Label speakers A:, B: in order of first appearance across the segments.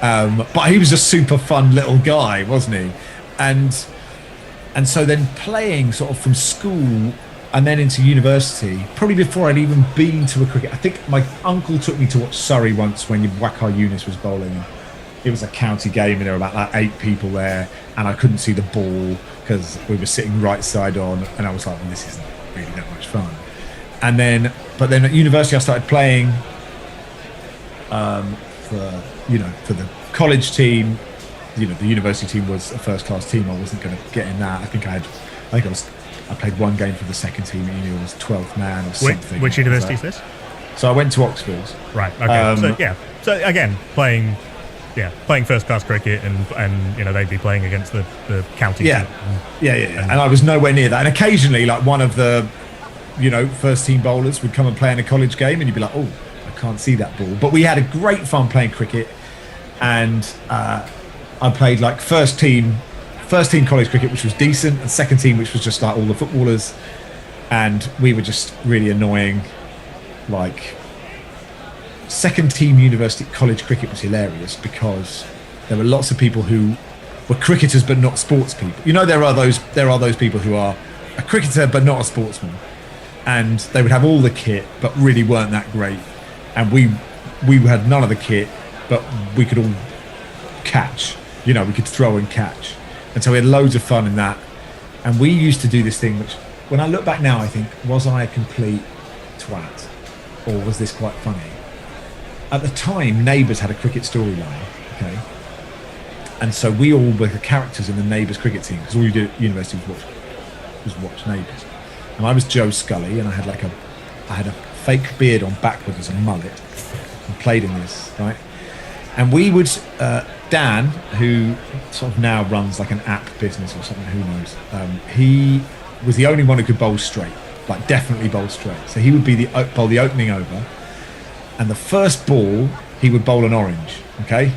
A: But he was a super fun little guy, wasn't he? And so then playing sort of from school and then into university, probably before I'd even been to a cricket. I think my uncle took me to watch Surrey once when Wakar Yunus was bowling. It was a county game and there were about like 8 people there, and I couldn't see the ball because we were sitting right side on, and I was like, well, this isn't really that much fun. But then at university I started playing for the college team. The university team was a first class team. I wasn't going to get in that. I played one game for the second team. I was 12th man or something.
B: Which university is this?
A: So I went to Oxford.
B: Right. Okay. So again, playing first class cricket, and they'd be playing against the county team. And
A: I was nowhere near that. And occasionally, like one of the first team bowlers would come and play in a college game, and you'd be like, oh, I can't see that ball. But we had a great fun playing cricket, and I played like first team college cricket, which was decent, and second team, which was just like all the footballers, and we were just really annoying. Like second team university college cricket was hilarious because there were lots of people who were cricketers but not sports people. There are those people who are a cricketer but not a sportsman, and they would have all the kit but really weren't that great. And we had none of the kit, but we could all catch. We could throw and catch. And so we had loads of fun in that. And we used to do this thing, which when I look back now, I think, was I a complete twat? Or was this quite funny? At the time, Neighbours had a cricket storyline, okay? And so we all were the characters in the Neighbours cricket team, because all you did at university was watch Neighbours. And I was Joe Scully, and I had a fake beard on backwards as a mullet, and played in this, right? And we would, Dan, who sort of now runs like an app business or something, who knows, he was the only one who could bowl straight, like definitely bowl straight. So he would bowl the opening over, and the first ball, he would bowl an orange, okay?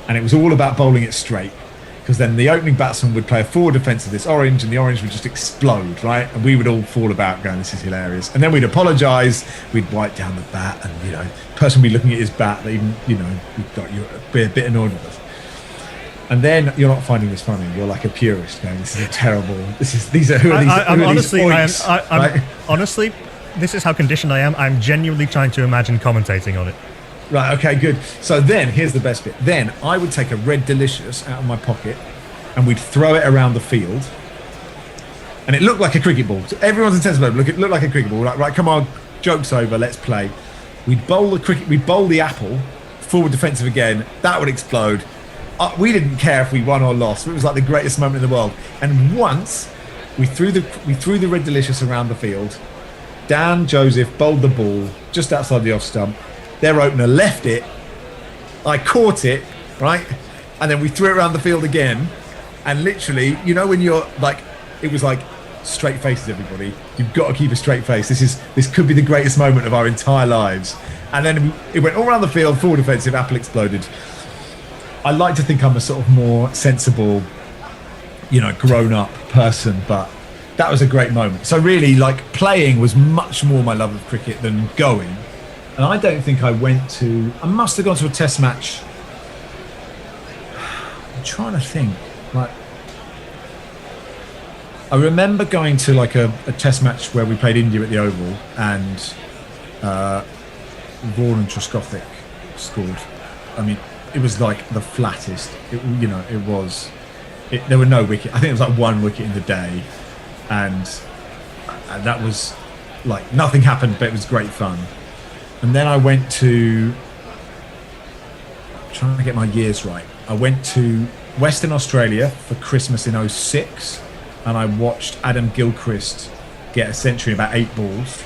A: And it was all about bowling it straight, because then the opening batsman would play a forward defence of this orange, and the orange would just explode, right? And we would all fall about going, this is hilarious. And then we'd apologise, we'd wipe down the bat, and, the person would be looking at his bat, they even, you'd be a bit annoyed with us. And then you're not finding this funny. You're like a purist going, this is terrible.
B: Honestly, this is how conditioned I am. I'm genuinely trying to imagine commentating on it.
A: Right, okay, good. So then, here's the best bit. Then I would take a Red Delicious out of my pocket and we'd throw it around the field. And it looked like a cricket ball. So everyone's intense about it. It looked like a cricket ball. Like, right, come on, joke's over, let's play. We'd bowl the apple, forward defensive again. That would explode. We didn't care if we won or lost. It was like the greatest moment in the world. And once we threw the Red Delicious around the field, Dan Joseph bowled the ball just outside the off stump. Their opener left it. I caught it, right? And then we threw it around the field again. And literally, when you're like, it was like straight faces, everybody. You've got to keep a straight face. This could be the greatest moment of our entire lives. And then it went all around the field, forward defensive, apple exploded. I like to think I'm a sort of more sensible, grown-up person, but that was a great moment. So really, like, playing was much more my love of cricket than going. And I don't think I must have gone to a test match. I'm trying to think. Like, I remember going to like a test match where we played India at the Oval, and Vaughan and Truskothic scored. I mean, it was like the flattest. There were no wicket. I think it was like one wicket in the day, and that was like nothing happened, but it was great fun. And then I went to, I'm trying to get my years right. I went to Western Australia for Christmas in 2006, and I watched Adam Gilchrist get a century in about 8 balls.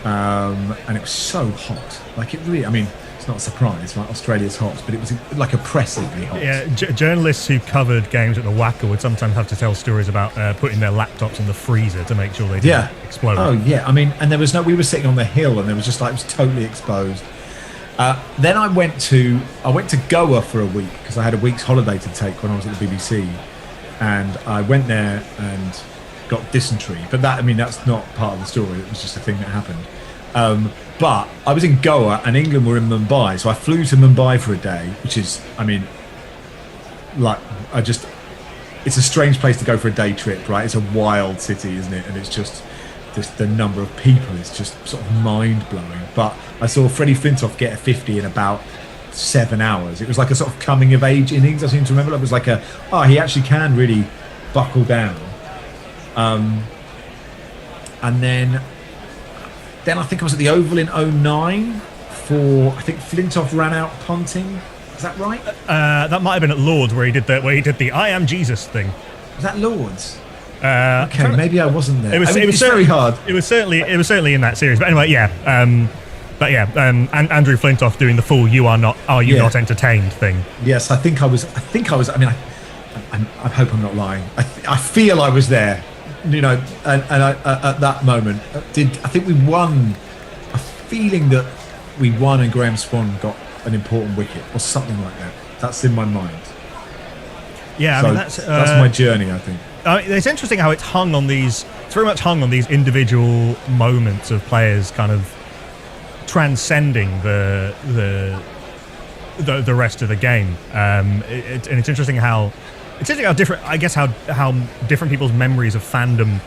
A: And it was so hot. Like, it really, I mean, it's not a surprise, right? Australia's hot, but it was like oppressively hot.
B: Yeah, journalists who covered games at the WACA would sometimes have to tell stories about putting their laptops in the freezer to make sure they didn't explode.
A: Oh yeah, I mean, and there was we were sitting on the hill, and there was just like, it was totally exposed. Then I went to Goa for a week because I had a week's holiday to take when I was at the BBC, and I went there and got dysentery. But that's not part of the story. It was just a thing that happened. But I was in Goa and England were in Mumbai, so I flew to Mumbai for a day, which is, I mean, like, it's a strange place to go for a day trip, right? It's a wild city, isn't it? And it's just the number of people is just sort of mind-blowing. But I saw Freddie Flintoff get a 50 in about 7 hours. It was like a sort of coming-of-age innings, I seem to remember. It was like he actually can really buckle down. And then I think I was at the Oval in 09 I think Flintoff ran out punting. Is that right?
B: That might have been at Lord's where he did the I am Jesus thing.
A: Was that Lord's? Okay, maybe I wasn't there.
B: It was
A: very hard.
B: It was certainly in that series. But anyway, and Andrew Flintoff doing the full "Are you not entertained" thing.
A: Yes, I think I was. I mean, I hope I'm not lying. I feel I was there. You know, and I, at that moment, I think we won. A feeling that we won, and Graham Swan got an important wicket or something like that. That's in my mind.
B: Yeah,
A: so
B: I mean
A: that's my journey, I think.
B: It's interesting how it's very much hung on these individual moments of players kind of transcending the rest of the game. And it's interesting how different, I guess, how different people's memories of fandom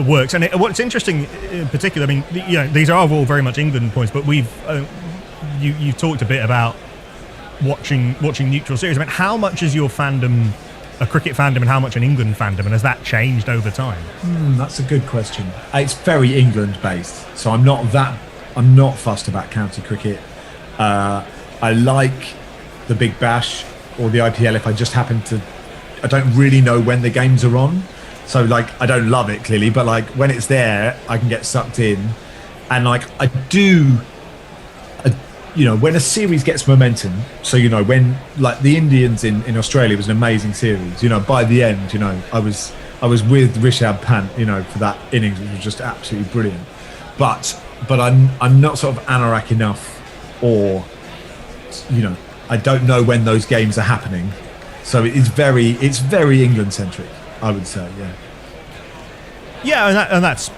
B: works. And what's interesting in particular, I mean, you know, these are all very much England points, but we've you talked a bit about watching neutral series. I mean, how much is your fandom a cricket fandom and how much an England fandom, and has that changed over time?
A: That's a good question. It's very England based, so I'm not fussed about county cricket. I like the Big Bash or the IPL if I just happen to. I don't really know when the games are on, so like I don't love it clearly, but like when it's there, I can get sucked in, and like I do. You know, when a series gets momentum, so, you know, when like the Indians in Australia was an amazing series, you know, by the end, you know, I was with Rishabh Pant, you know, for that innings, which was just absolutely brilliant. But I'm not sort of anorak enough, or, you know, I don't know when those games are happening. So it's very England centric, I would say, yeah.
B: Yeah, and that's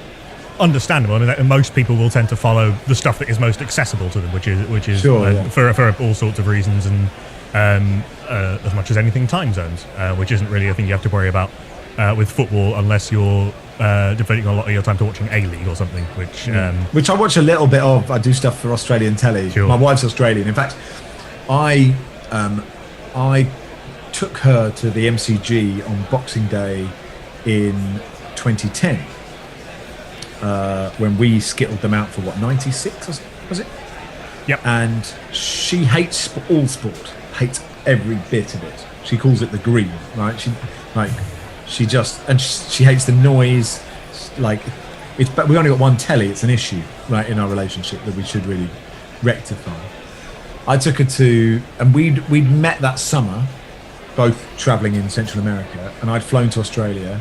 B: understandable. I mean, most people will tend to follow the stuff that is most accessible to them, which is
A: sure, yeah.
B: for all sorts of reasons, and as much as anything, time zones, which isn't really a thing you have to worry about with football, unless you're devoting a lot of your time to watching A-League or something, which
A: I watch a little bit of. I do stuff for Australian telly. Sure. My wife's Australian. In fact, I took her to the MCG on Boxing Day in 2010. When we skittled them out for 96 was it?
B: Yep.
A: And she hates all sport, hates every bit of it. She calls it the green, right? She hates the noise. Like, but we only got one telly. It's an issue, right, in our relationship that we should really rectify. I took her to, and we'd met that summer, both travelling in Central America, and I'd flown to Australia,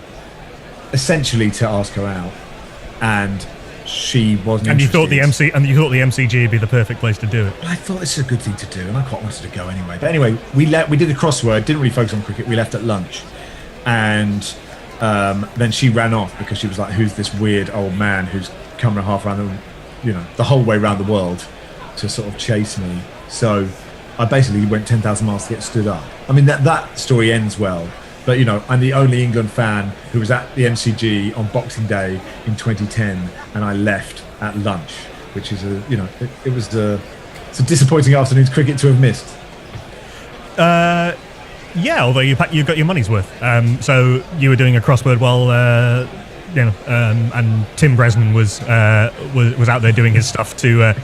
A: essentially to ask her out. And she wasn't.
B: And you thought the MCG would be the perfect place to do it.
A: I thought this is a good thing to do, and I quite wanted to go anyway. But anyway, we did the crossword. Didn't really focus on cricket. We left at lunch, and then she ran off because she was like, "Who's this weird old man who's come half around the whole way around the world to sort of chase me?" So I basically went 10,000 miles to get stood up. I mean, that story ends well. But, you know, I'm the only England fan who was at the MCG on Boxing Day in 2010, and I left at lunch, which is it's a disappointing afternoon's cricket to have missed.
B: Yeah, although you got your money's worth. So you were doing a crossword while and Tim Bresnan was out there doing his stuff to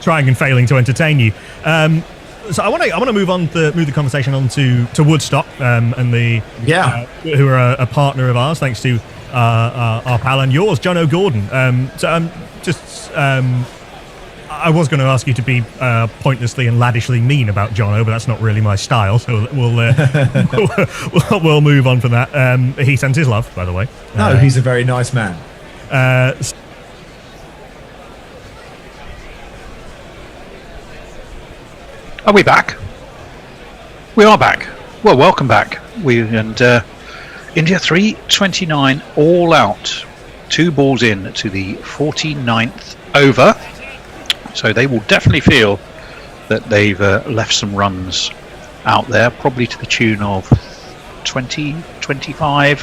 B: trying and failing to entertain you. So I want to move the conversation on to Woodstock and who are a partner of ours, thanks to our pal and yours, John O'Gordon. I was going to ask you to be pointlessly and laddishly mean about Jono, but that's not really my style. So we'll move on from that. He sends his love, by the way.
A: No, he's a very nice man.
C: Are we back? We are back. Well, welcome back. India 329 all out. 2 balls in to the 49th over. So they will definitely feel that they've left some runs out there, probably to the tune of 20, 25.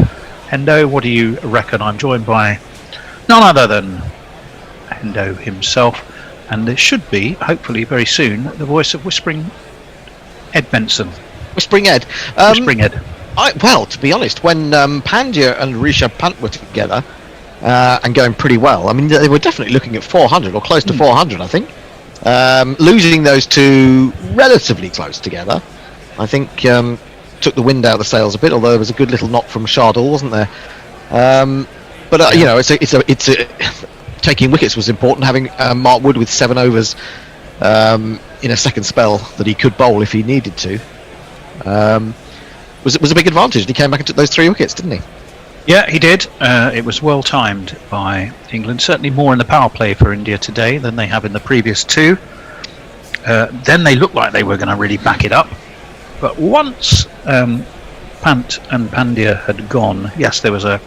C: Hendo, what do you reckon? I'm joined by none other than Hendo himself, and it should be, hopefully very soon, the voice of Whispering Ed Benson.
D: Whispering Ed.
C: Whispering Ed.
D: Well, to be honest, when Pandya and Rishabh Pant were together and going pretty well, I mean, they were definitely looking at 400 or close to 400, I think. Losing those two relatively close together, I think, took the wind out of the sails a bit. Although there was a good little knock from Shardul, wasn't there? But you know, it's a taking wickets was important. Having Mark Wood with 7 overs in a second spell that he could bowl if he needed to was a big advantage. He came back and took those 3 wickets, didn't he?
C: Yeah, he did. It was well timed by England. Certainly more in the power play for India today than they have in the previous 2. Then they looked like they were going to really back it up. But once Pant and Pandya had gone, yes, there was a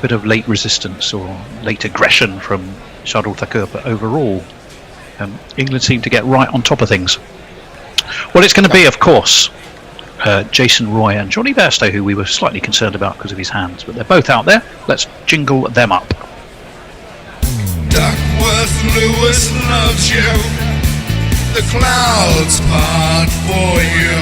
C: bit of late resistance or late aggression from Shardul Thakur, but overall England seemed to get right on top of things. Well, it's going to be, of course, Jason Roy and Johnny Bairstow, who we were slightly concerned about because of his hands, but they're both out there. Let's jingle them up.
E: Duckworth Lewis loves you. The clouds part for you.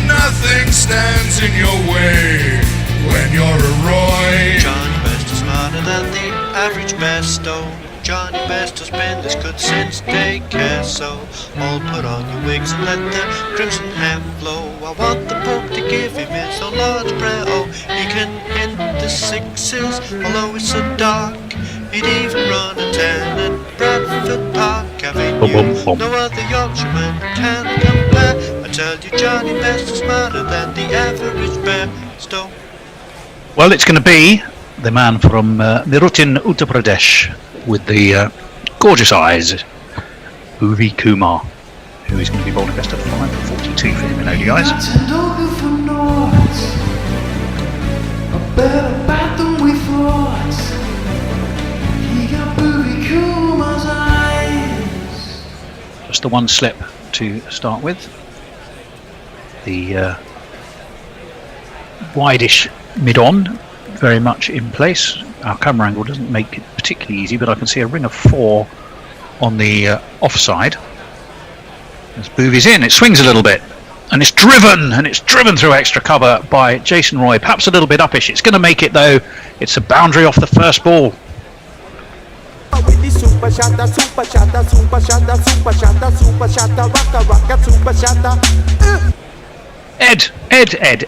E: Nothing stands in your way when you're a Roy.
F: Johnny Bairstow's smarter than the average Bairstow. Johnny Bairstow's been this good since daycare, so all put on your wigs and let the crimson hand blow. I want the Pope to give him his own large prayer. Oh, he can hit the 6s, although it's so dark. He'd even run a 10 at Bradford Park Avenue. No other Yorkshireman can compare. I tell you, Johnny Bairstow's smarter than the average Bairstow.
C: Well, it's going to be the man from Nirutin, Uttar Pradesh, with the gorgeous eyes, Bhuvi Kumar, who is going to be bowling best of 5 for 42 for him in ODIs.
G: A better bat than we thought. He got Bhuvi Kumar's eyes.
C: Just the one slip to start with. The wide-ish mid-on, very much in place. Our camera angle doesn't make it particularly easy, but I can see a ring of 4 on the offside. As Bhuvi's in, it swings a little bit, and it's driven through extra cover by Jason Roy, perhaps a little bit uppish. It's going to make it though. It's a boundary off the first ball.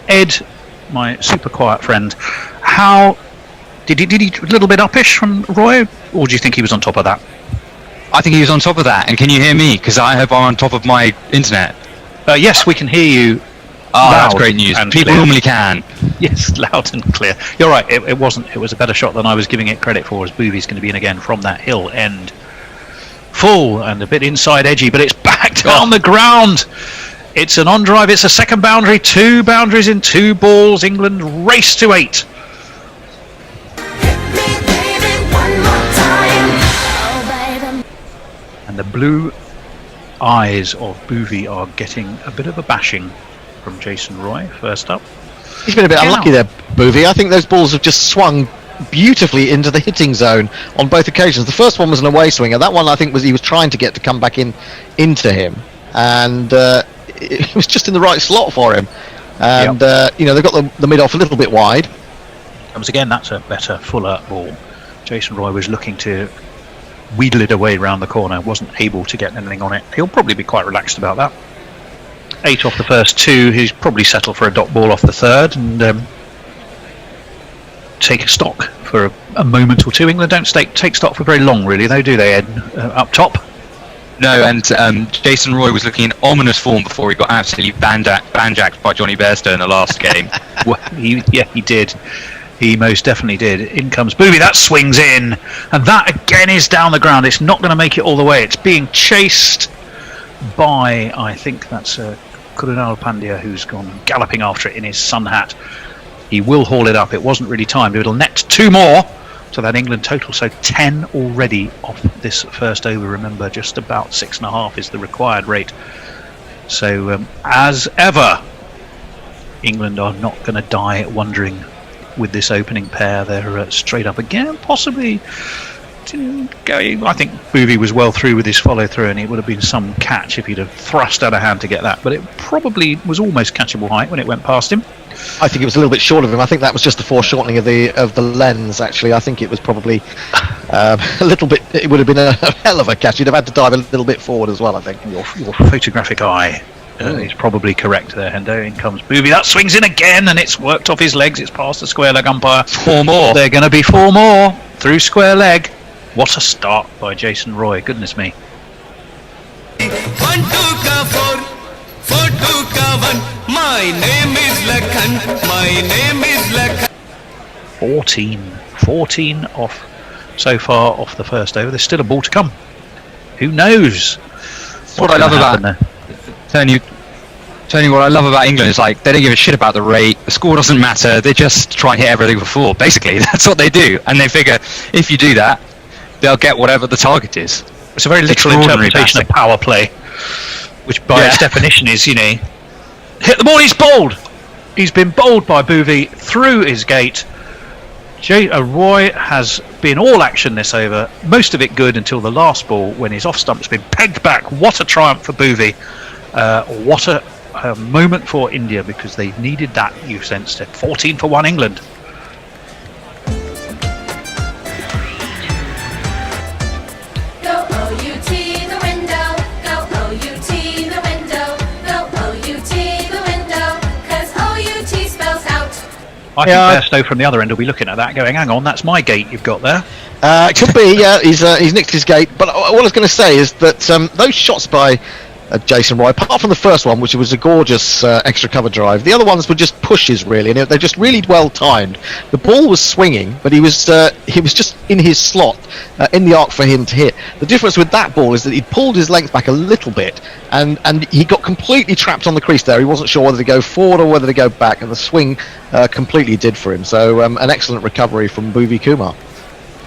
C: Ed, my super quiet friend, how did he a little bit uppish from Roy, or do you think he was on top of that?
H: I think he was on top of that. And can you hear me? Because I hope I'm on top of my internet.
C: Yes, we can hear you.
H: That's great news. People
C: clear.
H: Normally can.
C: Yes, loud and clear. You're right. It wasn't. It was a better shot than I was giving it credit for. As Bhuvi's going to be in again from that hill end, full and a bit inside edgy, but it's back down the ground. It's an on drive. It's a second boundary. 2 boundaries in 2 balls. England race to 8. And the blue eyes of Bhuvi are getting a bit of a bashing from Jason Roy, first up.
D: He's been a bit unlucky there, Bhuvi. I think those balls have just swung beautifully into the hitting zone on both occasions. The first one was an away swinger. That one, I think, was he was trying to get to come back into him, and it was just in the right slot for him. And you know, they've got the mid off a little bit wide.
C: Once again, that's a better, fuller ball. Jason Roy was looking to wheedle it away round the corner, wasn't able to get anything on it. He'll probably be quite relaxed about that. 8 off the first 2, he's probably settled for a dot ball off the third and take a stock for a moment or two. England don't take stock for very long, really, though, do they, Ed, up top?
H: No, and Jason Roy was looking in ominous form before he got absolutely banjacked by Johnny Bairstow in the last game.
C: Well, he did. He most definitely did. In comes Bhuvi, that swings in, and that again is down the ground. It's not going to make it all the way. It's being chased by, I think that's Kurunal Pandya, who's gone galloping after it in his sun hat. He will haul it up. It wasn't really timed. It'll net 2 more. to that England total. So 10 already off this first over. Remember, just about 6.5 is the required rate. So as ever, England are not going to die wondering with this opening pair. They're straight up again, possibly going. I think Booby was well through with his follow through, and it would have been some catch if he'd have thrust out a hand to get that, but it probably was almost catchable height when it went past him.
D: I think it was a little bit short of him. I think that was just the foreshortening of the lens. Actually, I think it was probably a little bit. It would have been a hell of a catch. You'd have had to dive a little bit forward as well, I think.
C: Your photographic eye is probably correct there, Hendo. In comes Booby. That swings in again, and it's worked off his legs. It's past the square leg umpire.
H: 4 more.
C: They're going to be 4 more through square leg. What a start by Jason Roy. Goodness me.
G: 1 2 ka 4 4 2 ka 1. My name is Lakhan. My name is Lakhan.
C: 14 off so far off the first over. There's still a ball to come. Who knows?
H: What I love about Tony, what I love about England is like they don't give a shit about the rate. The score doesn't matter. They just try and hit everything for 4. Basically, that's what they do, and they figure if you do that, they'll get whatever the target is.
C: It's a very literal interpretation of power play, which by its definition is, hit the ball. He's bowled. He's been bowled by Booby through his gate. Roy has been all action this over, most of it good until the last ball when his off stump's been pegged back. What a triumph for Booby. What a moment for India, because they needed that, you sensed it. 14 for 1 England. I think Bairstow from the other end will be looking at that going, hang on, that's my gate you've got there.
D: It could be, yeah, he's nicked his gate. But what I was going to say is that those shots by Jason Roy, apart from the first one, which was a gorgeous extra cover drive, the other ones were just pushes, really, and they're just really well timed. The ball was swinging, but he was just in his slot, in the arc for him to hit. The difference with that ball is that he pulled his length back a little bit, and he got completely trapped on the crease there. He wasn't sure whether to go forward or whether to go back, and the swing completely did for him. So an excellent recovery from Bhuvi Kumar.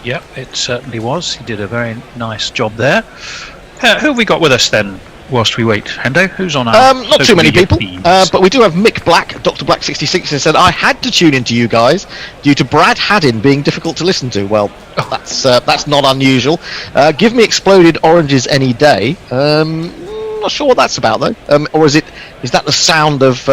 C: Yep, it certainly was. He did a very nice job there. Who have we got with us then? Whilst we wait, Hendo, who's on our
D: not too many people, but we do have Mick Black, Dr. Black 66, who said, I had to tune into you guys due to Brad Haddin being difficult to listen to. Well, that's not unusual. Give me exploded oranges any day. Not sure what that's about though. Or is that the sound of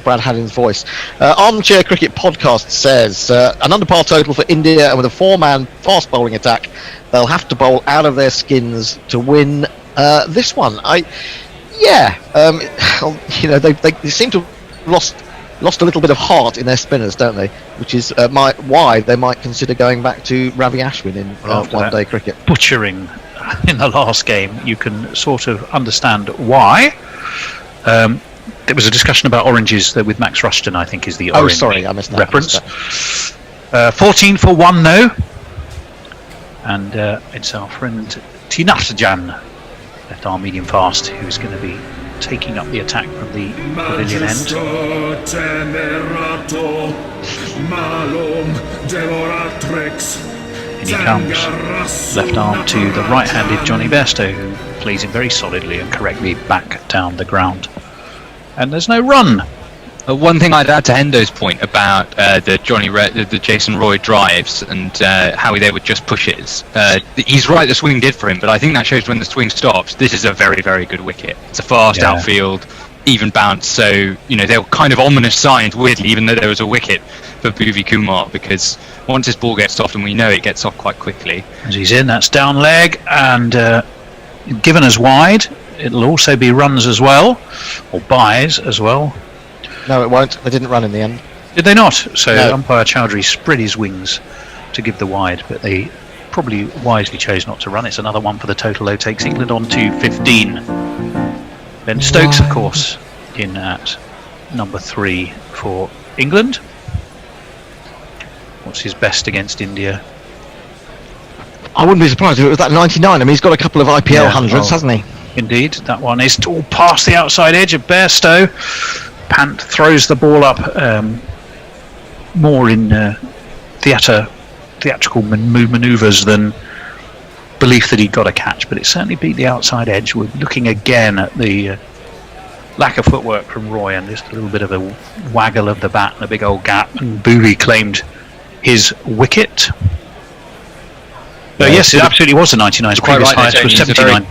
D: Brad Haddin's voice? Armchair Cricket Podcast says an under-par total for India, and with a 4-man fast bowling attack, they'll have to bowl out of their skins to win this one. They seem to have lost a little bit of heart in their spinners, don't they? Which is why they might consider going back to Ravi Ashwin in one-day cricket.
C: Butchering in the last game, you can sort of understand why. There was a discussion about oranges with Max Rushton, I think, is the orange
D: I missed that
C: reference. 14 for 1 no, and it's our friend Tinafsajan, left arm medium fast, who's going to be taking up the attack from the pavilion end. And he comes, left arm to the right-handed Johnny Bairstow, who plays him very solidly and correctly back down the ground. And there's no run.
H: One thing I'd add to Hendo's point about the Jason Roy drives and how they would just push it. He's right, the swing did for him, but I think that shows when the swing stops, this is a very, very good wicket. It's a fast outfield, even bounce, so they were kind of ominous signs, weirdly, even though there was a wicket for Bhuvi Kumar, because once this ball gets off, and we know it gets off quite quickly.
C: As he's in, that's down leg, and given as wide, it'll also be runs as well, or buys as well.
D: No, it won't. They didn't run in the end.
C: Did they not? So umpire Chowdhury spread his wings to give the wide, but they probably wisely chose not to run. It's another one for the total, though. Takes England on to 15. Ben Stokes, of course, in at number 3 for England. What's his best against India?
D: I wouldn't be surprised if it was that 99. I mean, he's got a couple of IPL hundreds, hasn't he?
C: Indeed. That one is all past the outside edge of Bairstow. Pant throws the ball up more in theatre theatrical manoeuvres than belief that he'd got a catch, but it certainly beat the outside edge. We're looking again at the lack of footwork from Roy and just a little bit of a waggle of the bat and a big old gap, and Booby claimed his wicket. Yes, it absolutely was the 99. His previous highest was 79.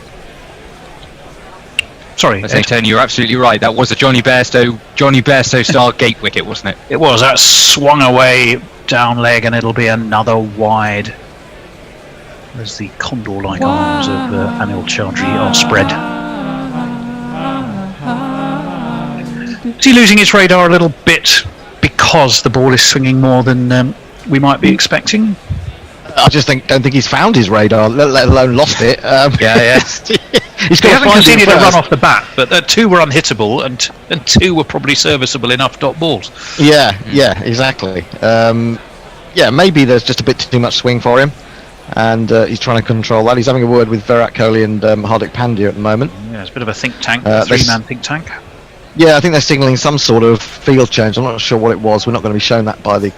C: Sorry,
H: I say, Tony, you're absolutely right. That was a Johnny Bairstow style gate wicket, wasn't it?
C: It was. That swung away down leg, and it'll be another wide. As the condor-like arms of Anil Chaudhry are spread. Is he losing his radar a little bit because the ball is swinging more than we might be expecting?
D: I just don't think he's found his radar, let alone lost it.
C: He hasn't conceded a run off the bat, but 2 were unhittable and 2 were probably serviceable enough dot balls.
D: Yeah, exactly. Maybe there's just a bit too much swing for him, and he's trying to control that. He's having a word with Virat Kohli and Hardik Pandya at the moment.
C: Yeah, it's a bit of a think tank, a 3-man think tank.
D: Yeah, I think they're signalling some sort of field change. I'm not sure what it was. We're not going to be shown that by the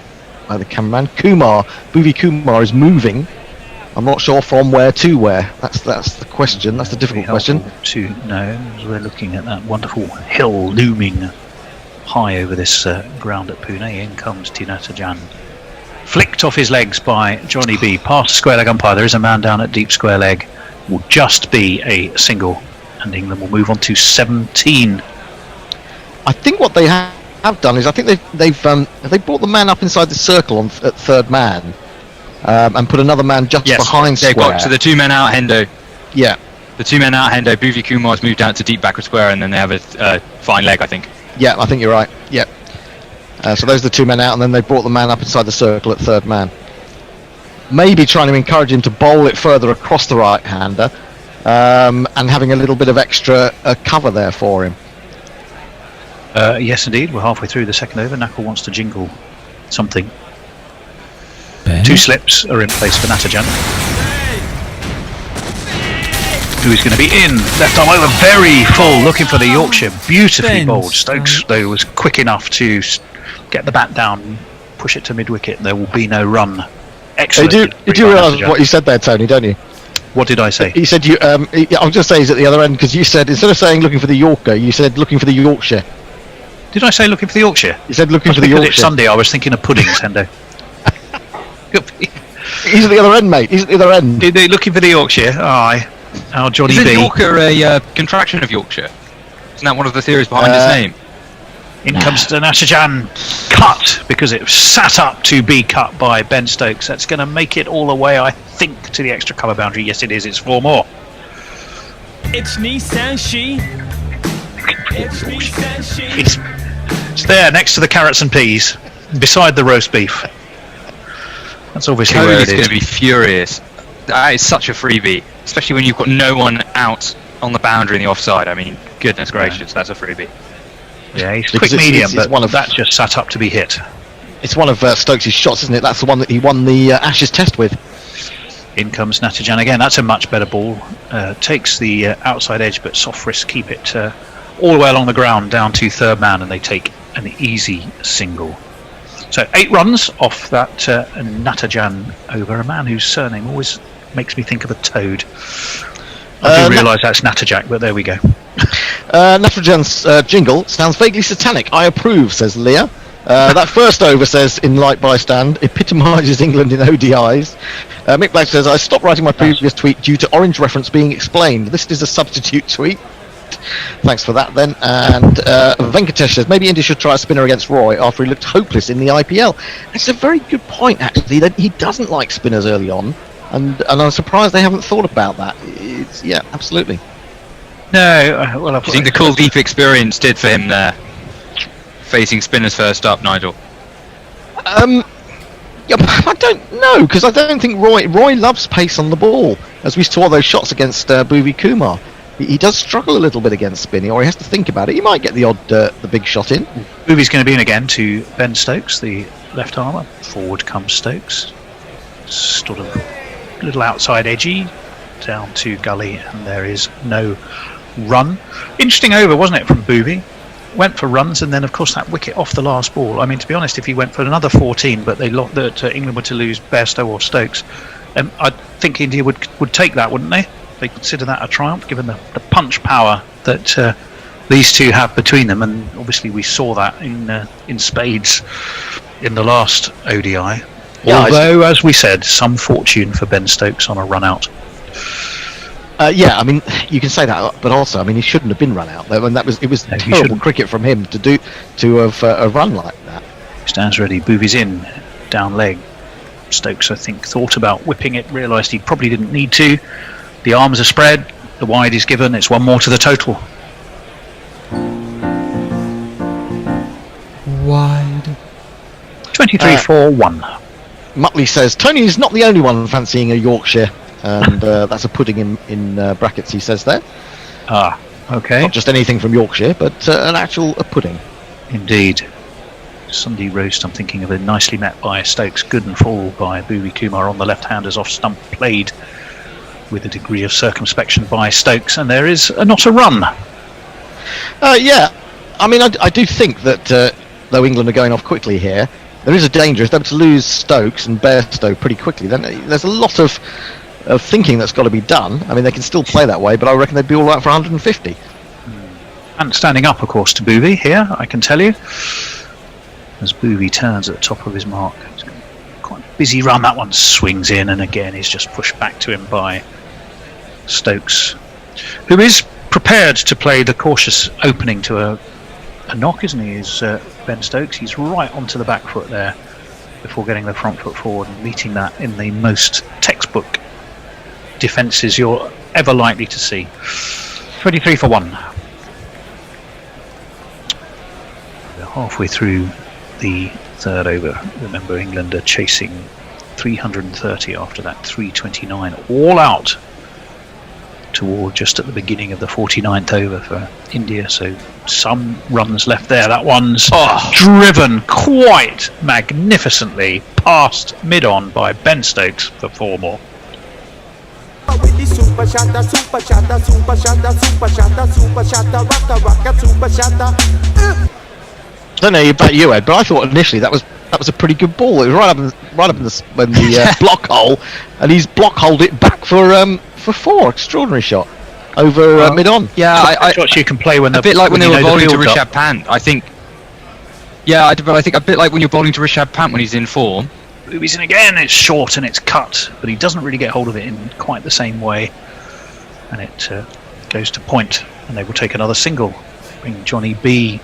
D: cameraman. Bhuvi Kumar is moving. I'm not sure from where to where. That's the question. That's the difficult question.
C: To know, as we're looking at that wonderful hill looming high over this ground at Pune. In comes Tinatajan. Flicked off his legs by Johnny B. Past square leg umpire. There is a man down at deep square leg. Will just be a single, and England will move on to 17.
D: I think what they have done is I think they've brought the man up inside the circle at third man, and put another man just behind square.
H: They've got to the 2 men out Hendo.
D: Yeah.
H: The 2 men out Hendo. Bhuvi Kumar's moved out to deep backward square, and then they have a fine leg, I think.
D: Yeah, I think you're right. Yeah. So those are the 2 men out, and then they brought the man up inside the circle at third man. Maybe trying to encourage him to bowl it further across the right-hander, and having a little bit of extra cover there for him.
C: Yes, indeed. We're halfway through the second over. Nakul wants to jingle something. 2 slips are in place for Natajan. Who is going to be in? Left arm over, very full, looking for the Yorkshire. Beautifully bowled. Stokes, though, was quick enough to get the bat down, push it to mid-wicket, and there will be no run. Excellent.
D: You do realise what you said there, Tony, don't you?
C: What did I say?
D: You said I was just saying he's at the other end, because you said, instead of saying looking for the Yorker, you said looking for the Yorkshire.
C: Did I say looking for the Yorkshire?
D: You said looking for the Yorkshire.
C: It's Sunday, I was thinking of puddings, Hendo.
D: He's at the other end, mate. He's at the other end.
C: Looking for the Yorkshire. Aye. Our Johnny B.
H: Isn't Yorker a contraction of Yorkshire? Isn't that one of the theories behind his name?
C: In comes Natajan. Cut, because it sat up to be cut by Ben Stokes. That's going to make it all the way, I think, to the extra cover boundary. Yes, it is. It's 4 more.
I: It's Nissan She. It's Nissan She.
C: It's there, next to the carrots and peas, beside the roast beef. That's obviously where it is.
H: Going to be furious. That is such a freebie, especially when you've got no one out on the boundary in the offside. I mean, goodness gracious, that's a freebie.
C: Yeah, he's quick medium, but that just sat up to be hit.
D: It's one of Stokes' shots, isn't it? That's the one that he won the Ashes Test with.
C: In comes Natajan again. That's a much better ball. Takes the outside edge, but soft wrist keep it all the way along the ground down to third man, and they take an easy single. So 8 runs off that Natajan over, a man whose surname always makes me think of a toad. I do realise that's Natajak, but there we go.
D: Natajan's jingle sounds vaguely satanic. I approve, says Leah. That first over, says in light bystand, epitomises England in ODIs. Mick Black says, I stopped writing my previous tweet due to orange reference being explained. This is a substitute tweet. Thanks for that then. And Venkatesh says, maybe India should try a spinner against Roy after he looked hopeless in the IPL. It's a very good point, actually, that he doesn't like spinners early on. And I'm surprised they haven't thought about that. Yeah, absolutely.
C: No, well,
H: Do you think the Kuldeep experience did for him there? Facing spinners first up, Nigel?
D: Yeah, I don't know, because I don't think Roy loves pace on the ball, as we saw those shots against Bhuvi Kumar. He does struggle a little bit against spinning, or he has to think about it. He might get the odd, the big shot in.
C: Bhuvi's going to be in again to Ben Stokes, the left armour. Forward comes Stokes. Sort of little outside edgy, down to gully, and there is no run. Interesting over, wasn't it, from Bhuvi? went for runs, and then of course that wicket off the last ball. I mean, to be honest, if he went for another 14, but they England were to lose Bairstow or Stokes, I think India would take that, wouldn't they? They consider that a triumph, given the punch power that these two have between them, and obviously we saw that in spades in the last ODI.
D: Yeah,
C: although, as we said, some fortune for Ben Stokes on a run out.
D: Yeah, I mean, you can say that, but also, I mean, he shouldn't have been run out. It was terrible cricket from him to have a run like that.
C: Stands ready, Boovies in, down leg. Stokes, I think, thought about whipping it, realised he probably didn't need to. The arms are spread, the wide is given, it's one more to the total.
J: Wide.
C: 23-4-1.
D: Muttley says, Tony is not the only one fancying a Yorkshire, and that's a pudding in brackets, he says there.
C: Ah, okay.
D: Not just anything from Yorkshire, but a pudding.
C: Indeed. Sunday roast, I'm thinking of it, nicely met by Stokes, good and full by Bhuvi Kumar on the left-handers, off stump, played with a degree of circumspection by Stokes, and there is not a run.
D: Yeah, I mean, I do think that though England are going off quickly here, there is a danger if they were to lose Stokes and Bairstow pretty quickly, then there's a lot of thinking that's got to be done. I mean, they can still play that way, but I reckon they'd be all right for 150.
C: And standing up, of course, to Bhuvi here, I can tell you. As Bhuvi turns at the top of his mark. It's quite a busy run. That one swings in, and again is just pushed back to him by Stokes, who is prepared to play the cautious opening to a knock, isn't he? Is Ben Stokes. He's right onto the back foot there before getting the front foot forward and meeting that in the most textbook defences you're ever likely to see. 23-1. We're halfway through the third over. Remember, England are chasing 330 after that 329, all out toward just at the beginning of the 49th over for India, so some runs left there. That one's driven quite magnificently past mid-on by Ben Stokes for 4 more.
D: I don't know about you, Ed, but I thought initially that was a pretty good ball. It was right up in the block hole, and he's block holed it back for 4. Extraordinary shot over mid-on.
H: Yeah,
C: shots you can play when
H: a bit like when they were bowling to Rishabh Pant. I think. Yeah, I think a bit like when you're bowling to Rishabh Pant when he's in form.
C: He's in again. It's short and it's cut, but he doesn't really get hold of it in quite the same way, and it goes to point, and they will take another single. Bring Johnny B.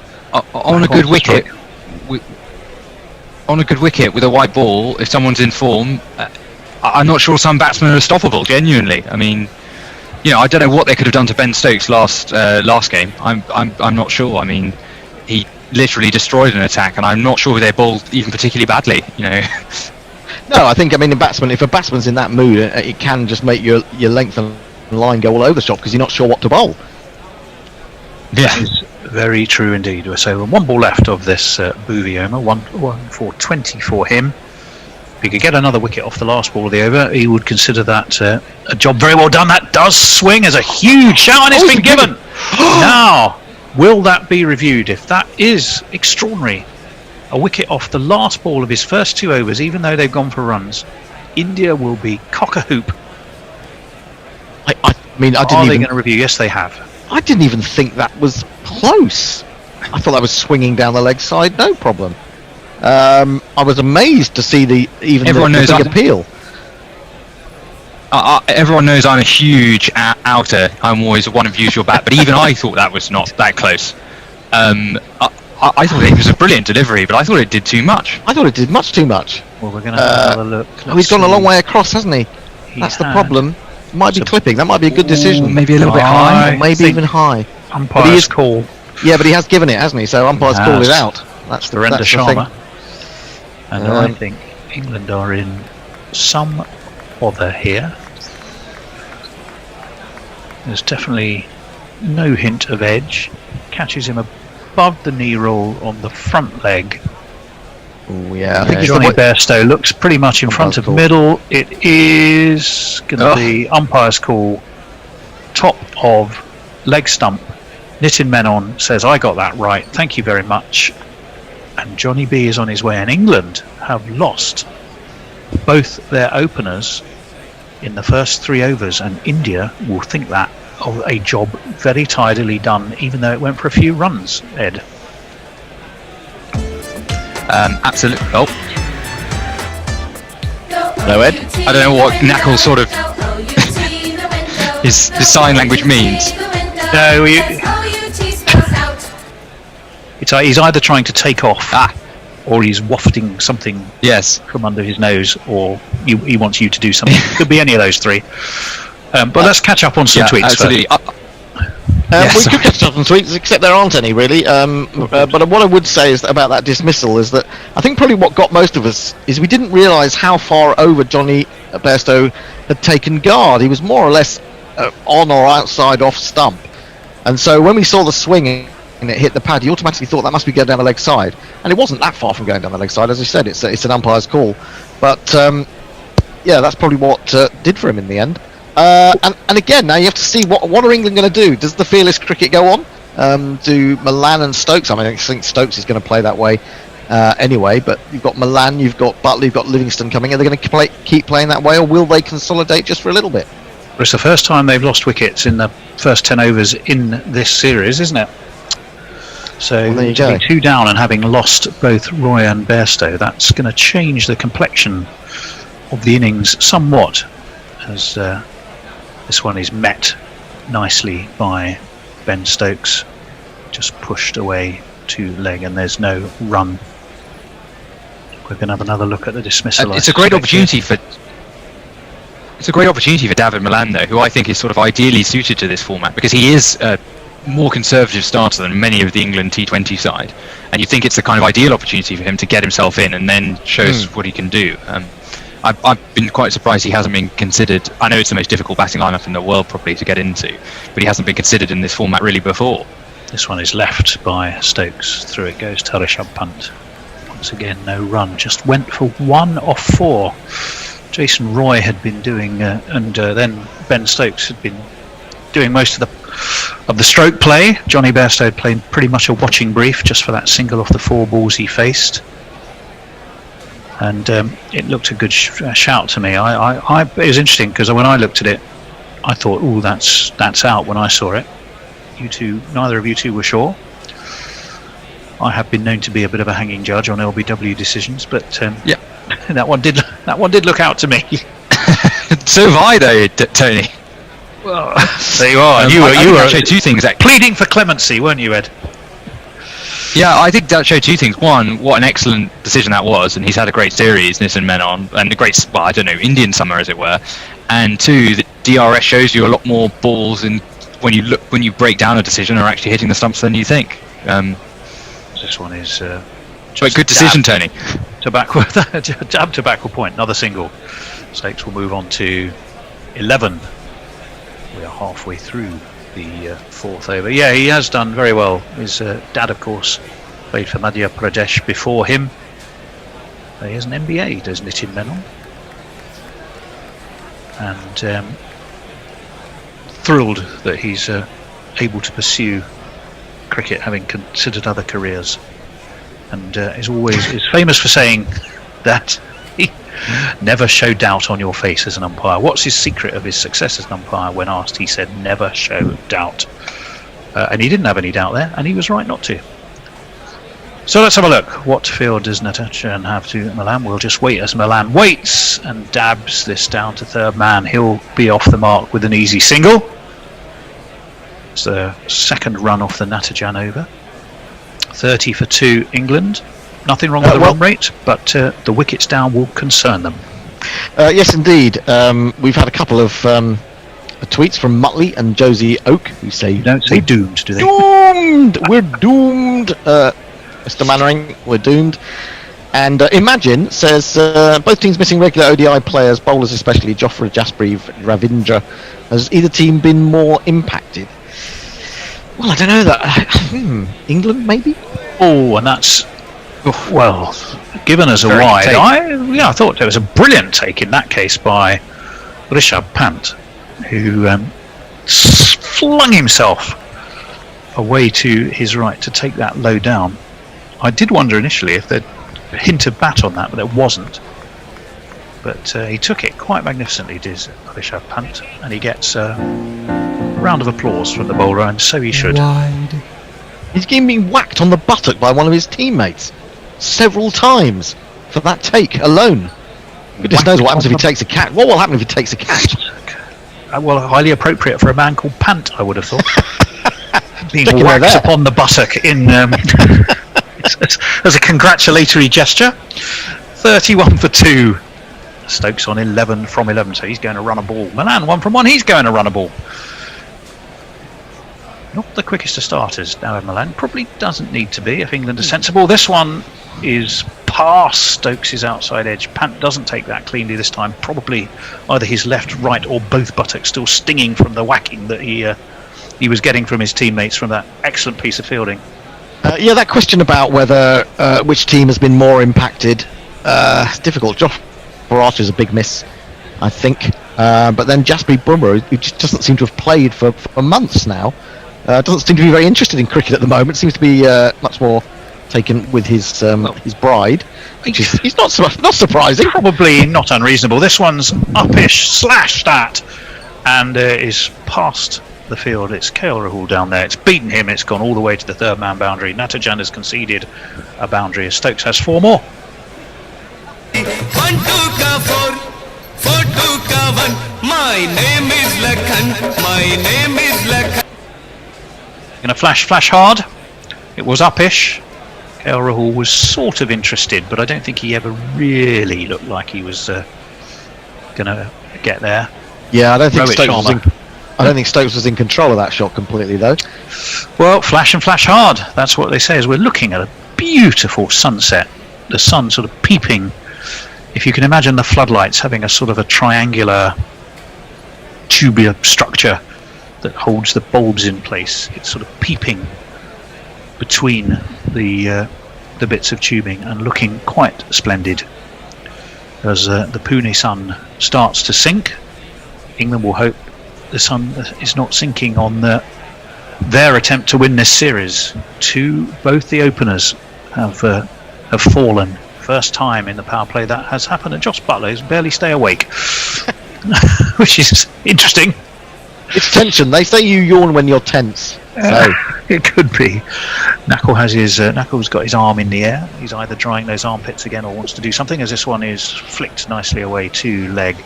H: On a good wicket, with a white ball, if someone's in form, I'm not sure some batsmen are stoppable. Genuinely, I mean, I don't know what they could have done to Ben Stokes last game. I'm not sure. I mean, he literally destroyed an attack, and I'm not sure they bowled even particularly badly.
D: No, I think if a batsman's in that mood, it can just make your length and line go all over the shop because you're not sure what to bowl.
H: Yeah.
C: Very true indeed. So 1 ball left of this Bhuvi over, 1 for 20 for him. If he could get another wicket off the last ball of the over, he would consider that a job very well done. That does swing as a huge shout, and it's been given. Now, will that be reviewed? If that is extraordinary, a wicket off the last ball of his first 2 overs, even though they've gone for runs, India will be cock-a-hoop.
D: I mean,
C: Are they going to review? Yes, they have.
D: I didn't even think that was close. I thought that was swinging down the leg side, no problem. I was amazed to see the big appeal.
H: Everyone knows I'm a huge outer. I'm always one of usual bat, but even I thought that was not that close. I thought it was a brilliant delivery, but I thought it did too much.
D: I thought it did much too much.
C: Well, we're going to have another look.
D: He's gone a long way across, hasn't he? That's the problem. Might be clipping. That might be a good decision.
H: Maybe a little bit high.
D: Maybe even high.
C: Umpire's call.
D: Yeah, but he has given it, hasn't he? So umpire's call it out. That's the
C: Sharma. And I think England are in some bother here. There's definitely no hint of edge. Catches him above the knee roll on the front leg.
D: Oh yeah,
C: I think Johnny Bairstow looks pretty much in front of middle. It is going to be umpire's call, top of leg stump, Nitin Menon says, I got that right. Thank you very much. And Johnny B is on his way. And England have lost both their openers in the first 3 overs. And India will think that of a job very tidily done, even though it went for a few runs, Ed.
H: Absolutely. Oh,
D: No, Ed?
H: I don't know what Knackle sort of his sign language means.
C: No, he's either trying to take off, or he's wafting something from under his nose, or he wants you to do something. It could be any of those 3. But let's catch up on some tweets.
H: Absolutely.
D: We could catch up on tweets, except there aren't any really. But what I would say is about that dismissal is that I think probably what got most of us is we didn't realise how far over Johnny Bairstow had taken guard. He was more or less on or outside off stump, and so when we saw the swing and it hit the pad, you automatically thought that must be going down the leg side, and it wasn't that far from going down the leg side. As I said, it's an umpire's call, but that's probably what did for him in the end. And again, now you have to see what are England going to do. Does the fearless cricket go on? Do Malan and Stokes? I mean, I think Stokes is going to play that way anyway. But you've got Malan, you've got Butley, you've got Livingston coming. Are they going to keep playing that way, or will they consolidate just for a little bit?
C: Well, it's the first time they've lost wickets in the first 10 overs in this series, isn't it? So
D: there you go.
C: 2 down and having lost both Roy and Bairstow, that's going to change the complexion of the innings somewhat, as this one is met nicely by Ben Stokes, just pushed away to leg, and there's no run. We're going to have another look at the dismissal.
H: It's a great opportunity for David Malan, though, who I think is sort of ideally suited to this format, because he is a more conservative starter than many of the England T20 side, and you think it's the kind of ideal opportunity for him to get himself in and then shows what he can do. I've been quite surprised he hasn't been considered. I know it's the most difficult batting lineup in the world probably to get into, but he hasn't been considered in this format really before.
C: This one is left by Stokes. Through it goes to Rishabh Pant. Once again, no run. Just went for 1 off 4. Jason Roy had been doing, and then Ben Stokes had been doing most of the stroke play. Johnny Bairstow played pretty much a watching brief just for that single off the 4 balls he faced. And it looked a good shout to me. It was interesting because when I looked at it, I thought, "Oh, that's out." When I saw it, neither of you two were sure. I have been known to be a bit of a hanging judge on LBW decisions, but that one did look out to me.
H: So have I, though, Tony.
C: Well, there you are. You were
H: 2 things.
C: Pleading for clemency, weren't you, Ed?
H: Yeah, I think that showed 2 things. One, what an excellent decision that was, and he's had a great series, Nitin Menon, and a great, Indian summer, as it were. And 2, the DRS shows you a lot more balls, and when you break down a decision, are actually hitting the stumps than you think.
C: This one is.
H: But good decision, Tony.
C: To backward point, another single. Stokes will move on to 11. We are halfway through the 4th over. Yeah, he has done very well. His dad, of course, played for Madhya Pradesh before him. He has an MBA, does Nitin Menon. And thrilled that he's able to pursue cricket, having considered other careers. And is famous for saying that he never show doubt on your face as an umpire. What's his secret of his success as an umpire? When asked, he said, "Never show doubt." And he didn't have any doubt there, and he was right not to. So let's have a look. What field does Natarajan have to Malan? We'll just wait as Malan waits and dabs this down to 3rd man. He'll be off the mark with an easy single. It's the 2nd run off the Natarajan over. 30 for 2 England. Nothing wrong with the run rate, but the wickets down will concern them.
D: Yes, indeed. We've had a couple of tweets from Muttley and Josie Oak who say...
C: You don't say doomed, do they?
D: Doomed! We're doomed! Mr. Mannering, we're doomed. And Imagine says, both teams missing regular ODI players, bowlers especially, Jofra, Jasprit, Ravindra. Has either team been more impacted? Well, I don't know that. England, maybe?
C: Oh, and that's... Well, given as a wide, I thought there was a brilliant take in that case by Rishabh Pant, who flung himself away to his right to take that low down. I did wonder initially if there'd a hint of bat on that, but there wasn't. But he took it quite magnificently, did Rishabh Pant, and he gets a round of applause from the bowler, and so he should.
D: He's being whacked on the buttock by one of his teammates several times for that take alone. Goodness knows what happens if he takes a catch. What will happen if he takes a catch?
C: Well, highly appropriate for a man called Pant, I would have thought. Being
D: Sticking her
C: whacked
D: there.
C: upon the buttock in as a congratulatory gesture. 31 for 2. Stokes on 11 from 11, so he's going to run a ball. Malan 1 from 1, he's going to run a ball. Not the quickest of starters, now Malan. Probably doesn't need to be if England are sensible. This one is past Stokes' outside edge. Pant doesn't take that cleanly this time. Probably either his left, right, or both buttocks still stinging from the whacking that he was getting from his teammates from that excellent piece of fielding.
D: Yeah, that question about whether which team has been more impacted, it's difficult. Josh Archer's a big miss, I think. But then Jasprit Bumrah, who just doesn't seem to have played for months now, doesn't seem to be very interested in cricket at the moment. Seems to be much more taken with his bride, which is not surprising.
C: Probably not unreasonable. This one's uppish, slashed at, and is past the field. It's KL Rahul down there. It's beaten him. It's gone all the way to the third man boundary. Natajan has conceded a boundary as Stokes has 4 more.
G: 1 2 ka 4 4 2 ka 1. My name is Lakhan. My name is Lakhan.
C: Going to flash hard. It was uppish. KL Rahul was sort of interested, but I don't think he ever really looked like he was going to get there.
D: Yeah, I don't think Stokes was in control of that shot completely, though.
C: Well, flash and flash hard. That's what they say. As we're looking at a beautiful sunset, the sun sort of peeping. If you can imagine the floodlights having a sort of a triangular tubular structure that holds the bulbs in place, it's sort of peeping between the bits of tubing and looking quite splendid. As the Pune sun starts to sink, England will hope the sun is not sinking on their attempt to win this series. Both the openers have fallen. First time in the power play that has happened, and Josh Buttler is barely stay awake, which is interesting.
D: It's tension. They say you yawn when you're tense. So.
C: It could be. Knuckles got his arm in the air. He's either drying those armpits again or wants to do something, as this one is flicked nicely away to leg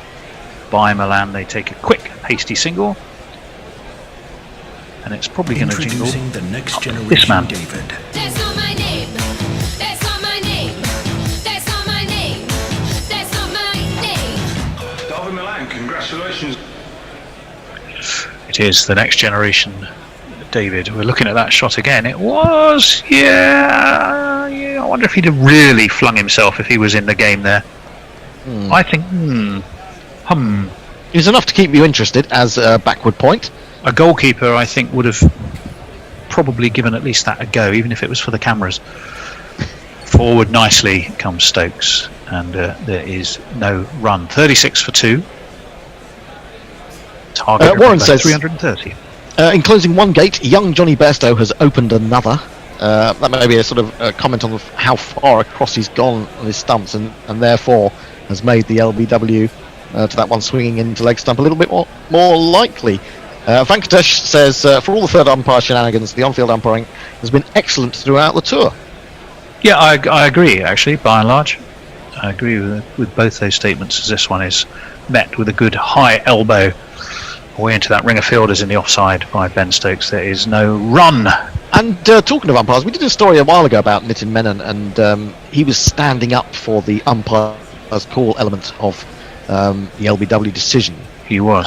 C: by Malan. They take a quick, hasty single, and it's probably going to jingle
J: the next generation,
C: this man.
J: David.
K: That's not my name. That's not my name. That's not my name. That's not my name.
J: David Malan, congratulations.
C: It is the next generation, David. We're looking at that shot again. It was, yeah. I wonder if he'd have really flung himself if he was in the game there. I think,
D: It was enough to keep you interested as a backward point.
C: A goalkeeper, I think, would have probably given at least that a go, even if it was for the cameras. Forward nicely comes Stokes, and there is no run. 36 for 2. Target
D: Warren says
C: 330.
D: In closing one gate, young Johnny Bairstow has opened another. That may be a sort of comment on how far across he's gone on his stumps, and therefore has made the LBW to that one swinging into leg stump a little bit more likely. Venkatesh says, for all the third umpire shenanigans, the on-field umpiring has been excellent throughout the tour.
C: Yeah, I agree, actually, by and large. I agree with both those statements, as this one is met with a good high elbow away into that ring of fielders in the offside by Ben Stokes. There is no run.
D: And talking of umpires, we did a story a while ago about Nitin Menon, and he was standing up for the umpire's call element of the LBW decision.
C: He was.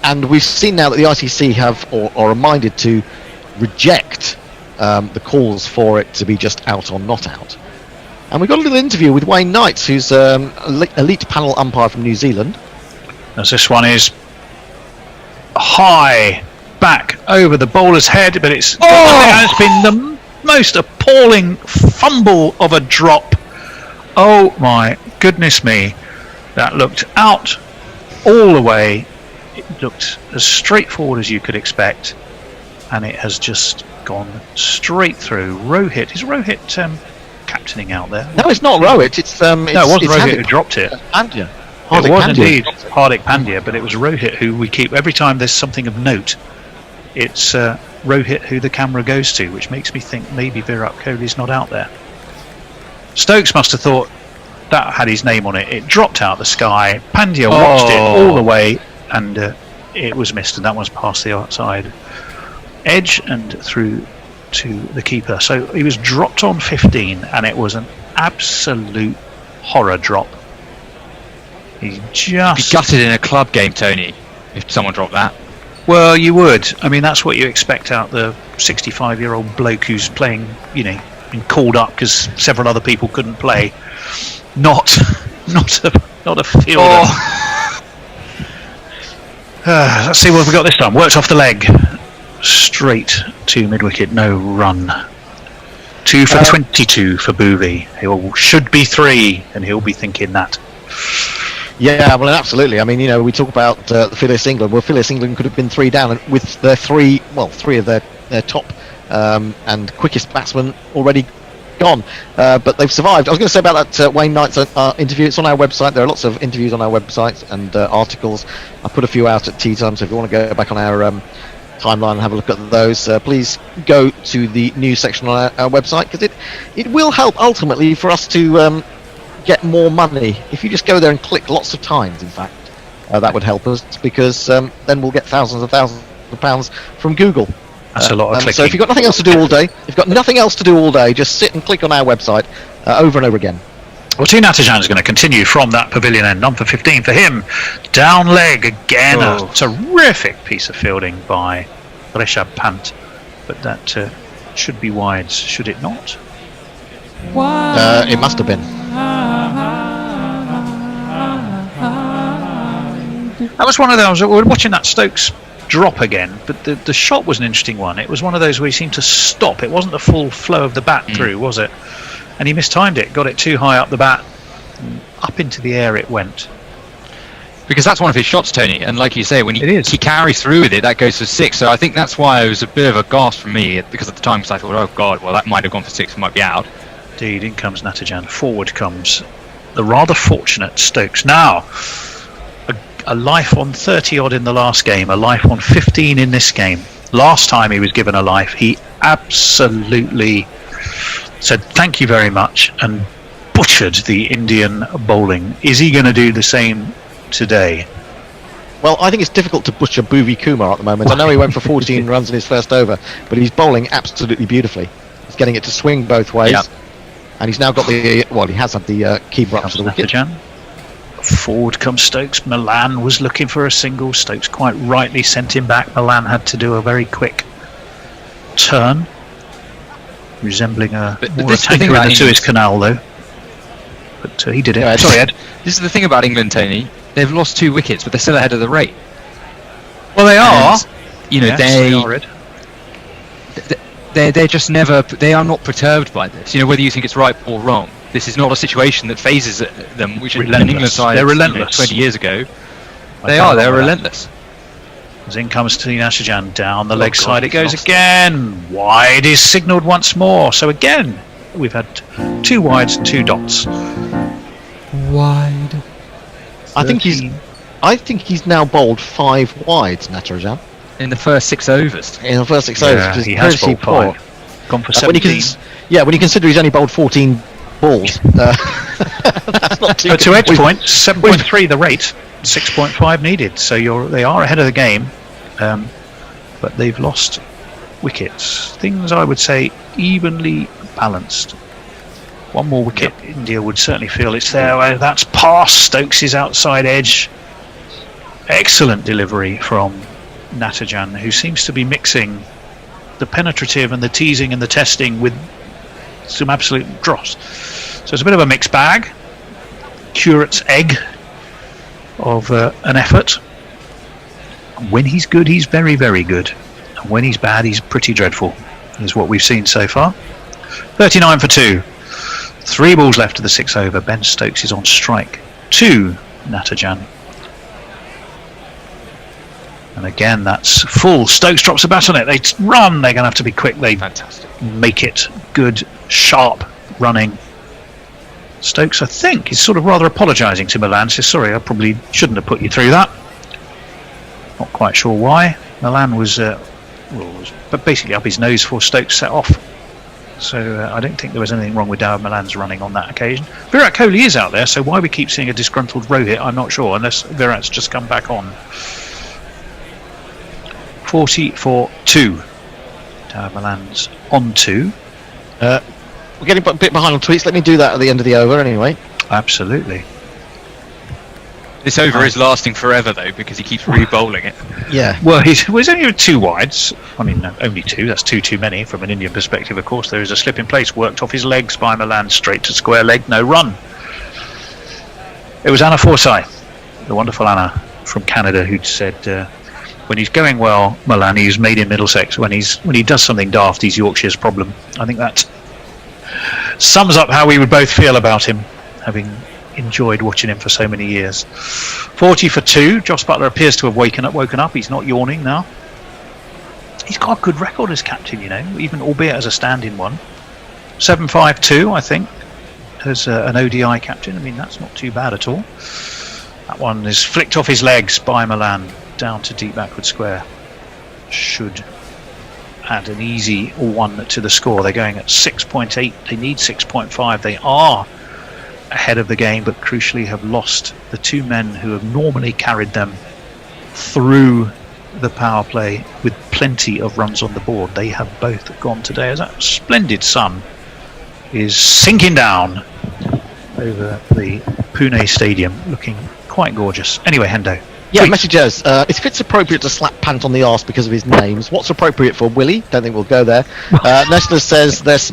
D: And we've seen now that the ICC have or reminded to reject the calls for it to be just out or not out. And we got a little interview with Wayne Knights, who's elite panel umpire from New Zealand.
C: As this one is high back over the bowler's head, but it's been the most appalling fumble of a drop. Oh my goodness me. That looked out all the way. It looked as straightforward as you could expect, and it has just gone straight through. Rohit, is Rohit captaining out there?
D: No, it's not Rohit. It's
C: No, it wasn't
D: it's
C: Rohit who dropped it.
D: Pandya.
C: It was indeed Hardik Pandya, but it was Rohit who we keep every time there's something of note. It's Rohit who the camera goes to, which makes me think maybe Virat Kohli's not out there. Stokes must have thought that had his name on it. It dropped out the sky. Pandya watched it all the way, and it was missed, and that one's past the outside edge and through to the keeper. So he was dropped on 15, and it was an absolute horror drop. He just
H: Be gutted in a club game, Tony, if someone dropped that.
C: Well, you would. I mean, that's what you expect out the 65-year-old bloke who's playing, been called up because several other people couldn't play. Not a fielder. Let's see what we got this time. Worked off the leg, straight to mid-wicket. No run. 2 for 22 for Bhuvi. He should be 3, and he'll be thinking that.
D: Yeah, well, absolutely. I mean, we talk about the Fearless England. Well, Fearless England could have been 3 down, and with their three of their top and quickest batsmen already gone, but they've survived. I was going to say about that Wayne Knight's interview. It's on our website. There are lots of interviews on our website and articles. I put a few out at tea time, so if you want to go back on our timeline and have a look at those, please go to the news section on our website, because it will help ultimately for us to get more money. If you just go there and click lots of times, in fact, that would help us, because then we'll get thousands of pounds from Google.
C: That's a lot of clicking.
D: So if you've got nothing else to do all day, just sit and click on our website over and over again.
C: Well, T. Natajan is going to continue from that pavilion end. None for 15 for him. Down leg again. A terrific piece of fielding by Rishabh Pant. But that should be wides, should it not?
D: It must have been.
C: That was one of those. We were watching that Stokes drop again, but the shot was an interesting one. It was one of those where he seemed to stop. It wasn't the full flow of the bat through, was it? And he mistimed it, got it too high up the bat, and up into the air it went.
H: Because that's one of his shots, Tony, and like you say, when he carries through with it, that goes for 6. So I think that's why it was a bit of a gasp for me, because at the time, because I thought, oh god, well that might have gone for 6, it might be out.
C: Indeed, in comes Natajan. Forward comes the rather fortunate Stokes. Now, a life on 30 odd in the last game, a life on 15 in this game. Last time he was given a life, he absolutely said thank you very much and butchered the Indian bowling. Is he going to do the same today?
D: Well, I think it's difficult to butcher Bhuvi Kumar at the moment. I know he went for 14 runs in his first over, but he's bowling absolutely beautifully. He's getting it to swing both ways, and he's now got he has had the keeper up to the wicket.
C: Forward comes Stokes. Malan was looking for a single. Stokes quite rightly sent him back. Malan had to do a very quick turn, resembling a tanker in the Suez Canal, though. But he did it. Sorry, Ed.
H: This is the thing about England, Tony. They've lost 2 wickets, but they're still ahead of the rate.
C: Well, they are.
H: They're just never. They are not perturbed by this. Whether you think it's right or wrong. This is not a situation that phases them, which is an England side.
C: They're relentless.
H: 20 years ago. They're relentless.
C: As in comes T. Natajan down the leg side. It goes again. Wide is signalled once more. So again, we've had 2 wides and 2 dots.
I: Wide.
D: I think he's now bowled 5 wides, Natajan.
H: In the first 6 overs.
D: In the first 6 overs,
C: he has bowled 5. Gone for 17.
D: When you consider he's only bowled 14 balls, that's not too.
C: But to Ed's point, 7.3 the rate, 6.5 needed. So they are ahead of the game, but they've lost wickets. Things I would say evenly balanced. One more wicket, India would certainly feel it's there. That's past Stokes' outside edge. Excellent delivery from Natajan, who seems to be mixing the penetrative and the teasing and the testing with some absolute dross. So it's a bit of a mixed bag. Curate's egg of an effort. When he's good, he's very, very good. And when he's bad, he's pretty dreadful, is what we've seen so far. 39 for 2. 3 balls left of the 6 over. Ben Stokes is on strike. 2 Natajan. And again, that's full. Stokes drops a bat on it. They run. They're going to have to be quick. They
H: Fantastic.
C: make it good, sharp running. Stokes, I think, is sort of rather apologising to Malan. Says, sorry, I probably shouldn't have put you through that. Not quite sure why. Malan was but basically up his nose for Stokes set off. So I don't think there was anything wrong with Dawid Malan's running on that occasion. Virat Kohli is out there, so why we keep seeing a disgruntled Rohit, I'm not sure, unless Virat's just come back on. 40 for 2. Dawid Malan's on 2.
D: We're getting a bit behind on tweets. Let me do that at the end of the over anyway.
C: Absolutely.
H: This over is lasting forever though, because he keeps re-bowling it.
D: Yeah.
C: Well, he's only 2 wides. I mean, no, only 2. That's too many from an Indian perspective, of course. There is a slip in place, worked off his legs by Malan, straight to square leg, no run. It was Anna Forsyth, the wonderful Anna from Canada, who'd said when he's going well, Malan, he's made in Middlesex. When he does something daft, he's Yorkshire's problem. I think that sums up how we would both feel about him, having enjoyed watching him for so many years. 40 for 2. Joss Butler appears to have woken up. He's not yawning now. He's got a good record as captain, you know, even albeit as a stand-in one. 7-5-2, I think, as an ODI captain. I mean, that's not too bad at all. That one is flicked off his legs by Malan down to deep backward square. Should add an easy 1 to the score. They're going at 6.8. They need 6.5. They are ahead of the game, but crucially have lost the 2 men who have normally carried them through the power play with plenty of runs on the board. They have both gone today as that splendid sun is sinking down over the Pune stadium, looking quite gorgeous. Anyway, Hendo.
D: Yeah, messages. If it's appropriate to slap Pant on the arse because of his names, what's appropriate for Willie? Don't think we'll go there. Nestler says there's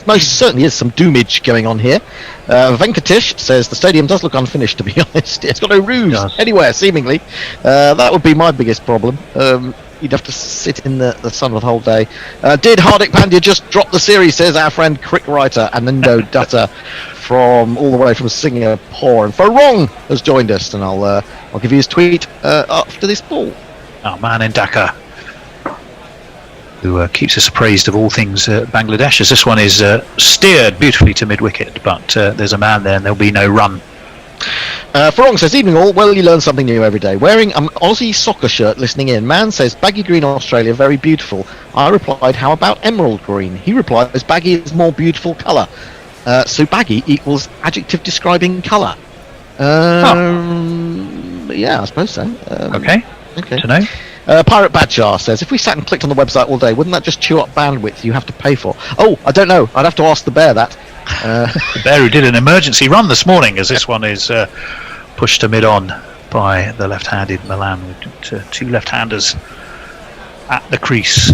D: most certainly is some doomage going on here. Venkatesh says the stadium does look unfinished, to be honest. It's got no roofs anywhere, seemingly. That would be my biggest problem. You'd have to sit in the sun the whole day. Did Hardik Pandya just drop the series, says our friend crick writer Anando Dutta from all the way from Singapore. And Farong has joined us, and I'll give you his tweet after this ball.
C: Our man in Dhaka, who keeps us appraised of all things Bangladesh, as this one is steered beautifully to mid-wicket, but there's a man there and there'll be no run.
D: Farong says, evening all, well, you learn something new every day. Wearing an Aussie soccer shirt listening in. Man says, baggy green Australia, very beautiful. I replied, how about emerald green? He replies, baggy is more beautiful colour. So baggy equals adjective describing colour. Yeah, I suppose so.
C: Okay. To know.
D: Pirate Badjar says, if we sat and clicked on the website all day, wouldn't that just chew up bandwidth you have to pay for? Oh, I don't know. I'd have to ask the bear that.
C: The bear who did an emergency run this morning, as this one is pushed to mid-on by the left-handed Malan, with 2 left-handers at the crease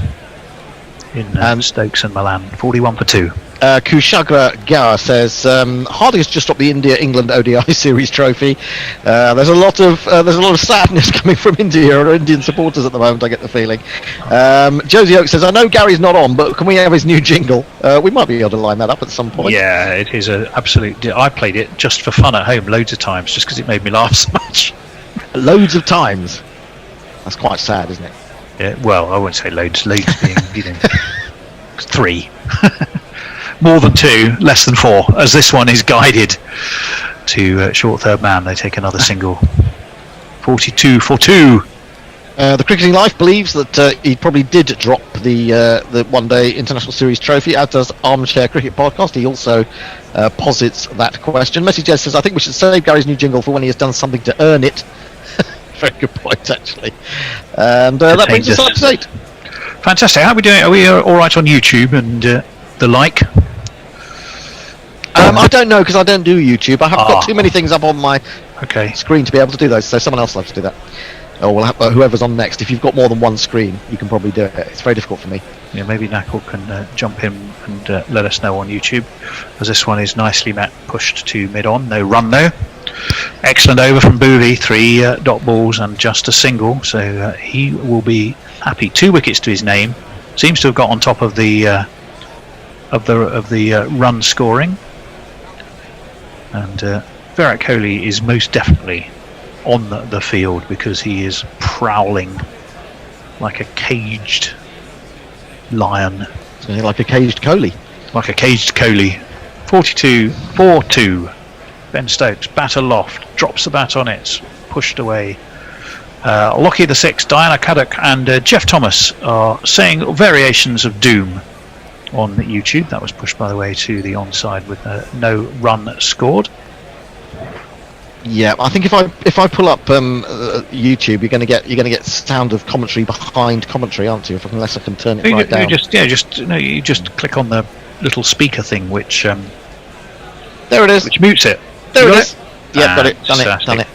C: in Stokes and Malan. 41 for 2.
D: Kushagra Gara says Hardy has just dropped the India-England ODI series trophy. There's a lot of sadness coming from India or Indian supporters at the moment, I get the feeling. Josie Oak says, I know Gary's not on, but can we have his new jingle? We might be able to line that up at some point.
C: Yeah, it is an absolute. I played it just for fun at home loads of times, just because it made me laugh so much.
D: Loads of times. That's quite sad, isn't it?
C: Yeah. Well, I won't say loads. Loads being 3. More than 2, less than 4, as this one is guided to short third man. They take another single. 42 for 2.
D: The Cricketing Life believes that he probably did drop the one-day international series trophy, as does Armchair Cricket Podcast. He also posits that question. Message says, I think we should save Gary's new jingle for when he has done something to earn it. Very good point, actually. And that brings us up to date.
C: Fantastic. How are we doing? Are we all right on YouTube and the like?
D: I don't know, because I don't do YouTube. I haven't got too many things up on my screen to be able to do those, so someone else will have to do that. Or we'll have, whoever's on next. If you've got more than one screen, you can probably do it. It's very difficult for me.
C: Yeah, maybe Knuckle can jump in and let us know on YouTube, as this one is nicely met, pushed to mid-on. No run though. Excellent over from Boovy. 3 dot balls and just a single, so he will be happy. 2 wickets to his name. Seems to have got on top of the run scoring. And Virat Kohli is most definitely on the field, because he is prowling like a caged lion.
D: Like a caged Kohli.
C: Like a caged Kohli. 42-4-2. Ben Stokes, bat aloft, drops the bat on it, pushed away. Lockie the Six, Diana Caddock and Jeff Thomas are saying variations of doom on YouTube. That was pushed, by the way, to the onside with no run scored.
D: Yeah, I think if I pull up YouTube, you're going to get sound of commentary behind commentary, aren't you? Unless I can turn it right down.
C: You just click on the little speaker thing, which
D: there it is,
C: which mutes it.
D: There it is. Yeah, got it. Done it.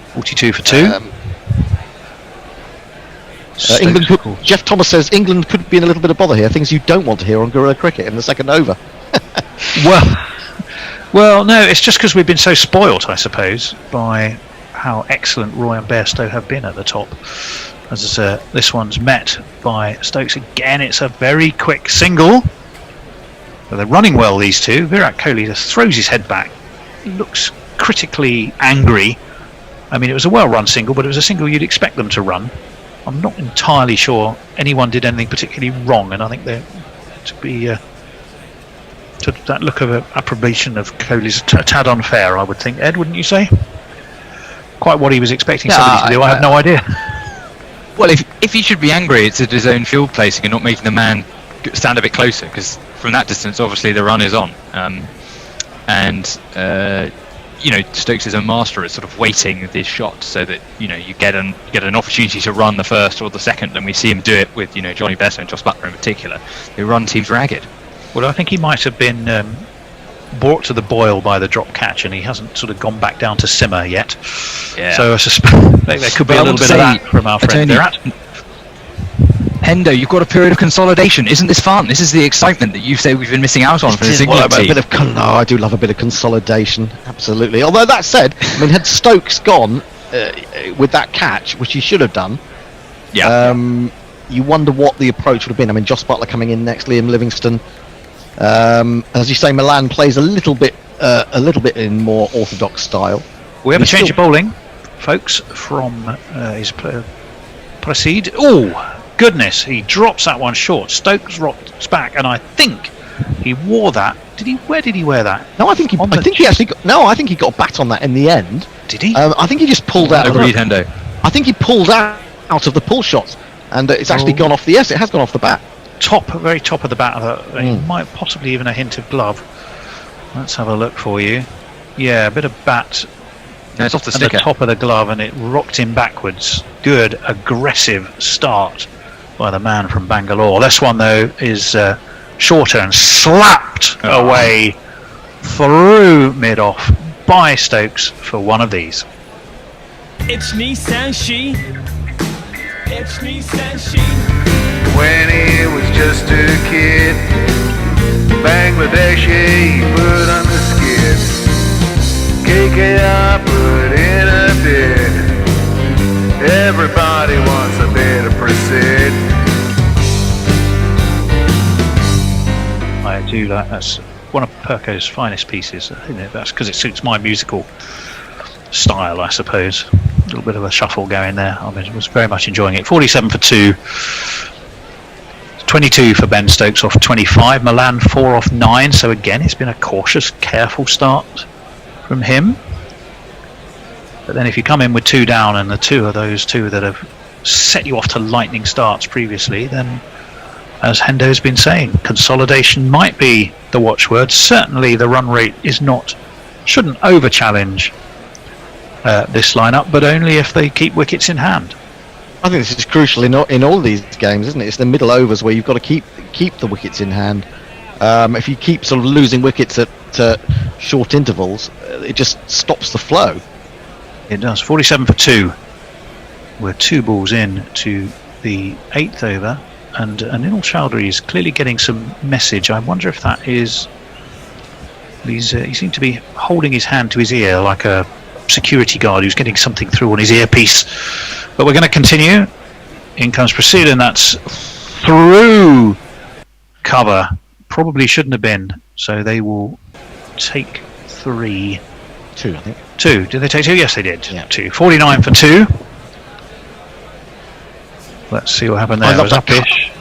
C: 42 for 2.
D: England. Jeff Thomas says England could be in a little bit of bother here. Things you don't want to hear on Guerrilla Cricket in the second over.
C: Well, no, it's just because we've been so spoilt, I suppose, by how excellent Roy and Bairstow have been at the top. As this one's met by Stokes again. It's a very quick single. But they're running well, these two. Virat Kohli just throws his head back. Looks critically angry. I mean, it was a well-run single, but it was a single you'd expect them to run. I'm not entirely sure anyone did anything particularly wrong, and I think they're to be to that look of approbation of Kohli's a tad unfair, I would think. Ed, wouldn't you say? Quite what he was expecting somebody to do, I have no idea.
H: Well, if he should be angry, it's at his own field placing and not making the man stand a bit closer, because from that distance, obviously the run is on. Stokes is a master at sort of waiting this shot so that you get an opportunity to run the first or the second, and we see him do it with Johnny Bairstow and Joss Butler in particular. They run teams ragged.
C: Well, I think he might have been brought to the boil by the drop catch, and he hasn't sort of gone back down to simmer yet.
H: Yeah.
C: So I suspect there could be a little bit of that from our friend Virat.
H: Hendo, you've got a period of consolidation. Isn't this fun? This is the excitement that you say we've been missing out on for this England team.
D: I do love a bit of consolidation, absolutely. Although that said, I mean, had Stokes gone with that catch, which he should have done, you wonder what the approach would have been. I mean, Joss Butler coming in next, Liam Livingston. As you say, Malan plays a little bit in more orthodox style.
C: We have a change of bowling, folks, from his proceed. Oh! Goodness, he drops that one short. Stokes rocks back, and I think he wore that. Where did he wear that?
D: No, I think he got a bat on that in the end.
C: Did he?
D: I think he just pulled out.
H: Hendo.
D: I think he pulled out of the pull shots, and it's actually gone off the. Yes, it has gone off the bat.
C: Very top of the bat. Might possibly even a hint of glove. Let's have a look for you. Yeah, a bit of bat.
H: No, it's off the
C: at
H: sticker.
C: The top of the glove, and it rocked him backwards. Good, aggressive start by the man from Bangalore. This one, though, is shorter and slapped away through mid-off by Stokes for one of these.
I: It's Nissan She. It's Nissan She.
E: When he was just a kid, Bangladeshi put on the skid. KKR put in a bid. Everybody wants a bit of proceed.
C: I do like that's one of Perko's finest pieces. I think that's because it suits my musical style, I suppose. A little bit of a shuffle going there. I was very much enjoying it. 47 for 2. 22 for Ben Stokes off 25. Malan 4 off 9. So again, it's been a cautious, careful start from him. But then if you come in with 2 down, and the 2 are those 2 that have set you off to lightning starts previously, then, as Hendo's been saying, consolidation might be the watchword. Certainly the run rate shouldn't over-challenge this lineup, but only if they keep wickets in hand.
D: I think this is crucial in all these games, isn't it? It's the middle overs where you've got to keep the wickets in hand. If you keep sort of losing wickets at short intervals, it just stops the flow.
C: It does. 47 for 2. We're 2 balls in to the 8th over, and Anil Chowdhury is clearly getting some message. I wonder if that is. He seemed to be holding his hand to his ear like a security guard who's getting something through on his earpiece. But we're going to continue. In comes Proceed, and that's through cover. Probably shouldn't have been. So they will take 3.
D: 2, I think.
C: 2. Did they take 2? Yes, they did.
D: Yeah.
C: 2. 49 for 2. let's see what happened there. It was up-ish.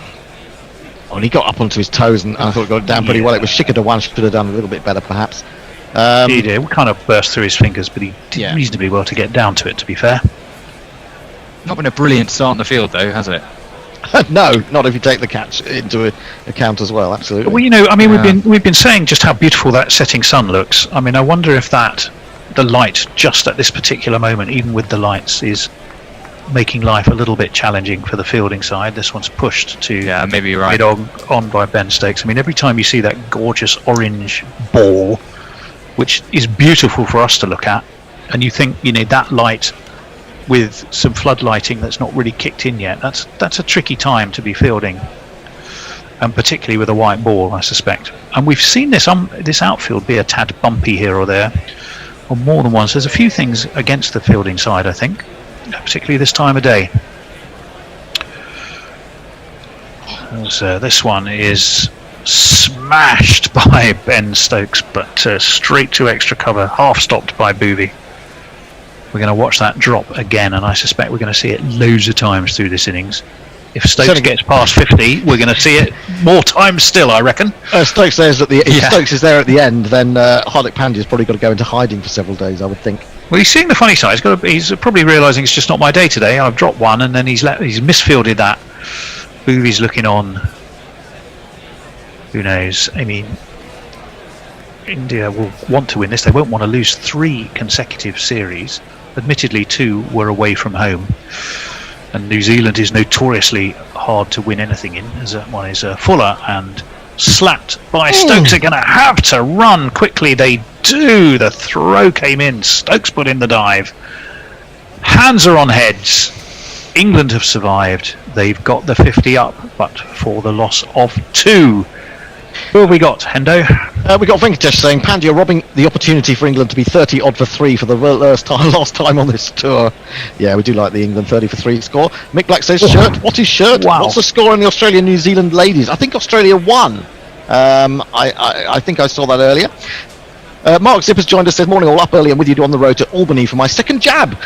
D: Oh, and he got up onto his toes, and I thought it got down pretty well. It was Shikada one should have done a little bit better, perhaps.
C: He did. It kind of burst through his fingers, but he did reasonably well to get down to it, to be fair.
H: Not been a brilliant start in the field, though, has it?
D: No, not if you take the catch into account as well. Absolutely.
C: Well, you know, I mean, we've been saying just how beautiful that setting sun looks. I mean, I wonder if the light just at this particular moment, even with the lights, is making life a little bit challenging for the fielding side. This one's pushed to
H: maybe you're right.
C: on by Ben Stokes. I mean, every time you see that gorgeous orange ball, which is beautiful for us to look at, and you think, you know, that light with some flood lighting that's not really kicked in yet, that's a tricky time to be fielding, and particularly with a white ball, I suspect. And we've seen this outfield be a tad bumpy here or there on more than once. There's a few things against the fielding side, I think, particularly this time of day. This one is smashed by Ben Stokes, but straight to extra cover, half stopped by Boovy. We're going to watch that drop again, and I suspect we're going to see it loads of times through this innings. If Stokes gets past 50, we're going to see it more times still, I reckon.
D: Stokes says that if Stokes is there at the end, then Hardik Pandya's probably got to go into hiding for several days, I would think.
C: Well, he's seeing the funny side. He's probably realising it's just not my day today. I've dropped one, and then he's misfielded that. Boovy's looking on. Who knows? I mean, India will want to win this. They won't want to lose 3 consecutive series. Admittedly, 2 were away from home, and New Zealand is notoriously hard to win anything in, as that one is Fuller and slapped by Stokes. Are going to have to run quickly. They do. The throw came in. Stokes put in the dive. Hands are on heads. England have survived. They've got the 50 up, but for the loss of 2. Who have we got, Hendo?
D: We got Venkatesh saying Pandya robbing the opportunity for England to be 30 odd for 3 for the last time on this tour. Yeah, we do like the England 30 for 3 score. Mick Black says shirt. What is shirt?
C: Wow.
D: What's the score in the Australia-New Zealand ladies? I think Australia won. I think I saw that earlier. Mark Zippers joined us, said morning all, up early and with you on the road to Albany for my second jab.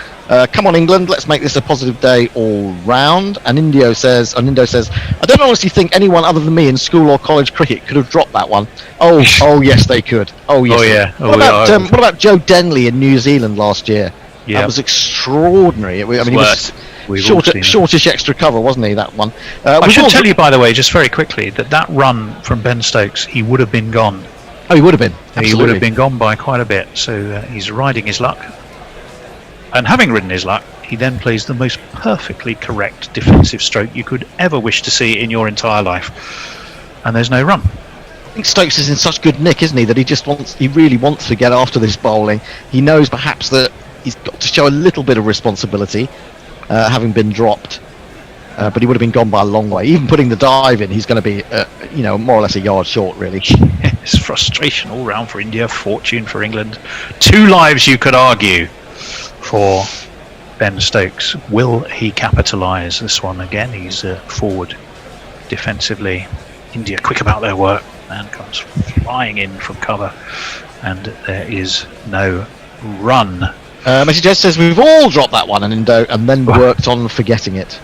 D: Come on England, let's make this a positive day all round. And Indo says, I don't honestly think anyone other than me in school or college cricket could have dropped that one. Oh yes they could. Oh yes.
C: Oh
D: yeah. What about Joe Denley in New Zealand last year?
C: Yeah.
D: That was extraordinary. I mean, he was shortish extra cover, wasn't he, that one?
C: I should tell you, by the way, just very quickly, that run from Ben Stokes, he would have been gone.
D: Oh, he would have been. Absolutely.
C: He would have been gone by quite a bit. So he's riding his luck. And having ridden his luck, he then plays the most perfectly correct defensive stroke you could ever wish to see in your entire life. And there's no run.
D: I think Stokes is in such good nick, isn't he, that he really wants to get after this bowling. He knows perhaps that he's got to show a little bit of responsibility, having been dropped. But he would have been gone by a long way. Even putting the dive in, he's going to be, more or less a yard short, really.
C: It's frustration all round for India, fortune for England. 2 lives, you could argue, for Ben Stokes. Will he capitalise this one again? He's forward defensively. India quick about their work. Man comes flying in from cover, and there is no run.
D: Message Ed says we've all dropped that one and then worked on forgetting it.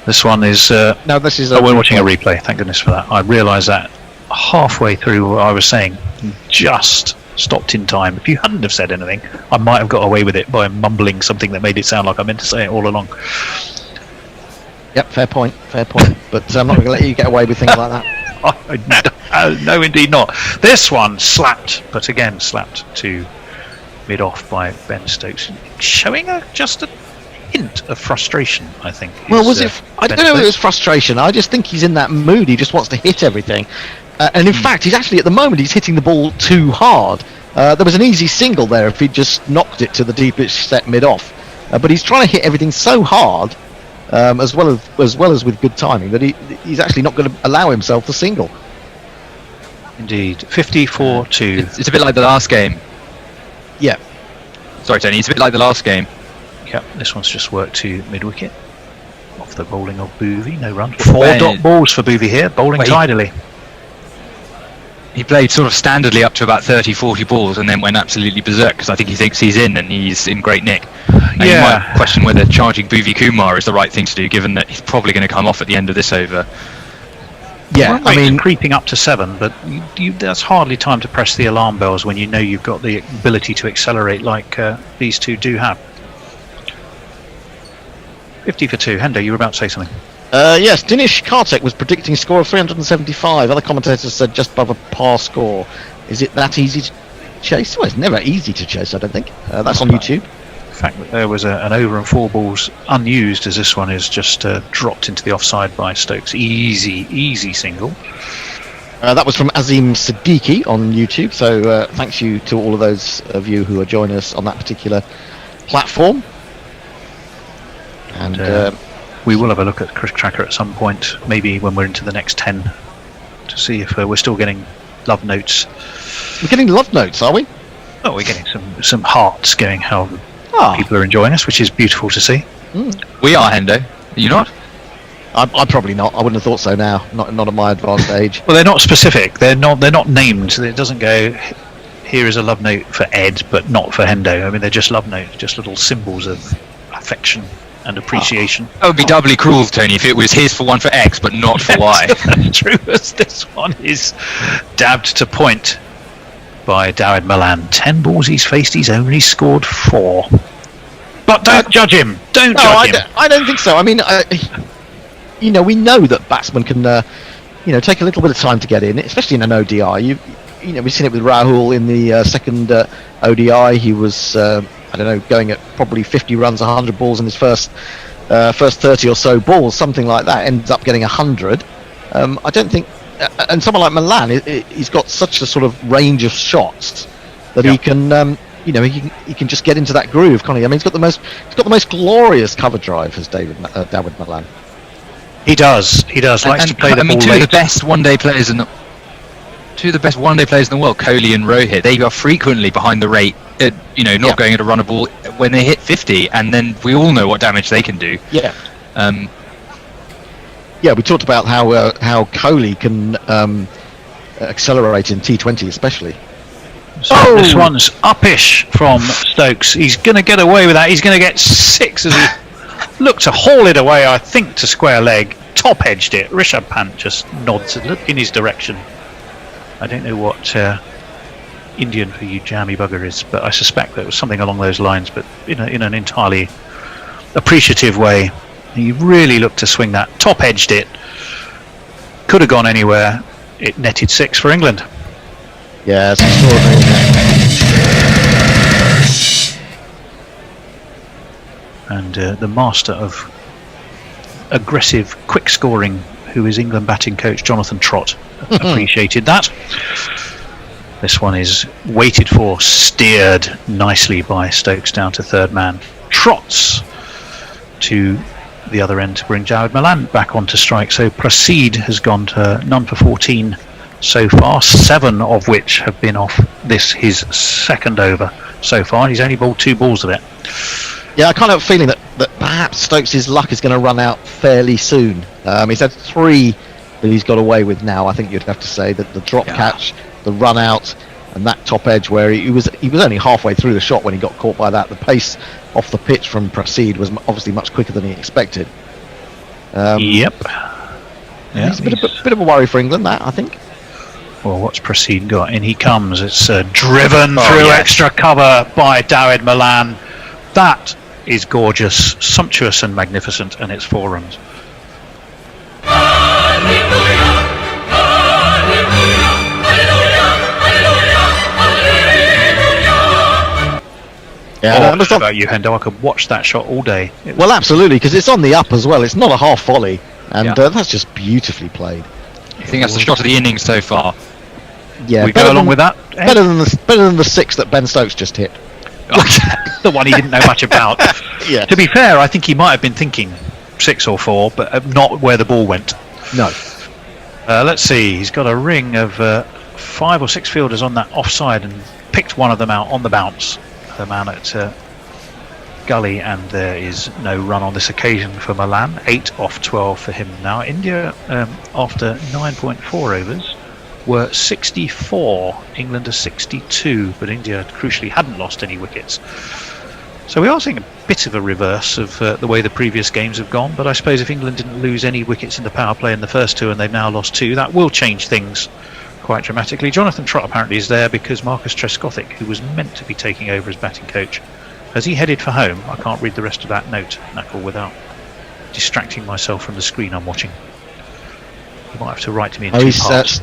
C: This one is...
D: no, this is...
C: we're watching a replay, thank goodness for that. I realised that halfway through what I was saying, just stopped in time. If you hadn't have said anything, I might have got away with it by mumbling something that made it sound like I meant to say it all along.
D: Yep, fair point. But I'm not going to let you get away with things like that.
C: No, indeed not. This one slapped, but again slapped to mid-off by Ben Stokes, showing just a hint of frustration, I think.
D: Well, I don't know if it was frustration. I just think he's in that mood. He just wants to hit everything. And in fact, he's actually, at the moment, he's hitting the ball too hard. There was an easy single there if he just knocked it to the deepest set mid-off. But he's trying to hit everything so hard, as well as with good timing, that he's actually not going to allow himself the single.
C: Indeed. 54-2.
H: It's a bit like the last game.
D: Yeah.
H: Sorry, Tony, it's a bit like the last game.
C: Yep, this one's just worked to mid-wicket. Off the bowling of Boovy, no run. 4 dot balls for Boovy here, bowling tidily.
H: He played sort of standardly up to about 30-40 balls and then went absolutely berserk because I think he thinks he's in and he's in great nick. Now, you might question whether charging Bhuvi Kumar is the right thing to do, given that he's probably going to come off at the end of this over.
D: Yeah,
C: I mean, creeping up to 7, but that's hardly time to press the alarm bells when you know you've got the ability to accelerate like these two do have. 50 for 2. Hendo, you were about to say something.
D: Yes, Dinesh Karthik was predicting a score of 375. Other commentators said just above a par score. Is it that easy to chase? Well, it's never easy to chase, I don't think. That's on YouTube.
C: The fact that there was an over and 4 balls unused, as this one is just dropped into the offside by Stokes. Easy single.
D: That was from Azim Siddiqui on YouTube, so thanks you to all of those of you who are joining us on that particular platform. And
C: we will have a look at Chris Tracker at some point, maybe when we're into the next 10, to see if we're still getting love notes.
D: We're getting love notes, are we?
C: Oh, we're getting some hearts going, how people are enjoying us, which is beautiful to see.
H: We are, Hendo. Are you not?
D: I'm probably not. I wouldn't have thought so now. Not at my advanced age.
C: Well, they're not specific. They're not named. So it doesn't go, here is a love note for Ed, but not for Hendo. I mean, they're just love notes, just little symbols of affection and appreciation.
H: That would be doubly cruel, Tony, if it was his for one for X, but not for Y.
C: That's true, as this one is dabbed to point by Dawid Malan. 10 balls he's faced, he's only scored 4. But don't judge him. Don't judge him.
D: I don't think so. I mean, we know that batsmen can, take a little bit of time to get in, especially in an ODI. We've seen it with Rahul in the second ODI. He was, going at probably 50 runs, 100 balls in his first 30 or so balls, something like that. Ends up getting 100. I don't think, and someone like Malan, he's got such a sort of range of shots that he can, he can just get into that groove, can't he? I mean, he's got the most glorious cover drive, has Dawid Malan.
C: He does. Likes to play the ball
H: two
C: late.
H: of the best one-day players in the world, Kohli and Rohit, they are frequently behind the rate, not going at a run of ball when they hit 50, and then we all know what damage they can do.
D: Yeah. We talked about how Kohli can accelerate in T20 especially.
C: So this one's uppish from Stokes. He's going to get away with that. He's going to get 6 as he looked to haul it away, I think, to square leg. Top edged it. Rishabh Pant just nods in his direction. I don't know what Indian for you jammy bugger is, but I suspect that it was something along those lines, but in an entirely appreciative way. He really looked to swing that. Top edged it. Could have gone anywhere. It netted 6 for England.
D: Yeah, it's extraordinary.
C: And the master of aggressive, quick scoring, who is England batting coach Jonathan Trott, appreciated that. This one is waited for, steered nicely by Stokes down to third man. Trots to the other end to bring Dawid Malan back onto strike. So Proceed has gone to none for 14 so far, 7 of which have been off his second over so far. He's only bowled 2 balls of it.
D: Yeah, I kind of have a feeling that perhaps Stokes' luck is going to run out fairly soon. He's had 3 that he's got away with now, I think you'd have to say, that the drop catch, the run out, and that top edge where he was only halfway through the shot when he got caught by that. The pace off the pitch from Proceed was obviously much quicker than he expected.
C: Yep. Yeah,
D: it's a bit of a worry for England, that, I think.
C: Well, what's Proceed got? In he comes. It's driven through extra cover by Dawid Malan. That is gorgeous, sumptuous and magnificent, and it's 4 runs. Yeah, how about you, Hendo? I could watch that shot all day.
D: Well, absolutely, because it's on the up as well. It's not a half volley, and that's just beautifully played.
H: I think that's the shot of the innings so far.
D: Yeah,
C: we go along with that.
D: Better than the 6 that Ben Stokes just hit.
C: The one he didn't know much about.
D: Yeah.
C: To be fair, I think he might have been thinking 6 or 4, but not where the ball went.
D: No.
C: Let's see. He's got a ring of 5 or 6 fielders on that offside and picked one of them out on the bounce. The man at Gully, and there is no run on this occasion for Malan. 8 off 12 for him now. India, after 9.4 overs, were 64. England are 62, but India crucially hadn't lost any wickets. So we are seeing a bit of a reverse of the way the previous games have gone, but I suppose if England didn't lose any wickets in the power play in the first two and they've now lost two, that will change things quite dramatically. Jonathan Trott apparently is there because Marcus Trescothick, who was meant to be taking over as batting coach, has he headed for home? I can't read the rest of that note, Knuckle, without distracting myself from the screen I'm watching. You might have to write to me in two parts.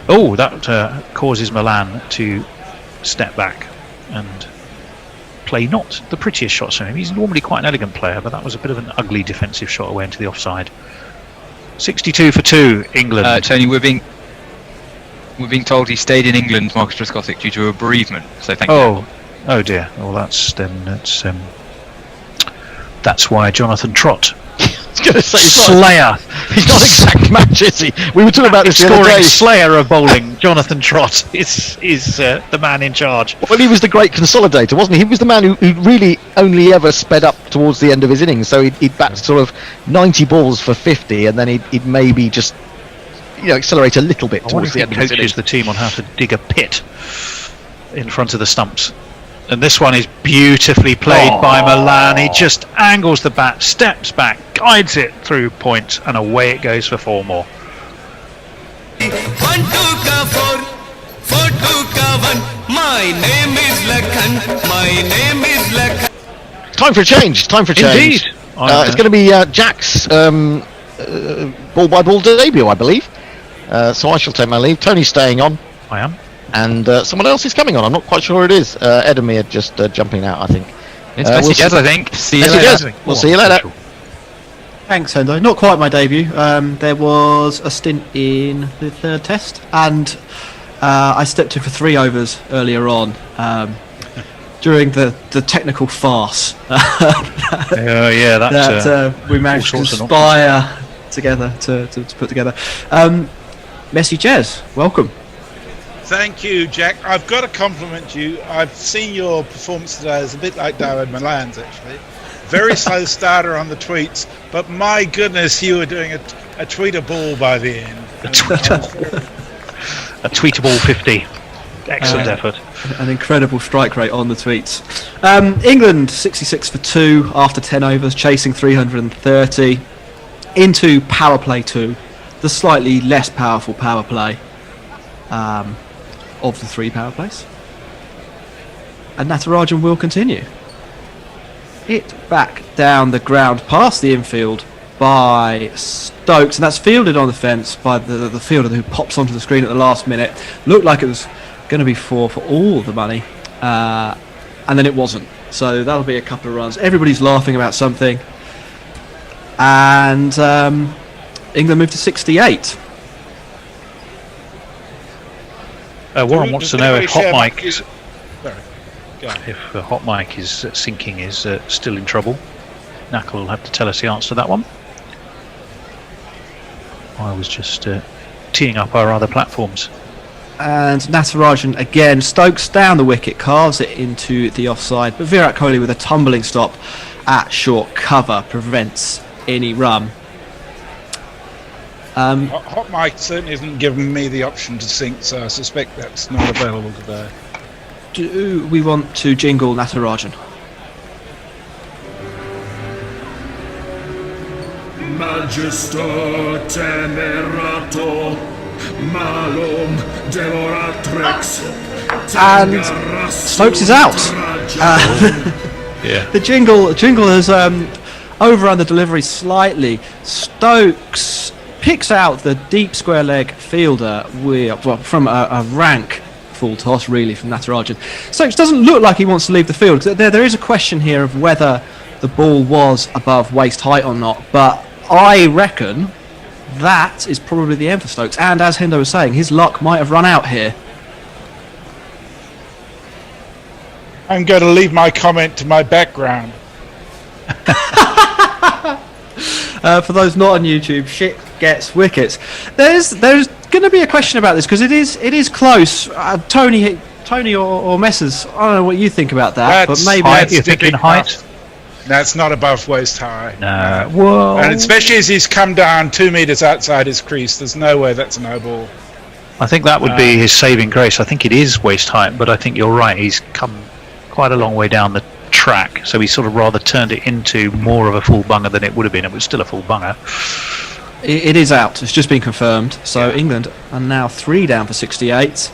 C: Oh, that causes Malan to step back and play not the prettiest shots for him. He's normally quite an elegant player, but that was a bit of an ugly defensive shot away into the offside. 62 for 2, England.
H: Tony, we're being told he stayed in England, Marcus Trescothick, due to a bereavement. So thank you.
C: Oh dear. Well, that's why Jonathan Trott, Slayer.
D: He's not exact match, is he? We were talking about this the other
C: scoring
D: day.
C: Slayer of bowling. Jonathan Trott is the man in charge.
D: Well, he was the great consolidator, wasn't he? He was the man who really only ever sped up towards the end of his innings. So he'd bat sort of 90 balls for 50, and then he'd maybe just accelerate a little bit towards the end of his innings.
C: Coaches the team on how to dig a pit in front of the stumps. And this one is beautifully played by Malan. He just angles the bat, steps back, guides it through points, and away it goes for 4 more.
G: 1 2 ka 4 4 2 ka 1. My name is Lakhan. My name is Lakhan.
D: It's time for a change.
C: Indeed.
D: It's going to be Jack's ball-by-ball debut, I believe. So I shall take my leave. Tony's staying on.
C: I am.
D: And someone else is coming on. I'm not quite sure who it is. Ed and me are just jumping out, I think.
H: It's messages, I think. See you later.
D: We'll see you later.
L: Thanks, Hendo. Not quite my debut. There was a stint in the third test, and I stepped in for 3 overs earlier on during the technical farce that we managed to conspire together to put together. Messi Jez, welcome.
M: Thank you, Jack. I've got to compliment you. I've seen your performance today. It's a bit like David Malan's, actually. Very slow starter on the tweets, but my goodness, you were doing a tweeter ball by the end.
C: A tweetable 50. Excellent effort.
L: An incredible strike rate on the tweets. England 66 for 2 after 10 overs, chasing 330 into power play 2, the slightly less powerful power play of the 3 power plays. And Natarajan will continue. Hit back down the ground past the infield by Stokes, and that's fielded on the fence by the fielder who pops onto the screen at the last minute. Looked like it was going to be 4 for all the money, and then it wasn't. So that'll be a couple of runs. Everybody's laughing about something, and England moved to 68.
C: Warren wants to know if Hot Mike is
M: Hot
C: Mike is sinking is still in trouble. Knuckle will have to tell us the answer to that one. I was just teeing up our other platforms.
L: And Natarajan again. Stokes down the wicket, carves it into the offside, but Virat Kohli with a tumbling stop at short cover prevents any run.
M: Hot Mike certainly hasn't given me the option to sync, so I suspect that's not available today.
L: Do we want to jingle Natarajan?
E: Magister temerato malum devoratrix.
L: And Stokes is out.
C: Yeah.
L: The jingle has overrun the delivery slightly. Stokes picks out the deep square leg fielder from a rank full toss, really, from Natarajan. Stokes doesn't look like he wants to leave the field. There is a question here of whether the ball was above waist height or not, but I reckon that is probably the end for Stokes. And as Hendo was saying, his luck might have run out here.
M: I'm going to leave my comment to my background.
L: For those not on YouTube, shit gets wickets. There's going to be a question about this because it is close. Tony or Messers, I don't know what you think about that,
M: That's
L: but maybe
C: height, you're thinking height.
M: That's not above waist high.
C: No. Whoa.
M: And especially as he's come down 2 metres outside his crease, there's no way that's a no ball.
C: I think that would be his saving grace. I think it is waist height, but I think you're right. He's come quite a long way down the track, so he sort of rather turned it into more of a full bunger than it would have been. It was still a full bunger.
L: It is out. It's just been confirmed. So England are now 3 down for 68.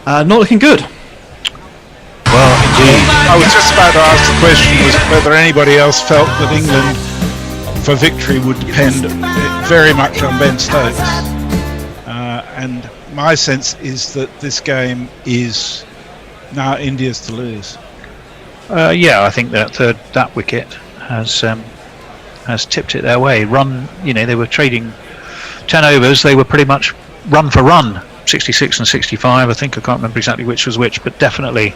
L: Not looking good.
C: Well, indeed.
M: I was just about to ask the question was whether anybody else felt that England for victory would depend very much on Ben Stokes. And my sense is that this game is now India's to lose.
C: Yeah, I think that wicket has tipped it their way. Run, they were trading 10 overs. They were pretty much run for run, 66 and 65. I think I can't remember exactly which was which, but definitely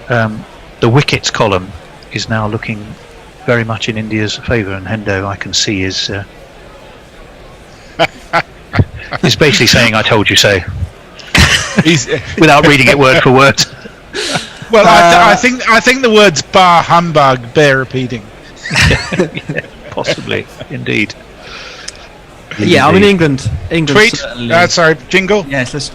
C: the wickets column is now looking very much in India's favour. And Hendo, I can see, is basically saying "I told you so," without reading it word for word.
M: Well, I think the words "bar humbug" bear repeating.
C: Yeah, possibly, indeed.
L: Yeah, I mean England.
M: Tweet. Sorry, jingle.
L: Yes, let's.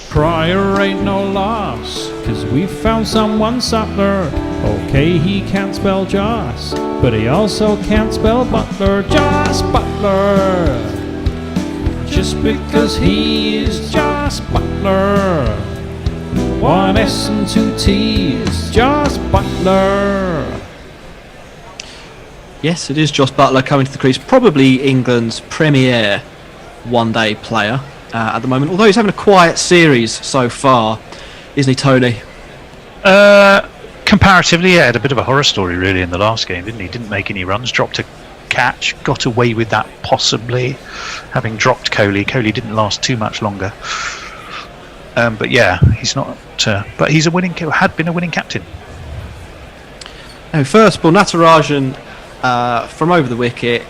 N: Pryor ain't no loss, 'cause we found someone Sutler. Okay, he can't spell Joss, but he also can't spell Butler. Joss Butler. Just because he is Joss Butler. 1 S and 2 T's. Joss Butler.
L: Yes, it is Joss Butler coming to the crease. Probably England's premier one-day player at the moment. Although he's having a quiet series so far, isn't he, Tony?
C: Comparatively, yeah, had a bit of a horror story really in the last game, didn't he? Didn't make any runs, dropped a catch, got away with that possibly, having dropped Kohli. Kohli didn't last too much longer. But yeah, he's not. But he's had been a winning captain.
L: Now, first ball, Natarajan from over the wicket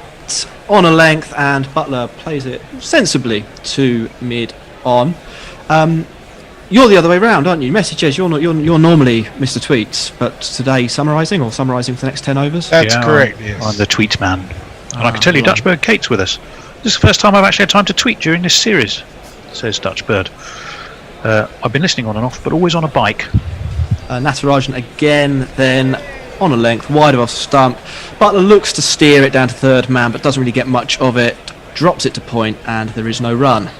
L: on a length, and Butler plays it sensibly to mid on. You're the other way round, aren't you? Messages, you're normally Mr. Tweets, but today summarising for the next 10 overs?
M: That's correct, yes.
C: I'm the tweet man. And I can tell you Dutchbird Kate's with us. This is the first time I've actually had time to tweet during this series, says Dutchbird. I've been listening on and off, but always on a bike.
L: Natarajan again, then on a length, wide of off stump. Butler looks to steer it down to third man, but doesn't really get much of it. Drops it to point, and there is no run.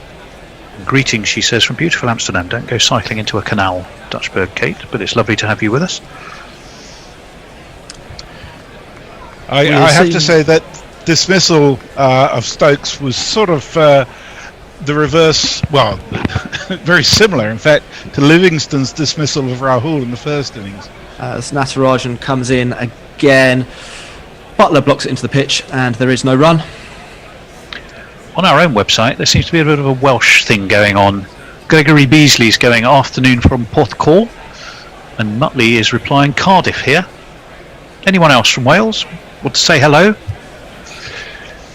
C: Greetings, she says, from beautiful Amsterdam. Don't go cycling into a canal, Dutchbird Kate, but it's lovely to have you with us.
M: I have to say that dismissal of Stokes was sort of the reverse, well, very similar, in fact, to Livingston's dismissal of Rahul in the first innings.
L: As Natarajan comes in again, Butler blocks it into the pitch, and there is no run.
C: On our own website, there seems to be a bit of a Welsh thing going on. Gregory Beasley's going afternoon from Porthcawl, and Mutley is replying Cardiff here. Anyone else from Wales want to say hello?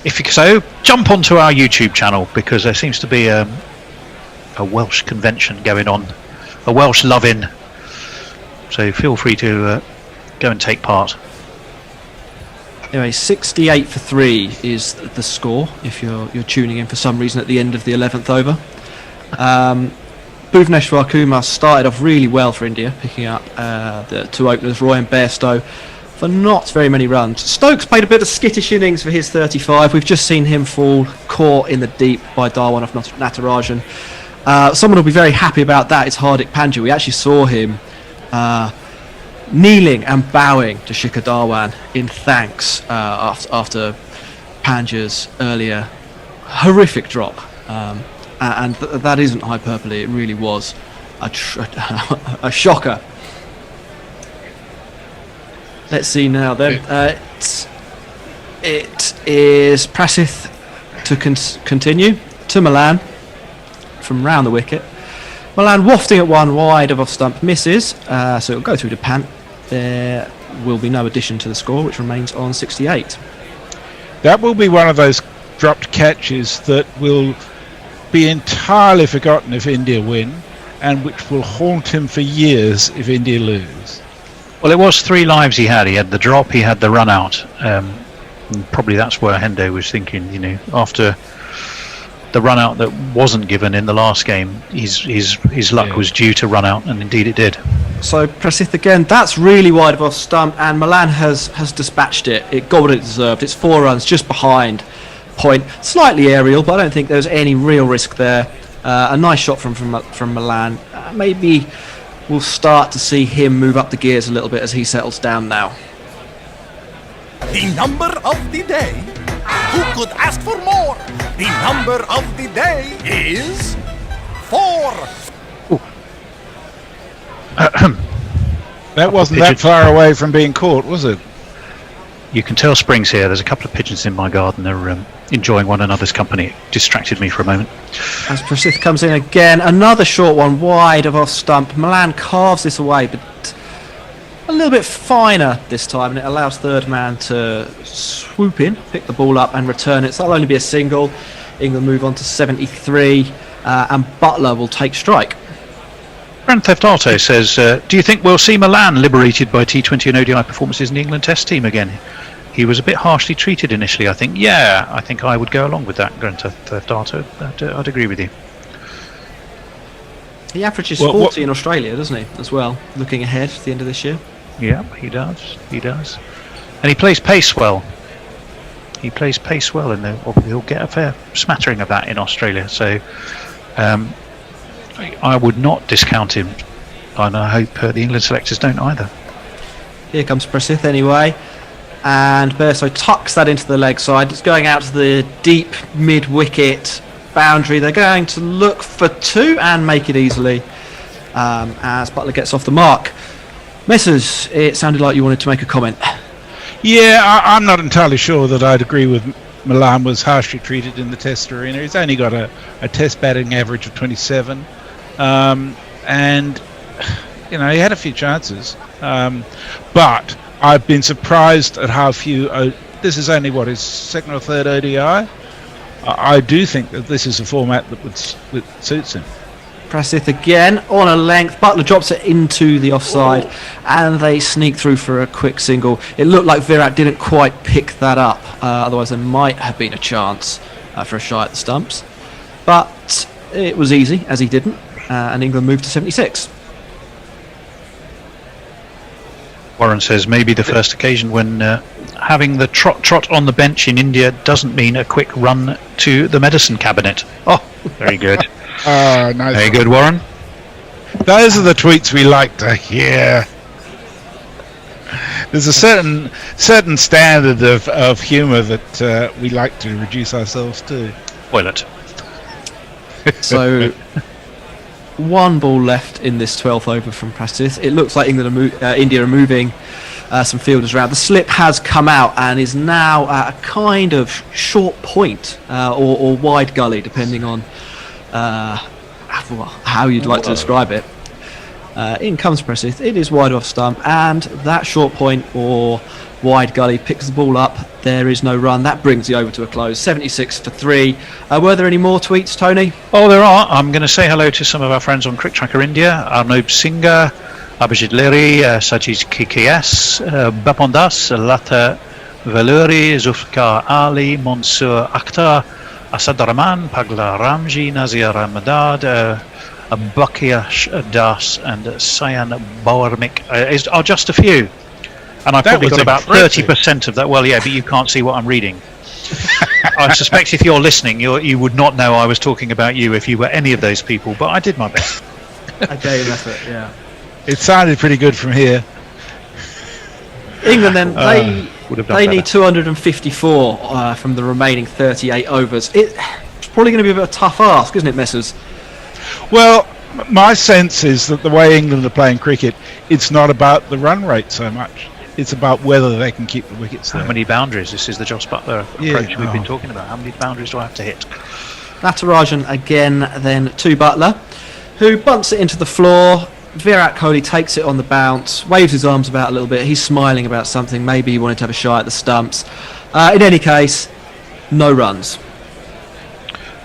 C: If so, jump onto our YouTube channel, because there seems to be a Welsh convention going on, a Welsh love-in. So feel free to go and take part.
L: Anyway, 68 for 3 is the score, if you're tuning in for some reason at the end of the 11th over. Bhuvneshwar Kumar started off really well for India, picking up the 2 openers, Roy and Bairstow, for not very many runs. Stokes played a bit of skittish innings for his 35. We've just seen him fall caught in the deep by Darwan off Natarajan. Someone will be very happy about that is Hardik Pandya. We actually saw him kneeling and bowing to Shikhar Dhawan in thanks after Pandya's earlier horrific drop, and that isn't hyperbole. It really was a shocker. Let's see now then. It is Prasith to continue to Malan from round the wicket. Malan wafting at one wide of off stump, misses, so it'll go through to Pant. There will be no addition to the score, which remains on 68.
M: That will be one of those dropped catches that will be entirely forgotten if India win, and which will haunt him for years if India lose.
C: Well, it was 3 lives he had. He had the drop, he had the run out. And probably that's where Hendo was thinking, after the run out that wasn't given in the last game, his luck was due to run out, and indeed it did.
L: So Prasith again, that's really wide of off stump, and Malan has dispatched it. It got what it deserved. It's 4 runs just behind point. Slightly aerial, but I don't think there's any real risk there. A nice shot from Malan. Maybe we'll start to see him move up the gears a little bit as he settles down now.
O: The number of the day. Who could ask for more? The number of the day is 4.
M: That wasn't that far away from being caught, was it?
C: You can tell spring's here. There's a couple of pigeons in my garden. They're enjoying one another's company. It distracted me for a moment.
L: As Prasith comes in again, another short one wide of off stump. Malan carves this away, but a little bit finer this time, and it allows third man to swoop in, pick the ball up and return it. So that'll only be a single. England move on to 73, and Butler will take strike.
C: Grand Theft Auto says, do you think we'll see Malan liberated by T20 and ODI performances in the England Test team again? He was a bit harshly treated initially, I think. Yeah, I think I would go along with that, Grand Theft Auto. I'd agree with you.
L: He averages 40 in Australia, doesn't he, as well, looking ahead to the end of this year?
C: Yeah, he does. He does. And he plays pace well. He plays pace well, and he'll get a fair smattering of that in Australia. So I would not discount him, and I hope the England selectors don't either.
L: Here comes Prasith anyway, and Bairstow tucks that into the leg side. It's going out to the deep mid-wicket boundary. They're going to look for 2 and make it easily as Butler gets off the mark. Messers, it sounded like you wanted to make a comment.
M: Yeah, I'm not entirely sure that I'd agree with Malan was harshly treated in the Test arena. He's only got a Test batting average of 27, and he had a few chances, but I've been surprised at how few. This is only his second or third ODI. I do think that this is a format that suits him.
L: Prasith again on a length. Butler drops it into the offside, and they sneak through for a quick single. It looked like Virat didn't quite pick that up, otherwise there might have been a chance for a shot at the stumps, but it was easy as he didn't, and England moved to 76.
C: Warren says maybe the first occasion when having the trot on the bench in India doesn't mean a quick run to the medicine cabinet. Oh, very good.
M: Nice.
C: Very good, Warren.
M: Those are the tweets we like to hear. There's a certain standard of humour that we like to reduce ourselves to.
C: Toilet.
L: So, 1 ball left in this 12th over from Prasith. It looks like India are moving some fielders around. The slip has come out and is now at a kind of short point or wide gully, depending on how you'd like to describe it. In comes Prasith. It is wide off stump, and that short point or wide gully picks the ball up. There is no run. That brings the over to a close. 76 for 3. Were there any more tweets, Tony?
C: Oh, there are. I'm going to say hello to some of our friends on Crick Tracker India. Arnob Singha, Abhijit Leri, Sajid KKS, Bapondas, Lata Valuri, Zulfikar Ali, Mansoor Akhtar, Asad Rahman, Pagla Ramji, Nazir Ahmadad, Bakiash Das, and Sayan Bawarmik are just a few. And I've probably got about 30% of that. Well, yeah, but you can't see what I'm reading. I suspect if you're listening, you would not know I was talking about you if you were any of those people, but I did my best.
L: I gave effort, yeah.
M: It sounded pretty good from here.
L: England then, they need 254 from the remaining 38 overs. It's probably going to be a bit of a tough ask, isn't it, Messers?
M: Well, my sense is that the way England are playing cricket, it's not about the run rate so much. It's about whether they can keep the wickets there.
C: How many boundaries? This is the Joss Butler approach we've been talking about. How many boundaries do I have to hit?
L: Natarajan again then to Butler, who bunts it into the floor. Virat Kohli takes it on the bounce, waves his arms about a little bit. He's smiling about something. Maybe he wanted to have a shot at the stumps. In any case, no runs.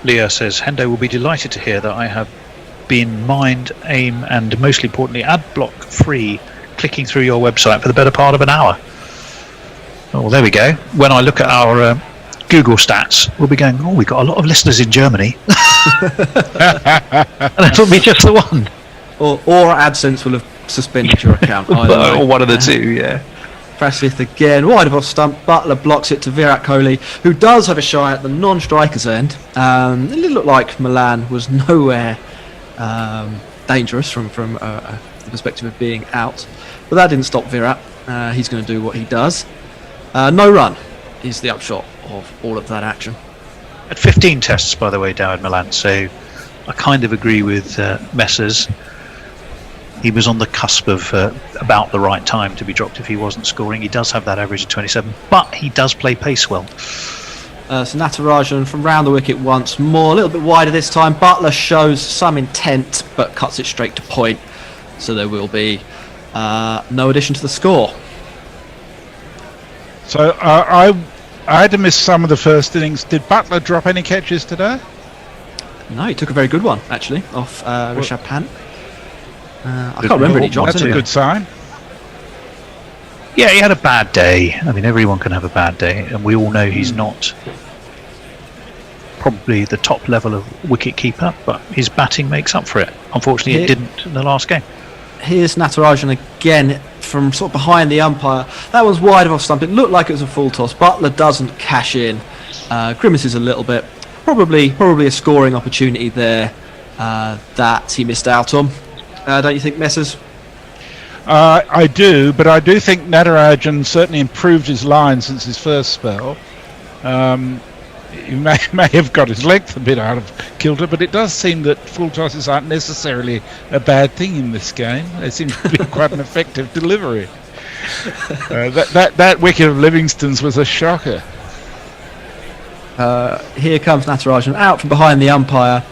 C: Leah says, Hendo will be delighted to hear that I have been mind, aim, and most importantly, ad block free, clicking through your website for the better part of an hour. Oh, there we go. When I look at our Google stats, we'll be going, oh, we've got a lot of listeners in Germany. And it'll be just the one.
L: Or AdSense will have suspended your account. Either way.
C: Or one of the two, yeah.
L: Prasvith again, wide of off stump. Butler blocks it to Virat Kohli, who does have a shy at the non-striker's end. It looked like Malan was nowhere dangerous from the perspective of being out, but that didn't stop Virat. He's going to do what he does. No run is the upshot of all of that action.
C: At 15 tests, by the way, Dawid Malan, so I kind of agree with Messers. He was on the cusp of about the right time to be dropped if he wasn't scoring. He does have that average of 27, but he does play pace well.
L: So Natarajan from round the wicket once more, a little bit wider this time. Butler shows some intent, but cuts it straight to point. So there will be no addition to the score.
M: So I had to miss some of the first innings. Did Butler drop any catches today?
L: No, he took a very good one, actually, off Rishabh Pant. I can't remember any drops.
M: That's a good sign.
C: Yeah, he had a bad day. I mean, everyone can have a bad day, and we all know he's not probably the top level of wicket keeper, but his batting makes up for it. Unfortunately, it didn't in the last game.
L: Here's Natarajan again from sort of behind the umpire. That one's wide of off stump. It looked like it was a full toss. Butler doesn't cash in. Grimaces a little bit. Probably a scoring opportunity there that he missed out on. Don't you think, Messers?
M: I do, but I do think Natarajan certainly improved his line since his first spell. He may have got his length a bit out of kilter, but it does seem that full tosses aren't necessarily a bad thing in this game. They seem to be quite an effective delivery. That wicket of Livingston's was a shocker.
L: Here comes Natarajan out from behind the umpire.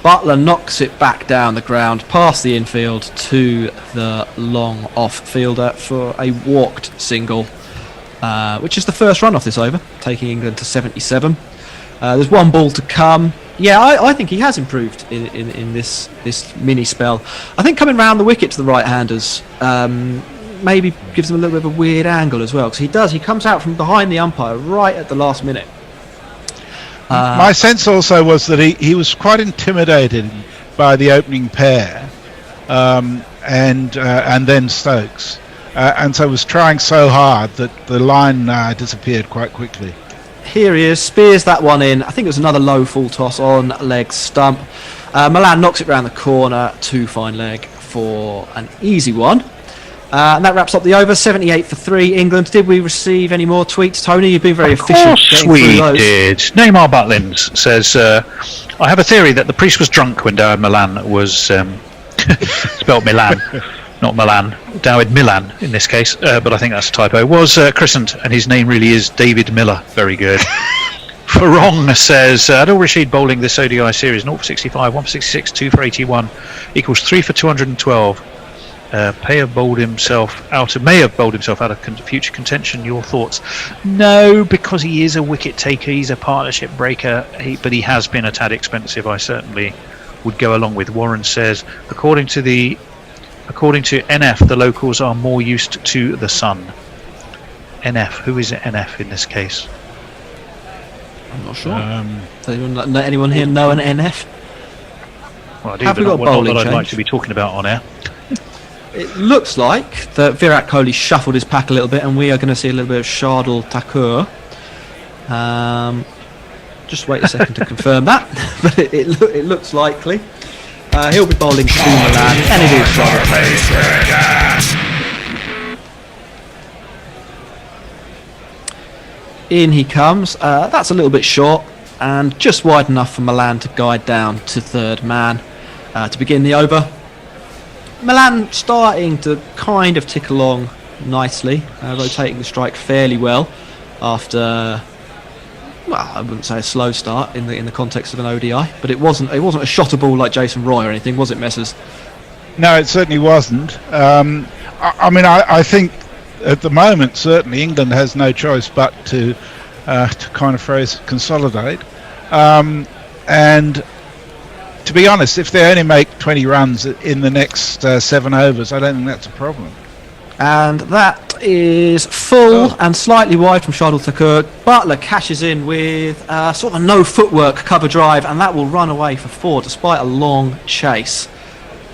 L: Butler knocks it back down the ground, past the infield to the long off fielder for a walked single, which is the first run off this over, taking England to 77. There's one ball to come. Yeah, I think he has improved in this mini spell. I think coming round the wicket to the right-handers maybe gives them a little bit of a weird angle as well, because he comes out from behind the umpire right at the last minute.
M: My sense also was that he was quite intimidated by the opening pair and then Stokes, and so was trying so hard that the line disappeared quite quickly.
L: Here he is, spears that one in. I think it was another low full toss on leg stump. Malan knocks it round the corner to fine leg for an easy one. And that wraps up the over. 78 for 3 England. Did we receive any more tweets, Tony? You've been very efficient.
C: Of course we did. Neymar Butlins says, I have a theory that the priest was drunk when Dawid Malan was spelled Milan, not Milan, Dawid Milan in this case, but I think that's a typo, was christened, and his name really is David Miller. Very good. Farong says, Adil Rashid bowling this ODI series, 0 for 65, 1 for 66, 2 for 81, equals 3 for 212. May have bowled himself out of future contention. Your thoughts? No, because he is a wicket taker. He's a partnership breaker, but he has been a tad expensive. I certainly would go along with. Warren says, according to NF, the locals are more used to the sun. NF, who is NF in this case?
L: I'm not sure. Does anyone here know an NF?
C: Well, I do, but not what I'd like to be talking about on air.
L: It looks like that Virat Kohli shuffled his pack a little bit, and we are going to see a little bit of Shardul Thakur. Just wait a second to confirm that, but it looks likely. He'll be bowling to Malan, and it is Shardul. In he comes. That's a little bit short, and just wide enough for Malan to guide down to third man to begin the over. Malan starting to kind of tick along nicely, rotating the strike fairly well after, well, I wouldn't say a slow start in the context of an ODI, but it wasn't a shotter ball like Jason Roy or anything, was it, Messers?
M: No, it certainly wasn't. I think at the moment certainly England has no choice but to kind of phrase consolidate, and to be honest, if they only make 20 runs in the next 7 overs, I don't think that's a problem.
L: And that is full and slightly wide from Shardul Thakur. Butler cashes in with sort of a no footwork cover drive, and that will run away for 4 despite a long chase.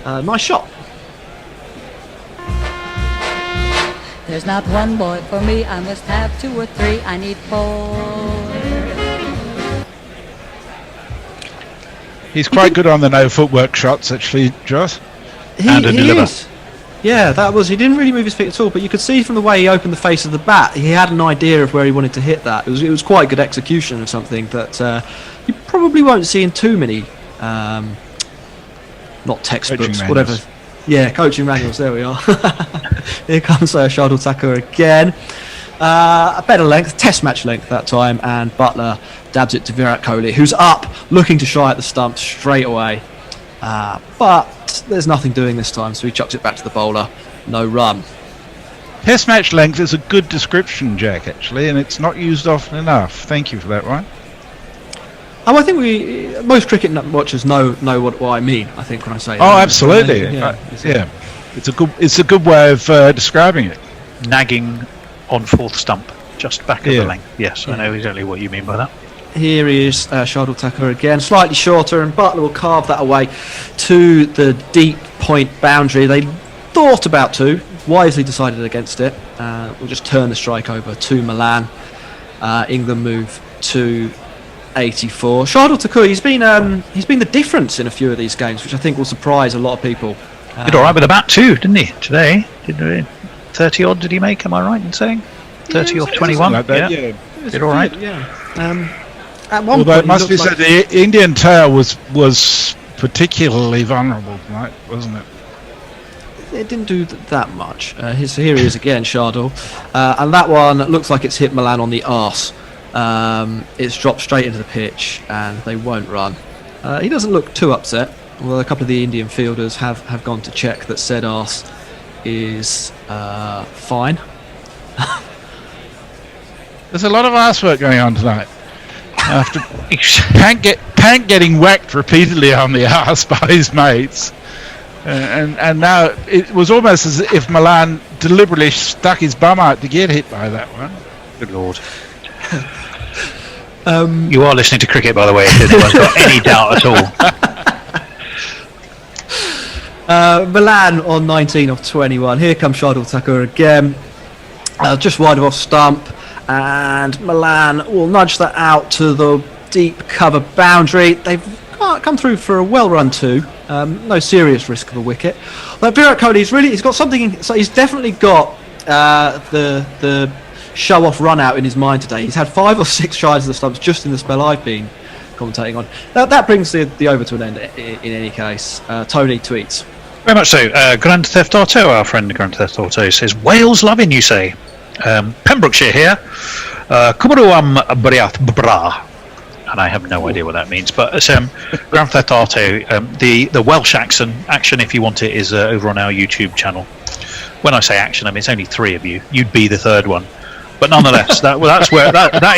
L: Nice shot.
P: There's not one boy for me, I must have 2 or 3, I need 4.
M: He's quite good on the no footwork shots, actually, Josh.
L: He is. Yeah, he didn't really move his feet at all, but you could see from the way he opened the face of the bat, he had an idea of where he wanted to hit that. It was quite good execution of something that you probably won't see in too many, not textbooks, whatever. Yeah, coaching manuals, there we are. Here comes Shardul Thakur again. A better length, test match length that time, and Buttler dabs it to Virat Kohli, who's up, looking to shy at the stumps straight away. But there's nothing doing this time, so he chucks it back to the bowler. No run.
M: Test match length is a good description, Jack, actually, and it's not used often enough. Thank you for that, Ryan.
L: Oh, I think most cricket watchers know what I mean. I think when I say
M: that. Absolutely. Yeah. It's a good way of describing it.
C: Nagging on fourth stump, just back of the length. Yes, I know exactly what you mean by that.
L: Here is Shardul Thakur again, slightly shorter, and Buttler will carve that away to the deep point boundary. They thought about 2, wisely decided against it. We'll just turn the strike over to Malan. England move to 84. Shardul Thakur, he's been the difference in a few of these games, which I think will surprise a lot of people.
C: Did all right with the bat too, didn't he? Today, 30 odd did he make? Am I right in saying 30 off 21?
M: Like that, yeah.
C: Did all right.
L: Yeah. At one
M: Although
L: point,
M: it must be said, the Indian tail was particularly vulnerable tonight, wasn't it?
L: It didn't do that much. Here he is again, Shardul, and that one looks like it's hit Malan on the arse. It's dropped straight into the pitch, and they won't run. He doesn't look too upset, although a couple of the Indian fielders have gone to check that said arse is fine.
M: There's a lot of arse work going on tonight. After Pant getting whacked repeatedly on the arse by his mates, and now it was almost as if Malan deliberately stuck his bum out to get hit by that one.
C: Good lord. You are listening to cricket, by the way, if anyone's got any doubt at all.
L: Malan on 19 of 21. Here comes Shardul Thakur again, just wide of off stump, and Malan will nudge that out to the deep cover boundary. They've come through for a well run 2. No serious risk of a wicket. But Virat Kohli, he's got something. So he's definitely got the show off run out in his mind today. He's had 5 or 6 shies of the stumps just in the spell I've been commentating on. That brings the over to an end in any case. Tony tweets.
C: Very much so. Grand Theft Auto, our friend Grand Theft Auto, says, Wales loving, you say. Pembrokeshire here. Kumaruam Briath Bra. And I have no idea what that means. But Grand Theft Auto, the Welsh action, if you want it, is over on our YouTube channel. When I say action, I mean it's only 3 of you. You'd be the 3rd one. But nonetheless, that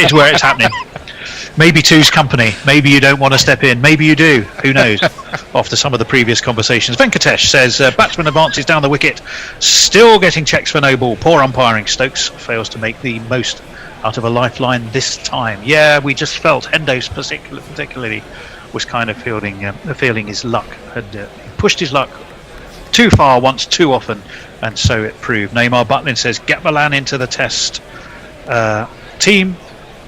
C: is where it's happening. Maybe 2's company. Maybe you don't want to step in. Maybe you do. Who knows? After some of the previous conversations. Venkatesh says, batsman advances down the wicket. Still getting checks for no ball. Poor umpiring. Stokes fails to make the most out of a lifeline this time. Yeah, we just felt Hendo's particularly was kind of feeling his luck. Had pushed his luck too far once too often, and so it proved. Neymar Butlin says, get Malan into the test team.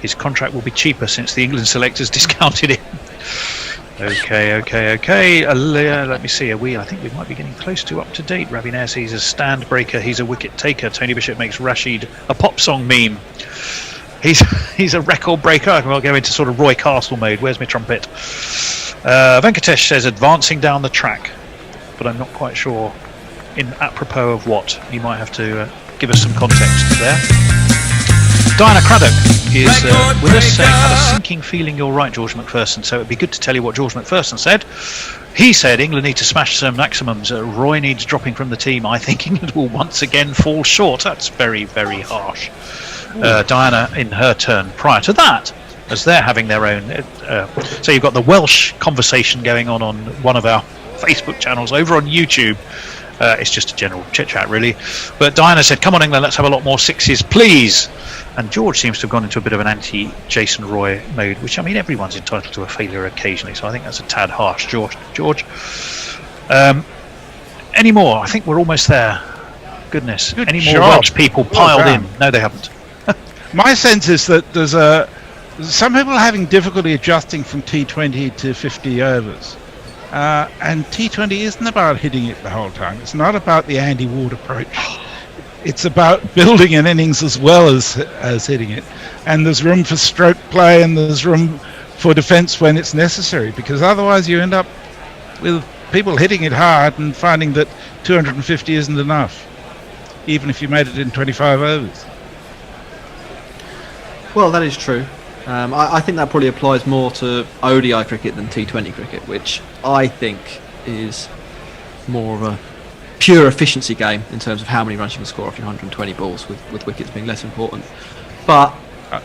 C: His contract will be cheaper since the England selectors discounted it. Okay. Let me see. I think we might be getting close to up to date. Ravi Nair says he's a stand breaker. He's a wicket taker. Tony Bishop makes Rashid a pop song meme. He's a record breaker. I'll go into sort of Roy Castle mode. Where's my trumpet? Venkatesh says advancing down the track, but I'm not quite sure in apropos of what. You might have to give us some context there. Diana Craddock is with us saying, had a sinking feeling you're right, George McPherson, so it'd be good to tell you what George McPherson said. He said England need to smash some maximums. Roy needs dropping from the team. I think England will once again fall short. That's very, very harsh. Diana, in her turn, prior to that, as they're having their own... so you've got the Welsh conversation going on one of our Facebook channels over on YouTube. It's just a general chit-chat, really. But Diana said, come on, England, let's have a lot more 6s, please. And George seems to have gone into a bit of an anti-Jason Roy mode, which, I mean, everyone's entitled to a failure occasionally, so I think that's a tad harsh, George. Any more? I think we're almost there. goodness.
M: Good
C: Any more
M: job.
C: Welsh people
M: Well
C: piled
M: done.
C: in? No, they haven't.
M: My sense is that some people are having difficulty adjusting from T20 to 50 overs. And T20 isn't about hitting it the whole time. It's not about the Andy Ward approach. It's about building an innings as well as hitting it. And there's room for stroke play and there's room for defence when it's necessary, because otherwise you end up with people hitting it hard and finding that 250 isn't enough, even if you made it in 25 overs.
L: Well, that is true. I think that probably applies more to ODI cricket than T20 cricket, which I think is more of a pure efficiency game in terms of how many runs you can score off your 120 balls, with wickets being less important. But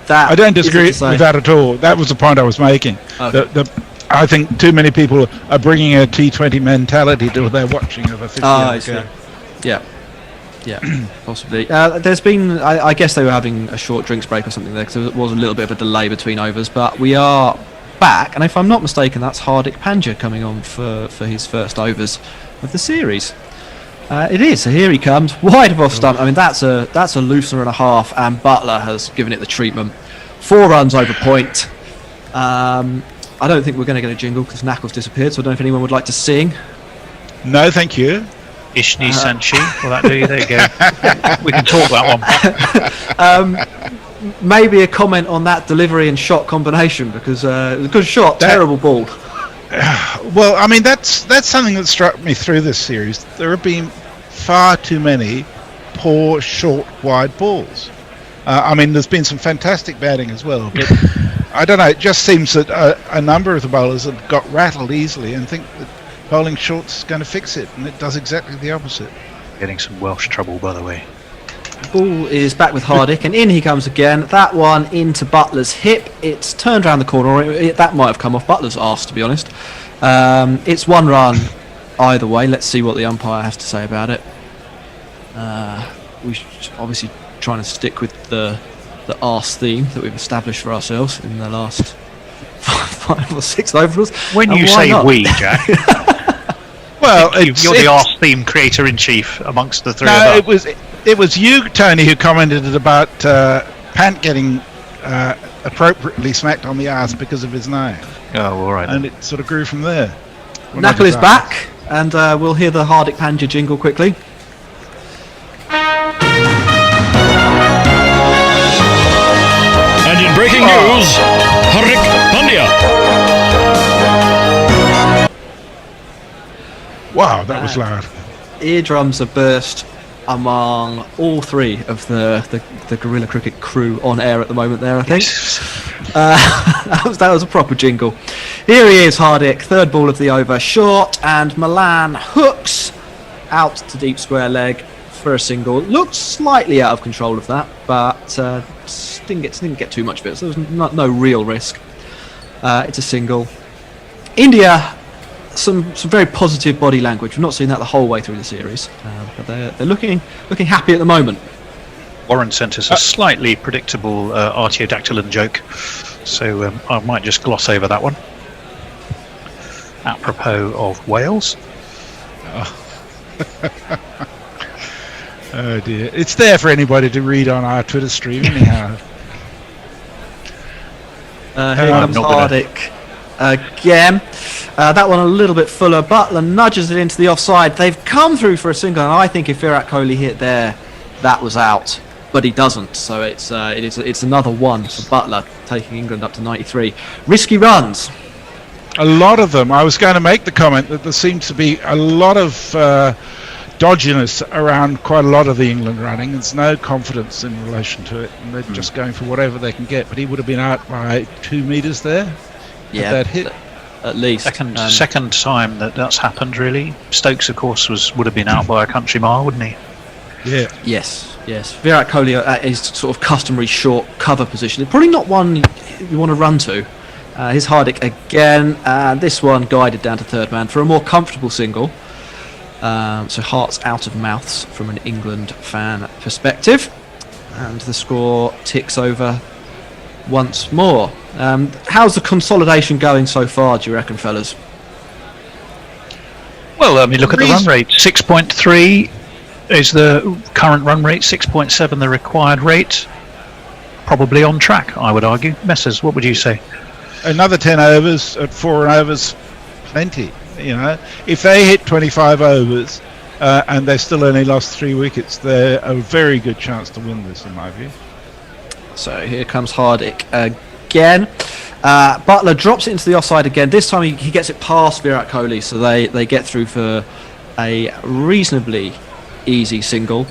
L: that
M: I don't disagree
L: isn't to
M: with
L: say-
M: that at all. That was the point I was making.
L: Okay.
M: I think too many people are bringing a T20 mentality to their watching of a 50
L: I see. Yeah, possibly. There's been, I guess they were having a short drinks break or something there, because there was a little bit of a delay between overs, but we are back, and if I'm not mistaken, that's Hardik Pandya coming on for his first overs of the series. It is, so here he comes, wide of off stump. I mean, that's a loosener and a half, and Butler has given it the treatment. 4 runs over point. I don't think we're going to get a jingle because Knackle's disappeared, so I don't know if anyone would like to sing.
M: No, thank you.
C: Ishni Sanchi. Will that do you? There you go. We can talk that one.
L: Maybe a comment on that delivery and shot combination, because it was a good shot, terrible ball.
M: Well, I mean, that's something that struck me through this series. There have been far too many poor, short, wide balls. I mean, there's been some fantastic batting as well, but I don't know, it just seems that a number of the bowlers have got rattled easily and think that bowling shorts is going to fix it, and it does exactly the opposite.
C: Getting some Welsh trouble, by the way.
L: Ball is back with Hardik, and in he comes again. That one into Butler's hip. It's turned around the corner. Or that might have come off Butler's arse, to be honest. It's 1 run either way. Let's see what the umpire has to say about it. We should obviously trying to stick with the arse theme that we've established for ourselves in the last 5 or 6 overalls.
C: When
L: And
C: you
L: why
C: say
L: not?
C: we, Jack,
M: Well,
C: you're the arse theme creator in chief amongst the three of us.
M: No, it was you, Tony, who commented about Pant getting appropriately smacked on the arse because of his name.
C: Oh, all right.
M: And it sort of grew from there. Well,
L: Knackle is back, and we'll hear the Hardik Pandya jingle quickly.
Q: And in breaking news, Hardik Pandya.
M: Wow, that was loud.
L: Eardrums are burst among all 3 of the Guerrilla Cricket crew on air at the moment there, I think. That was a proper jingle. Here he is, Hardik, 3rd ball of the over, short, and Malan hooks out to deep square leg for a single. Looked slightly out of control of that, but didn't get too much of it, so there was no real risk. It's a single. India, some very positive body language. We've not seen that the whole way through the series, but they're looking happy at the moment.
C: Warren sent us a slightly predictable artiodactylon joke, so I might just gloss over that one. Apropos of Wales.
M: Oh dear. It's there for anybody to read on our Twitter stream anyhow.
L: Here comes Hardik again. That one a little bit fuller. Butler nudges it into the offside. They've come through for a single, and I think if Virat Kohli hit there, that was out. But he doesn't, so it's another one for Butler, taking England up to 93. Risky runs.
M: A lot of them. I was going to make the comment that there seems to be a lot of dodginess around quite a lot of the England running. There's no confidence in relation to it, and they're just going for whatever they can get. But he would have been out by 2 metres there.
L: Yeah,
M: that hit.
L: At least.
C: Second time that's happened, really. Stokes, of course, would have been out by a country mile, wouldn't he?
M: Yeah.
L: Yes. Virat Kohli at his sort of customary short cover position. Probably not one you want to run to. Here's Hardik again. This one guided down to 3rd man for a more comfortable single. So hearts out of mouths from an England fan perspective. And the score ticks over once more. How's the consolidation going so far, do you reckon, fellas?
C: Well, I mean, look at the run rate. 6.3. is the current run rate 6.7 the required rate? Probably on track, I would argue. Messers, what would you say?
M: Another 10 overs at 4 overs, plenty. You know, if they hit 25 overs and they've still only lost 3 wickets, they're a very good chance to win this, in my view.
L: So here comes Hardik again. Butler drops it into the offside again. This time he gets it past Virat Kohli, so they get through for a reasonably easy single.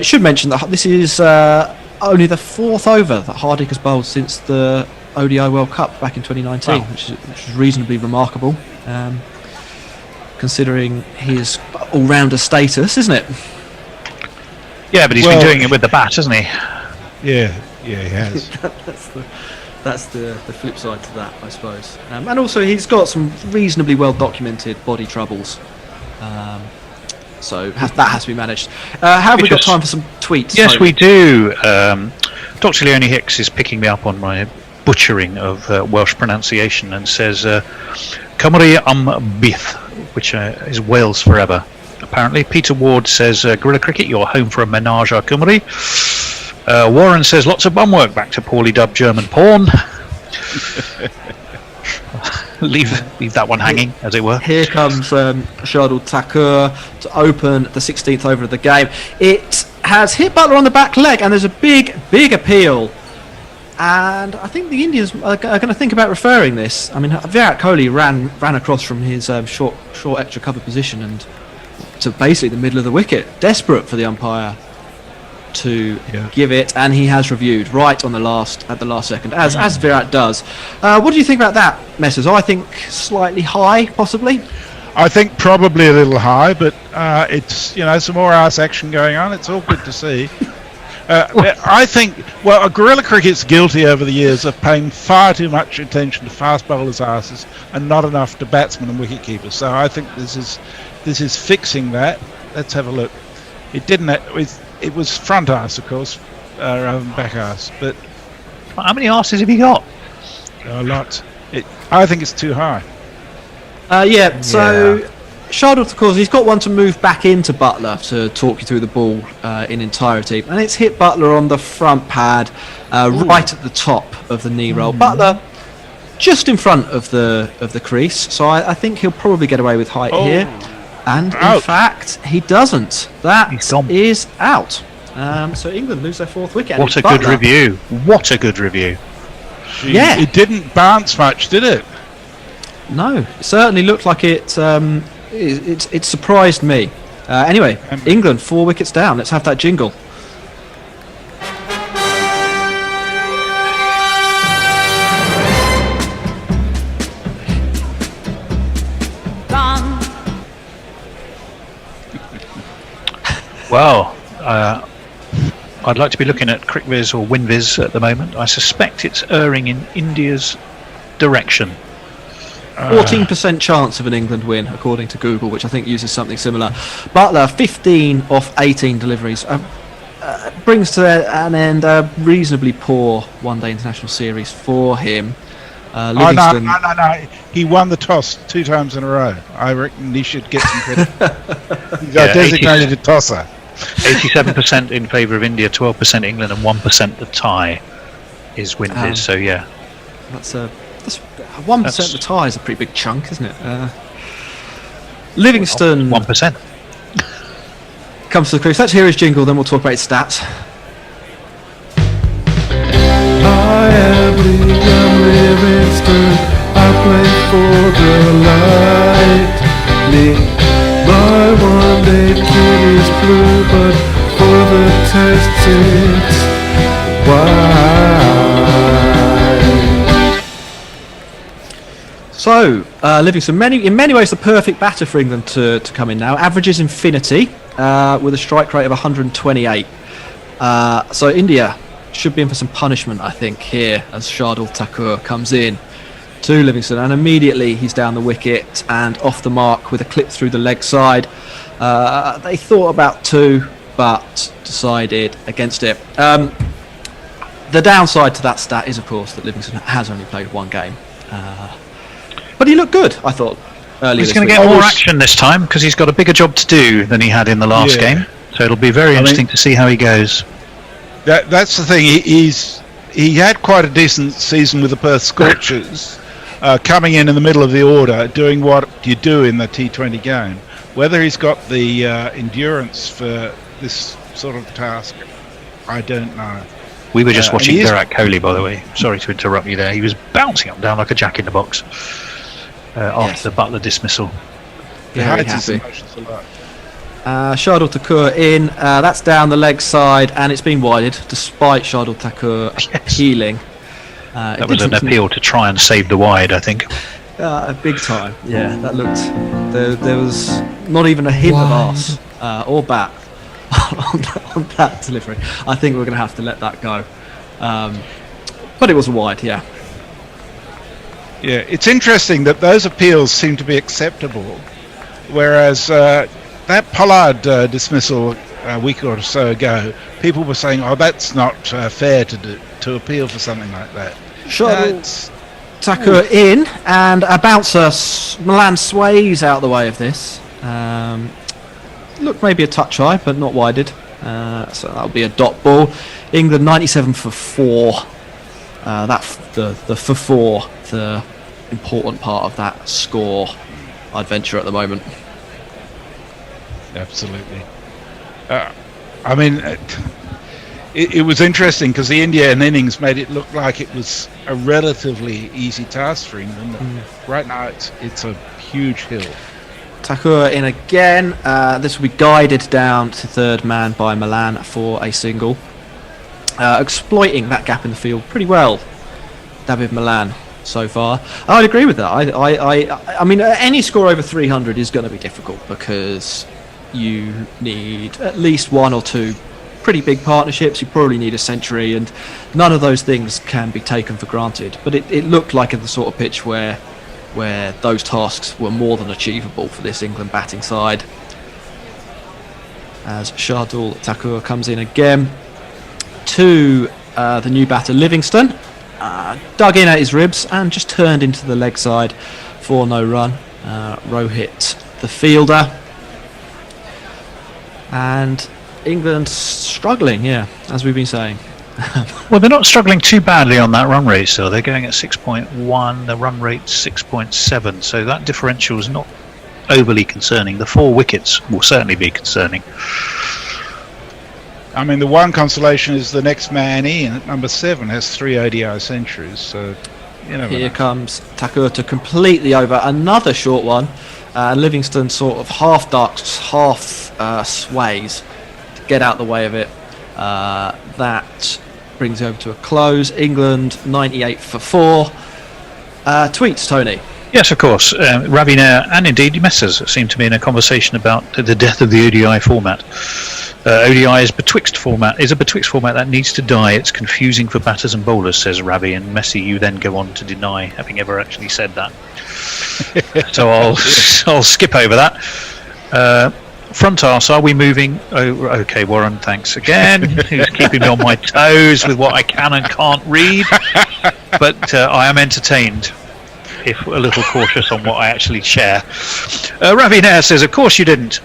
L: Should mention that this is only the 4th over that Hardik has bowled since the ODI World Cup back in 2019,
C: Wow.
L: which is reasonably remarkable, considering his all-rounder status, isn't it?
C: Yeah, but he's been doing it with the bat, hasn't he?
M: Yeah, he has.
L: That's the flip side to that, I suppose. And also he's got some reasonably well-documented body troubles. So that has to be managed. Have we got time for some tweets?
C: Yes,
L: Toby?
C: we do. Dr. Leonie Hicks is picking me up on my butchering of Welsh pronunciation and says Cymru am byth, which is Wales forever. Apparently, Peter Ward says Guerrilla Cricket, you're home for a menage a Cymru. Warren says lots of bum work, back to poorly dubbed German porn. leave that one hanging, as it were.
L: Here comes Shardul Thakur to open the 16th over of the game. It has hit Butler on the back leg, and there's a big appeal. And I think the Indians are going to think about referring this. I mean, Virat Kohli ran across from his short extra cover position and to basically the middle of the wicket, desperate for the umpire to give it, and he has reviewed right on the last second, as Virat does. What do you think about that, Messers? I think slightly high, possibly.
M: I think probably a little high, but it's some more arse action going on. It's all good to see. I think Guerrilla Cricket's guilty over the years of paying far too much attention to fast bowlers' arses and not enough to batsmen and wicket keepers. So I think this is fixing that. Let's have a look. It was front arse, of course, rather than back arse. But
C: how many arses have you got?
M: A lot. I think it's too high.
L: So Shardul, of course, he's got one to move back into Butler to talk you through the ball in entirety, and it's hit Butler on the front pad, right at the top of the knee roll. Butler just in front of the crease, so I think he'll probably get away with height here. And in fact, he doesn't. That is out. So England lose their 4th wicket.
C: What a good review! What a good review!
L: Yeah,
M: it didn't bounce much, did it?
L: No, it certainly looked like it. It surprised me. Anyway, England 4 wickets down. Let's have that jingle.
C: Well, I'd like to be looking at CricViz or WinViz at the moment. I suspect it's erring in India's direction.
L: 14% chance of an England win, according to Google, which I think uses something similar. Butler, 15 off 18 deliveries. Brings to an end a reasonably poor one-day international series for him. Livingston...
M: No. He won the toss 2 times in a row. I reckon he should get some credit. He's got designated a tosser.
C: 87% in favour of India, 12% England, and 1% the tie is WinViz. So yeah,
L: that's 1% the tie is a pretty big chunk, isn't it? Livingston
C: 1%
L: comes to the crease. Let's hear his jingle, then we'll talk about his stats.
R: I am Livingston. I play for the Lightning. My one-day kit is blue, but for the tests it's white.
L: So, Livingston, in many ways the perfect batter for England to come in now. Averages infinity with a strike rate of 128. So India should be in for some punishment, I think, here as Shardul Thakur comes in to Livingston, and immediately he's down the wicket and off the mark with a clip through the leg side. They thought about 2, but decided against it. The downside to that stat is, of course, that Livingston has only played 1 game. But he looked good, I thought, earlier.
C: He's going to get more action this time because he's got a bigger job to do than he had in the last game. So it'll be very interesting to see how he goes.
M: That's the thing. He had quite a decent season with the Perth Scorchers, coming in the middle of the order, doing what you do in the T20 game. Whether he's got the endurance for this sort of task, I don't know.
C: We were just watching Virat Kohli, by the way. Sorry to interrupt you there. He was bouncing up and down like a jack in the box after the Butler dismissal.
L: Very happy. Shardul Thakur in. That's down the leg side, and it's been wided despite Shardul Thakur appealing.
C: That was an appeal to try and save the wide, I think.
L: Big time. Yeah, that looked. There was not even a hint of arse or bat on that delivery. I think we're going to have to let that go. But it was wide, yeah.
M: Yeah, it's interesting that those appeals seem to be acceptable, whereas that Pollard dismissal a week or so ago, people were saying, "Oh, that's not fair to appeal for something like that."
L: Shardul Thakur in, and a bouncer. Malan sways out the way of this. Look, maybe a touch high, but not wided. So that'll be a dot ball. England 97 for 4. The for 4, the important part of that score adventure at the moment.
M: Absolutely. I mean, it was interesting because the Indian innings made it look like it was a relatively easy task for England. Right now, it's a huge hill.
L: Thakur in again. This will be guided down to third man by Malan for a single. Exploiting that gap in the field pretty well, David Malan so far. I would agree with that. I mean, any score over 300 is going to be difficult because you need at least one or two pretty big partnerships. You probably need a century, and none of those things can be taken for granted. But it looked like the sort of pitch where those tasks were more than achievable for this England batting side. As Shardul Thakur comes in again to the new batter Livingston, dug in at his ribs and just turned into the leg side for no run. Rohit, the fielder. And England struggling, as we've been saying.
C: Well, they're not struggling too badly on that run rate still. They're going at 6.1, the run rate's 6.7, so that differential is not overly concerning. The 4 wickets will certainly be concerning.
M: I mean, the one consolation is the next man in at number 7 has 3 ODI centuries, so you know.
L: Here comes Thakur to completely over another short one. Livingston sort of half ducks, half sways to get out the way of it. That brings it over to a close. England 98 for 4. Tweets, Tony.
C: Yes, of course. Ravi Nair and indeed Messers seem to be in a conversation about the death of the ODI format. ODI is a betwixt format that needs to die. It's confusing for batters and bowlers, says Ravi, and Messi, you then go on to deny having ever actually said that. So I'll skip over that. Front arse, are we moving? Oh, okay, Warren, thanks again. Who's keeping me on my toes with what I can and can't read. But I am entertained, if a little cautious on what I actually share. Ravi Nair says, of course you didn't.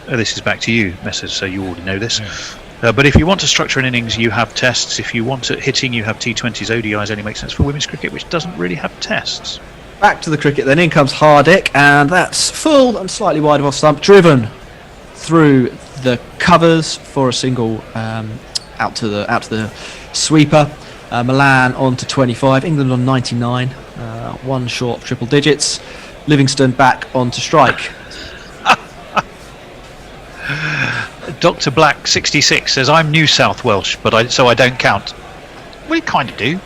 C: This is back to you, Messers, so you already know this. Yeah. But if you want to structure an innings, you have tests. If you want it hitting, you have T20s. ODIs only make sense for women's cricket, which doesn't really have tests.
L: Back to the cricket then. In comes Hardick, and that's full and slightly wide of off stump, driven through the covers for a single out to the sweeper. Malan on to 25, England on 99, one short of triple digits. Livingston back on to strike.
C: Dr. Black 66 says, I'm New South Welsh, so I don't count. We kind of do.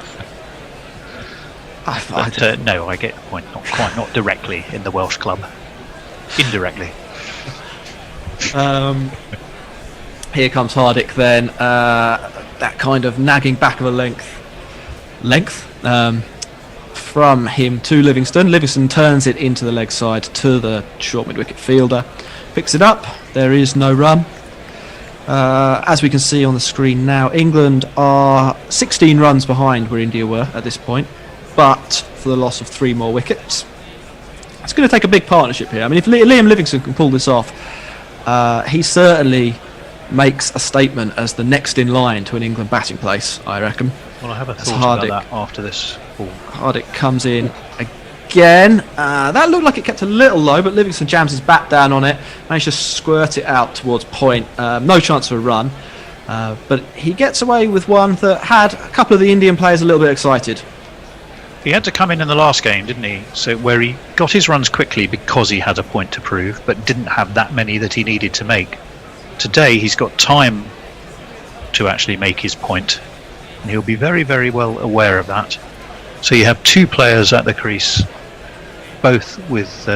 C: No, I get the point. Not directly in the Welsh club. Indirectly.
L: Here comes Hardick then. That kind of nagging back of a length from him to Livingston. Livingston turns it into the leg side to the short mid-wicket fielder. Picks it up. There is no run. As we can see on the screen now, England are 16 runs behind where India were at this point, but for the loss of 3 more wickets. It's going to take a big partnership here. I mean, if Liam Livingston can pull this off, he certainly makes a statement as the next in line to an England batting place, I reckon.
C: Well, I have a
L: That's
C: thought about
L: Hardick.
C: that after this ball.
L: Hardick comes in again. That looked like it kept a little low, but Livingston jams his bat down on it, managed to squirt it out towards point. No chance for a run, but he gets away with one that had a couple of the Indian players a little bit excited.
C: He had to come in the last game, didn't he? So where he got his runs quickly because he had a point to prove, but didn't have that many that he needed to make. Today he's got time to actually make his point, and he'll be very, very well aware of that. So you have two players at the crease, both with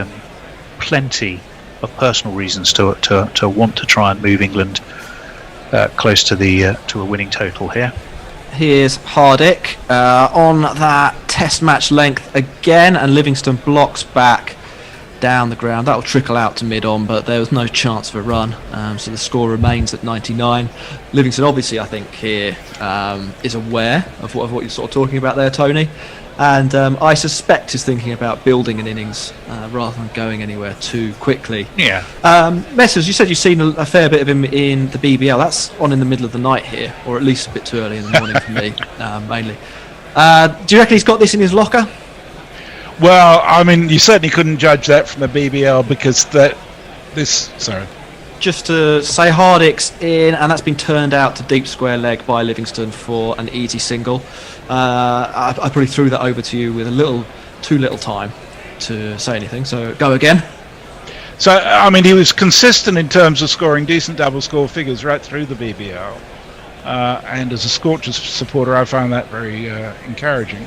C: plenty of personal reasons to want to try and move England close to a winning total here.
L: Here's Hardick on that test match length again, and Livingston blocks back down the ground. That'll trickle out to mid-on, but there was no chance of a run, so the score remains at 99. Livingston obviously, I think, here is aware of what you're sort of talking about there, Tony, and I suspect is thinking about building an innings rather than going anywhere too quickly.
C: Yeah.
L: Messers, you said you've seen a fair bit of him in the BBL. That's on in the middle of the night here, or at least a bit too early in the morning for me, mainly. Do you reckon he's got this in his locker?
M: Well, I mean, you certainly couldn't judge that from the BBL because sorry.
L: Just to say, Hardick's in, and that's been turned out to deep square leg by Livingston for an easy single. I probably threw that over to you with too little time to say anything, so go again.
M: So, I mean, he was consistent in terms of scoring decent double score figures right through the BBL. And as a Scorchers supporter, I found that very encouraging.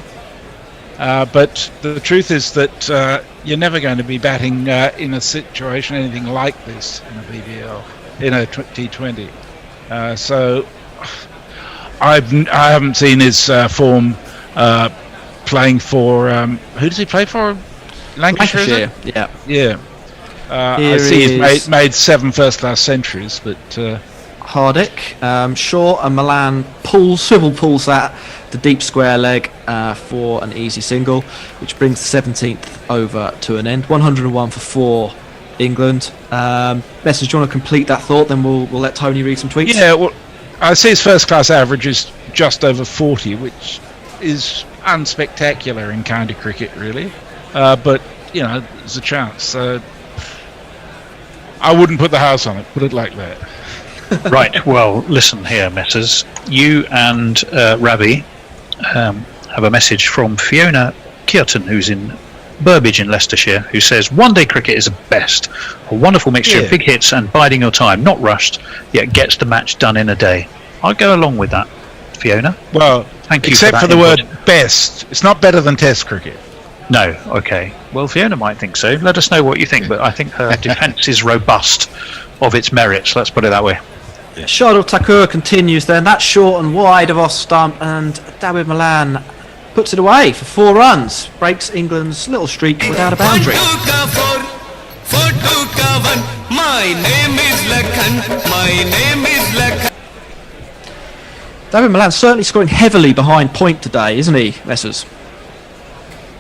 M: But the truth is that you're never going to be batting in a situation anything like this in a BBL, in a T20. So I haven't seen his form playing for... who does he play for? Lancashire?
L: Yeah.
M: Yeah. I see he's made 7 first-class centuries, but...
L: Hardick, Shaw and Malan swivel pulls that the deep square leg for an easy single, which brings the 17th over to an end. 101 for 4 England. Message, do you want to complete that thought? Then we'll let Tony read some tweets.
M: Yeah, well, I see his first class average is just over 40, which is unspectacular in county cricket, really. But you know, there's a chance. I wouldn't put the house on it. Put it like that.
C: Right, well, listen here, Messers. You and Ravi have a message from Fiona Kearton, who's in Burbage in Leicestershire, who says, one-day cricket is the best. A wonderful mixture of big hits and biding your time, not rushed, yet gets the match done in a day. I'll go along with that, Fiona.
M: Well,
C: thank you
M: except
C: for
M: for the word best. It's not better than Test cricket.
C: No, okay. Well, Fiona might think so. Let us know what you think, but I think her defence is robust of its merits, let's put it that way.
L: Shardul Thakur continues then. That's short and wide of off stump, and Dawid Malan puts it away for 4 runs. Breaks England's little streak without a boundary.
G: My name is Lakhan. My name is Lakhan.
L: Dawid Malan certainly scoring heavily behind point today, isn't he, Messers?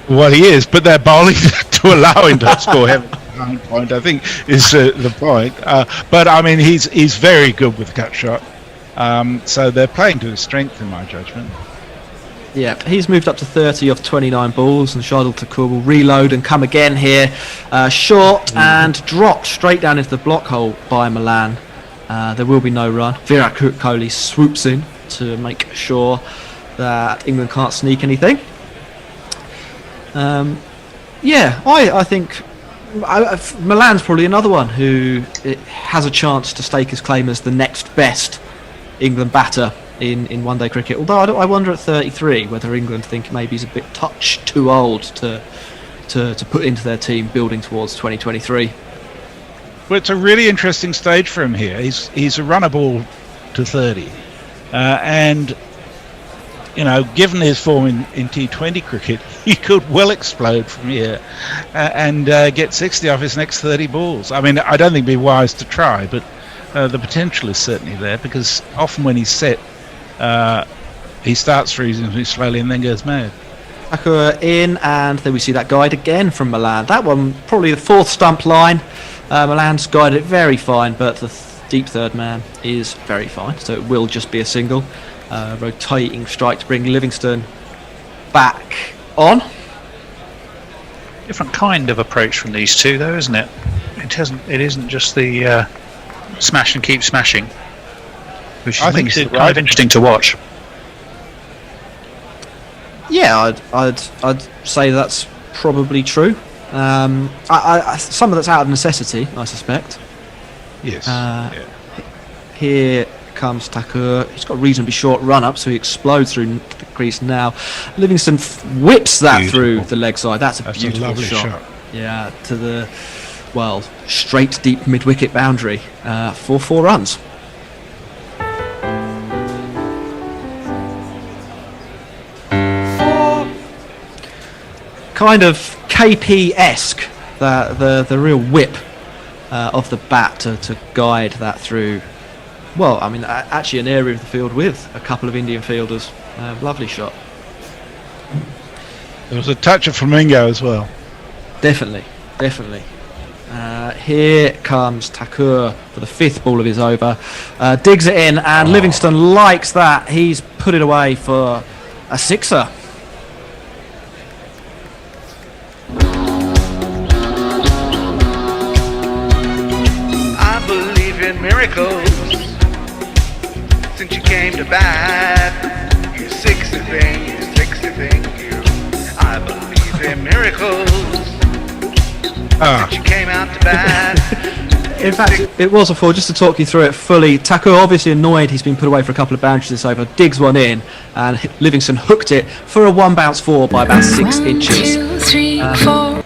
M: Well, he is, but they're bowling to allow him to score heavily behind point, I think, is the point. But, I mean, he's very good with the cut shot. So they're playing to his strength, in my judgment.
L: Yeah, he's moved up to 30 off 29 balls, and Shardul Thakur will reload and come again here. Short and dropped straight down into the block hole by Malan. There will be no run. Virat Kohli swoops in to make sure that England can't sneak anything. I think Malan's probably another one who has a chance to stake his claim as the next best England batter in one-day cricket. Although I wonder at 33 whether England think maybe he's a bit touch too old to put into their team building towards 2023.
M: Well, it's a really interesting stage for him here. He's a runner ball to 30, and you know, given his form in T20 cricket, he could well explode from here and get 60 off his next 30 balls. I mean, I don't think it'd be wise to try, but the potential is certainly there, because often when he's set, he starts reasonably slowly and then goes mad.
L: Thakur in, and then we see that guide again from Malan. That one, probably the 4th stump line. Malan's guided it very fine, but the deep third man is very fine, so it will just be a single. Rotating strike to bring Livingston back on.
C: Different kind of approach from these two, though, isn't it? It isn't just the smash and keep smashing, which
M: I think
C: makes it
M: it's
C: kind of interesting to watch.
L: Yeah, I'd say that's probably true. Some of that's out of necessity, I suspect.
M: Yes.
L: Here comes Thakur. He's got a reasonably short run up, so he explodes through the crease now. Livingston whips that through the leg side. That's a beautiful
M: lovely
L: shot. Yeah, to the straight deep mid wicket boundary for 4 runs. Kind of KP-esque, the real whip of the bat to guide that through. Well, I mean, actually an area of the field with a couple of Indian fielders. Lovely shot.
M: There was a touch of flamingo as well.
L: Definitely. Here comes Thakur for the 5th ball of his over. Digs it in, and Livingston likes that. He's put it away for a sixer.
S: I believe in miracles. Since you came to bat, you sexy thing, you. I believe in miracles. Since you came out to bat.
L: In fact, it was a 4, just to talk you through it fully. Thakur obviously annoyed he's been put away for a couple of boundaries this over, digs one in, and Livingston hooked it for a 1 bounce 4 by about 6 inches.
K: 1, 2, 3, 4.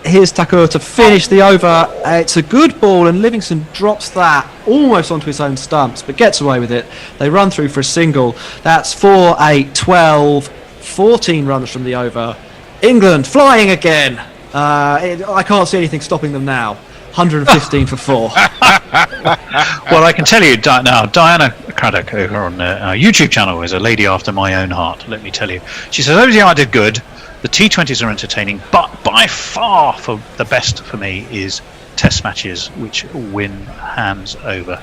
L: Here's Thakur to finish the over. It's a good ball, and Livingston drops that almost onto his own stumps, but gets away with it. They run through for a single. That's 4, 8, 12, 14 runs from the over. England flying again. I can't see anything stopping them now. 115 for 4.
C: Well, I can tell you now, Diana Craddock over on our YouTube channel is a lady after my own heart, let me tell you. She says, ODI I did good. The T20s are entertaining, but by far for the best for me is Test matches, which win hands over.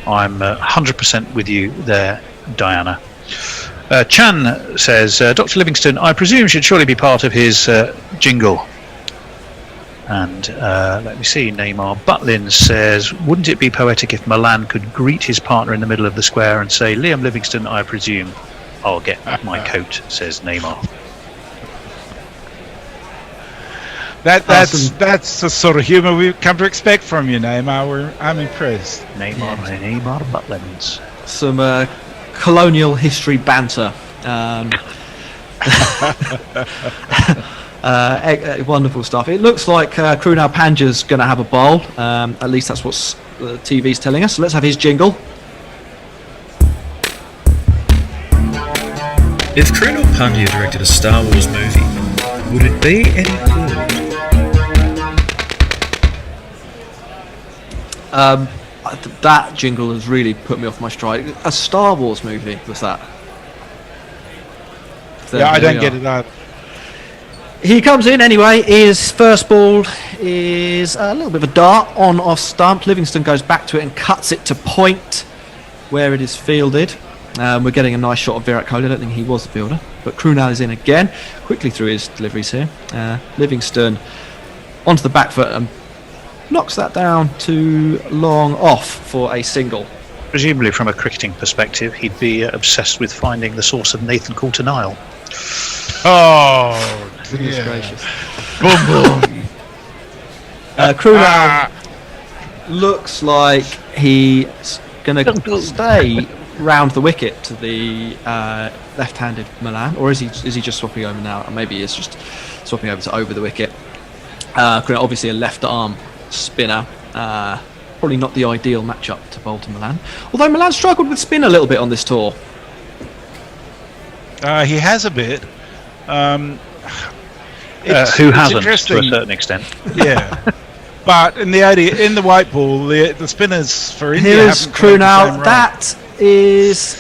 C: I'm 100% with you there, Diana. Chan says, Dr. Livingston, I presume should surely be part of his jingle. And let me see, Neymar Butlin says, wouldn't it be poetic if Malan could greet his partner in the middle of the square and say, Liam Livingston, I presume I'll get my coat, says Neymar.
M: That's the sort of humour we've come to expect from you, Neymar. I'm impressed.
C: Neymar Butlins.
L: Some colonial history banter. Wonderful stuff. It looks like Krunal Pandya's going to have a bowl. At least that's what the TV's telling us. So let's have his jingle.
T: If Krunal Pandya directed a Star Wars movie, would it be any good?
L: That jingle has really put me off my stride. A Star Wars movie was that?
M: Yeah, I don't get it either.
L: He comes in anyway. His first ball is a little bit of a dart on off stump. Livingston goes back to it and cuts it to point where it is fielded. We're getting a nice shot of Virat Kohli. I don't think he was the fielder, but Krunal is in again, quickly through his deliveries here. Livingston onto the back foot and knocks that down too long off for a single.
C: Presumably from a cricketing perspective, he'd be obsessed with finding the source of Nathan Coulter Nile.
M: Oh,
L: goodness gracious.
M: Boom, boom.
L: Krunal looks like he's going to stay round the wicket to the left-handed Malan, or is he just swapping over now? Maybe he is just swapping over to over the wicket. Krunal, obviously a left-arm spinner. Probably not the ideal matchup to bowl to Malan. Although Malan struggled with spin a little bit on this tour.
M: He has a bit.
C: Who hasn't, to a certain extent?
M: Yeah. But in the white ball, the spinners for India.
L: Here's Krunal. That is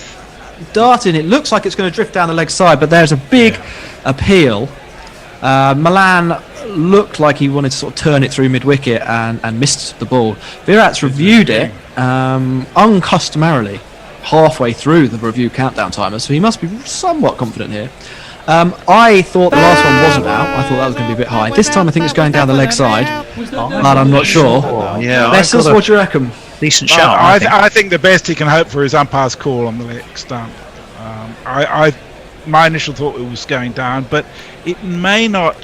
L: darting. It looks like it's going to drift down the leg side, but there's a big appeal. Malan looked like he wanted to sort of turn it through mid-wicket and missed the ball. Virat's reviewed it uncustomarily halfway through the review countdown timer, so he must be somewhat confident here. I thought the last one wasn't out. I thought that was going to be a bit high. This time I think it's going down the leg side, but I'm not sure.
C: Yeah,
L: Nessels, what do you reckon?
C: Decent shout.
M: I think the best he can hope for is umpire's call on the leg stump. My initial thought it was going down, but it may not.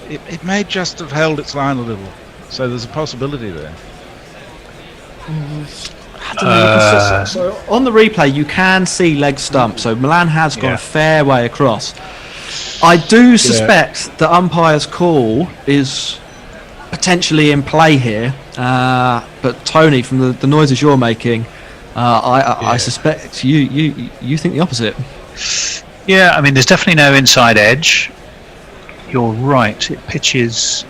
M: It may just have held its line a little. So there's a possibility there.
L: So on the replay you can see leg stump, so Malan has gone a fair way across. I do suspect the umpire's call is potentially in play here, but Tony, from the noises you're making, I suspect you think the opposite.
C: Yeah, I mean there's definitely no inside edge. You're right, it pitches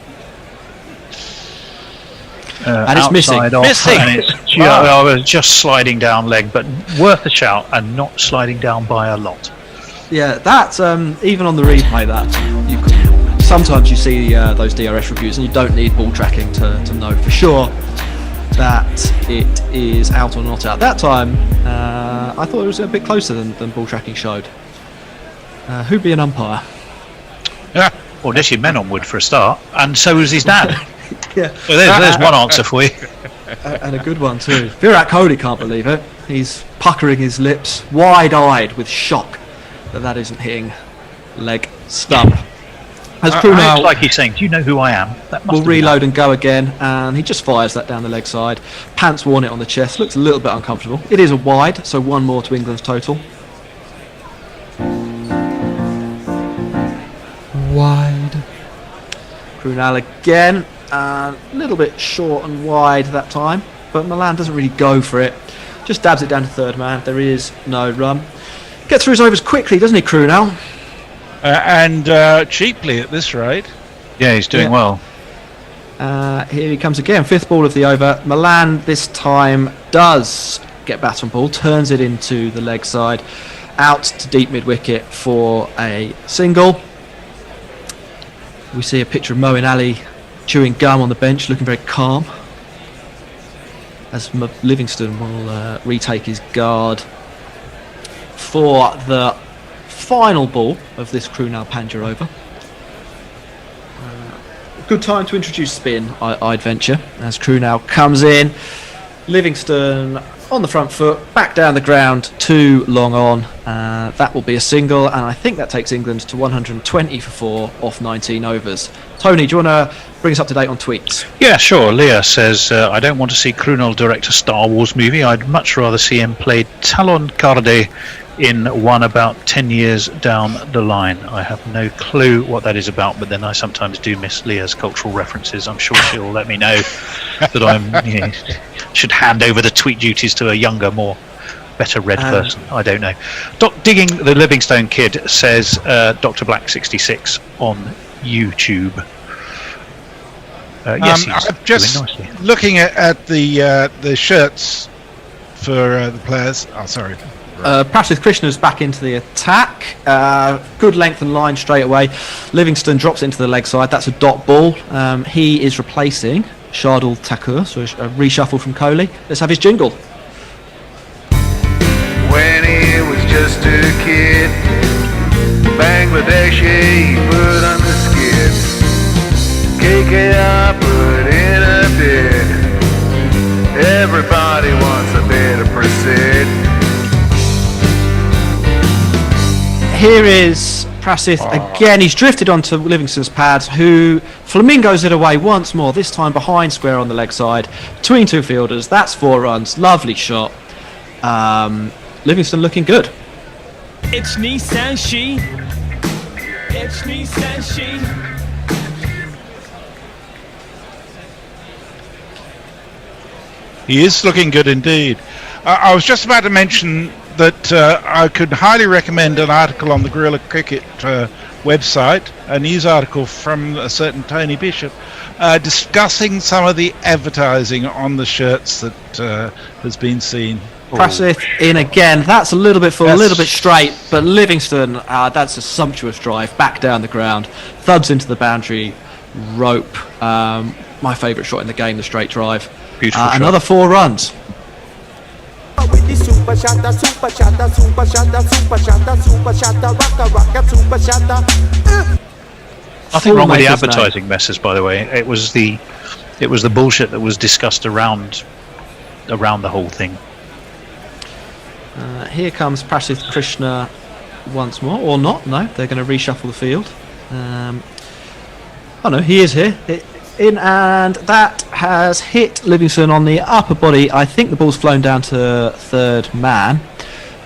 L: and it's missing.
C: And it's just sliding down leg, but worth a shout and not sliding down by a lot.
L: Yeah, that's even on the replay. That sometimes you see those DRS reviews, and you don't need ball tracking to know for sure that it is out or not out. That time, I thought it was a bit closer than ball tracking showed. Who'd be an umpire?
C: Yeah, well, Nishi Menonwood for a start, and so was his dad.
L: Yeah.
C: So there's one answer for you.
L: And a good one too. Virat Kohli can't believe it. He's puckering his lips, wide-eyed with shock that isn't hitting leg stump. As Crunal,
C: like he's saying, do you know who I am? That must
L: will reload and go again, and he just fires that down the leg side. Pants worn it on the chest, looks a little bit uncomfortable. It is a wide, so one more to England's total. Wide. Crunal again, a little bit short and wide that time, but Malan doesn't really go for it. Just dabs it down to third man. There is no run. Gets through his overs quickly, doesn't he, Crunal?
M: And cheaply at this rate.
C: Yeah, he's doing well.
L: Here he comes again, fifth ball of the over. Malan this time does get bat on ball, turns it into the leg side, out to deep mid-wicket for a single. We see a picture of Moeen Ali chewing gum on the bench, looking very calm, as Livingston will retake his guard for the final ball of this Crunal Pandya over. Good time to introduce spin, I'd venture, as Crunal comes in. Livingston on the front foot, back down the ground, too long on. That will be a single, and I think that takes England to 120 for 4 off 19 overs. Tony, do you want to bring us up to date on tweets?
C: Yeah, sure. Leah says, I don't want to see Crunal direct a Star Wars movie. I'd much rather see him play Talon Karade in one about 10 years down the line. I have no clue what that is about, but then I sometimes do miss Leah's cultural references. I'm sure she'll let me know that I should hand over the tweet duties to a younger, better read person. I don't know. Digging the Livingstone Kid says Dr. Black 66 on YouTube. Yes, he's
M: I'm just
C: doing nicely.
M: looking at the shirts for the players. Oh, sorry.
L: Prasith Krishna's back into the attack. Good length and line straight away. Livingston drops into the leg side. That's a dot ball. He is replacing Shardul Thakur, so a reshuffle from Kohli. Let's have his jingle.
S: When he was just a kid, Bangladeshi put on the skid. KKR put in a bid. Everybody wants a bit of Prasith.
L: Here is Prasith again. He's drifted onto Livingston's pads, who flamingos it away once more, this time behind square on the leg side, between two fielders. That's 4 runs. Lovely shot. Livingston looking good.
I: It's Nissan She. It's Nissan She.
M: He is looking good indeed. I was just about to mention that I could highly recommend an article on the Guerrilla Cricket website, a news article from a certain Tony Bishop, discussing some of the advertising on the shirts that has been seen.
L: Prasith in again. That's a little bit full, a little bit straight, but Livingston, that's a sumptuous drive back down the ground, thuds into the boundary rope. My favourite shot in the game, the straight drive.
C: Beautiful shot.
L: Another 4 runs.
U: With the super shatter, super shatter, super shatter, super shatter, super shatter, rocka, rocka, super shatter.
C: Nothing wrong with the advertising messes, by the way. It was the bullshit that was discussed around the whole thing.
L: Here comes Prasith Krishna once more, or not. No, they're going to reshuffle the field. Oh no, he is here. In, and that has hit Livingston on the upper body. I think the ball's flown down to third man.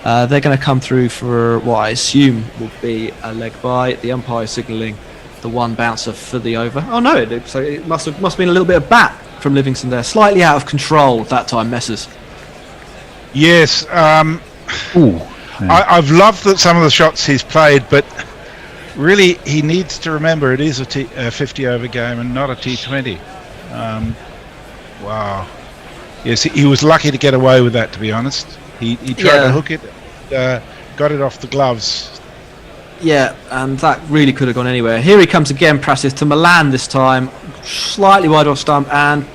L: They're going to come through for what I assume will be a leg bye. The umpire signalling the one bouncer for the over. Oh no, it must have been a little bit of bat from Livingston there. Slightly out of control that time, Messers.
M: Yes. I've loved that some of the shots he's played, but really he needs to remember it is a 50 over game and not a T20. Wow. Yes, he was lucky to get away with that, to be honest. He tried to hook it, got it off the gloves.
L: Yeah, and that really could have gone anywhere. Here he comes again, Prasith, to Malan this time. Slightly wide off stump, and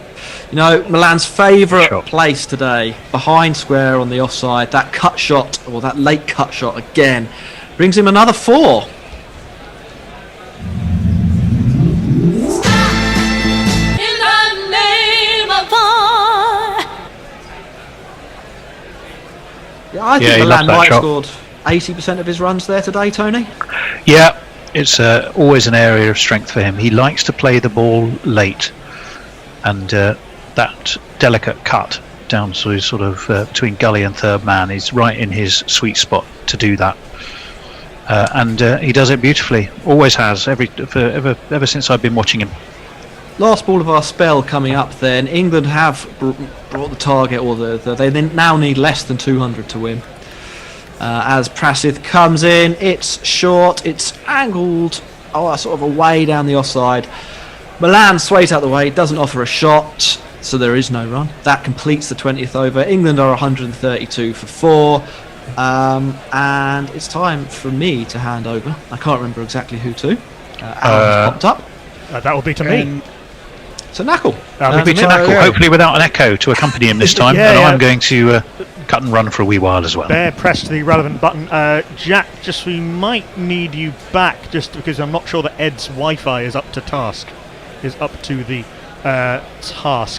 L: you know, Malan's favourite place today, behind square on the offside. That cut shot, or that late cut shot again, brings him another 4. Yeah, I think Malan might have scored 80% of his runs there today, Tony.
C: Yeah, it's always an area of strength for him. He likes to play the ball late, and that delicate cut down to sort of between gully and third man is right in his sweet spot to do that. And he does it beautifully. Always has, ever since I've been watching him.
L: Last ball of our spell coming up then. England have brought the target, or they now need less than 200 to win. As Prasith comes in, it's short, it's angled, sort of away down the offside. Malan sways out the way, doesn't offer a shot, so there is no run. That completes the 20th over. England are 132 for 4. And it's time for me to hand over. I can't remember exactly who to. Alan's popped up.
B: That will be to me.
L: So Knuckle.
C: That'll be to Knuckle, hopefully without an echo to accompany him this time. I'm going to cut and run for a wee while as well.
B: Bear pressed the relevant button. Jack, we might need you back, just because I'm not sure that Ed's Wi-Fi is up to task.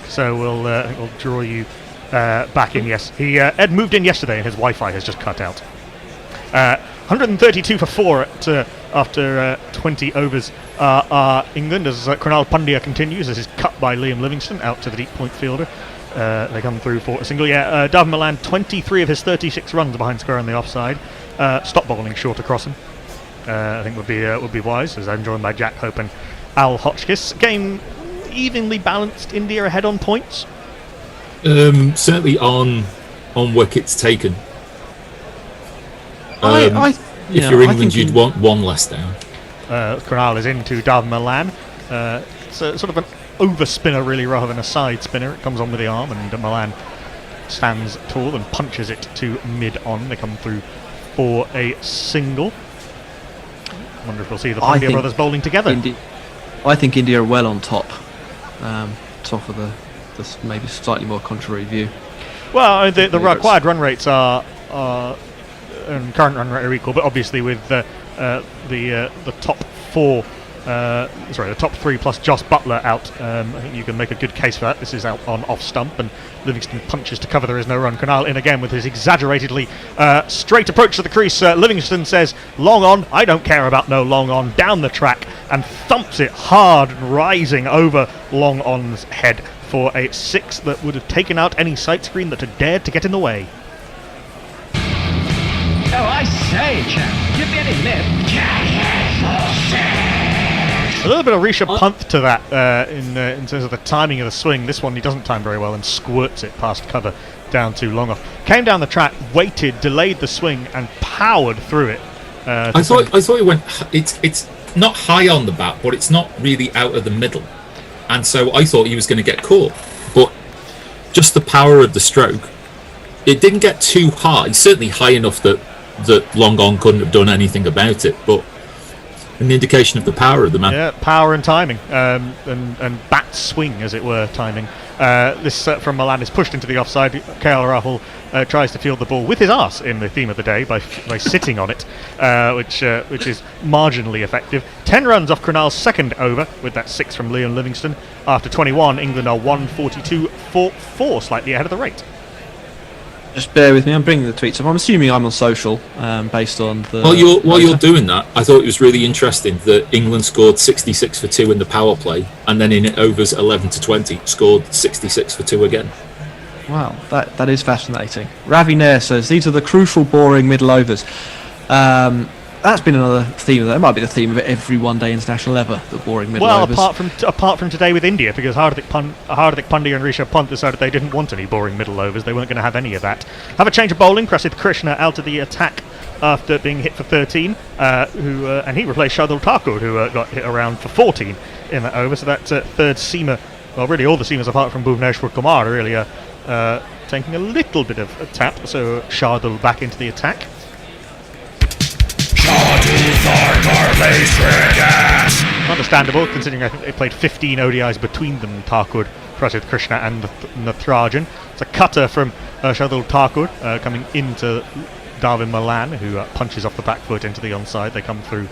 B: So we'll draw you back in. Yes, Ed moved in yesterday and his Wi-Fi has just cut out. 132 for 4 after 20 overs are England, as Krunal Pandya continues as is cut by Liam Livingston out to the deep point fielder. They come through for a single. Davin Malan, 23 of his 36 runs behind square on the offside. Stop bowling short across him. I think would be wise, as I'm joined by Jack Hope and Al Hotchkiss. Game evenly balanced. India ahead on points.
V: Certainly on wickets taken. If you're England, you'd want one less down.
B: Krunal is into Davin Malan. It's sort of an over spinner really rather than a side spinner. It comes on with the arm, and Malan stands tall and punches it to mid on. They come through for a single. I wonder if we'll see the Pandya brothers bowling together.
L: I think India are well on top. Top of the maybe slightly more contrary view.
B: Well, the required run rates are and current run rate are equal, but obviously with the top 4, the top 3 plus Joss Buttler out, I think you can make a good case for that. This is out on off stump, and Livingston punches to cover. There is no run. Krunal in again with his exaggeratedly straight approach to the crease. Livingston says long on. I don't care about no long on. Down the track and thumps it hard, rising over long on's head for a 6 that would have taken out any sight screen that had dared to get in the way.
W: Oh, I say, chap, you're getting lit.
B: A little bit of Rishabh Pant to that in terms of the timing of the swing. This one he doesn't time very well and squirts it past cover down to long off. Came down the track, waited, delayed the swing, and powered through it.
V: I thought it went. It's not high on the bat, but it's not really out of the middle, and so I thought he was going to get caught. But just the power of the stroke, it didn't get too high. Certainly high enough that long on couldn't have done anything about it. But An indication of the power of the man.
B: Yeah, power and timing, and bat swing, as it were, timing. This from Malan is pushed into the offside. KL Rahul tries to field the ball with his arse in the theme of the day by sitting on it, which is marginally effective. 10 runs off Cronal's second over with that 6 from Leon Livingston. After 21, England are 142 for 4, slightly ahead of the rate.
L: Just bear with me, I'm bringing the tweets up. I'm assuming I'm on social, based on the...
V: While you're doing that, I thought it was really interesting that England scored 66 for 2 in the power play, and then in overs 11 to 20, scored 66 for 2 again.
L: Wow, that is fascinating. Ravi Nair says, these are the crucial, boring middle overs. That's been another theme of that. It might be the theme of every one-day international ever, the boring middle overs.
B: Well, apart from today with India, because Hardik Pandya and Rishabh Pant decided they didn't want any boring middle overs. They weren't going to have any of that. Have a change of bowling. Prasidh Krishna out of the attack after being hit for 13, and he replaced Shardul Thakur, who got hit around for 14 in that over. So that third seamer, well, really all the seamers apart from Bhuvneshwar Kumar, really taking a little bit of a tap. So Shardul back into the attack. Understandable, considering I think they played 15 ODIs between them, Thakur, Prasidh Krishna and Natarajan. It's a cutter from Shardul Thakur coming into Darwin Malan, who punches off the back foot into the onside. They come through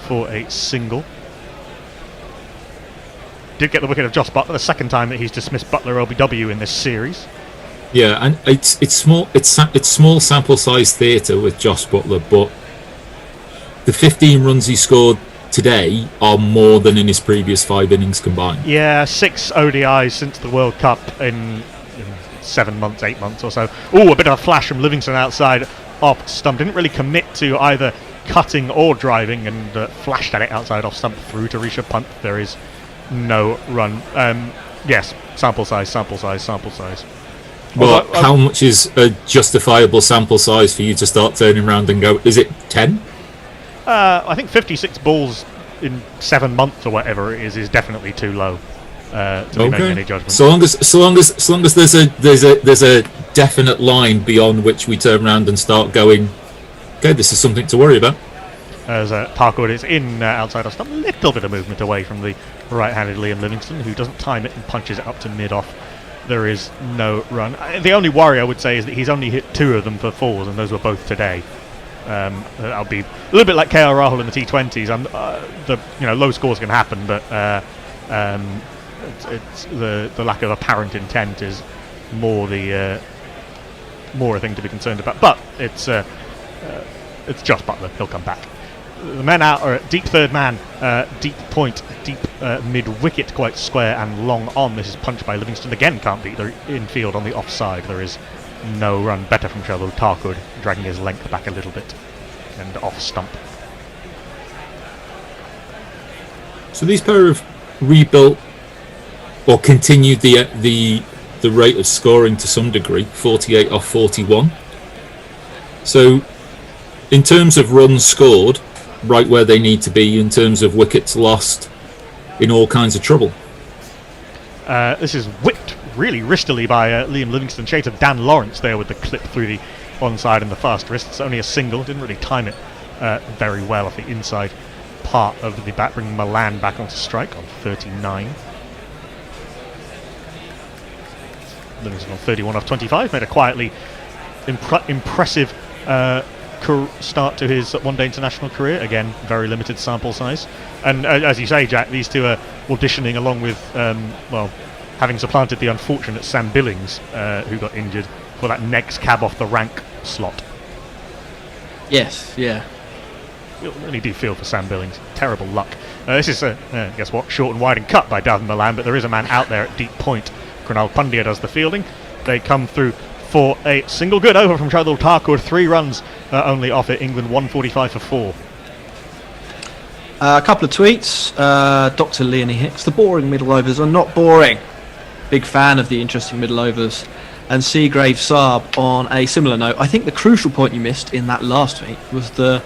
B: for a single. Did get the wicket of Jos Buttler, the second time that he's dismissed Buttler LBW in this series.
V: Yeah, and it's small sample size theatre with Jos Buttler, but the 15 runs he scored today are more than in his previous 5 innings combined.
B: Yeah, 6 ODIs since the World Cup in 7 months, 8 months or so. Oh, a bit of a flash from Livingston outside off stump. Didn't really commit to either cutting or driving, and flashed at it outside off stump through to Rishabh Pant. There is no run. Yes, sample size.
V: Well, how much is a justifiable sample size for you to start turning around and go, is it 10?
B: I think 56 balls in 7 months or whatever it is definitely too low to be making any judgment.
V: So long as there's a definite line beyond which we turn around and start going, okay, this is something to worry about.
B: As Thakur is in outside off stump, a little bit of movement away from the right-handed Liam Livingston, who doesn't time it and punches it up to mid-off. There is no run. The only worry I would say is that he's only hit 2 of them for 4s, and those were both today. That'll be a little bit like KL Rahul in the T20s. Low scores can happen, but it's the lack of apparent intent is more a thing to be concerned about. But it's Jos Buttler. He'll come back. The men out are at deep third man, deep point, deep mid wicket, quite square and long on. This is punched by Livingston again. Can't beat the infield on the offside. There is no run. Better from Shardul Thakur, dragging his length back a little bit and off stump.
V: So these pair have rebuilt or continued the rate of scoring to some degree, 48 off 41. So in terms of runs scored, right where they need to be. In terms of wickets lost, in all kinds of trouble.
B: This is whipped really wristily by Liam Livingston. Shades of Dan Lawrence there with the clip through the onside and the fast wrist. It's only a single. Didn't really time it very well off the inside part of the bat, bringing Malan back onto strike on 39. Livingston on 31 off 25. Made a quietly impressive start to his one-day international career. Again, very limited sample size. And as you say, Jack, these two are auditioning along with, having supplanted the unfortunate Sam Billings, who got injured, for that next cab off the rank slot.
L: Yes, yeah.
B: You really do feel for Sam Billings. Terrible luck. This is, guess what, short and wide and cut by Darwin Malan, but there is a man out there at deep point. Kunal Pandya does the fielding. They come through for a single good over from Shardul Thakur. 3 runs only off it. England 145 for 4.
L: A couple of tweets. Dr. Leonie Hicks. The boring middle overs are not boring. Big fan of the interesting middle overs. And Seagrave Saab on a similar note. I think the crucial point you missed in that last tweet was the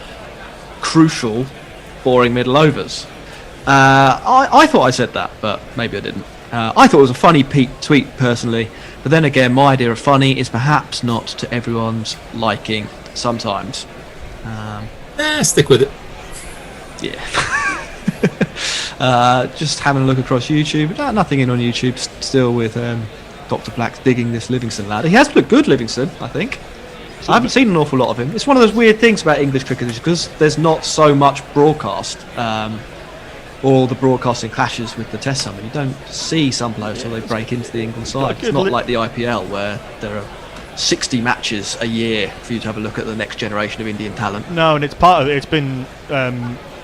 L: crucial boring middle overs. I thought I said that, but maybe I didn't. I thought it was a funny tweet personally, but then again, my idea of funny is perhaps not to everyone's liking sometimes.
V: Stick with it.
L: Yeah. Just having a look across YouTube. Nothing in on YouTube. Still with Dr. Black digging this Livingston lad. He has looked good, Livingston, I think. I haven't seen an awful lot of him. It's one of those weird things about English cricket because there's not so much broadcast. All the broadcasting clashes with the Test summer. You don't see some players until they break into the England side. It's not like the IPL where there are 60 matches a year for you to have a look at the next generation of Indian talent.
B: No, and it's been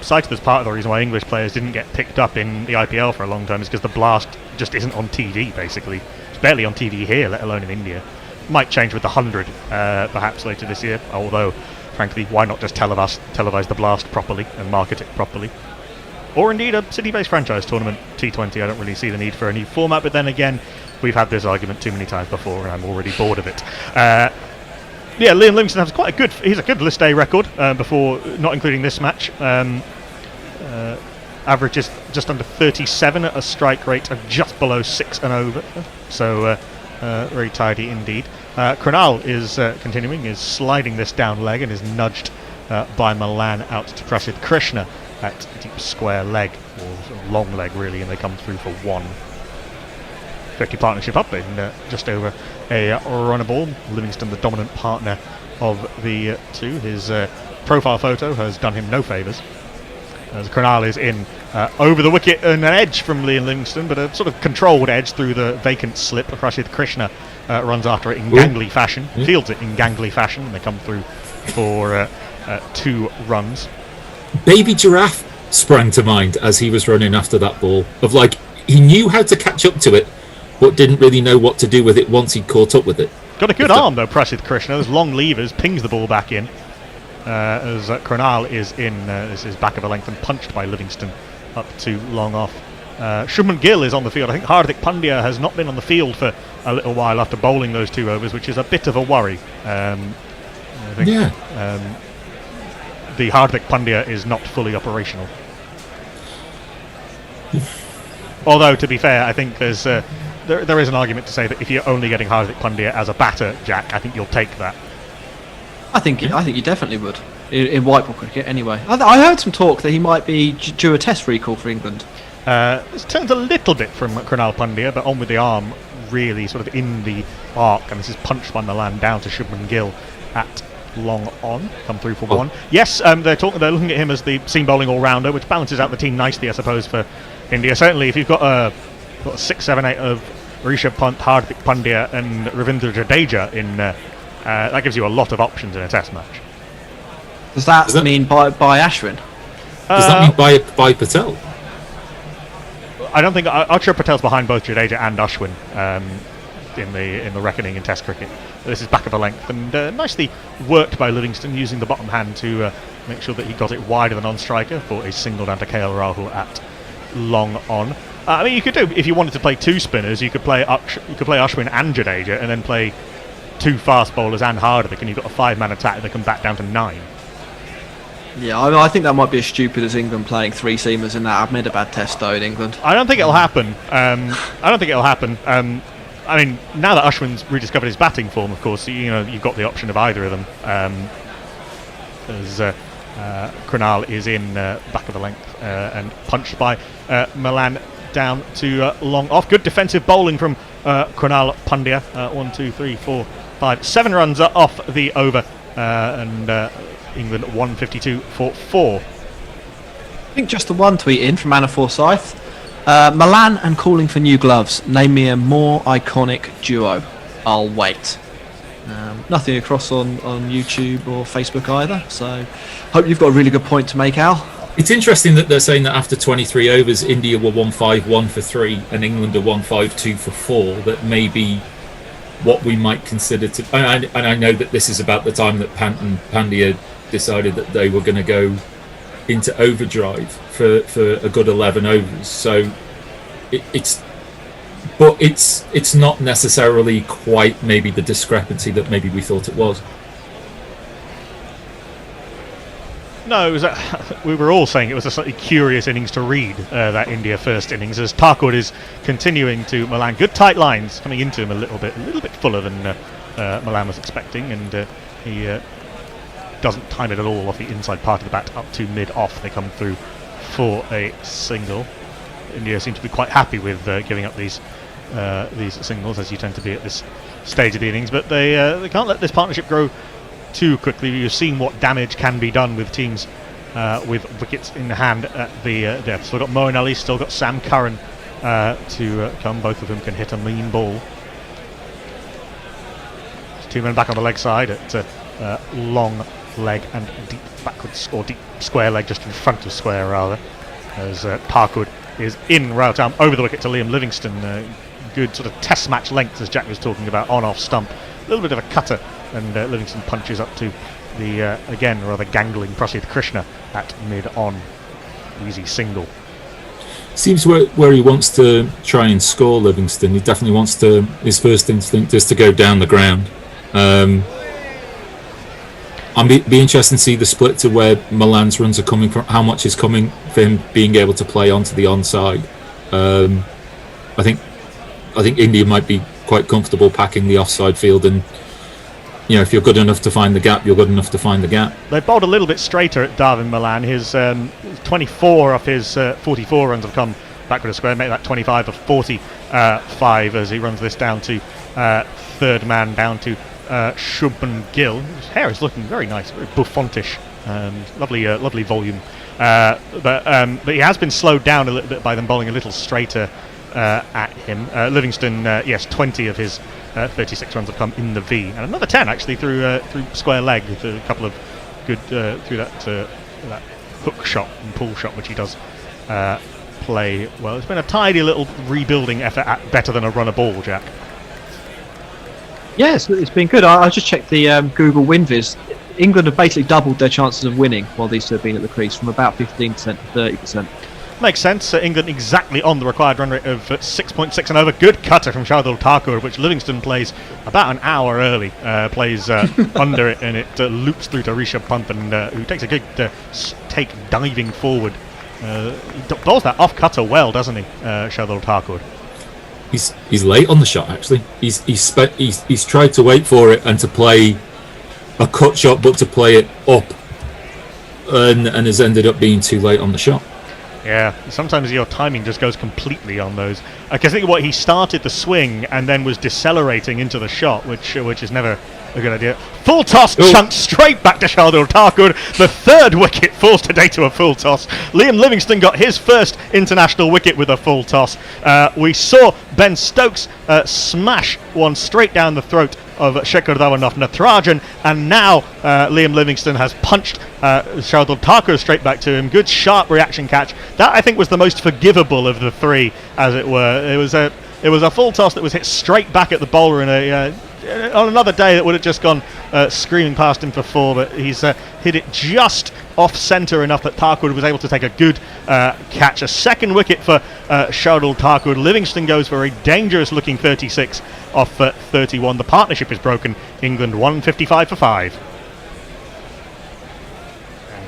B: cited as part of the reason why English players didn't get picked up in the IPL for a long time is because the Blast just isn't on TV, basically. It's barely on TV here, let alone in India. Might change with the 100 perhaps later this year, although frankly why not just televise the Blast properly and market it properly, or indeed a city-based franchise tournament, T20. I don't really see the need for a new format, but then again we've had this argument too many times before and I'm already bored of it. Liam Livingston has he's a good list A record before not including this match. Averages just under 37 at a strike rate of just below 6 and over, so very tidy indeed. Crunal is continuing, is sliding this down leg and is nudged by Malan out to Prasid Krishna at deep square leg, or sort of long leg really, and they come through for 1. 50 partnership up in just over a runner ball. Livingston the dominant partner of the two. His profile photo has done him no favours, as Crunal is in over the wicket and an edge from Liam Livingston, but a sort of controlled edge through the vacant slip. Rashid Krishna runs after it in gangly fashion, fields it in gangly fashion, and they come through for 2 runs.
V: Baby Giraffe sprang to mind as he was running after that ball, of like he knew how to catch up to it but didn't really know what to do with it once he'd caught up with it.
B: Got a good arm though, Prasid Krishna. Those long levers, pings the ball back in as Crunal is in. This is back of a length and punched by Livingston up to long off. Shubman Gill is on the field. I think Hardik Pandya has not been on the field for a little while after bowling those 2 overs, which is a bit of a worry. I think, the Hardik Pandya is not fully operational. Although, to be fair, I think there's there is an argument to say that if you're only getting Hardik Pandya as a batter, Jack, I think you'll take that.
L: I think you definitely would in white ball cricket. Anyway, I heard some talk that he might be due a Test recall for England.
B: This turns a little bit from Crunal Pandya, but on with the arm, really sort of in the arc, and this is punched by Malan down to Shubman Gill at long on, come through for 1. Yes, they're looking at him as the seam bowling all-rounder, which balances out the team nicely, I suppose, for India. Certainly, if you've got a 6, 7, 8 of Rishabh Pant, Hardik Pandya and Ravindra Jadeja in, that gives you a lot of options in a Test match.
L: Does that mean by Ashwin?
V: Does that mean by Patel?
B: I don't think Akshar Patel's behind both Jadeja and Ashwin in the reckoning in Test cricket. This is back of a length and nicely worked by Livingston, using the bottom hand to make sure that he got it wider than on-striker for a single down to KL Rahul at long on. I mean, you could do, if you wanted to play 2 spinners, you could play Ashwin and Jadeja, and then play 2 fast bowlers and Hardik, and you've got a 5-man attack that can back down to 9.
L: Yeah, I think that might be as stupid as England playing 3 seamers in that Ahmedabad Test though in England.
B: I don't think it'll happen. I mean, now that Ashwin's rediscovered his batting form, of course, you've got the option of either of them. As Crunal is in back of the length and punched by Malan down to long off. Good defensive bowling from Crunal Pandya. 1, 2, 3, 4, 5, 7 runs off the over, and England 152 for 4.
L: I think just the one tweet in from Anna Forsyth. Malan and calling for new gloves. Name me a more iconic duo. I'll wait. Nothing across on YouTube or Facebook either. So hope you've got a really good point to make, Al.
V: It's interesting that they're saying that after 23 overs, India were 151 for 3 and England are 152 for 4. That may be what we might consider to. And I know that this is about the time that Pant and Pandya decided that they were going to go into overdrive for a good 11 overs. So it's not necessarily quite maybe the discrepancy that maybe we thought it was.
B: No, it was we were all saying it was a slightly curious innings to read, that India first innings, as Thakur is continuing to Malan. Good tight lines coming into him a little bit fuller than Malan was expecting, and he doesn't time it at all off the inside part of the bat up to mid-off. They come through for a single. India seem to be quite happy with giving up these singles, as you tend to be at this stage of the innings. But they can't let this partnership grow too quickly. You've seen what damage can be done with teams with wickets in hand at the death. Still got Moeen Ali, still got Sam Curran to come. Both of them can hit a mean ball. There's 2 men back on the leg side at long leg and deep backwards, or deep square leg, just in front of square rather, as Parkwood is in rail time over the wicket to Liam Livingston. Good sort of test match length, as Jack was talking about, on off stump. A little bit of a cutter, and Livingston punches up to the again rather gangling Prasidh Krishna at mid on. Easy single.
V: Seems where he wants to try and score, Livingston. He definitely wants to. His first instinct is to go down the ground. I'll be interested to see the split to where Malan's runs are coming from. How much is coming for him being able to play onto the onside? I think India might be quite comfortable packing the offside field, and if you're good enough to find the gap, you're good enough to find the gap.
B: They bowled a little bit straighter at Darwin Malan. His 24 off his 44 runs have come backward a square, make that 25 of 45 as he runs this down to third man, down to Shubman Gill. His hair is looking very nice, very buffontish, lovely volume. But he has been slowed down a little bit by them bowling a little straighter at him. Livingston, yes, 20 of his 36 runs have come in the V, and another 10 actually through square leg, with a couple of good through that hook shot and pull shot, which he does play well. It's been a tidy little rebuilding effort at better than a run a ball, Jack.
L: Yes, it's been good. I just checked the Google WinViz. England have basically doubled their chances of winning while these two have been at the crease, from about 15% to 30%.
B: Makes sense. England exactly on the required run rate of 6.6 and over. Good cutter from Shardul Thakur, which Livingston plays about an hour early. Plays under it, and it loops through to Rishabh Pant, and who takes a good take diving forward. He bowls that off cutter well, doesn't he, Shardul Thakur?
V: He's late on the shot, actually. He's tried to wait for it and to play a cut shot, but to play it up, and has ended up being too late on the shot.
B: Yeah, sometimes your timing just goes completely on those. I think he started the swing and then was decelerating into the shot, which is never a good idea. Full toss, chunked straight back to Shardul Thakur. The third wicket falls today to a full toss. Liam Livingston got his first international wicket with a full toss. We saw Ben Stokes smash one straight down the throat of Shekhar Dhawan Natarajan, and now Liam Livingston has punched Shardul Thakur straight back to him. Good sharp reaction catch. That, I think, was the most forgivable of the three, as it were. It was a full toss that was hit straight back at the bowler on another day that would have just gone screaming past him for four, but he's hit it just off centre enough that Thakur was able to take a good catch. A second wicket for Shardul Thakur. Livingston goes for a dangerous looking 36 off 31. The partnership is broken. England 155 for 5.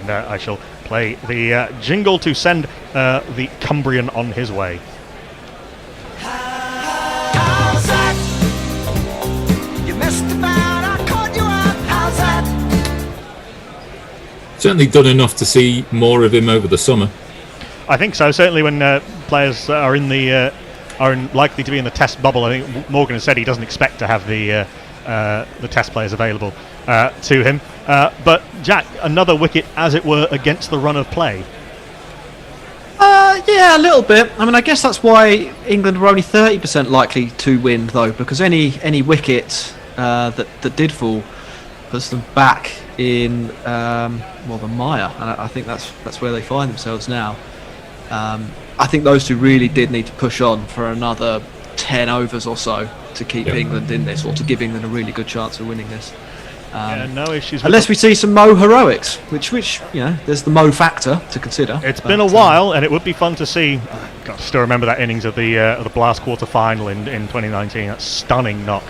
B: And I shall play the jingle to send the Cumbrian on his way.
U: How's that? You messed about, I caught you out. How's that?
V: Certainly done enough to see more of him over the summer.
B: I think so. Certainly when players are likely to be in the test bubble. I think Morgan has said he doesn't expect to have the test players available to him. But Jack, another wicket, as it were, against the run of play.
L: Yeah, a little bit. I mean, I guess that's why England were only 30% likely to win, though, because any wicket that did fall puts them back in the mire, and I think that's where they find themselves now. I think those two really did need to push on for another 10 overs or so to keep England in this, or to give England a really good chance of winning this.
B: No issues.
L: Unless we see some Mo heroics, which there's the Mo factor to consider.
B: It's been a while, and it would be fun to see. I still remember that innings of the Blast quarter final in 2019. That stunning knock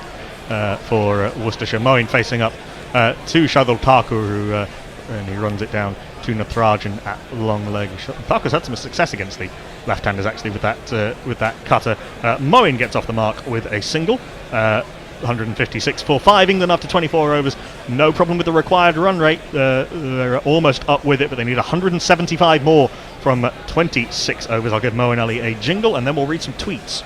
B: for Worcestershire. Moeen facing up to Shardul Thakur, and he runs it down to Natarajan at long leg. Thakur's had some success against the left-handers actually with that cutter. Moeen gets off the mark with a single. 156 for 5. England after 24 overs. No problem with the required run rate. They're almost up with it, but they need 175 more from 26 overs. I'll give Mo and Ali a jingle and then we'll read some tweets.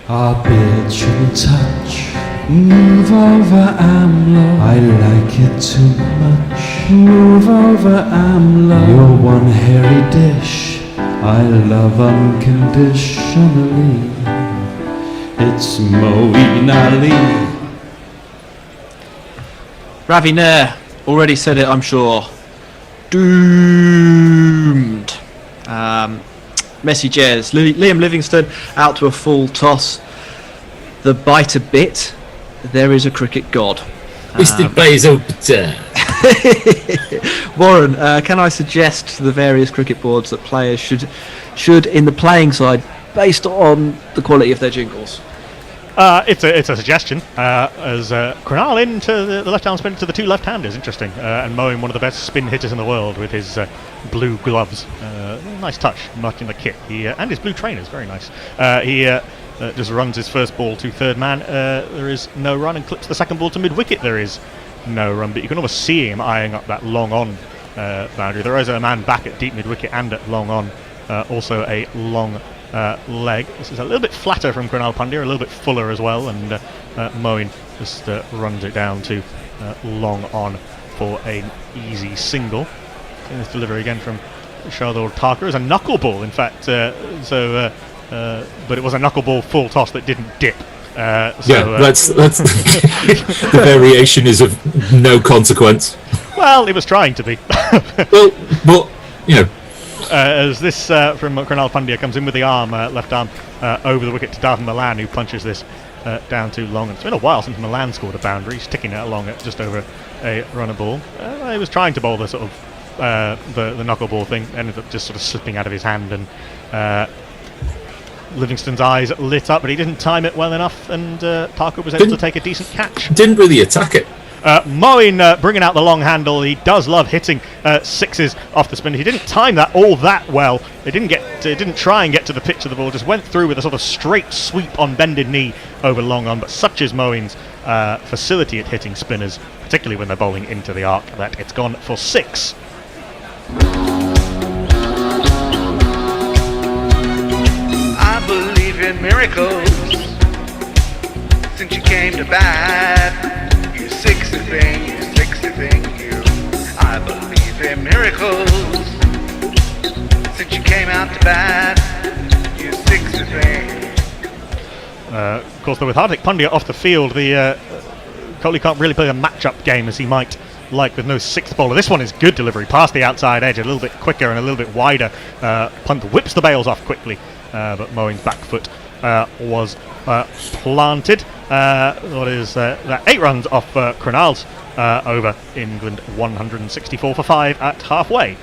R: Our beard shouldn't touch. Move over, AMLO. I like it too much. Move over, AMLO. You're one hairy dish I love unconditionally. It's Moeen Ali.
L: Ravi Nair already said it, I'm sure. Doomed. Messages. Liam Livingston out to a full toss. The bite a bit. There is a cricket god.
V: Mr. Basil.
L: Warren, can I suggest to the various cricket boards that players should in the playing side, based on the quality of their jingles?
B: It's a suggestion. As Crynal into the left-arm spin to the two left-handers, interesting, and mowing one of the best spin hitters in the world with his blue gloves. Nice touch, matching the kit. And his blue trainers, very nice. He just runs his first ball to third man. There is no run, and clips the second ball to mid-wicket. There is no run, but you can almost see him eyeing up that long-on boundary. There is a man back at deep mid-wicket and at long-on. Also a long leg. This is a little bit flatter from Krunal Pandya, a little bit fuller as well, and Moeen just runs it down to long on for an easy single. And this delivery again from Shardul Thakur is a knuckleball, in fact. But it was a knuckleball full toss that didn't dip.
V: That's the variation is of no consequence.
B: Well, it was trying to be.
V: But you know.
B: As this from Krunal Pandya comes in with the arm, left arm, over the wicket to Stokes and Malan, who punches this down to long. And it's been a while since Malan scored a boundary. He's ticking it along at just over a runner ball. He was trying to bowl the sort of the knuckleball thing, ended up just sort of slipping out of his hand, and Livingston's eyes lit up, but he didn't time it well enough, and Thakur was able to take a decent catch.
V: Didn't really attack it.
B: Moeen bringing out the long handle. He does love hitting sixes off the spin. He didn't time that all that well. It didn't try and get to the pitch of the ball. Just went through with a sort of straight sweep on bended knee over long on. But such is Moeen's facility at hitting spinners, particularly when they're bowling into the arc, that it's gone for 6.
S: I believe in miracles. Since you came to bat, you sixty thing, you. I believe in miracles. Since you came out to bat, you sixty thing.
B: Of course, though, with Hardik Pandya off the field, the Kohli can't really play a match-up game as he might like with no sixth bowler. This one is good delivery past the outside edge, a little bit quicker and a little bit wider. Punt whips the bails off quickly, but Moeen's back foot was planted. What is that? 8 runs off Krunal's over. England 164 for 5 at halfway.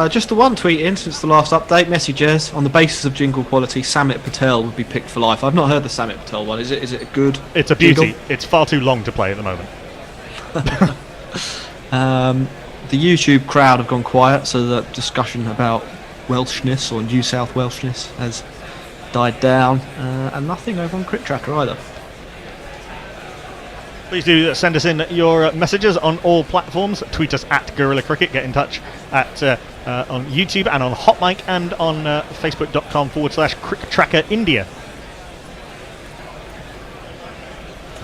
L: Just the one tweet in since the last update. Messages on the basis of jingle quality. Samit Patel would be picked for life. I've not heard the Samit Patel one. Is it a good?
B: It's a beauty.
L: Jingle?
B: It's far too long to play at the moment.
L: The YouTube crowd have gone quiet, so the discussion about Welshness or New South Welshness has died down, and nothing over on Crit Tracker either.
B: Please do send us in your messages on all platforms. Tweet us at Guerrilla Cricket. Get in touch at on YouTube and on Hot Mic and on facebook.com/Cricket Tracker India.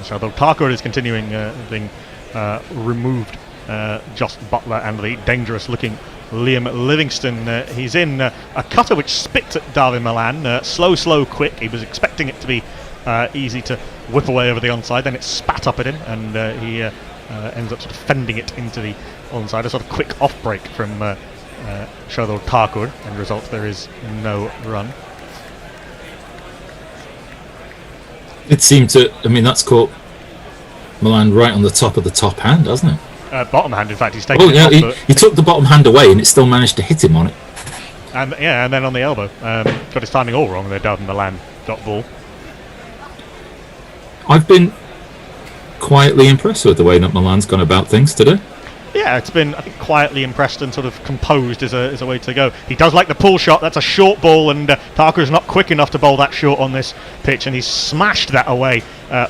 B: So the Thakur is continuing being removed. Joss Buttler and the dangerous looking Liam Livingston. He's in a cutter which spits at Darwin Malan. Slow, quick. He was expecting it to be easy to whip away over the onside, then it spat up at him, and he ends up sort of fending it into the onside. A sort of quick off break from Shardul Thakur, and result there is no run.
V: It seemed to. I mean, that's caught Malan right on the top of the top hand, hasn't it?
B: Bottom hand, in fact, he's taken.
V: He took the bottom hand away, and it still managed to hit him on it.
B: And then on the elbow, got his timing all wrong there. Darwin Malan got ball.
V: I've been quietly impressed with the way that Malan's gone about things today.
B: Yeah, it's been, I think, quietly impressed and sort of composed is a way to go. He does like the pull shot. That's a short ball, and Thakur's not quick enough to bowl that short on this pitch, and he's smashed that away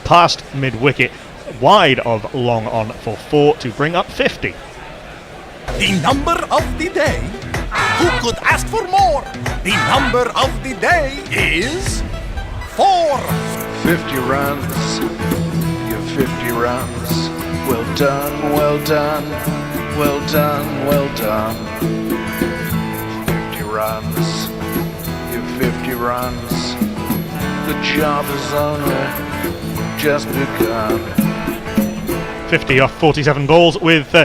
B: past mid-wicket, wide of long on for 4 to bring up 50.
O: The number of the day. Who could ask for more? The number of the day is 4.
S: 50 runs, your 50 runs. Well done, well done, well done, well done. 50 runs, your 50 runs. The job has only just begun.
B: 50 off 47 balls with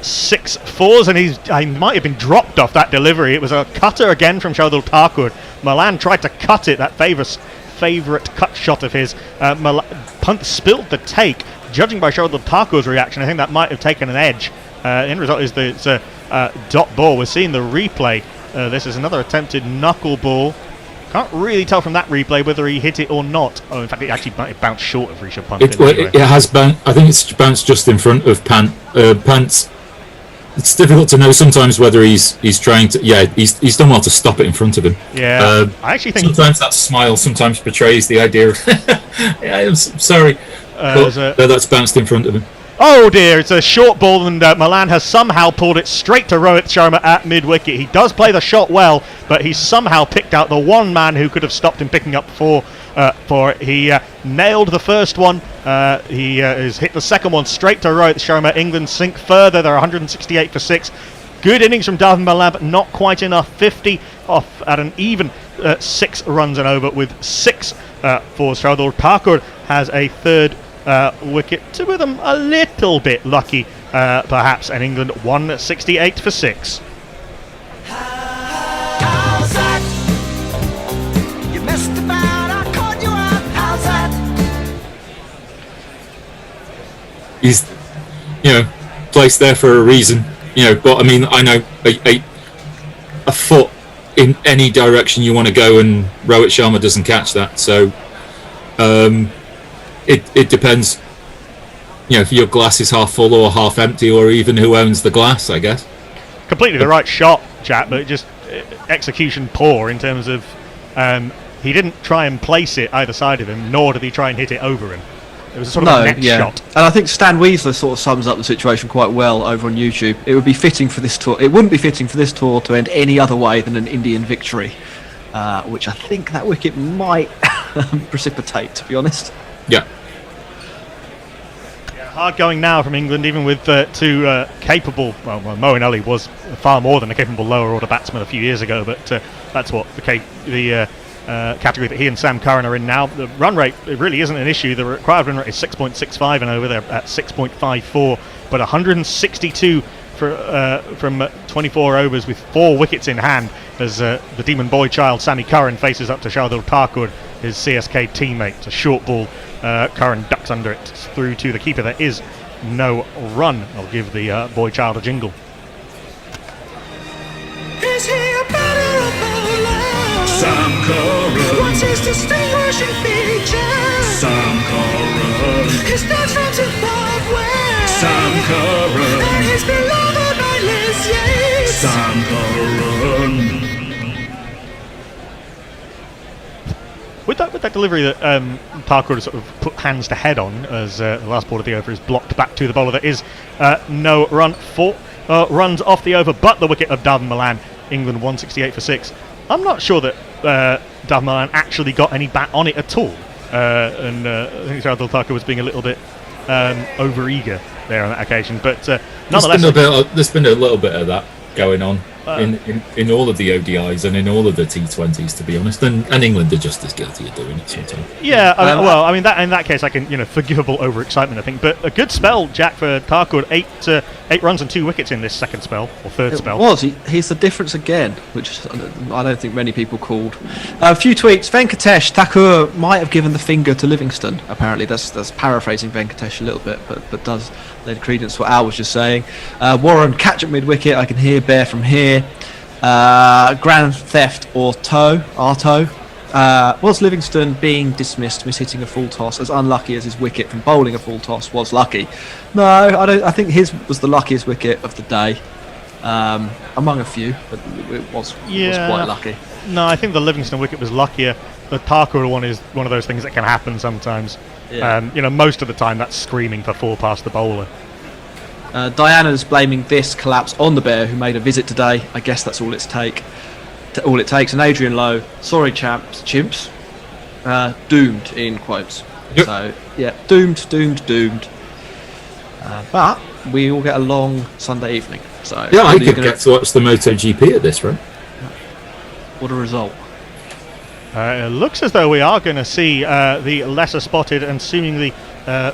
B: 6 fours, and he might have been dropped off that delivery. It was a cutter again from Shardul Thakur. Malan tried to cut it, that favourite cut shot of his. Punt spilled the take. Judging by Shardul Thakur's reaction, I think that might have taken an edge. The end result is that it's a dot ball. We're seeing the replay. This is another attempted knuckle ball. Can't really tell from that replay whether he hit it or not. Oh, in fact, it actually might have bounced short of Rishabh Pant.
V: It has bounced. I think it's bounced just in front of Pant's. It's difficult to know sometimes whether he's trying to. Yeah, he's done well to stop it in front of him.
B: Yeah, I actually think
V: sometimes that smile sometimes portrays the idea of. Yeah, I'm sorry, but that's bounced in front of him.
B: Oh dear, it's a short ball, and Malan has somehow pulled it straight to Rohit Sharma at mid-wicket. He does play the shot well, but he's somehow picked out the one man who could have stopped him picking up 4 for it. He nailed the first one. He has hit the second one straight to Rohit Sharma. England sink further. They're 168 for 6. Good innings from Davin Malan, but not quite enough. 50 off at an even 6 runs and over with 6 for Shardul Thakur has a third wicket to with them a little bit lucky, perhaps, and England 168 for 6.
U: How's that? You messed about, I caught you out. How's that?
V: He's, placed there for a reason. But I mean, I know a foot in any direction you want to go, and Rohit Sharma doesn't catch that. So it depends. If your glass is half full or half empty, or even who owns the glass, I guess.
B: Completely the right shot, Jack, but just execution poor in terms of he didn't try and place it either side of him, nor did he try and hit it over him. It was a sort of a net shot.
L: And I think Stan Weasler sort of sums up the situation quite well over on YouTube. It would be fitting for this tour. It wouldn't be fitting for this tour to end any other way than an Indian victory, which I think that wicket might precipitate, to be honest.
V: Yeah.
B: Hard going now from England, even with 2 capable. Well, Moeen Ali was far more than a capable lower order batsman a few years ago, but that's what the category that he and Sam Curran are in now. The run rate, it really isn't an issue. The required run rate is 6.65 and over. They're at 6.54, but 162 from 24 overs with 4 wickets in hand as the demon boy child Sammy Curran faces up to Shardul Thakur, his CSK teammate. It's a short ball. Curran ducks under it through to the keeper. There is no run. I'll give the boy child a jingle.
U: Is he a batter or bowler?
E: Sam Curran.
U: What's his distinguishing feature?
E: Sam Curran.
U: His dad's from Zimbabwe.
E: Sam Curran.
U: And he's beloved by Liz Yates.
E: Sam Curran.
B: With that delivery that Thakur sort of put hands to head on as the last ball of the over is blocked back to the bowler, there is no run. 4 runs off the over, but the wicket of Davin Malan. England 168 for 6. I'm not sure that Davin Malan actually got any bat on it at all, and I think Shardul Thakur was being a little bit over-eager there on that occasion. But nonetheless,
V: there's been a little bit of that going on in all of the ODIs and in all of the T20s, to be honest, and England are just as guilty of doing it sometimes.
B: Yeah, I mean that in that case, I can forgivable overexcitement, I think. But a good spell, Jack, for Thakur. 8 runs and 2 wickets in this second spell or third spell.
L: He's the difference again, which I don't think many people called. A few tweets. Venkatesh, Thakur might have given the finger to Livingston. Apparently, that's paraphrasing Venkatesh a little bit, but does lend credence to what Al was just saying. Warren, catch at mid wicket. I can hear Bear from here. Grand theft or Arto. Was Livingston being dismissed, mishitting a full toss, as unlucky as his wicket from bowling a full toss was lucky? No, I don't. I think his was the luckiest wicket of the day, among a few, but it was quite lucky.
B: No, I think the Livingston wicket was luckier. The Thakur one is one of those things that can happen sometimes. Yeah. Most of the time that's screaming for 4 past the bowler.
L: Diana's blaming this collapse on the bear who made a visit today. I guess that's all it takes. And Adrian Lowe, sorry chimps, doomed in quotes.
V: Yep.
L: So yeah, doomed. But we all get a long Sunday evening. So
V: Yeah, I could get to watch the MotoGP at this rate.
L: What a result.
B: It looks as though we are going to see the lesser spotted and seemingly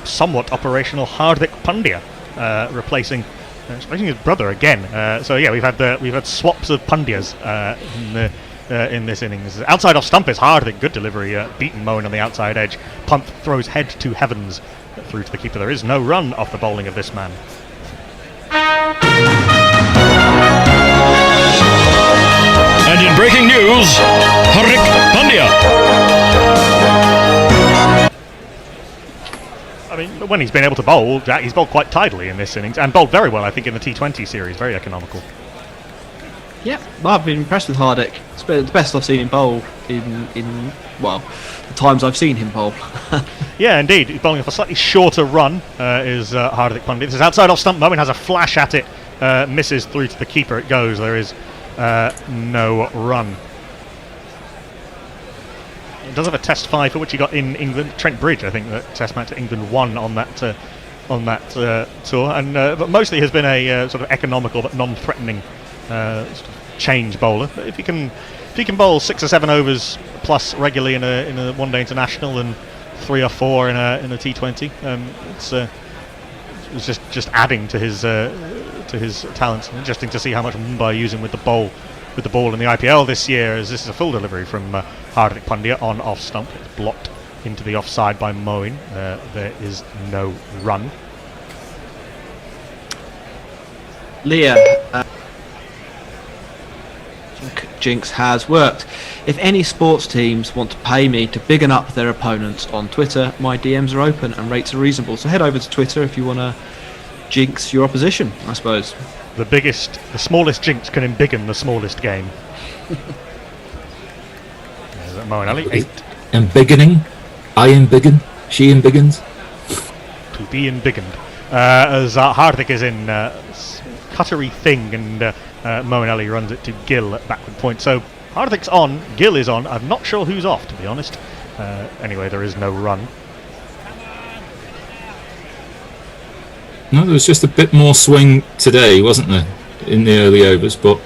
B: somewhat operational Hardik Pandya replacing his brother again. So yeah, we've had swaps of Pandyas in this innings. Outside off stump is Hardik, good delivery, beaten Moen on the outside edge. Punt throws head to heavens through to the keeper. There is no run off the bowling of this man.
Q: And in breaking news, Hardik Pandya.
B: I mean, when he's been able to bowl, Jack, he's bowled quite tidily in this innings and bowled very well, I think, in the T20 series. Very economical.
L: Yeah, I've been impressed with Hardik. It's been the best I've seen him bowl in the times I've seen him bowl.
B: Yeah, indeed. He's bowling off a slightly shorter run, is Hardik Pandya. This is outside off stump. Moen has a flash at it, misses through to the keeper. It goes. There is no run. It does have a Test 5 for which he got in England. Trent Bridge, I think, that Test match England won on that tour, and but mostly has been a sort of economical but non-threatening sort of change bowler. But if he can bowl 6 or 7 overs plus regularly in a one-day international and 3 or 4 in a T20, it's just adding to his talents. Interesting to see how much Mumbai using with the ball in the IPL this year, as this is a full delivery from Hardik Pandya on off stump. It's blocked into the offside by Moen. There is no run.
L: Leah, Jinx has worked. If any sports teams want to pay me to biggin up their opponents on Twitter, my DMs are open and rates are reasonable. So head over to Twitter if you want to jinx your opposition, I suppose.
B: The smallest jinx can embiggen the smallest game. Moen Ali, 8.
V: Embiggening. I embiggen. She embiggens.
B: To be embiggened. As Hardik is in cuttery thing, and Moen Ali runs it to Gill at backward point. So Hardik's on, Gill is on. I'm not sure who's off, to be honest. Anyway, there is no run.
V: No, there was just a bit more swing today, wasn't there, in the early overs? But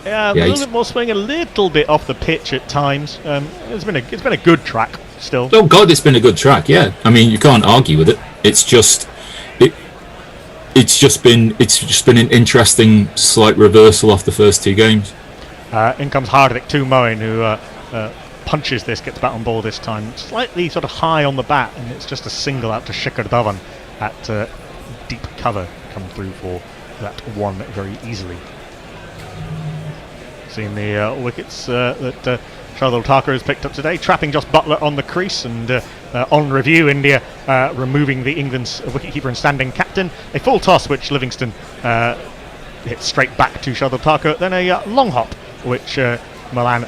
B: yeah, a little bit more swing, a little bit off the pitch at times. It's been a good track still.
V: Oh God, it's been a good track. Yeah, I mean you can't argue with it. It's just been an interesting slight reversal off the first 2 games.
B: In comes Hardik to Moen, who punches this, gets bat on ball this time, slightly sort of high on the bat, and it's just a single out to Shikhar Dhawan at deep cover. Come through for that one very easily. Seeing the wickets that Shardul Thakur has picked up today, trapping Josh Buttler on the crease, and on review, India removing the England's wicketkeeper and standing captain. A full toss which Livingston hit straight back to Shardul Thakur, then a long hop which Malan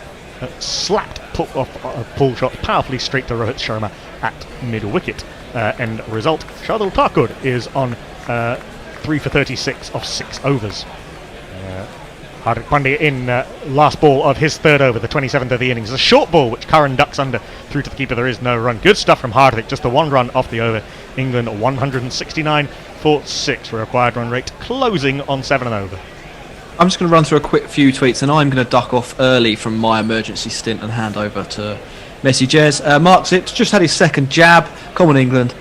B: slapped off a pull shot powerfully straight to Rohit Sharma at mid wicket. End result, Shardul Thakur is on 3 for 36 off 6 overs. Hardik Pandya in last ball of his 3rd over, the 27th of the innings. A short ball which Curran ducks under through to the keeper. There is no run. Good stuff from Hardik, just the 1 run off the over. England 169 for 6, required run rate closing on 7 and over.
L: I'm just going to run through a quick few tweets, and I'm going to duck off early from my emergency stint and hand over to Messi Jez. Mark Zips just had his 2nd jab. Come on, England.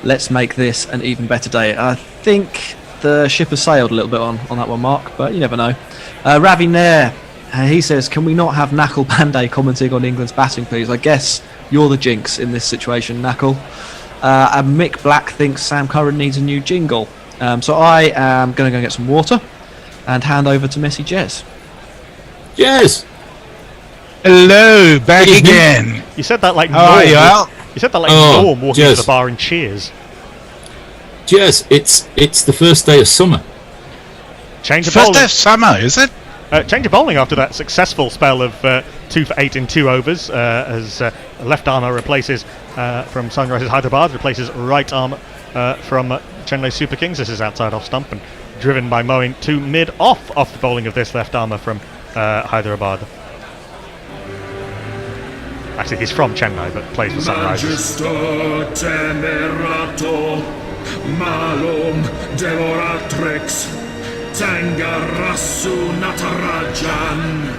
L: Let's make this an even better day. I think the ship has sailed a little bit on that one, Mark, but you never know. Ravi Nair, he says, can we not have Nakul Pandey commenting on England's batting, please? I guess you're the jinx in this situation, Nakul. And Mick Black thinks Sam Curran needs a new jingle. So I am going to go get some water and hand over to Messi Jez.
V: Jez!
M: Hello, back again.
B: You said that like
M: How are you, Al?
B: You said that like Norm walking to the bar and cheers.
V: Jez, it's the first day of summer.
B: Change of
M: First
B: bowling.
M: day of summer, is it?
B: Change of bowling after that successful spell of 2 for 8 in 2 overs, as left armer replaces from Sunrisers Hyderabad, replaces right arm from Chennai Super Kings. This is outside off stump, and driven by Moeen to mid-off the bowling of this left armour from Hyderabad. Actually, he's from Chennai, but plays for Sunrisers.
E: Magister temerato, malum devoratrix, tangarasu natarajan.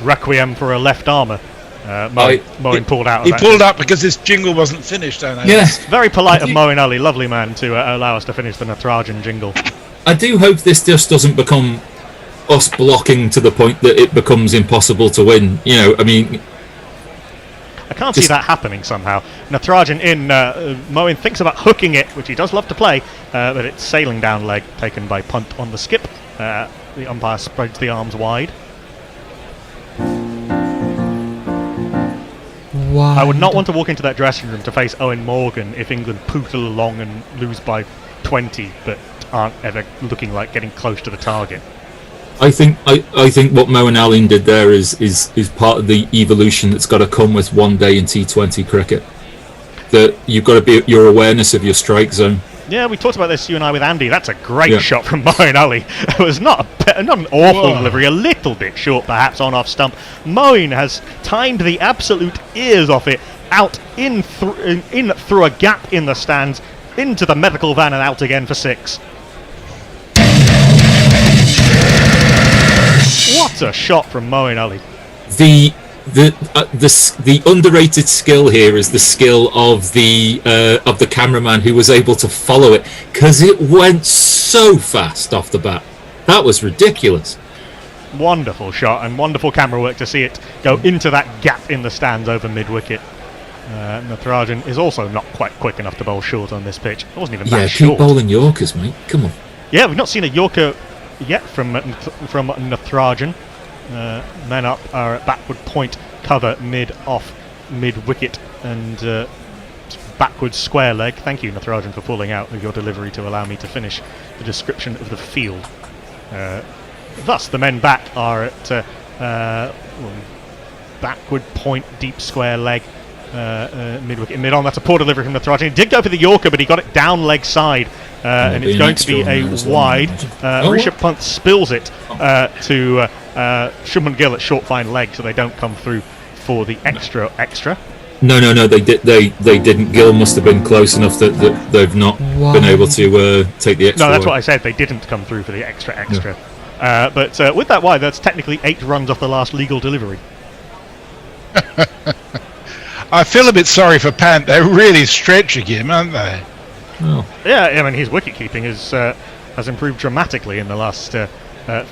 B: Requiem for a left armour. Moeen pulled out of
M: He
B: that.
M: pulled out because his jingle wasn't finished, I know.
V: Yes.
B: Very polite of Moeen Ali, lovely man, to allow us to finish the Natarajan jingle.
V: I do hope this just doesn't become us blocking to the point that it becomes impossible to win. You know, I mean,
B: I can't see that happening somehow. Natarajan in, Moeen thinks about hooking it, which he does love to play, but it's sailing down leg, taken by punt on the skip. The umpire spreads the arms wide. I would not want to walk into that dressing room to face Owen Morgan if England pootle along and lose by 20, but aren't ever looking like getting close to the target.
V: I think what Moeen Ali did there is part of the evolution that's got to come with one day in T20 cricket. That you've got to be your awareness of your strike zone.
B: Yeah, we talked about this, you and I, with Andy. That's a great shot from Moeen Ali. It was not an awful delivery, a little bit short perhaps on off stump. Moeen has timed the absolute ears off it, out in through a gap in the stands, into the medical van and out again for 6. What a shot from Moeen Ali.
V: The underrated skill here is the skill of the cameraman who was able to follow it, because it went so fast off the bat. That was ridiculous.
B: Wonderful shot and wonderful camera work to see it go into that gap in the stands over mid-wicket. Natarajan is also not quite quick enough to bowl short on this pitch. It wasn't even that short.
V: Keep bowling Yorkers, mate. Come on.
B: Yeah, we've not seen a Yorker yet from Natarajan. Men up are at backward point cover mid-wicket and backward square leg. Thank you, Natarajan, for pulling out of your delivery to allow me to finish the description of the field. Thus, the men back are at backward point, deep square leg, mid-wicket, mid-on. That's a poor delivery from Natarajan. He did go for the Yorker, but he got it down leg side. And it's going to be a wide. Rishabh Pant spills it to Shubman Gill at short fine leg, so they don't come through for the extra.
V: No, they didn't. Gill must have been close enough that they've not been able to take the extra.
B: No, that's what I said. They didn't come through for the extra. Yeah. But with that wide, that's technically 8 runs off the last legal delivery.
M: I feel a bit sorry for Pant. They're really stretching him, aren't they?
V: Oh.
B: Yeah, I mean, his wicket keeping has improved dramatically in the last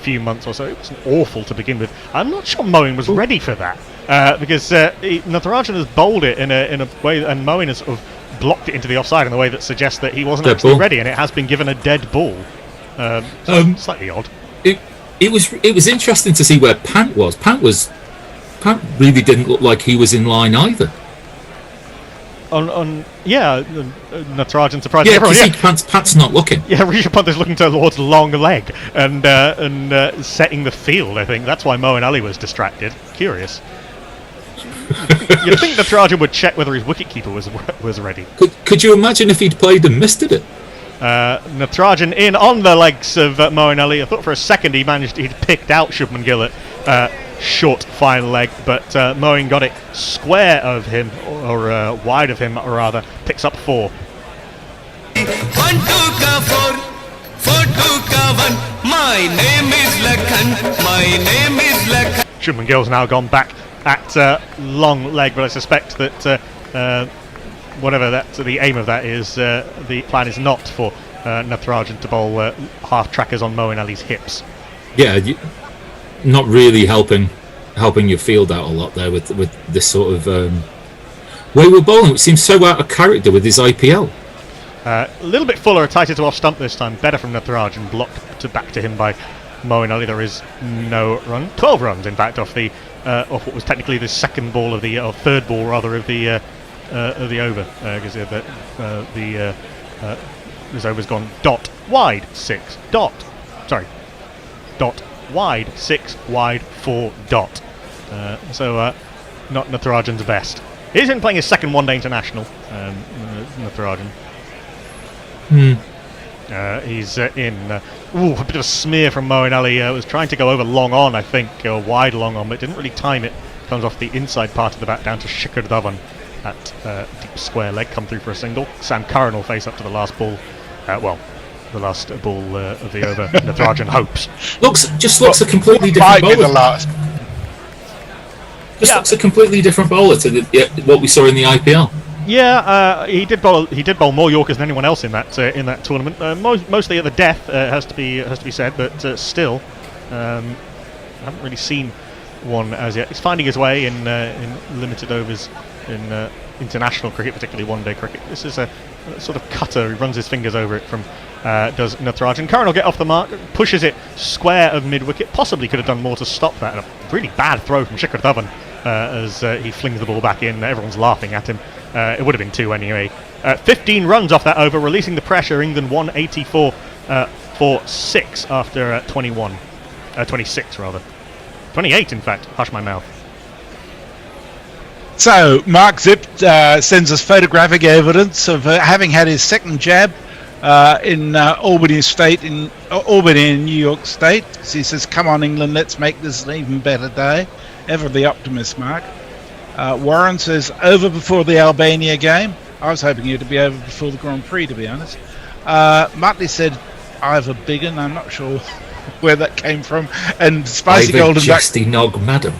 B: few months or so. It wasn't awful to begin with. I'm not sure Moeen was ready for that because Natarajan has bowled it in a way, and Moeen has sort of blocked it into the offside in a way that suggests that he wasn't actually ready, and it has been given a dead ball. Slightly odd.
V: It was interesting to see where Pant was. Pant really didn't look like he was in line either.
B: Natarajan surprised everyone.
V: Yeah, Pat's not looking.
B: Yeah, Rishabh Pant is looking towards long leg and setting the field. I think that's why Moeen Ali was distracted. Curious. You'd think Natarajan would check whether his wicketkeeper was ready.
V: Could you imagine if he'd played and missed it?
B: Natarajan in on the legs of Moeen Ali. I thought for a second he'd picked out Shubman Gill at short fine leg, but Moeen got it square of him, or wide of him rather. Picks up 4.
G: 1 2 ka 4 4 2 ka 1. My name is Lakhan. My name is Lakhan.
B: Shubman Gill's now gone back at long leg, but I suspect that whatever the aim of that is, the plan is not for Natarajan to bowl half trackers on Moeen Ali's hips.
V: Yeah, not really helping your field out a lot there with this sort of way we're bowling, which seems so out of character with his IPL.
B: A little bit fuller, tighter to off stump this time. Better from Natarajan, blocked back to him by Moeen Ali. There is no run. 12 runs, in fact, off what was technically the second ball of or third ball rather of the over, because this over's gone dot wide 6 dot. Sorry, dot wide 6 wide 4 dot. So not Natarajan's best. He's been playing his second one-day international. Natarajan. He's in. A bit of a smear from Moeen Ali. Was trying to go over long on, I think, or wide long on, but didn't really time it. Comes off the inside part of the bat down to Shikhar Dhawan at deep square leg. Come through for a single. Sam Curran will face up to the last ball. The last ball of the over. Natarajan hopes.
V: Looks a completely different bowler. Looks a completely different bowler to what we saw in the IPL.
B: Yeah, he did bowl more Yorkers than anyone else in that tournament. Mostly at the death, has to be said, but still, haven't really seen one as yet. He's finding his way in limited overs in international cricket, particularly one-day cricket. This is a sort of cutter. He runs his fingers over it from does Natarajan. Curran will get off the mark, pushes it square of mid-wicket. Possibly could have done more to stop that. And a really bad throw from Shikhar Dhawan as he flings the ball back in. Everyone's laughing at him. It would have been 2 anyway. 15 runs off that over, releasing the pressure. England 184 for 6 after 26 rather. 28 in fact. Hush my mouth.
M: So, Mark Zipp sends us photographic evidence of having had his second jab in Albany in New York State. So he says, "Come on, England, let's make this an even better day." Ever the optimist, Mark. Warren says, "Over before the Albania game." I was hoping you to be over before the Grand Prix, to be honest. Muttley said, "Ivor Biggin." I'm not sure where that came from. And Spicy Golden Duck.
V: Jesty nog, madam.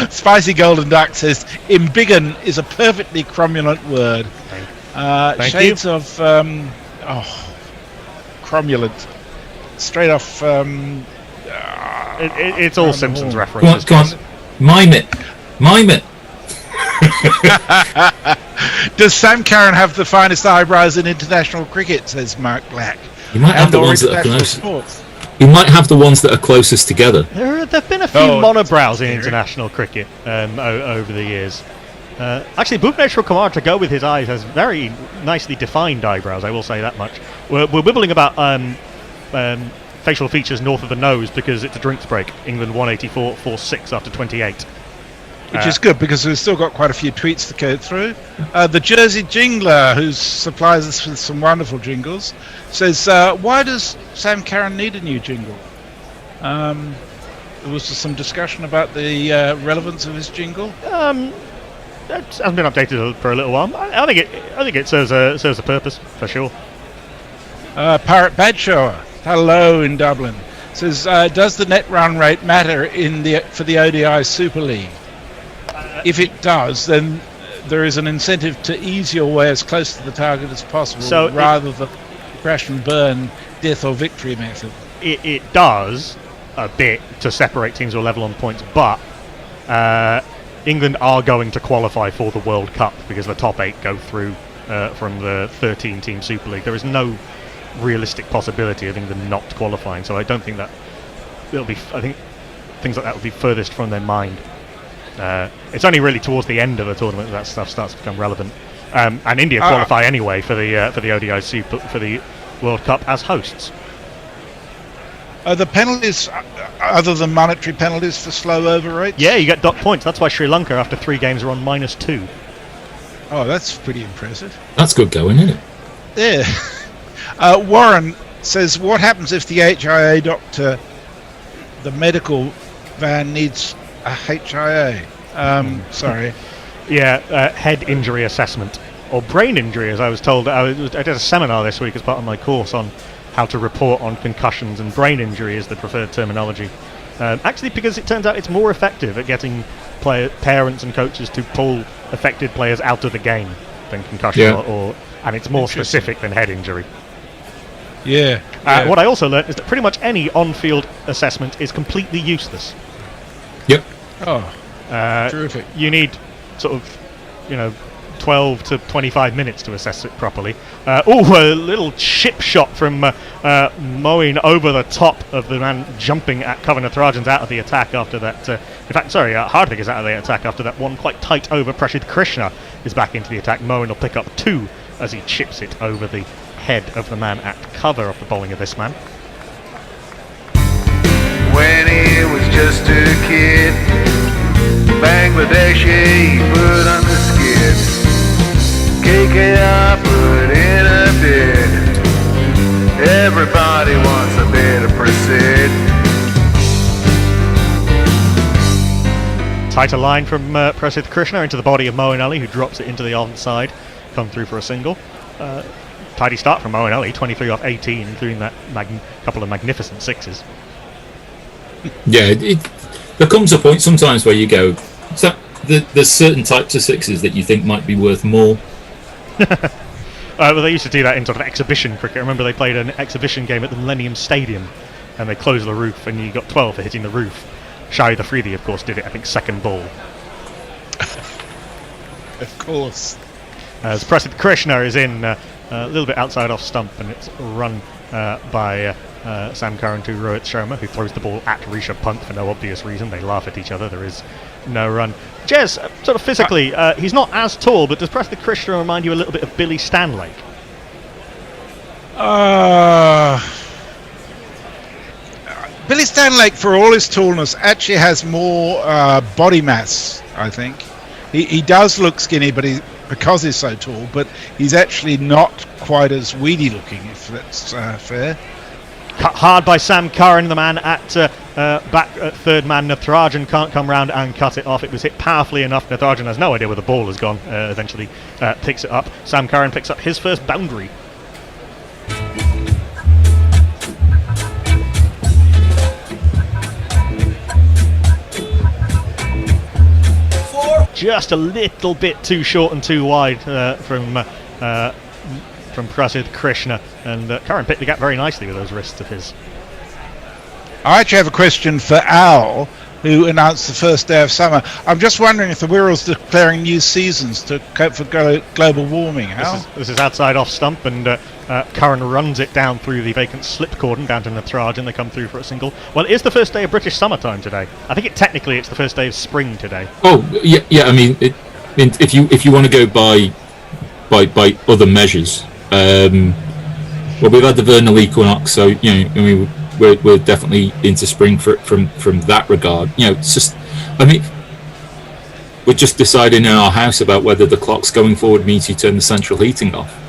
M: Spicy Golden Duck says, "Embiggen is a perfectly cromulent word."
B: Thank
M: Shades
B: you.
M: of cromulent. Straight off.
B: It's all Simpsons references.
V: Go on. Mime it.
M: Does Sam Curran have the finest eyebrows in international cricket? Says Mark Black.
V: You might have the ones that are closest. You might have the ones that are closest together.
B: There have been a few monobrows in international cricket over the years. Actually, Bhuvneshwar Kumar, to go with his eyes, has very nicely defined eyebrows, I will say that much. We're wibbling about facial features north of the nose because it's a drinks break. England 184 for 6 after 28.
M: Which is good because we've still got quite a few tweets to go through. The Jersey Jingler, who supplies us with some wonderful jingles, says, "Why does Sam Curran need a new jingle?" There was some discussion about the relevance of his jingle.
B: That hasn't been updated for a little while. I think it serves a purpose for sure.
M: Pirate Badshower, hello in Dublin, says, "Does the net run rate matter for the ODI Super League? If it does, then there is an incentive to ease your way as close to the target as possible, rather than crash and burn, death or victory method."
B: It does a bit to separate teams who are level on points, but England are going to qualify for the World Cup because the top 8 go through from the 13-team Super League. There is no realistic possibility of England not qualifying, so I don't think that it'll be. I think things like that would be furthest from their mind. It's only really towards the end of the tournament that stuff starts to become relevant. And India qualify anyway for the ODI Super for the World Cup as hosts.
M: The penalties, other than monetary penalties for slow over rates?
B: Yeah, you get dot points. That's why Sri Lanka after 3 games are on -2.
M: Oh, that's pretty impressive.
V: That's good going, isn't
M: it? Yeah. Warren says, "What happens if the HIA doctor, the medical van, needs a HIA?" Sorry.
B: Yeah, head injury assessment or brain injury, as I was told. I did a seminar this week as part of my course on how to report on concussions, and brain injury is the preferred terminology. Actually, because it turns out it's more effective at getting parents and coaches to pull affected players out of the game than concussion, and it's more specific than head injury.
M: Yeah.
B: What I also learned is that pretty much any on-field assessment is completely useless.
V: Yep.
M: Oh, terrific.
B: You need sort of, 12 to 25 minutes to assess it properly. A little chip shot from Moeen over the top of the man jumping at Natarajan's out of the attack after that. Hardik is out of the attack after that one quite tight over. Prashid Krishna is back into the attack. Moeen will pick up 2 as he chips it over the head of the man at cover of the bowling of this man.
S: When he was just a kid, Bangladeshi put on the skid, KKR put in a bid. said.
B: Tighter line from Prasidh Krishna into the body of Moeen Ali, who drops it into the onside. Come through for a single. Tidy start from Moeen Ali, 23 off 18, including that couple of magnificent sixes.
V: Yeah, there comes a point sometimes where you go, so there's certain types of sixes that you think might be worth more.
B: Well, they used to do that in sort of exhibition cricket. I remember they played an exhibition game at the Millennium Stadium, and they closed the roof, and you got 12 for hitting the roof. Shahid Afridi, of course, did it, I think, second ball.
M: Of course.
B: As Prasidh Krishna is in a little bit outside off stump, and it's run by Sam Curran to Rohit Sharma, who throws the ball at Rishabh Pant for no obvious reason. They laugh at each other. There is no run. Jez, sort of physically, he's not as tall, but does Prasidh Krishna remind you a little bit of Billy Stanlake?
M: Billy Stanlake, for all his tallness, actually has more body mass, I think. He does look skinny, but because he's so tall, but he's actually not quite as weedy looking, if that's fair.
B: Cut hard by Sam Curran, the man at back at third man. Natarajan can't come round and cut it off. It was hit powerfully enough. Natarajan has no idea where the ball has gone. Eventually picks it up. Sam Curran picks up his first boundary. Just a little bit too short and too wide from Prasidh Krishna, and Curran picked the gap very nicely with those wrists of his.
M: I actually have a question for Al, who announced the first day of summer. I'm just wondering if the Wirral's declaring new seasons to cope for global warming. Al?
B: This is outside off stump, and Curran runs it down through the vacant slip cordon down to Natarajan. They come through for a single. Well, it is the first day of British summertime today. I think technically it's the first day of spring today.
V: Oh yeah. I mean, if you want to go by other measures, well, we've had the vernal equinox, so we're definitely into spring from that regard. It's just, I mean, we're just deciding in our house about whether the clocks going forward means you turn the central heating off.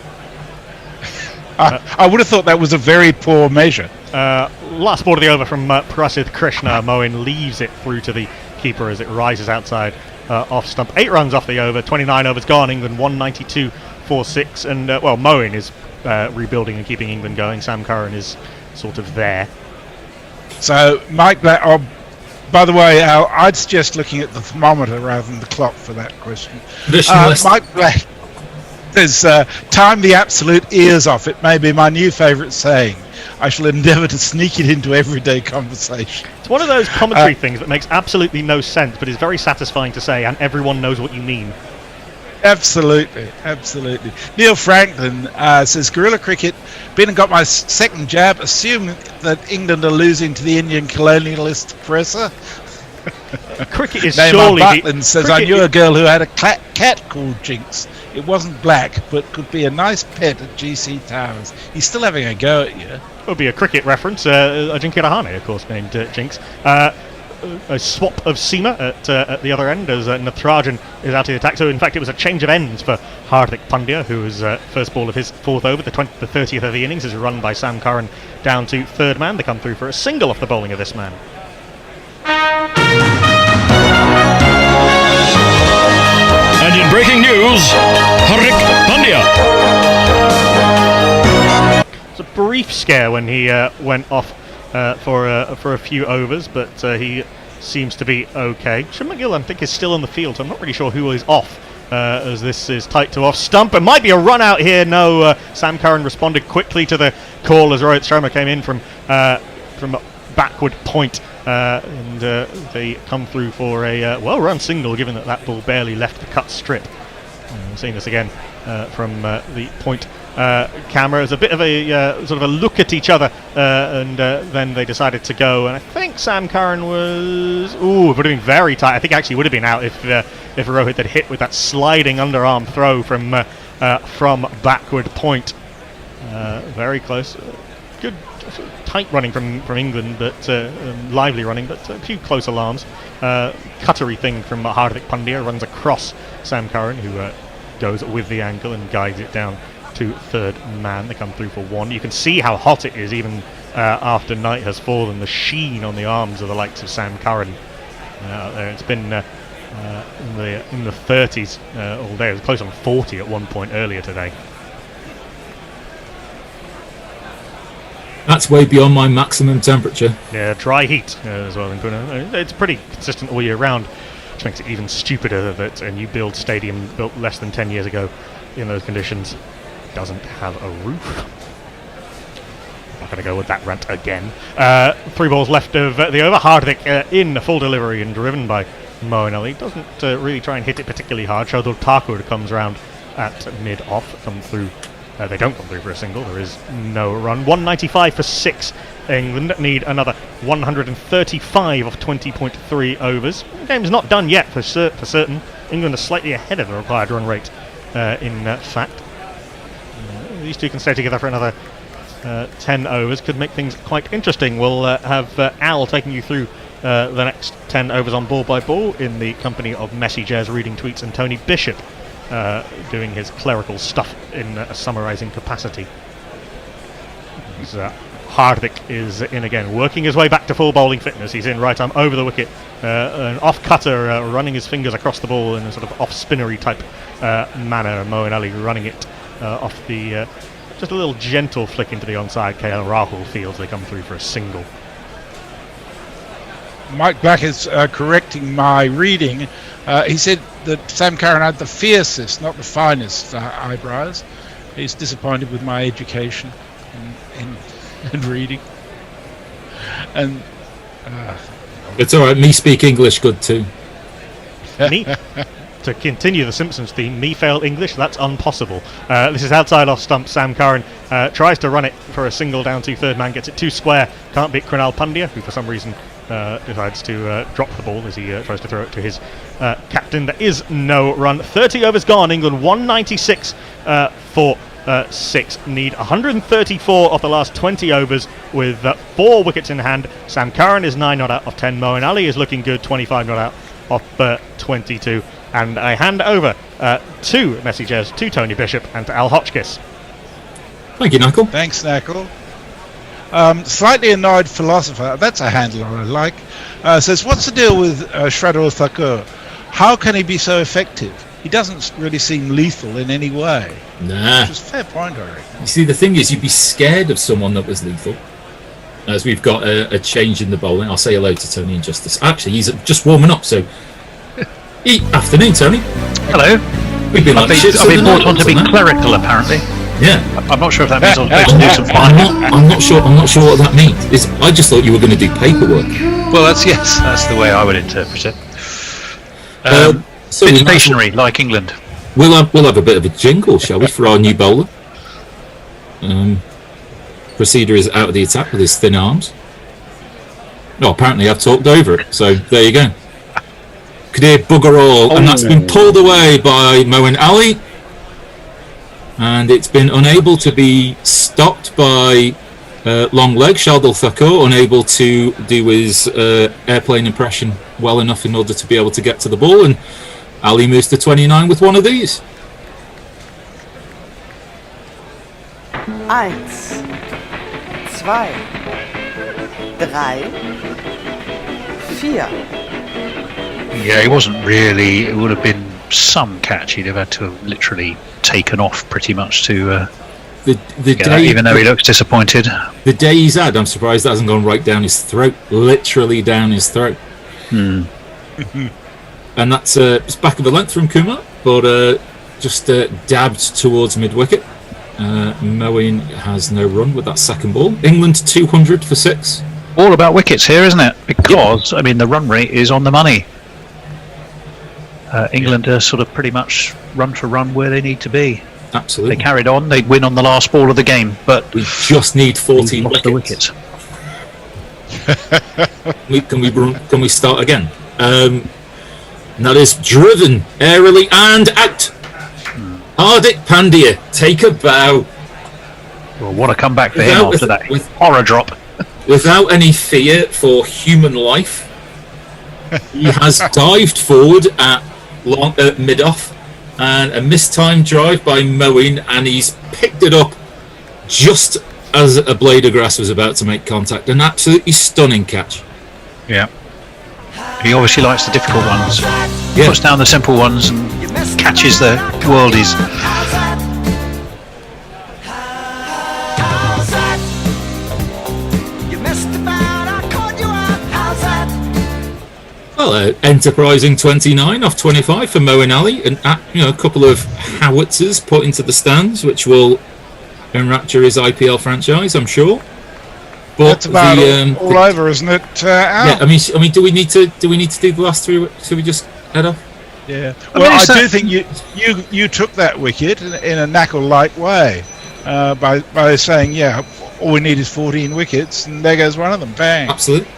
M: I would have thought that was a very poor measure.
B: Last ball of the over from Prasidh Krishna. Moeen leaves it through to the keeper as it rises outside off stump. 8 runs off the over, 29 overs gone. England 192 for 6, and Moeen is rebuilding and keeping England going. Sam Curran is sort of there.
M: So Mike Black, by the way, Al, I'd suggest looking at the thermometer rather than the clock for that question. Mike Black says, time the absolute ears off. It may be my new favourite saying. I shall endeavour to sneak it into everyday conversation.
B: It's one of those commentary things that makes absolutely no sense, but is very satisfying to say, and everyone knows what you mean.
M: Absolutely. Neil Franklin says, guerrilla cricket, been and got my second jab, assume that England are losing to the Indian colonialist oppressor.
B: Cricket is
M: Neymar
B: surely...
M: Butland says, I knew a girl who had a cat called Jinx. It wasn't black, but could be a nice pet at GC Towers. He's still having a go at you.
B: It would be a cricket reference. Ajinkya Rahane, of course, named Jinx. A swap of seamer at the other end as Natarajan is out of the attack. So in fact it was a change of ends for Hardik Pandya, who was first ball of his 4th over. The 30th of the innings is run by Sam Curran down to third man. They come through for a single off the bowling of this man.
Q: And in breaking news, Hardik Pandya.
B: It's a brief scare when he went off for a few overs, but he seems to be okay. Shim McGill, I think, is still on the field, so I'm not really sure who is off, as this is tight to off stump. It might be a run out here. No, Sam Curran responded quickly to the call as Rohit Sharma came in from backward point, and they come through for a well-run single, given that ball barely left the cut strip. I'm seeing this again from the point camera. It was a bit of a sort of a look at each other, and then they decided to go. And I think Sam Curran was... Ooh, it would have been very tight. I think actually would have been out if Rohit had hit with that sliding underarm throw from backward point. Very close. Good tight running from England, but lively running, but a few close alarms. Cuttery thing from Hardik Pandya, runs across Sam Curran, who goes with the ankle and guides it down to third man. They come through for 1. You can see how hot it is even after night has fallen. The sheen on the arms of the likes of Sam Curran out there. It's been in the 30s all day. It was close on 40 at one point earlier today.
V: That's way beyond my maximum temperature.
B: Yeah, dry heat as well in Pune. It's pretty consistent all year round, which makes it even stupider that a new build stadium built less than 10 years ago in those conditions doesn't have a roof. Not going to go with that rant again. 3 balls left of the over. Hardik in full delivery and driven by Moeen Ali. Doesn't really try and hit it particularly hard. Shardul Thakur comes round at mid-off. Come through. They don't come through for a single. There is no run. 195 for 6. England need another 135 off 20.3 overs. The game's not done yet for certain. England are slightly ahead of the required run rate in fact. These two can stay together for another 10 overs. Could make things quite interesting. We'll have Al taking you through the next 10 overs on ball by ball in the company of Messi Jez reading tweets and Tony Bishop doing his clerical stuff in a summarising capacity. Hardik is in again, working his way back to full bowling fitness. He's in right arm over the wicket, an off cutter running his fingers across the ball in a sort of off spinnery type manner. Moeen Ali running it off the just a little gentle flick into the onside. KL Rahul fields. They come through for a single.
M: Mike Black is correcting my reading. He said that Sam Curran had the fiercest, not the finest eyebrows. He's disappointed with my education in reading. And
V: it's all right. Me speak English good too.
B: Me? To continue the Simpsons theme, me fail English, that's impossible. This is outside off stump. Sam Curran tries to run it for a single down to third man, gets it 2 square, can't beat Krunal Pandya, who for some reason decides to drop the ball as he tries to throw it to his captain. There is no run. 30 overs gone. England 196 for 6. Need 134 of the last 20 overs with 4 wickets in hand. Sam Curran is 9 not out of 10. Moeen Ali is looking good, 25 not out of 22. And I hand over to Messi Jez, to Tony Bishop, and to Al Hotchkiss.
V: Thank you, Knuckle.
M: Thanks, Knuckle. Slightly annoyed philosopher, that's a handler I like, says, what's the deal with Shradul Thakur? How can he be so effective? He doesn't really seem lethal in any way.
V: Nah.
M: Which is a fair point, I reckon.
V: You see, the thing is, you'd be scared of someone that was lethal. As we've got a change in the bowling. I'll say hello to Tony in justice. Actually, he's just warming up, so... Afternoon, Tony.
C: Hello.
V: We've been
C: I've been brought on to be clerical, apparently.
V: Yeah.
C: I'm not sure if that means I'm supposed to do some flying.
V: I'm not sure what that means. I just thought you were going to do paperwork.
C: Well, that's the way I would interpret it.
V: So
C: it's stationary, like England.
V: We'll have a bit of a jingle, shall we, for our new bowler? Procedure is out of the attack with his thin arms. No, apparently I've talked over it, so there you go. Kadir bugger all, and that's been pulled away by Moeen Ali, and it's been unable to be stopped by long leg. Shardul Thakur unable to do his airplane impression well enough in order to be able to get to the ball, and Ali moves to 29 with one of these.
A: 1, 2, 3, 4.
C: Yeah, he wasn't really. It would have been some catch. He'd have had to have literally taken off pretty much to
V: the day,
C: even though he looks disappointed.
V: The day he's had, I'm surprised that hasn't gone right down his throat, literally down his throat. And that's it's back of the length from Kumar, but just dabbed towards mid-wicket. Moeen has no run with that second ball. England 200 for 6.
C: All about wickets here, isn't it? Because, I mean, the run rate is on the money. England are sort of pretty much run for run where they need to be.
V: Absolutely.
C: They carried on, they'd win on the last ball of the game, but
V: we just need 14
C: lost the wickets.
V: Can we start again? And that is driven airily and out. Hardik Pandya, take a bow.
C: Well, what a comeback for him after that horror drop.
V: Without any fear for human life, he has dived forward at mid-off, and a mistimed drive by Moeen, and he's picked it up just as a blade of grass was about to make contact. An absolutely stunning catch.
C: Yeah. He obviously likes the difficult ones.
V: Yeah.
C: Puts down the simple ones and catches the worldies.
V: Well, enterprising 29 off 25 for Moeen Ali, and a couple of howitzers put into the stands, which will enrapture his IPL franchise, I'm sure. But
M: that's about all over, isn't it? Al?
V: Yeah, I mean, do we need to do the last three? Should we just head off?
M: Yeah. Well, I do think you took that wicket in a knackle-like way by saying, yeah, all we need is 14 wickets, and there goes one of them. Bang.
V: Absolutely.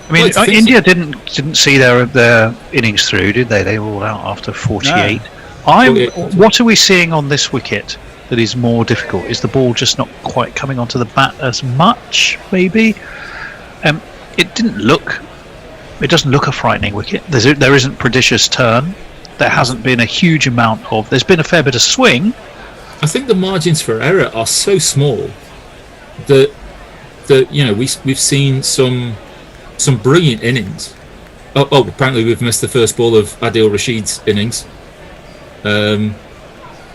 C: I mean, India didn't see their innings through, did they? They were all out after 48.
M: No.
C: What are we seeing on this wicket that is more difficult? Is the ball just not quite coming onto the bat as much? Maybe. It doesn't look a frightening wicket. There isn't prodigious turn. There hasn't been a huge amount of. There's been a fair bit of swing.
V: I think the margins for error are so small that we've seen some brilliant innings. Oh, apparently we've missed the first ball of Adil Rashid's innings.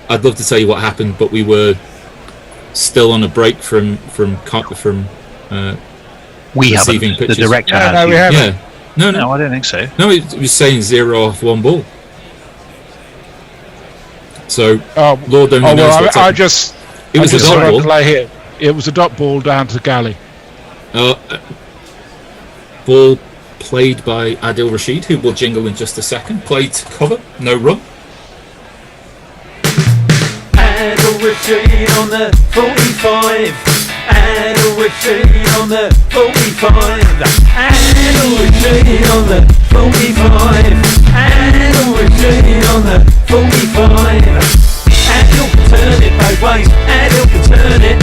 V: I'd love to tell you what happened, but we were still on a break from
C: we
V: receiving
C: haven't.
V: pitches.
C: The director
M: No,
C: has.
M: we haven't.
V: Yeah. No,
C: I don't think so.
V: No, it was saying 0 off 1 ball. So, Lord only knows what's happened. It was a dot ball.
M: Play here. It was a dot ball down to Galley.
V: Ball played by Adil Rashid, who will jingle in just a second. Played to cover, no run.
F: Adil Rashid on the 45. Adil Rashid on the 45. Adil Rashid on the 45. Adil Rashid on the 45. Adil can turn it both ways. Adil can turn it.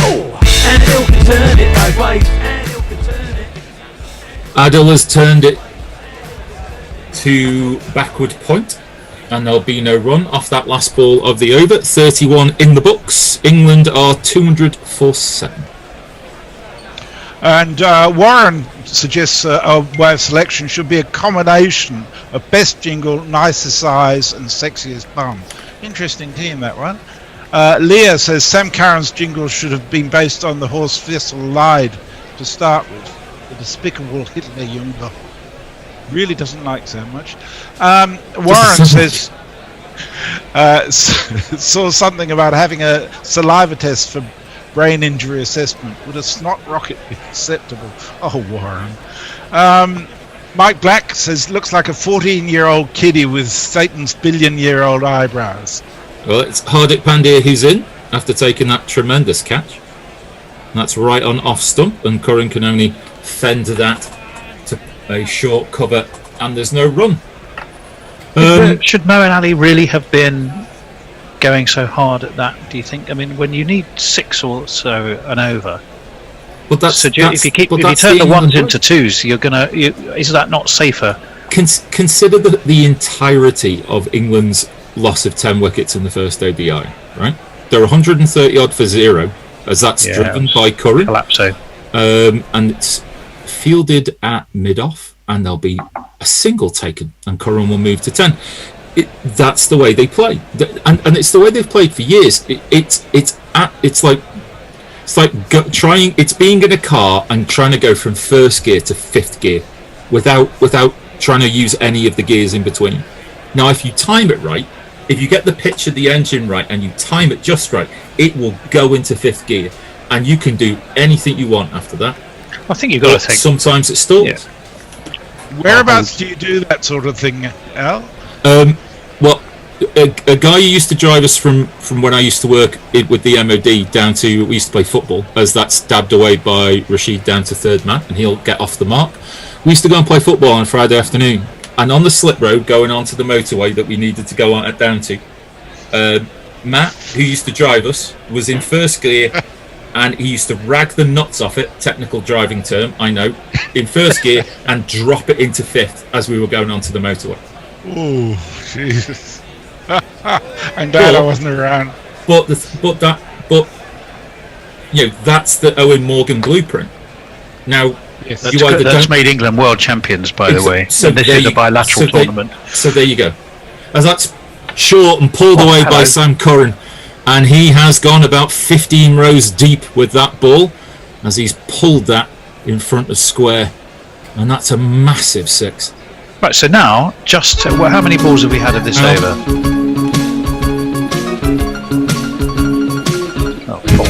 F: Adil can turn it both ways. Adil can turn it.
V: Adil has turned it to backward point, and there'll be no run off that last ball of the over. 31 in the books. England are 200 for 7.
M: And Warren suggests a way of selection should be a combination of best jingle, nicest eyes, and sexiest bum. Interesting team, that one. Leah says Sam Curran's jingle should have been based on the horse Faisal lied to start with. The despicable Hitler Junge. Really doesn't like so much. Warren says saw something about having a saliva test for brain injury assessment. Would a snot rocket be acceptable? Oh, Warren. Mike Black says looks like a 14-year-old kiddie with Satan's billion-year-old eyebrows.
V: Well, it's Hardik Pandya who's in after taking that tremendous catch. And that's right on off stump, and Curran can only fend that to a short cover, and there's no run.
C: Should Moeen Ali really have been going so hard at that, do you think? I mean, when you need 6 or so and over,
V: if
C: you turn the ones into 2s, you're gonna. Is that not safer?
V: Consider the entirety of England's loss of 10 wickets in the first ODI. Right, they're 130 odd for 0, as that's driven by Curran.
C: Collapso.
V: And it's fielded at mid-off, and there'll be a single taken, and Curran will move to 10. That's the way they play, and it's the way they've played for years. It's being in a car and trying to go from first gear to 5th gear without trying to use any of the gears in between. Now, if you time it right, if you get the pitch of the engine right and you time it just right, it will go into 5th gear, and you can do anything you want after that.
C: I think you've got to think.
V: Sometimes it stalls.
C: Yeah.
M: Whereabouts do you do that sort of thing, Al?
V: Well, a guy who used to drive us from when I used to work with the MOD down to, we used to play football, as that's dabbed away by Rashid down to 3rd man, and he'll get off the mark. We used to go and play football on Friday afternoon, and on the slip road going onto the motorway that we needed to go on down to, Matt, who used to drive us, was in 1st gear, and he used to rag the nuts off it, technical driving term, I know, in 1st gear, and drop it into 5th as we were going onto the motorway.
M: Oh, Jesus! I'm glad I wasn't around.
V: But that's the Owen Morgan blueprint. Now,
C: that's made England world champions, by the way.
V: So
C: and this is a bilateral tournament.
V: So there you go. As that's short and pulled away by Sam Curran, and he has gone about 15 rows deep with that ball as he's pulled that in front of square, and that's a massive 6.
C: Right, so now, how many balls have we had of this over? 4.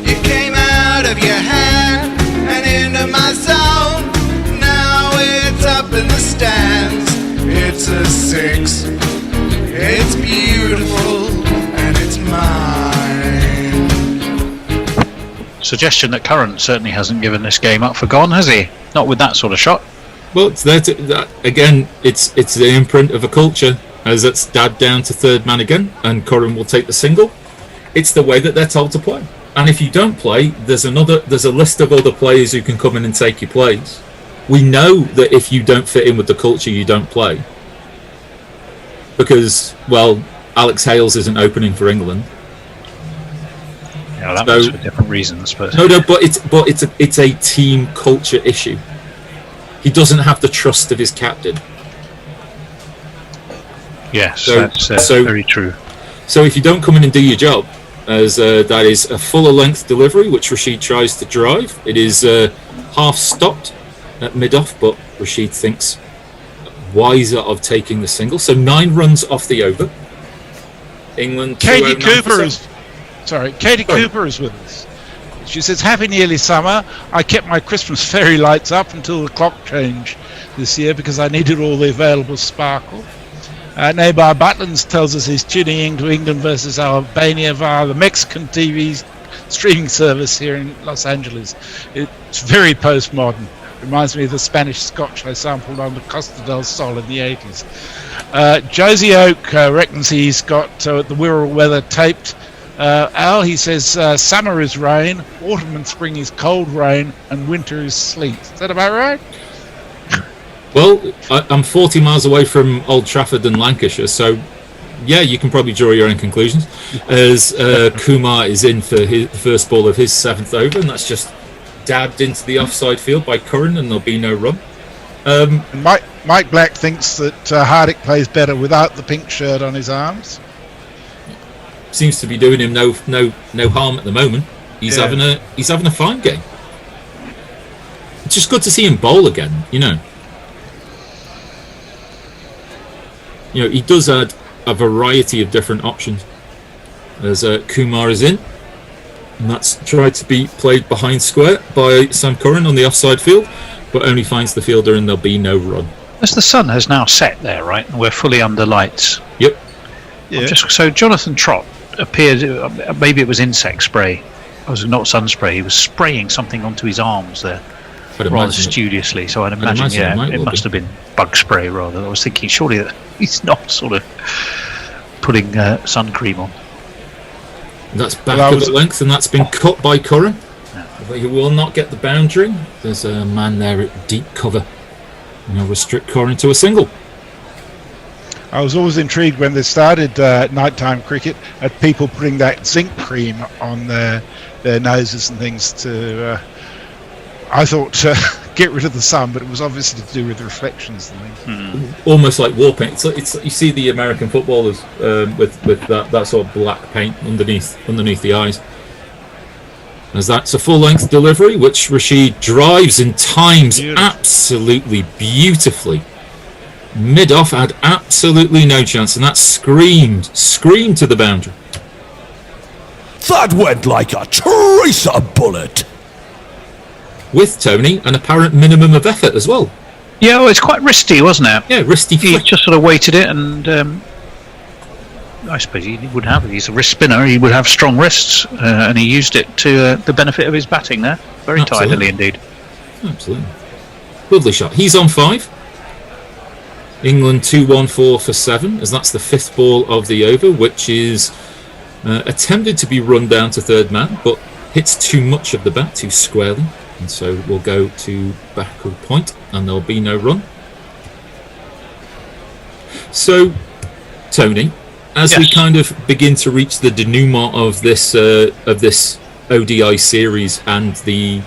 E: You came out of your hand and into my zone. Now it's up in the stands. It's a 6. It's beautiful and it's mine.
C: Suggestion that Curran certainly hasn't given this game up for gone, has he? Not with that sort of shot.
V: Well, it's there again. It's the imprint of a culture, as it's dabbed down to third man again, and Curran will take the single. It's the way that they're told to play, and if you don't play, there's a list of other players who can come in and take your place. We know that if you don't fit in with the culture, you don't play, because Alex Hales isn't opening for England.
C: Yeah, that was for different reasons, but
V: but it's a team culture issue. He doesn't have the trust of his captain.
C: Yes, that's very true.
V: So if you don't come in and do your job, as that is a fuller length delivery, which Rashid tries to drive. It is half stopped at mid-off, but Rashid thinks wiser of taking the single. So 9 runs off the over. England.
M: Katie Cooper is with us. She says, happy nearly summer. I kept my Christmas fairy lights up until the clock change this year because I needed all the available sparkle. Nabar Butlins tells us he's tuning into England versus Albania via the Mexican TV streaming service here in Los Angeles. It's very postmodern. Reminds me of the Spanish Scotch I sampled on the Costa del Sol in the 80s. Josie Oak reckons he's got the Wirral weather taped. Al, he says, summer is rain, autumn and spring is cold rain, and winter is sleet. Is that about right?
V: Well, I'm 40 miles away from Old Trafford and Lancashire, so yeah, you can probably draw your own conclusions. As Kumar is in for the first ball of his 7th over, and that's just dabbed into the offside field by Curran, and there'll be no run.
M: Mike Black thinks that Hardick plays better without the pink shirt on his arms.
V: Seems to be doing him no harm at the moment. He's having a fine game. It's just good to see him bowl again, you know. He does add a variety of different options. As Kumar is in, and that's tried to be played behind square by Sam Curran on the offside field, but only finds the fielder and there'll be no run.
C: As the sun has now set there, right, and we're fully under lights.
V: Yep.
C: Yeah. So Jonathan Trott appeared, maybe it was insect spray. It was not sun spray. He was spraying something onto his arms there, rather studiously. So I'd imagine it must have been bug spray rather. I was thinking surely that he's not sort of putting sun cream on.
V: That's back of the length, and that's been cut by Curran. But he will not get the boundary. There's a man there at deep cover. And he'll restrict Curran to a single.
M: I was always intrigued when they started nighttime cricket at people putting that zinc cream on their noses and things to, I thought, get rid of the sun, but it was obviously to do with reflections and things.
V: Almost like war paint. It's you see the American footballers with that sort of black paint underneath the eyes. As that's a full-length delivery, which Rashid drives and times absolutely beautifully. Mid-off had absolutely no chance, and that screamed to the boundary.
O: That went like a tracer bullet.
V: With Tony, an apparent minimum of effort as well.
C: Yeah, well, it's quite wristy, wasn't it?
V: Yeah, wristy.
C: He just sort of weighted it, and I suppose he would have. He's a wrist spinner. He would have strong wrists, and he used it to the benefit of his batting there. Very tidily indeed.
V: Absolutely. Lovely shot. He's on 5. England 2-1-4 for 7, as that's the 5th ball of the over, which is attempted to be run down to third man, but hits too much of the bat too squarely, and so we'll go to backward point, and there'll be no run. So, Tony, as we kind of begin to reach the denouement of this ODI series and the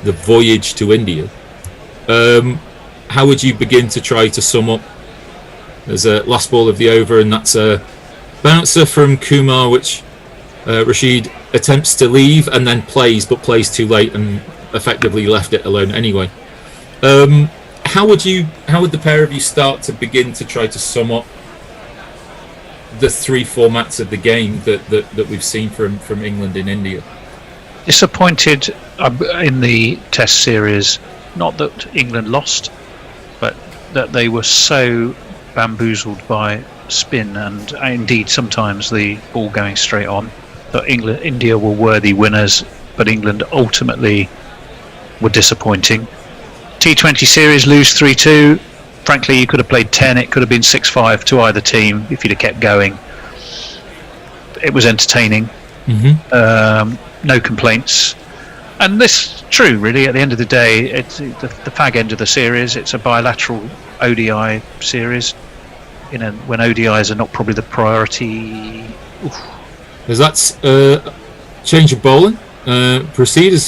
V: voyage to India. How would you begin to try to sum up? There's a last ball of the over, and that's a bouncer from Kumar, which Rashid attempts to leave and then plays, but plays too late and effectively left it alone anyway. How would the pair of you start to begin to try to sum up the three formats of the game that we've seen from England in India?
C: Disappointed in the Test series, not that England lost, but that they were so bamboozled by spin and indeed sometimes the ball going straight on, that India were worthy winners, but England ultimately were disappointing. T20 series, lose 3-2. Frankly, you could have played 10. It could have been 6-5 to either team if you'd have kept going. It was entertaining. No complaints. And this true, really. At the end of the day, it's the fag end of the series. It's a bilateral ODI series. When ODIs are not probably the priority.
V: There's that change of bowling. Proceed has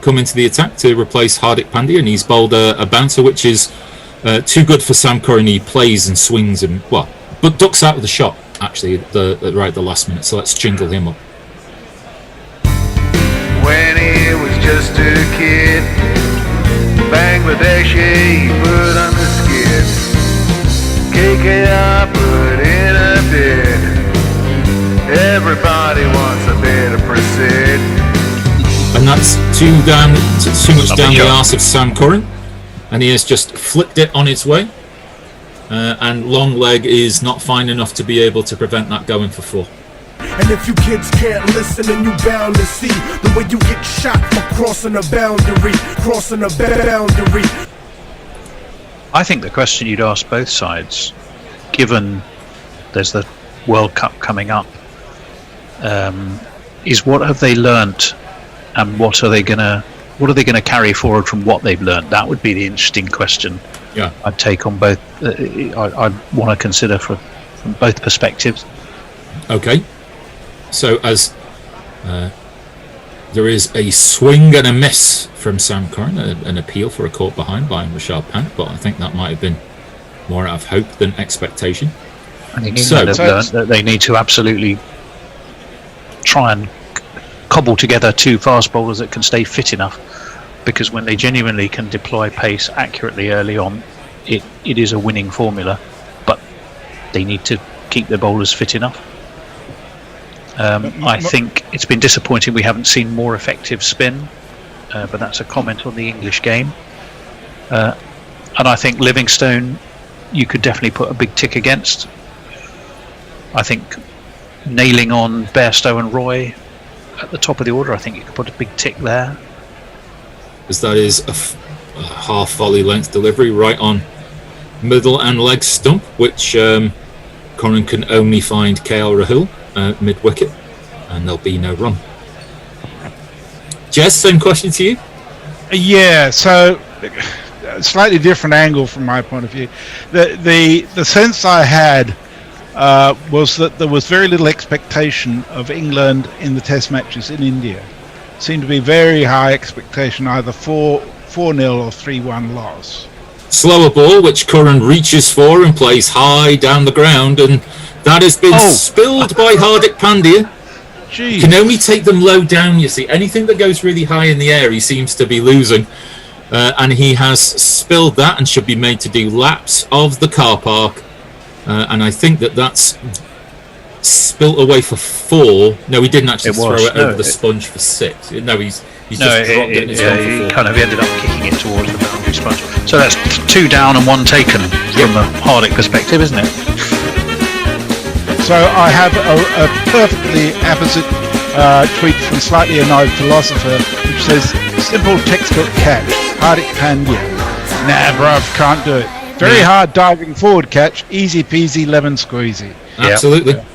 V: come into the attack to replace Hardik Pandya, and he's bowled a bouncer which is too good for Sam Curran. He plays and swings and but ducks out of the shot actually at the last minute. So let's jingle him up.
S: When he was just a kid, Bangladeshi put on the skid, KKR put in a bid. Everybody wants a bit of proceed.
V: And that's too much down the arse of Sam Curran, and he has just flicked it on its way. And long leg is not fine enough to be able to prevent that going for 4.
D: And if you kids can't listen, then you bound to see the way you get shot for crossing a boundary,
C: I think the question you'd ask both sides, given there's the World Cup coming up, is what have they learnt, and what are they gonna carry forward from what they've learnt? That would be the interesting question.
V: Yeah,
C: I'd take on both. I'd want to consider from both perspectives.
V: Okay. So as there is a swing and a miss from Sam Curran, an appeal for a caught behind by Rashad Pant, but I think that might have been more out of hope than expectation.
C: I think England have learned that they need to absolutely try and cobble together 2 fast bowlers that can stay fit enough, because when they genuinely can deploy pace accurately early on, it is a winning formula, but they need to keep their bowlers fit enough. I think it's been disappointing we haven't seen more effective spin, but that's a comment on the English game. And I think Livingstone, you could definitely put a big tick against. I think nailing on Bairstow and Roy at the top of the order, I think you could put a big tick there.
V: As that is a half volley length delivery right on middle and leg stump, which Curran can only find KL Rahul mid wicket, and there'll be no run. Jez, same question to you.
M: Yeah, so a slightly different angle from my point of view. The sense I had was that there was very little expectation of England in the Test matches in India. Seemed to be very high expectation, either 4-0 or 3-1 loss.
V: Slower ball, which Curran reaches for and plays high down the ground, and that has been spilled by Hardik Pandya.
M: Jeez.
V: Can only take them low down, you see. Anything that goes really high in the air, he seems to be losing. And he has spilled that and should be made to do laps of the car park. And I think that's spilt away for 4. No, he didn't actually throw it over the sponge for 6. No, he's just dropped it.
C: He kind of ended up kicking it towards the boundary sponge. So that's 2 down and 1 taken from a Hardik perspective, isn't it?
M: So I have a perfectly opposite tweet from Slightly Annoyed Philosopher, which says, simple textbook catch, Hardik Pandya. Nah, bruv, can't do it. Very hard diving forward catch, easy peasy, lemon squeezy.
V: Absolutely. Yeah.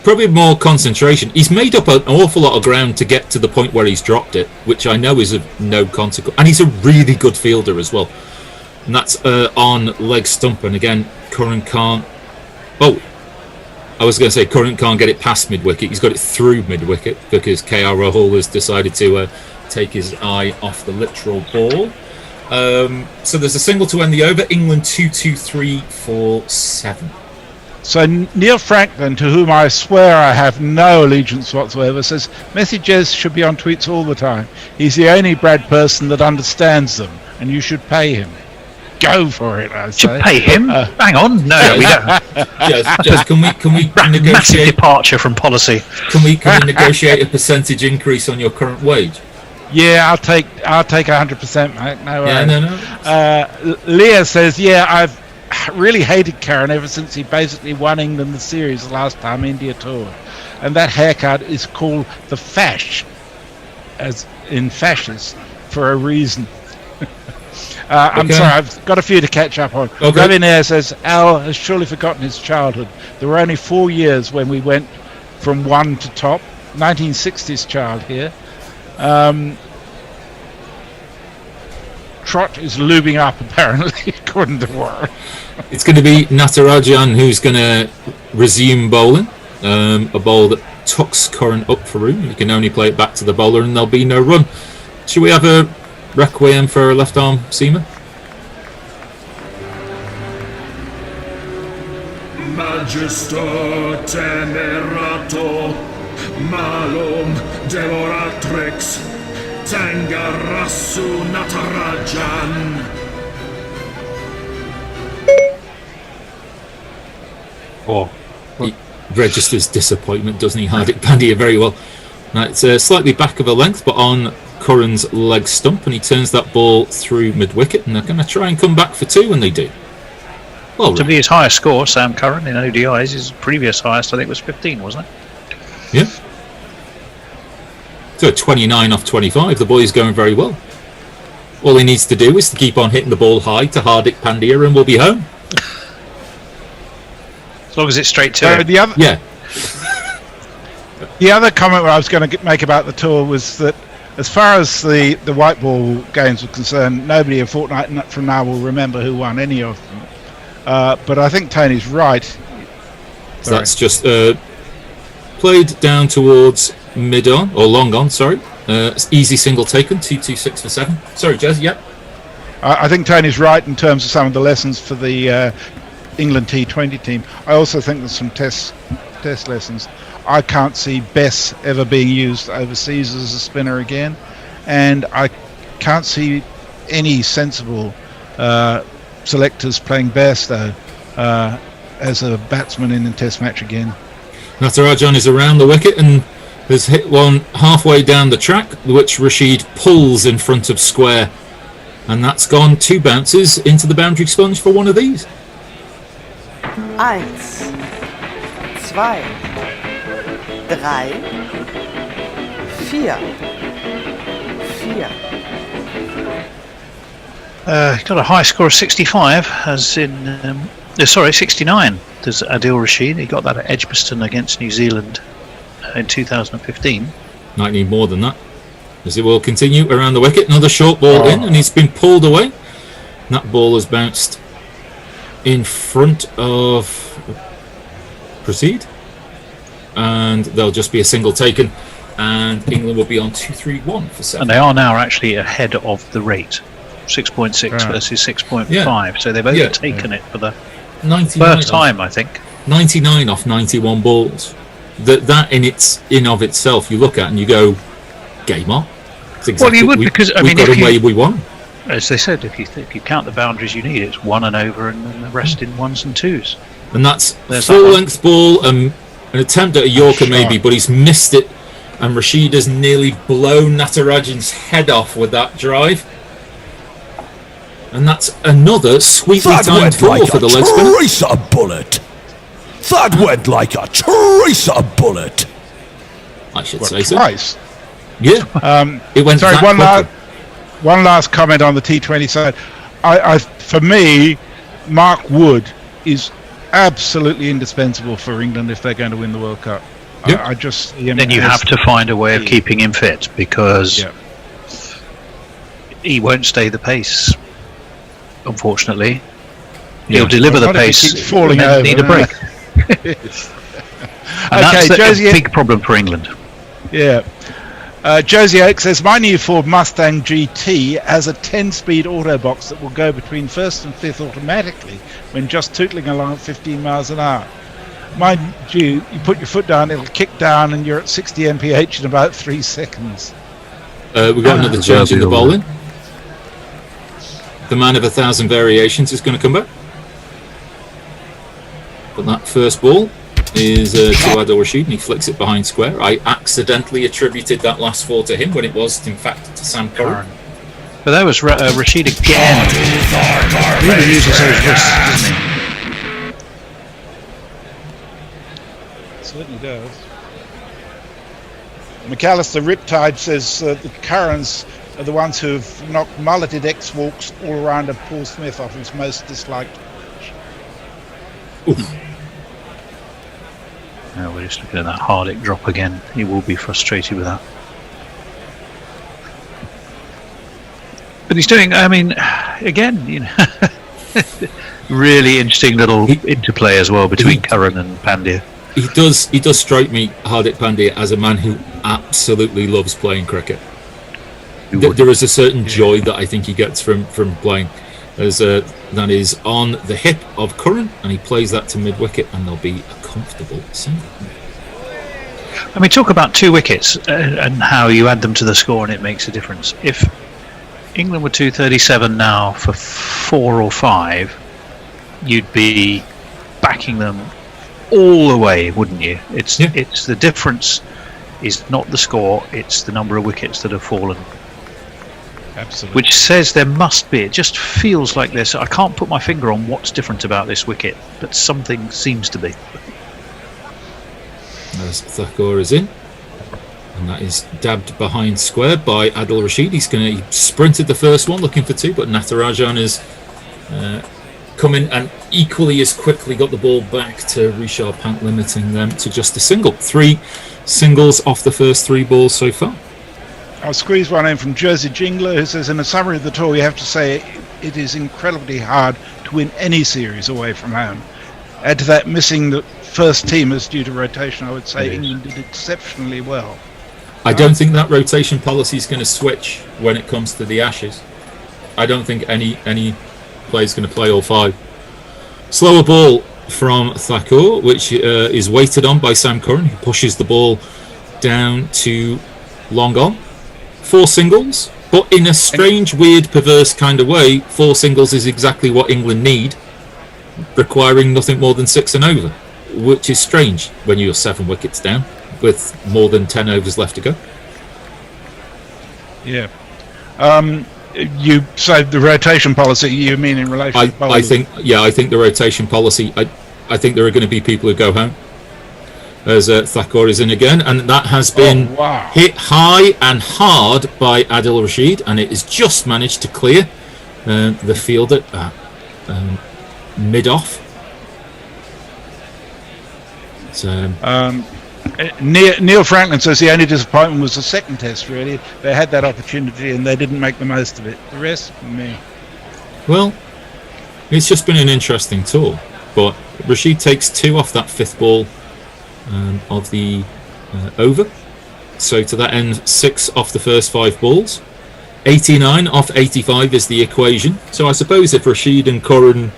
V: Probably more concentration. He's made up an awful lot of ground to get to the point where he's dropped it, which I know is of no consequence. And he's a really good fielder as well. And that's on leg stump. And again, Curran can't... I was going to say Curran can't get it past mid-wicket. He's got it through mid-wicket because KR Rahul has decided to take his eye off the literal ball. So there's a single to end the over. England 2-2-3 for 7.
M: So Neil Franklin, to whom I swear I have no allegiance whatsoever, says messages should be on tweets all the time. He's the only Brad person that understands them, and you should pay him. Go for it, I say.
C: Should pay him? Hang on, no, we don't.
V: Just can we
C: Massive
V: negotiate?
C: departure from policy.
V: Can we negotiate a percentage increase on your current wage?
M: Yeah, I'll take 100%, mate. No worries.
V: Yeah, no.
M: Leah says, yeah, I've really hated Curran ever since he basically won England the series last time India toured, and that haircut is called the fash, as in fascist, for a reason. I'm sorry, I've got a few to catch up on.
V: Okay.
M: Robin Air says Al has surely forgotten his childhood. There were only 4 years when we went from one to top. 1960s child here. Trot is lubing up apparently, according to Warren.
V: It's going to be Natarajan who's going to resume bowling. A ball that tucks Curran up for room. You can only play it back to the bowler and there'll be no run. Should we have a requiem for a left arm seamer?
E: Magister temerato malum devoratrix Tangarasu Natarajan.
V: He registers disappointment, doesn't he? Hardik Pandya very well. Now, it's slightly back of a length, but on Curran's leg stump, and he turns that ball through mid-wicket, and they're going to try and come back for 2 when they do. Well,
C: to be his highest score, Sam Curran in ODIs, his previous highest, I think, was 15, wasn't it?
V: Yeah. So 29 off 25, the boy's going very well. All he needs to do is to keep on hitting the ball high to Hardik Pandya, and we'll be home.
C: As long as it's straight to him.
V: Yeah.
M: The other comment I was going to make about the tour was that as far as the white ball games were concerned, nobody a fortnight from now will remember who won any of them. But I think Tony's right.
V: So that's just played down towards mid-on, or long-on, sorry. Easy single taken, 2-2-6 for 7. Sorry, Jez, yep.
M: I think Tony's right in terms of some of the lessons for the England T20 team. I also think there's some test lessons. I can't see Bess ever being used overseas as a spinner again, and I can't see any sensible selectors playing Bairstow as a batsman in a test match again.
V: Natarajan is around the wicket and has hit one halfway down the track, which Rashid pulls in front of square, and that's gone 2 bounces into the boundary sponge for one of these.
A: 1, 2, 3, 4.
C: Got a high score of 65, as in 69. There's Adil Rashid. He got that at Edgbaston against New Zealand in 2015.
V: Might need more than that, as it will continue around the wicket. Another short ball in, and he's been pulled away. And that ball has bounced in front of Proceed, and there'll just be a single taken, and England will be on 2-3-1 for 7.
C: And they are now actually ahead of the rate, 6.6 versus 6.5.
V: Yeah.
C: So they've overtaken it for the
V: 99
C: first time, I think.
V: 99 off 91 balls. That in of itself, you look at and you go, game on. It's exactly,
C: well, you would, because I mean,
V: got away, we won.
C: As they said, if you count the boundaries you need, it's 1 and over, and then the rest in 1s and 2s.
V: And that's full length ball, an attempt at a Yorker maybe, but he's missed it, and Rashid has nearly blown Natarajan's head off with that drive. And that's another sweetly timed ball for the leg spinner.
O: That went like a tracer bullet. That went like a tracer bullet.
V: I should say so.
M: Twice.
V: Yeah. It went.
M: Sorry, one last comment on the T20 side. For me, Mark Wood is absolutely indispensable for England if they're going to win the World Cup.
V: Yep.
M: I just see him.
C: Then you have to find a way of keeping him fit, because he won't stay the pace. Unfortunately, he'll deliver the pace.
M: He keeps falling over.
C: Need a break. And
M: Okay,
C: that's
M: Josie.
C: a big problem for England.
M: Yeah. Josie Oak says, my new Ford Mustang GT has a 10-speed auto box that will go between first and fifth automatically when just tootling along at 15 miles an hour. Mind you, you put your foot down, it'll kick down, and you're at 60 mph in about 3 seconds.
V: We've got another change in the bowling. The man of 1,000 variations is going to come back. But that first ball is to Adil Rashid, and he flicks it behind square. I accidentally attributed that last 4 to him when it was, in fact, to Sam Curran.
C: But that was Rashid again. He really uses those wrists, doesn't he?
M: Certainly does. McAllister Riptide says the Currans are the ones who have knocked mulleted X-walks all around of Paul Smith off his most disliked.
V: Oof.
C: Now we're just looking at that Hardick drop again. He will be frustrated with that. But he's doing, I mean, again, you know, really interesting little interplay as well between Curran and Pandya.
V: He does strike me, Hardik Pandya, as a man who absolutely loves playing cricket. There is a certain joy that I think he gets from playing. That is on the hip of Curran, and he plays that to mid-wicket, and there'll be a comfortable single.
C: I mean, talk about 2 wickets and how you add them to the score and it makes a difference. If England were 237 now for 4 or 5, you'd be backing them all the way, wouldn't you? It's the difference is not the score, it's the number of wickets that have fallen.
M: Absolutely.
C: Which says there must be, it just feels like this. I can't put my finger on what's different about this wicket, but something seems to be.
V: As Thakur is in, and that is dabbed behind square by Adil Rashid. He sprinted the first one looking for 2, but Natarajan is come in and equally as quickly got the ball back to Rishabh Pant, limiting them to just a single. 3 singles off the first 3 balls so far.
M: I'll squeeze one in from Jersey Jingler, who says, in a summary of the tour, you have to say it is incredibly hard to win any series away from home. Add to that missing the first teamers due to rotation, I would say England did exceptionally well.
V: I don't think that rotation policy is going to switch when it comes to the Ashes. I don't think any player's going to play all 5. Slower ball from Thakur, which is weighted on by Sam Curran, who pushes the ball down to long on. 4 singles, but in a strange, weird, perverse kind of way, 4 singles is exactly what England need, requiring nothing more than 6 and over, which is strange when you're 7 wickets down with more than 10 overs left to go.
M: Yeah. You say the rotation policy, you mean in relation to bowling?
V: I think the rotation policy, I think there are going to be people who go home. As Thakur is in again, and that has been hit high and hard by Adil Rashid, and it has just managed to clear the fielder at mid-off. So,
M: Neil Franklin says the only disappointment was the second test, really. They had that opportunity and they didn't make the most of it. The rest, me.
V: Well, it's just been an interesting tour, but Rashid takes 2 off that 5th ball of the over, so to that end 6 off the first 5 balls. 89 off 85 is the equation. So I suppose if Rashid and Curran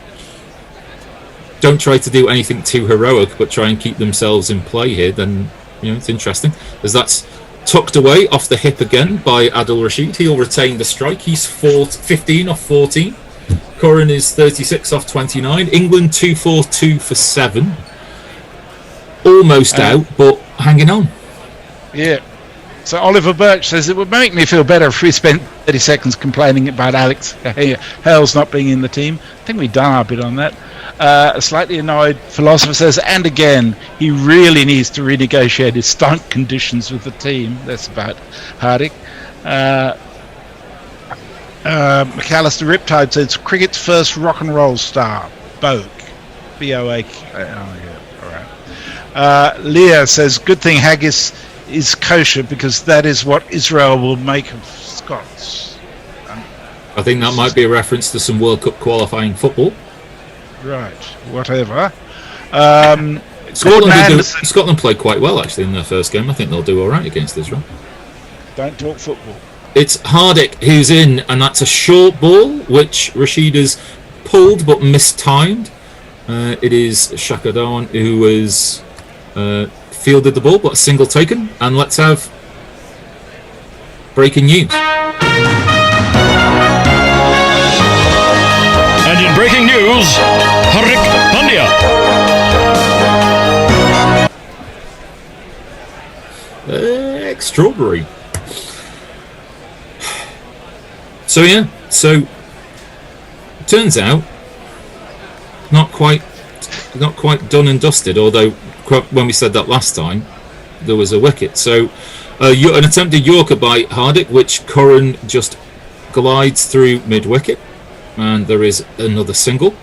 V: don't try to do anything too heroic but try and keep themselves in play here, then it's interesting, as that's tucked away off the hip again by Adil Rashid. He'll retain the strike. He's 15 off 14. Curran is 36 off 29. England 242 for 7. Almost out, but hanging on.
M: Yeah. So Oliver Birch says, it would make me feel better if we spent 30 seconds complaining about Alex Hales not being in the team. I think we've done our bit on that. A slightly annoyed philosopher says, and again, he really needs to renegotiate his stunt conditions with the team. That's about Hardick. McAllister Riptide says, cricket's first rock and roll star, Boak. B-O-A-K. Oh, yeah. All right. Leah says, good thing haggis is kosher because that is what Israel will make of Scots.
V: I think that might be a reference to some World Cup qualifying football.
M: Right, whatever.
V: Scotland played quite well actually in their first game. I think they'll do all right against Israel.
M: Don't talk football.
V: It's Hardik who's in, and that's a short ball which Rashid has pulled but mistimed. It is Shaka Dhawan who has fielded the ball, but a single taken. And let's have breaking news.
Q: And in breaking news, Hardik Pandya.
V: Extraordinary. So turns out not quite done and dusted, although when we said that last time there was a wicket. So an attempted Yorker by Hardik, which Curran just glides through mid-wicket, and there is another single.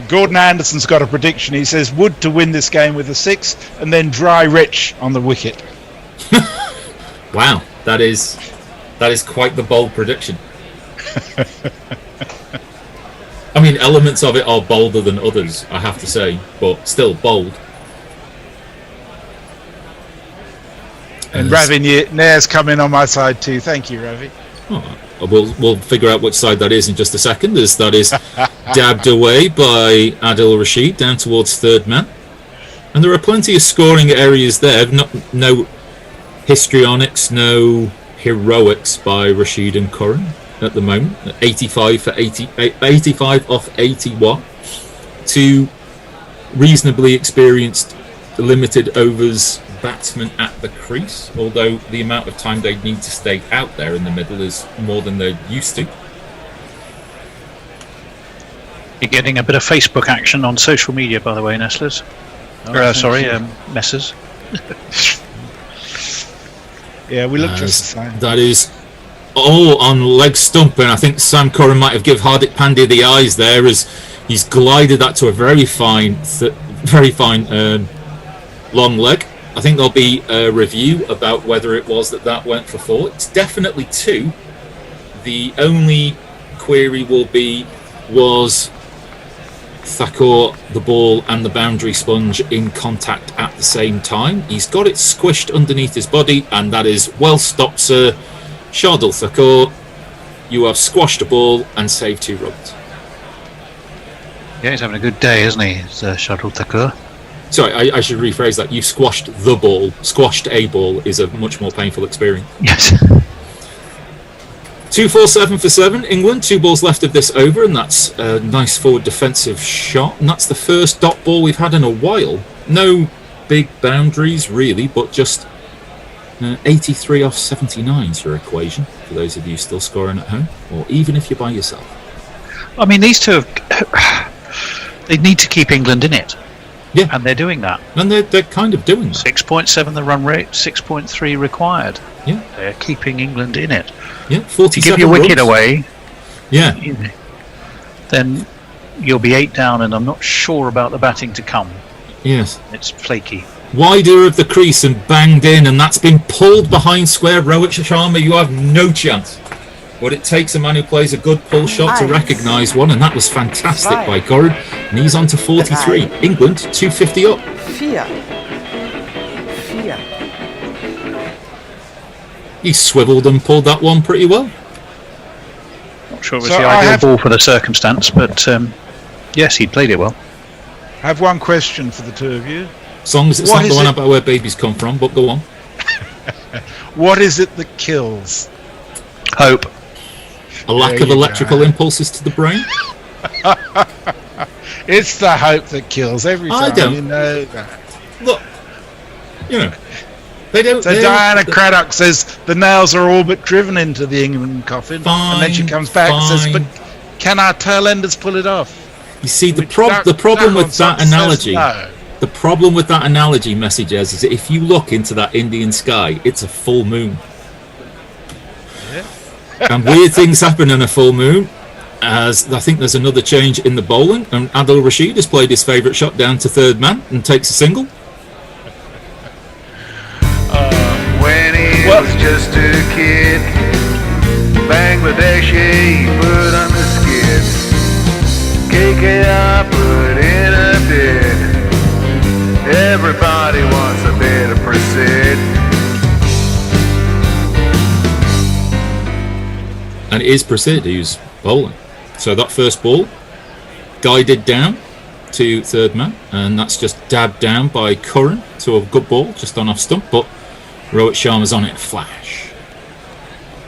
M: Gordon Anderson's got a prediction. He says Wood to win this game with a 6 and then Dry Rich on the wicket.
V: Wow, that is quite the bold prediction. I mean, elements of it are bolder than others, I have to say, but still bold.
M: And Ravi Nair's coming on my side too. Thank you, Ravi.
V: Oh, we'll figure out which side that is in just a second, as that is dabbed away by Adil Rashid down towards third man. And there are plenty of scoring areas there. No histrionics, no heroics by Rashid and Curran at the moment. 85 off 81. Two reasonably experienced limited overs batsmen at the crease, although the amount of time they need to stay out there in the middle is more than they're used to.
C: You're getting a bit of Facebook action on social media, by the way, Nestlers. Messers.
M: Yeah, we look just the same.
V: That is all on leg stump, and I think Sam Curran might have given Hardik Pandya the eyes there as he's glided that to a very fine long leg. I think there'll be a review about whether it was that went for 4. It's definitely 2. The only query will be, was Thakur, the ball and the boundary sponge in contact at the same time? He's got it squished underneath his body, and that is well stopped, sir. Shardul Thakur, you have squashed a ball and saved 2 runs.
C: Yeah, he's having a good day, isn't he, Shardul Thakur?
V: Sorry, I should rephrase that. You've squashed the ball. Squashed a ball is a much more painful experience.
C: Yes.
V: 2-4-7 for 7. England, 2 balls left of this over, and that's a nice forward defensive shot. And that's the first dot ball we've had in a while. No big boundaries, really, but just 83 off 79 is your equation, for those of you still scoring at home, or even if you're by yourself.
C: I mean, these two they need to keep England in it.
V: Yeah,
C: and they're doing that.
V: And they're kind of doing that.
C: 6.7 the run rate, 6.3 required.
V: Yeah,
C: they're keeping England in it.
V: Yeah, 47
C: give your wicket away.
V: Yeah,
C: then you'll be 8 down, and I'm not sure about the batting to come.
V: Yes,
C: it's flaky.
V: Wider of the crease and banged in, and that's been pulled behind square. Rohit Sharma, you have no chance. But it takes a man who plays a good pull shot to recognise one, and that was fantastic by Curran. And he's on to 43. England 250 up.
A: 4.
V: He swiveled and pulled that one pretty well.
C: Not sure it was the ideal ball for the circumstance, but yes, he played it well.
M: I have one question for the two of you.
V: As long as it's not the one about where babies come from, but go on.
M: What is it that kills?
C: Hope.
V: A lack of electrical impulses to the brain?
M: It's the hope that kills every time.
V: I don't.
M: You know that.
V: Look, you know, they don't.
M: So Diana Craddock says the nails are all but driven into the England coffin, and then she comes back and says, "But can our tail enders pull it off?"
V: You see, the problem with that analogy. The problem with that analogy, messages, is that if you look into that Indian sky, it's a full moon. And weird things happen on a full moon, as I think there's another change in the bowling, and Adil Rashid has played his favourite shot down to third man and takes a single.
S: When he was just a kid, Bangladeshi put on the skid, KKR put in a bid, Everybody wants a bit of proceed.
V: And it is Prasid who's bowling. So that first ball, guided down to third man, and that's just dabbed down by Curran to a good ball, just on off stump, but Rohit Sharma's on it, flash.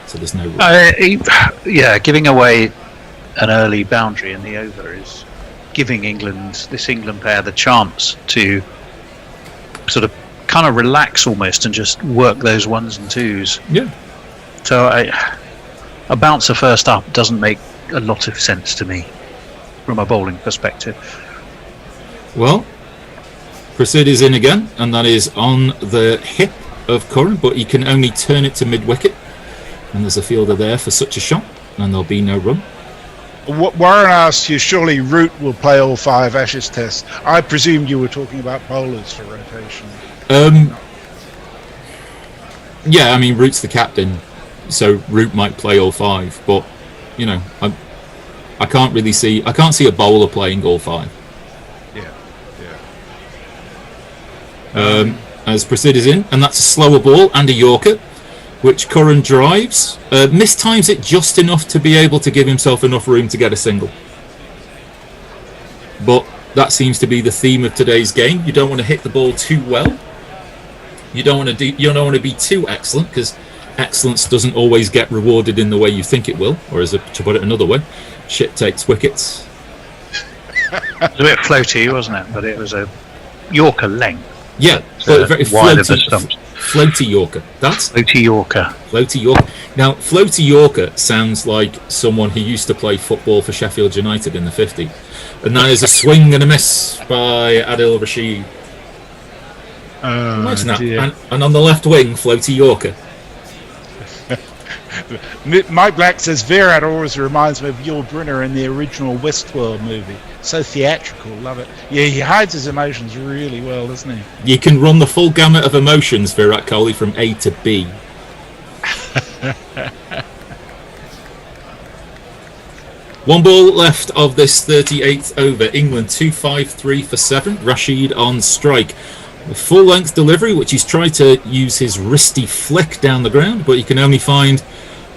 V: So there's no run.
C: Giving away an early boundary in the over is giving this England pair the chance to sort of kind of relax almost and just work those ones and twos.
V: Yeah.
C: So a bouncer first up doesn't make a lot of sense to me from a bowling perspective.
V: Well, Prasid is in again, and that is on the hip of Curran, but he can only turn it to mid-wicket, and there's a fielder there for such a shot, and there'll be no run.
M: Warren asked you, surely Root will play all 5 Ashes tests. I presumed you were talking about bowlers for rotation.
V: Yeah, I mean, Root's the captain, so Root might play all 5, but, you know, I can't see a bowler playing all 5. As Prasid is in, and that's a slower ball and a Yorker, which Curran drives, mistimes it just enough to be able to give himself enough room to get a single. But that seems to be the theme of today's game. You don't want to hit the ball too well. You don't want to be too excellent, because excellence doesn't always get rewarded in the way you think it will, or to put it another way, shit takes wickets.
C: It was a bit floaty, wasn't it? But it was a Yorker length.
V: Yeah, but very
C: wide of the stumps.
V: Floaty Yorker. That's
C: Floaty Yorker.
V: Floaty Yorker. Now, Floaty Yorker sounds like someone who used to play football for Sheffield United in the 50s. And that is a swing and a miss by Adil Rashid. Imagine that. And on the left wing, Floaty Yorker.
M: Mike Black says Virat always reminds me of Yul Brynner in the original Westworld movie. So theatrical, love it. Yeah, he hides his emotions really well, doesn't he?
V: You can run the full gamut of emotions, Virat Kohli, from A to B. One ball left of this 38th over. England 2-5-3 for 7. Rashid on strike. A full-length delivery, which he's tried to use his wristy flick down the ground, but he can only find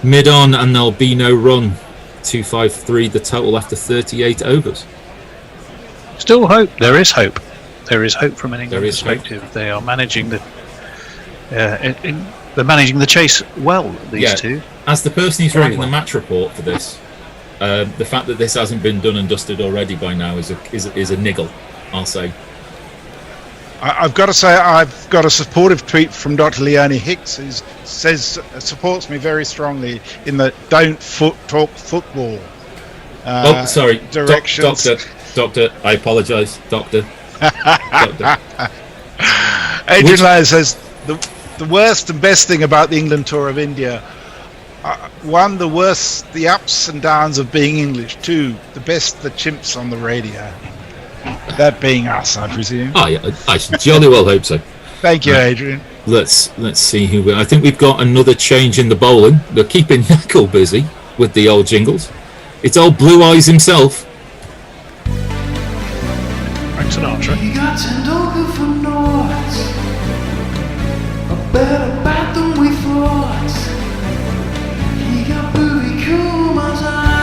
V: mid-on, and there'll be no run. 2-5-3 the total after 38 overs.
C: Still hope. There is hope. There is hope from an England perspective. Hope. They are managing they're managing the chase well, these two.
V: As the person who's writing the match report for this, the fact that this hasn't been done and dusted already by now is a niggle, I'll say.
M: I've got to say, I've got a supportive tweet from Dr. Leonie Hicks, who supports me very strongly in the don't talk football
V: sorry,
M: directions.
V: Doctor, I apologise, Doctor.
M: Adrian Lowe says the worst and best thing about the England tour of India, one, the worst, the ups and downs of being English. Two, the best, the chimps on the radio. That being us, I presume.
V: Oh yeah, I jolly well hope so.
M: Thank you, Adrian.
V: Let's see who. I think we've got another change in the bowling. They're keeping Knuckle busy with the old jingles. It's old Blue Eyes himself.
C: Frank Sinatra.
R: You got $10 for nought, a better bat than we thought. He got booby Kuma's eyes.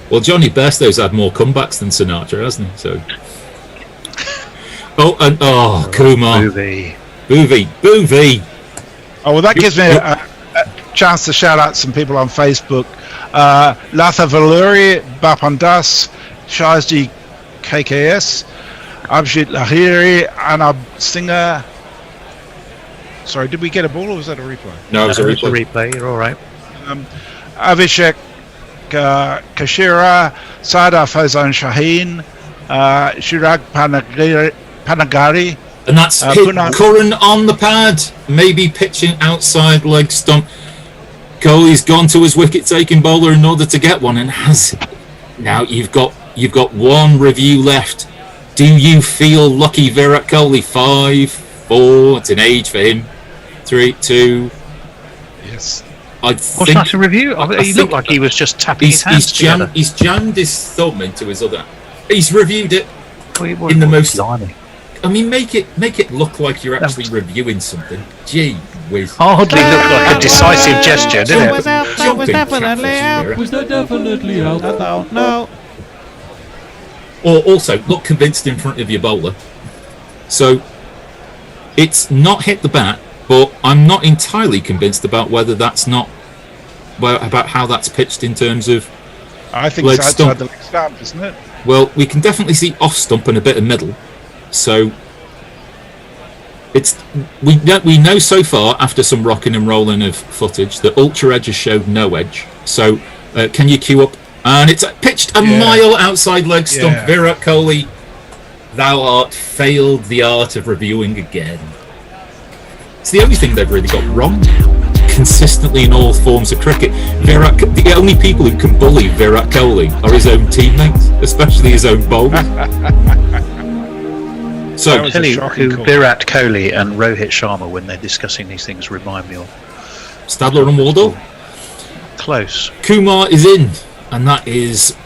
V: Well, Johnny Bairstow's had more comebacks than Sinatra, hasn't he? So. Kumar. Boovy.
M: Oh, well, that gives me a chance to shout out some people on Facebook. Latha Valuri, Bapandas, Shahji KKS, Abhijit Lahiri, Anab Singer. Sorry, did we get a ball or was that a replay?
V: No, it was a replay.
C: You're all right.
M: Avishek Kashira, Sada Faizan Shaheen, Shirag Panagari.
V: And that's Curran on the pad, maybe pitching outside leg stump. Kohli's gone to his wicket-taking bowler in order to get one, and has. Now you've got one review left. Do you feel lucky, Virat Kohli? 5, 4. It's an age for him. 3, 2.
M: Yes.
C: What's that a review? He looked like he was just tapping his hands together.
V: He's jammed his thumb into his other. He's reviewed it in the most I mean, make it look like you're actually reviewing something. Gee whiz.
C: Hardly looked like a decisive gesture, did it?
V: Was definitely out.
L: Was that definitely out?
A: I don't know.
V: Or also, look convinced in front of your bowler. So, it's not hit the bat, but I'm not entirely convinced about whether that's not... about how that's pitched in terms of...
M: I think it's outside the leg stump, isn't it?
V: Well, we can definitely see off stump and a bit of middle. So, it's we know so far, after some rocking and rolling of footage, that Ultra Edge has showed no edge. So, can you queue up? And it's pitched a mile outside leg stump.
M: Yeah.
V: Virat Kohli, thou art failed the art of reviewing again. It's the only thing they've really got wrong consistently in all forms of cricket. The only people who can bully Virat Kohli are his own teammates, especially his own bowlers. So
C: I'll tell you who Virat Kohli and Rohit Sharma, when they're discussing these things, remind me of.
V: Stadler and Wardle?
C: Close.
V: Kumar is in, and that is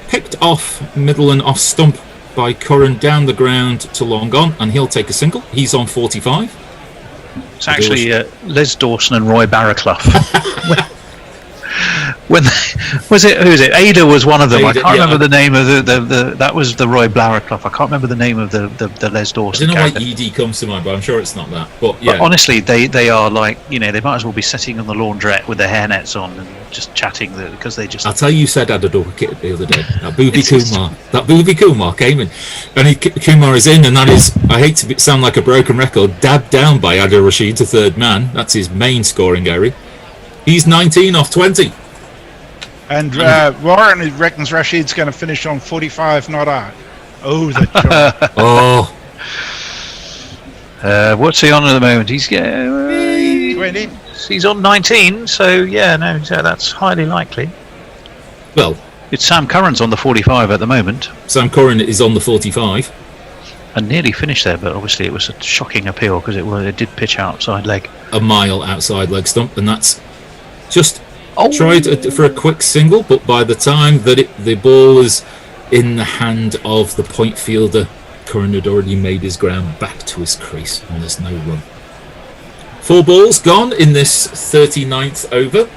V: picked off middle and off stump by Curran down the ground to long on, and he'll take a single. He's on 45.
C: It's actually Les Dawson and Roy Barraclough. When was it? Who is it? Ada was one of them. I can't remember the name of the. That was the Roy Barraclough. I can't remember the name of the Les Dawson.
V: I don't know why ED comes to mind, but I'm sure it's not that. But yeah,
C: but honestly, they are like, they might as well be sitting on the laundrette with their hairnets on and just chatting because they just.
V: I'll tell you, said Adador wicket the other day. That Bhuvi Kumar came in, and Kumar is in, and that is, I hate to sound like a broken record, dabbed down by Adil Rashid to third man. That's his main scoring area. He's 19 off 20.
M: And Warren reckons Rashid's going to finish on 45 not out. Oh, the job.
C: What's he on at the moment? He's
M: 20.
C: He's on 19, so that's highly likely.
V: Well,
C: it's Sam Curran's on the 45 at the moment.
V: Sam Curran is on the 45.
C: And nearly finished there, but obviously it was a shocking appeal because it did pitch outside leg.
V: A mile outside leg stump, and that's just... tried for a quick single, but by the time that the ball was in the hand of the point fielder, Curran had already made his ground back to his crease, and there's no run. 4 balls gone in this 39th over.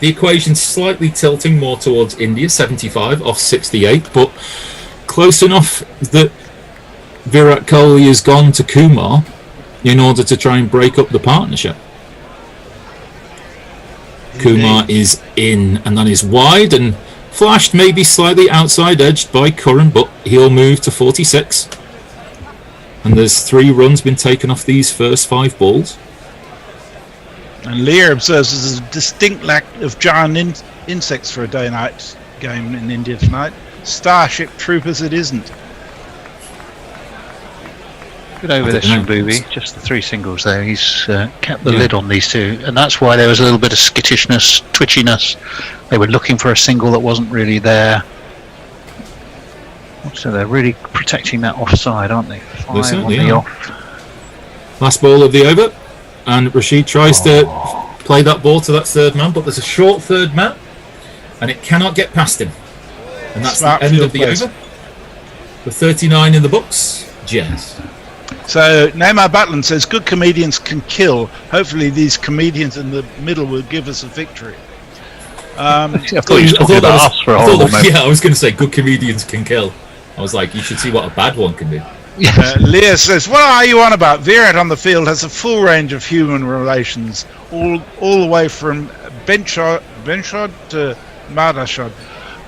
V: The equation's slightly tilting more towards India, 75 off 68, but close enough that Virat Kohli has gone to Kumar in order to try and break up the partnership. Kumar is in, and that is wide and flashed, maybe slightly outside edged by Curran, but he'll move to 46. And there's 3 runs been taken off these first 5 balls.
M: And Lear observes there's a distinct lack of giant insects for a day-night game in India tonight. Starship Troopers it isn't.
C: Good over this from Booby, just the 3 singles there. He's kept the lid on these 2, and that's why there was a little bit of skittishness, twitchiness. They were looking for a single that wasn't really there. So they're really protecting that offside, aren't they? 5 on the off.
V: Last ball of the over, and Rashid tries to play that ball to that third man, but there's a short third man, and it cannot get past him. And that's the end of the over. The 39 in the books, Jazz.
M: So Neymar Butland says good comedians can kill. Hopefully these comedians in the middle will give us a victory.
C: I thought you were talking about us for a horrible moment.
V: Yeah, I was going to say good comedians can kill. I was like, you should see what a bad one can do.
M: Leah says, what are you on about? Virat on the field has a full range of human relations, all the way from bench shot to murder shot.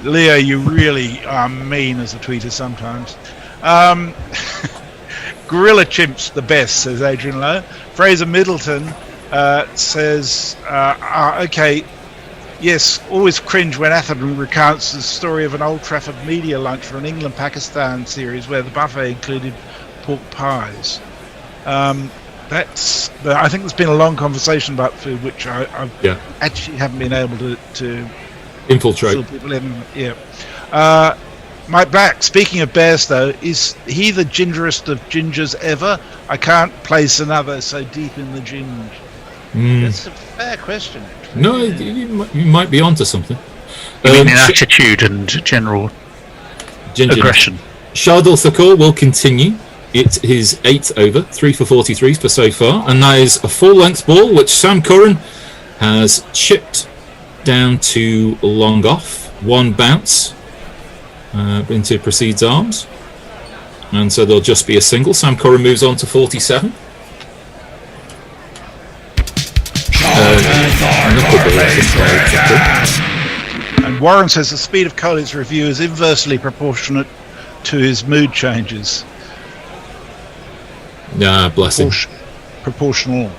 M: Leah, you really are mean as a tweeter sometimes. Gorilla Chimps the best, says Adrian Lowe. Fraser Middleton says, okay, yes, always cringe when Atherton recounts the story of an Old Trafford media lunch for an England-Pakistan series where the buffet included pork pies. I think there's been a long conversation about food, which I actually haven't been able to
V: infiltrate.
M: Fill people in. Mike Black, speaking of Bairstow, is he the gingerest of gingers ever? I can't place another so deep in the ginge. That's a fair question.
V: No, you might be onto something.
C: You mean in attitude and general aggression.
V: Shardul Thakur will continue. It's his 8th over, 3 for 43 for so far, and that is a full-length ball which Sam Curran has chipped down to long off. One bounce into Proceed's arms, and so there'll just be a single. Sam Curran moves on to 47.
M: And Warren says the speed of Kohli's review is inversely proportionate to his mood changes.
V: Bless him.
M: Proportional.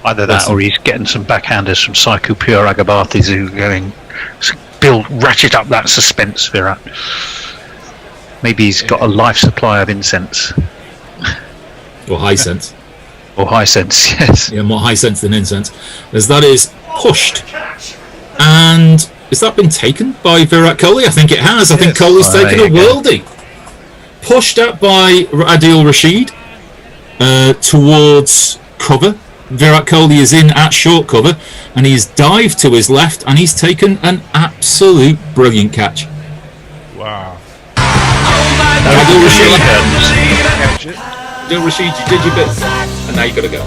C: Either that or he's getting some backhanders from Psycho Pure Agabathis who are going ratchet up that suspense, Virat. Maybe he's got a life supply of incense.
V: Or high sense.
C: Or high sense, yes.
V: Yeah, more high sense than incense. As that is pushed. And has that been taken by Virat Kohli? I think it has. I think Kohli's taken a worldie. Pushed out by Adil Rashid towards cover. Virat Kohli is in at short cover, and he's dived to his left, and he's taken an absolute brilliant catch.
M: Wow.
V: Adil Rashid, you did your bit, and now you got to go.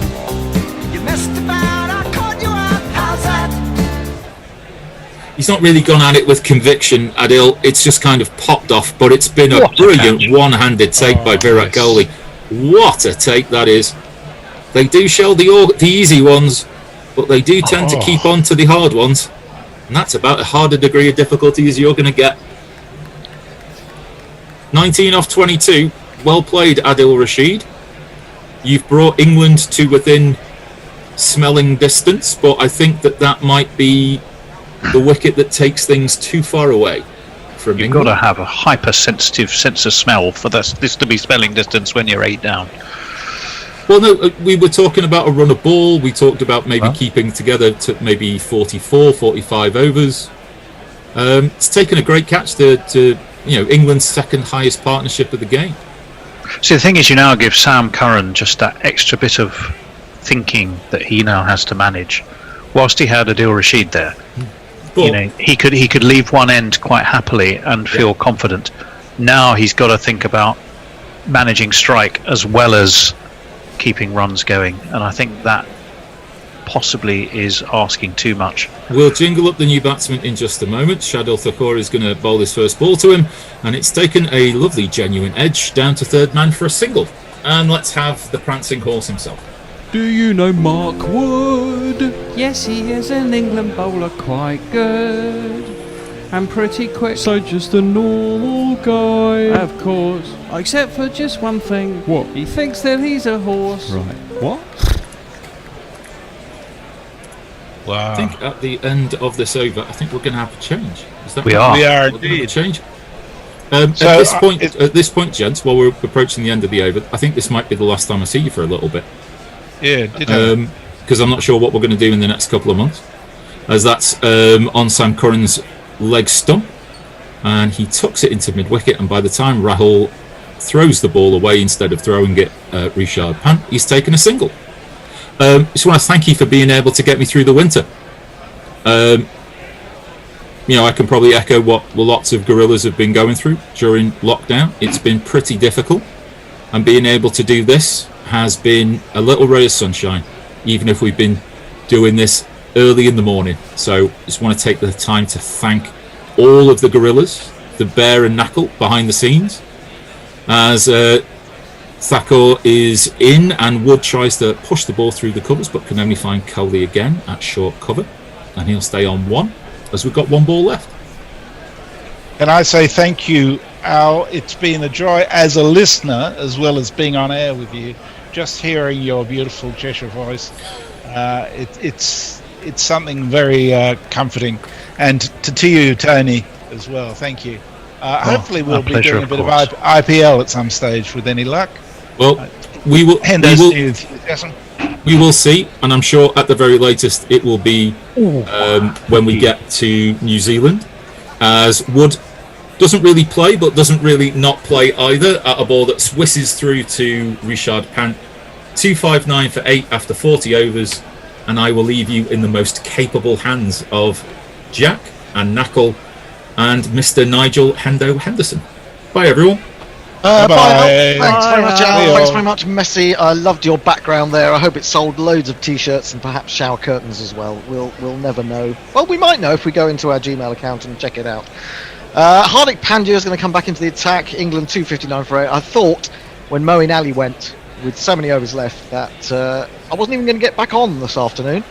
V: He's not really gone at it with conviction, Adil. It's just kind of popped off, but it's been a brilliant one-handed take by Virat Kohli. What a take that is. They do show the easy ones, but they do tend to keep on to the hard ones, and that's about a harder degree of difficulty as you're going to get. 19 off 22. Well played, Adil Rashid. You've brought England to within smelling distance, but I think that might be the wicket that takes things too far away from
C: You've
V: England.
C: got to have a hypersensitive sense of smell for this to be smelling distance when you're 8 down.
V: Well, no, we were talking about a run of ball. We talked about maybe keeping together to maybe 44, 45 overs. It's taken a great catch to England's second highest partnership of the game.
C: See, the thing is, you now give Sam Curran just that extra bit of thinking that he now has to manage. Whilst he had Adil Rashid there, he could leave one end quite happily and feel confident. Now he's got to think about managing strike as well as keeping runs going, and I think that possibly is asking too much.
V: We'll jingle up the new batsman in just a moment. Shadil Thakur is going to bowl his first ball to him, and it's taken a lovely genuine edge down to third man for a single. And let's have the prancing horse himself.
R: Do you know Mark Wood?
H: Yes, he is an England bowler, quite good and pretty quick.
R: So just a normal guy.
H: Of course, except for just one thing.
R: What?
H: He thinks that he's a horse.
R: Right. What?
M: Wow.
V: I think at the end of this over, I think we're going to have a change. Is that
C: We
V: right?
C: are.
M: We are
V: We're gonna have a
M: indeed.
V: change.
M: So,
V: at this point, gents, while we're approaching the end of the over, I think this might be the last time I see you for a little bit.
M: Yeah,
V: because I'm not sure what we're going to do in the next couple of months, as that's on Sam Curran's leg stump, and he tucks it into mid-wicket, and by the time Rahul throws the ball away instead of throwing it Rishad Pant, he's taken a single. Just want to thank you for being able to get me through the winter. I can probably echo what lots of gorillas have been going through during lockdown. It's been pretty difficult, and being able to do this has been a little ray of sunshine, even if we've been doing this early in the morning. So just want to take the time to thank all of the gorillas, the Bear and Knuckle behind the scenes, as Thakur is in, and Wood tries to push the ball through the covers but can only find Kohli again at short cover, and he'll stay on one as we've got one ball left.
M: Can I say thank you, Al? It's been a joy as a listener as well as being on air with you. Just hearing your beautiful Cheshire voice, it's something very comforting. And to you, Tony, as well. Thank you. Hopefully we'll be doing a bit of IPL at some stage with any luck.
V: Well, we will see, and I'm sure at the very latest it will be when we get to New Zealand, as Wood doesn't really play but doesn't really not play either at a ball that swisses through to Rishad Pant. 259 for 8 after 40 overs, and I will leave you in the most capable hands of Jack and Knuckle and Mr. Nigel Hendo Henderson. Bye everyone.
J: Bye.
M: Bye.
J: Thanks very much, Al.
M: Bye.
J: Thanks very much, Messi. I loved your background there. I hope it sold loads of T-shirts and perhaps shower curtains as well. We'll never know. Well, we might know if we go into our Gmail account and check it out. Hardik Pandya is going to come back into the attack. England 259 for 8. I thought when Moeen Ali went with so many overs left that I wasn't even going to get back on this afternoon.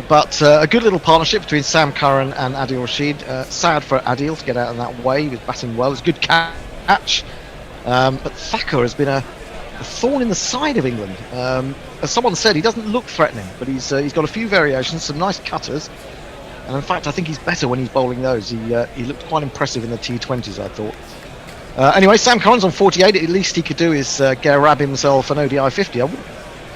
J: But a good little partnership between Sam Curran and Adil Rashid. Sad for Adil to get out in that way. He was batting well. It's a good catch. But Thacker has been a thorn in the side of England. As someone said, he doesn't look threatening, but he's got a few variations, some nice cutters. And in fact, I think he's better when he's bowling those. He looked quite impressive in the T20s, I thought. Anyway, Sam Curran's on 48. At least he could do is grab himself an ODI 50. I'm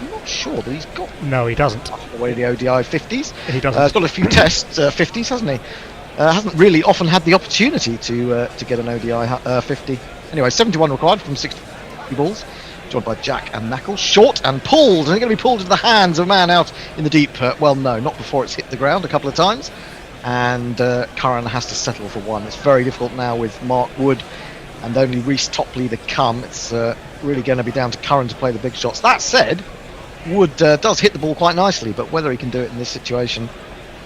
J: not sure that he's got.
B: No, he doesn't.
J: Away the ODI 50s.
B: He doesn't.
J: He's got a few Test 50s, hasn't he? Hasn't really often had the opportunity to get an ODI 50. Anyway, 71 required from 60 balls. Joined by Jack and Knackle. Short and pulled. And it's going to be pulled into the hands of a man out in the deep. Well, no, not before it's hit the ground a couple of times. And Curran has to settle for one. It's very difficult now with Mark Wood and only Reece Topley to come. It's really going to be down to Curran to play the big shots. That said, Wood does hit the ball quite nicely, but whether he can do it in this situation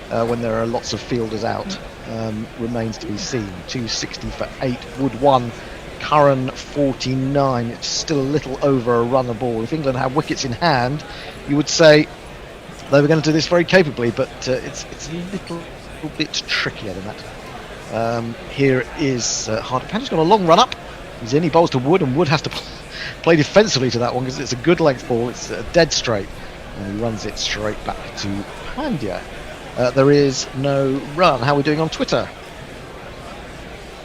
J: when there are lots of fielders out remains to be seen. 260 for 8. Wood 1. Curran 49. It's still a little over a run a ball. If England had wickets in hand, you would say they were going to do this very capably, but it's a little bit trickier than that. Here is Hardik Pandya's got a long run up. He's in, he bowls to Wood, and Wood has to play defensively to that one because it's a good length ball. It's dead straight, and he runs it straight back to Pandya. There is no run. How are we doing on Twitter?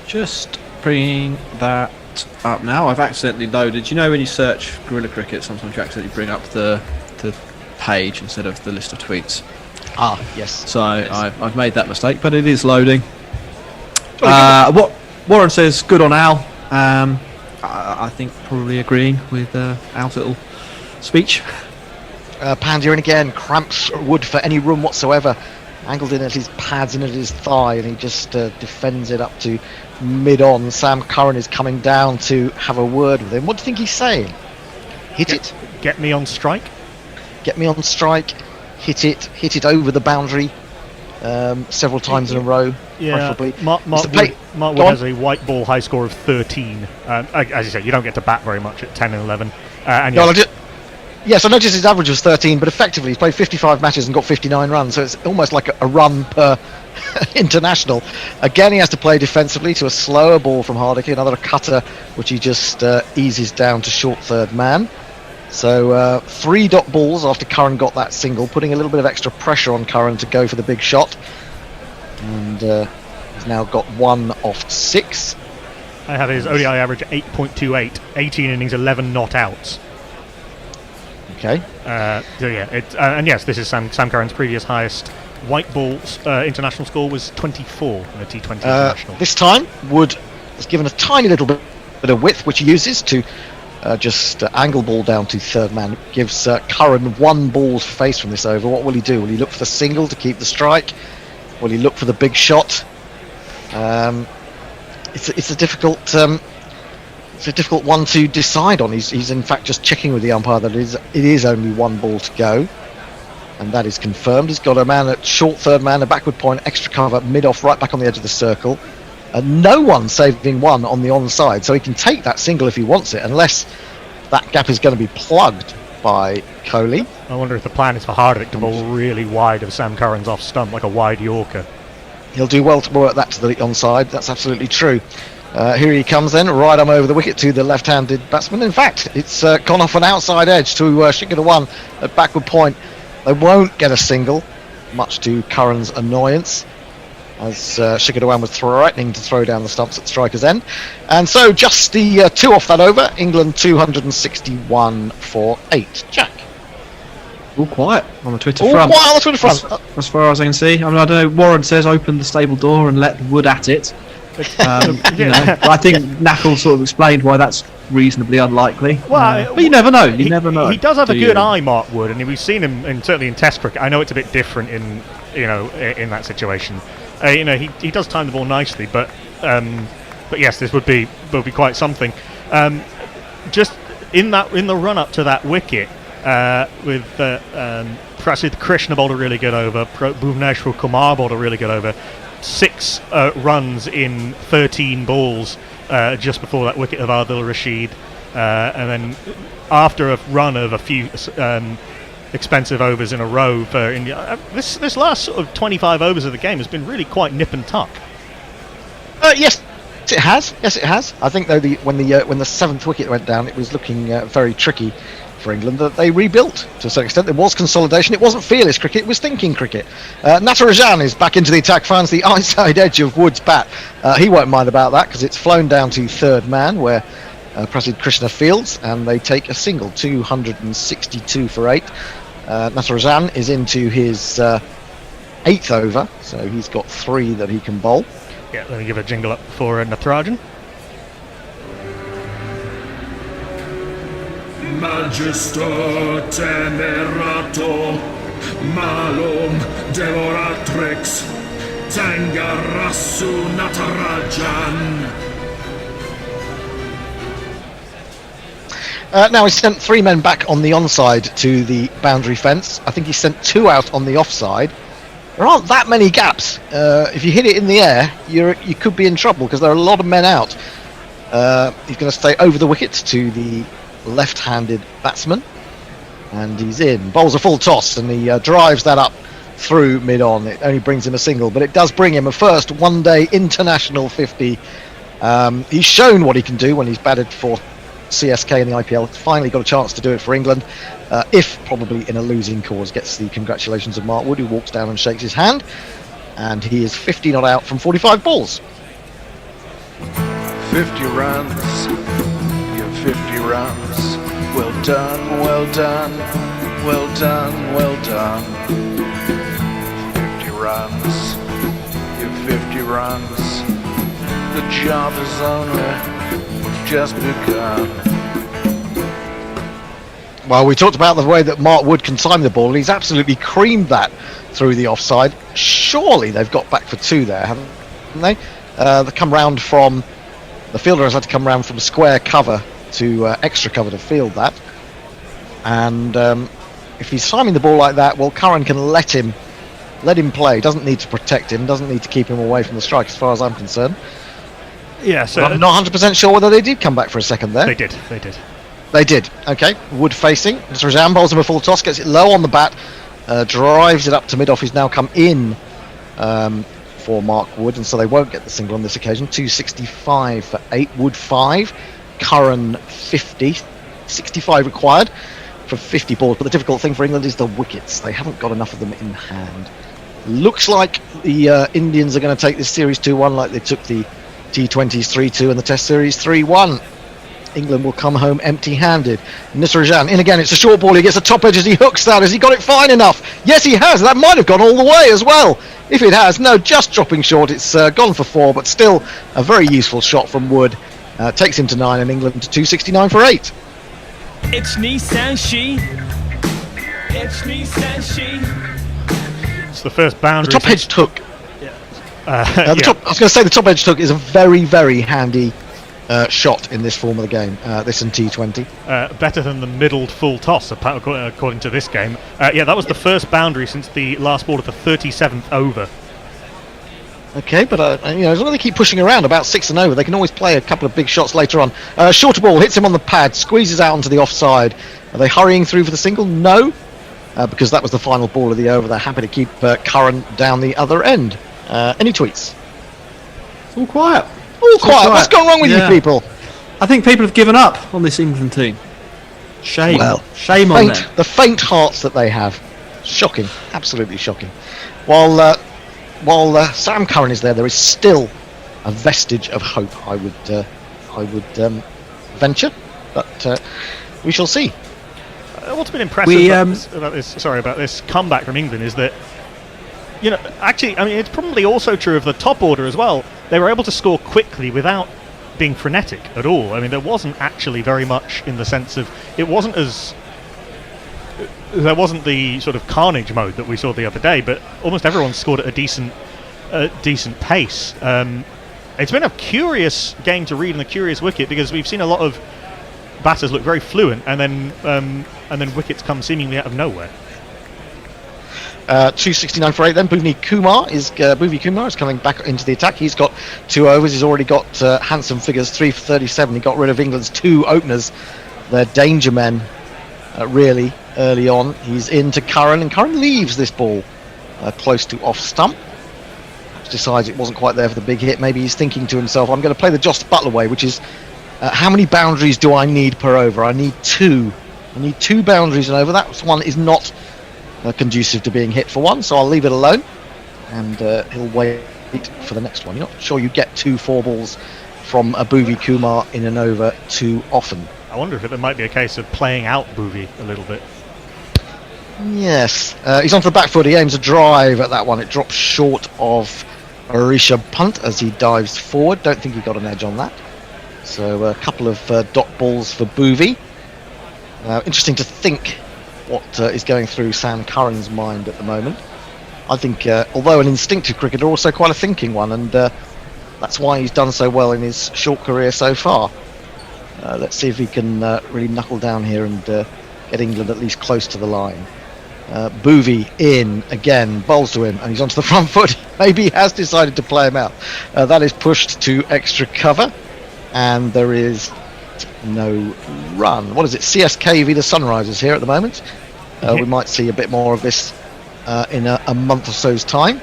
L: Just bringing that up now. I've accidentally loaded. You know when you search Guerrilla Cricket, sometimes you accidentally bring up the page instead of the list of tweets.
J: Ah, yes.
L: So yes. I've made that mistake, but it is loading. What Warren says, good on Al. I think probably agreeing with Al's little speech.
J: Pandya in again, cramps Wood for any room whatsoever. Angled in at his pads, in at his thigh, and he just defends it up to mid-on. Sam Curran is coming down to have a word with him. What do you think he's saying? Hit it.
B: Get me on strike.
J: Get me on strike. Hit it over the boundary several times in a row.
B: Yeah,
J: preferably.
B: Mark Wood has a white ball high score of 13. As you say, you don't get to bat very much at 10 and 11.
J: Yes, I noticed his average was 13, but effectively he's played 55 matches and got 59 runs, so it's almost like a run per international. Again, he has to play defensively to a slower ball from Hardik, another cutter, which he just eases down to short third man. So 3 dot balls after Curran got that single, putting a little bit of extra pressure on Curran to go for the big shot. And he's now got 1 off 6.
B: I have his ODI average 8.28, 18 innings, 11 not outs.
J: Okay.
B: So yeah, and yes, this is Sam Curran's previous highest white ball international score was 24 in a T20 international.
J: This time, Wood has given a tiny little bit of width, which he uses to just angle ball down to third man. Gives Curran 1 ball to face from this over. What will he do? Will he look for the single to keep the strike? Will he look for the big shot? It's a difficult. It's a difficult one to decide on. He's in fact just checking with the umpire that it is only 1 ball to go, and that is confirmed. He's got a man at short third man, a backward point, extra cover, mid off, right back on the edge of the circle, and no one saving 1 on the onside, so he can take that single if he wants it, unless that gap is going to be plugged by Kohli.
B: I wonder if the plan is for Hardik to bowl really wide of Sam Curran's off stump, like a wide Yorker.
J: He'll do well to work that to the onside. That's absolutely true. Here he comes then, right arm over the wicket to the left-handed batsman. In fact, it's gone off an outside edge to Shikhar Dhawan at backward point. They won't get a single, much to Curran's annoyance, as Shikhar Dhawan was threatening to throw down the stumps at striker's end. And so just the 2 off that over, England 261 for 8. Jack?
L: All quiet on the Twitter
J: All
L: front.
J: quiet on the Twitter front.
L: As far as I can see. I mean, I don't know, Warren says open the stable door and let Wood at it. I think Knackle sort of explained why that's reasonably unlikely. Well, but you never know. You never know.
B: He does have a good eye, Mark Wood, and we've seen him, certainly in Test cricket. I know it's a bit different in that situation. He does time the ball nicely, but yes, this would be quite something. Just in the run up to that wicket, with Prasidh Krishna bowled a really good over, Bhuvneshwar Kumar bowled a really good over, 6 runs in 13 balls just before that wicket of Adil Rashid, and then after a run of a few expensive overs in a row for India, this last sort of 25 overs of the game has been really quite nip and tuck.
J: Yes, it has. Yes, it has. I think though when the 7th wicket went down, it was looking very tricky for England. That they rebuilt to a certain extent. There was consolidation. It wasn't fearless cricket. It was thinking cricket. Natarajan is back into the attack. Finds the eye-side edge of Wood's bat. He won't mind about that because it's flown down to third man where Prasidh Krishna fields, and they take a single, 262 for 8. Natarajan is into his 8th over, so he's got 3 that he can bowl.
B: Yeah, let me give a jingle up for Natarajan.
E: Magister temerato, malum devoratrix, Tangarasu Natarajan.
J: Now he sent 3 men back on the onside to the boundary fence. I think he sent 2 out on the offside. There aren't that many gaps. If you hit it in the air, you could be in trouble because there are a lot of men out. He's going to stay over the wicket to the left-handed batsman, and he's in. Bowls a full toss, and he drives that up through mid-on. It only brings him a single, but it does bring him a first one-day international 50. He's shown what he can do when he's batted for CSK in the IPL. Finally got a chance to do it for England, if probably in a losing cause. Gets the congratulations of Mark Wood, who walks down and shakes his hand, and he is 50 not out from 45 balls.
S: 50 runs, you're 50 runs. Well done, well done, well done, well done. 50 runs, you're 50 runs. The job is only just begun.
J: Well, we talked about the way that Mark Wood can time the ball, and he's absolutely creamed that through the offside. Surely they've got back for 2 there, haven't they? They come round from... The fielder has had to come round from square cover to extra cover to field that. And if he's timing the ball like that, well, Curran can let him play. Doesn't need to protect him, doesn't need to keep him away from the strike as far as I'm concerned.
B: Yeah, so
J: I'm not 100% sure whether they did come back for a second there.
B: They did.
J: They did. Okay. Wood facing. Rajan bowls him a full toss, gets it low on the bat, drives it up to mid-off. He's now come in for Mark Wood, and so they won't get the single on this occasion. 265 for 8. Wood 5. Curran 50. 65 required for 50 balls. But the difficult thing for England is the wickets. They haven't got enough of them in hand. Looks like the Indians are going to take this series 2-1 like they took the T20s 3-2 and the Test Series 3-1. England will come home empty-handed. Nisrajan in again. It's a short ball. He gets the top edge as he hooks that. Has he got it fine enough? Yes, he has. That might have gone all the way as well. If it has, no, just dropping short. It's gone for 4, but still a very useful shot from Wood. Takes him to 9, and England to 269 for 8.
I: It's Nissan Shi. It's Nissan Shi.
B: It's the first boundary.
J: The top edge hook.
B: Yeah.
J: I was going to say the top edge hook is a very, very handy shot in this form of the game, this and T20.
B: Better than the middled full toss, according to this game. Yeah, that was the first boundary since the last ball of the 37th over.
J: Okay, but as long as they keep pushing around about 6 and over, they can always play a couple of big shots later on. Shorter ball hits him on the pad, squeezes out onto the offside. Are they hurrying through for the single? No, because that was the final ball of the over. They're happy to keep Curran down the other end. Any tweets?
L: It's all quiet.
J: All quiet. What's gone wrong with you people?
L: I think people have given up on this England team. Shame.
J: Well,
L: shame on them.
J: The faint hearts that they have. Shocking. Absolutely shocking. While Sam Curran is there is still a vestige of hope, I would venture, but we shall see.
B: What's been impressive about this comeback from England is that, actually, I mean, it's probably also true of the top order as well. They were able to score quickly without being frenetic at all. I mean, there wasn't actually very much in the sense of there wasn't the sort of carnage mode that we saw the other day, but almost everyone scored at a decent pace. It's been a curious game to read and a curious wicket, because we've seen a lot of batters look very fluent, and then wickets come seemingly out of nowhere.
J: 269 for 8 then. Bhuvi Kumar is coming back into the attack. He's got 2 overs. He's already got handsome figures, 3 for 37. He got rid of England's 2 openers. They're danger men, really, early on. He's into Curran, and Curran leaves this ball close to off stump. Decides it wasn't quite there for the big hit. Maybe he's thinking to himself, I'm going to play the Jos Buttler way, which is how many boundaries do I need per over? I need 2. I need 2 boundaries and over. That one is not conducive to being hit for 1, so I'll leave it alone, and he'll wait for the next one. You're not sure you get 2 4 balls from a Bhuvi Kumar in an over too often.
B: I wonder if it might be a case of playing out Bhuvi a little bit.
J: Yes, he's onto the back foot. He aims a drive at that one. It drops short of Rishabh Pant as he dives forward. Don't think he got an edge on that. So a couple of dot balls for Bhuvi. Interesting to think what is going through Sam Curran's mind at the moment. I think, although an instinctive cricketer, also quite a thinking one, and that's why he's done so well in his short career so far. Let's see if he can really knuckle down here and get England at least close to the line. Bhuvi in again, bowls to him, and he's onto the front foot. Maybe he has decided to play him out. That is pushed to extra cover, and there is no run. What is it? CSK v the Sunrisers here at the moment. We might see a bit more of this in a month or so's time.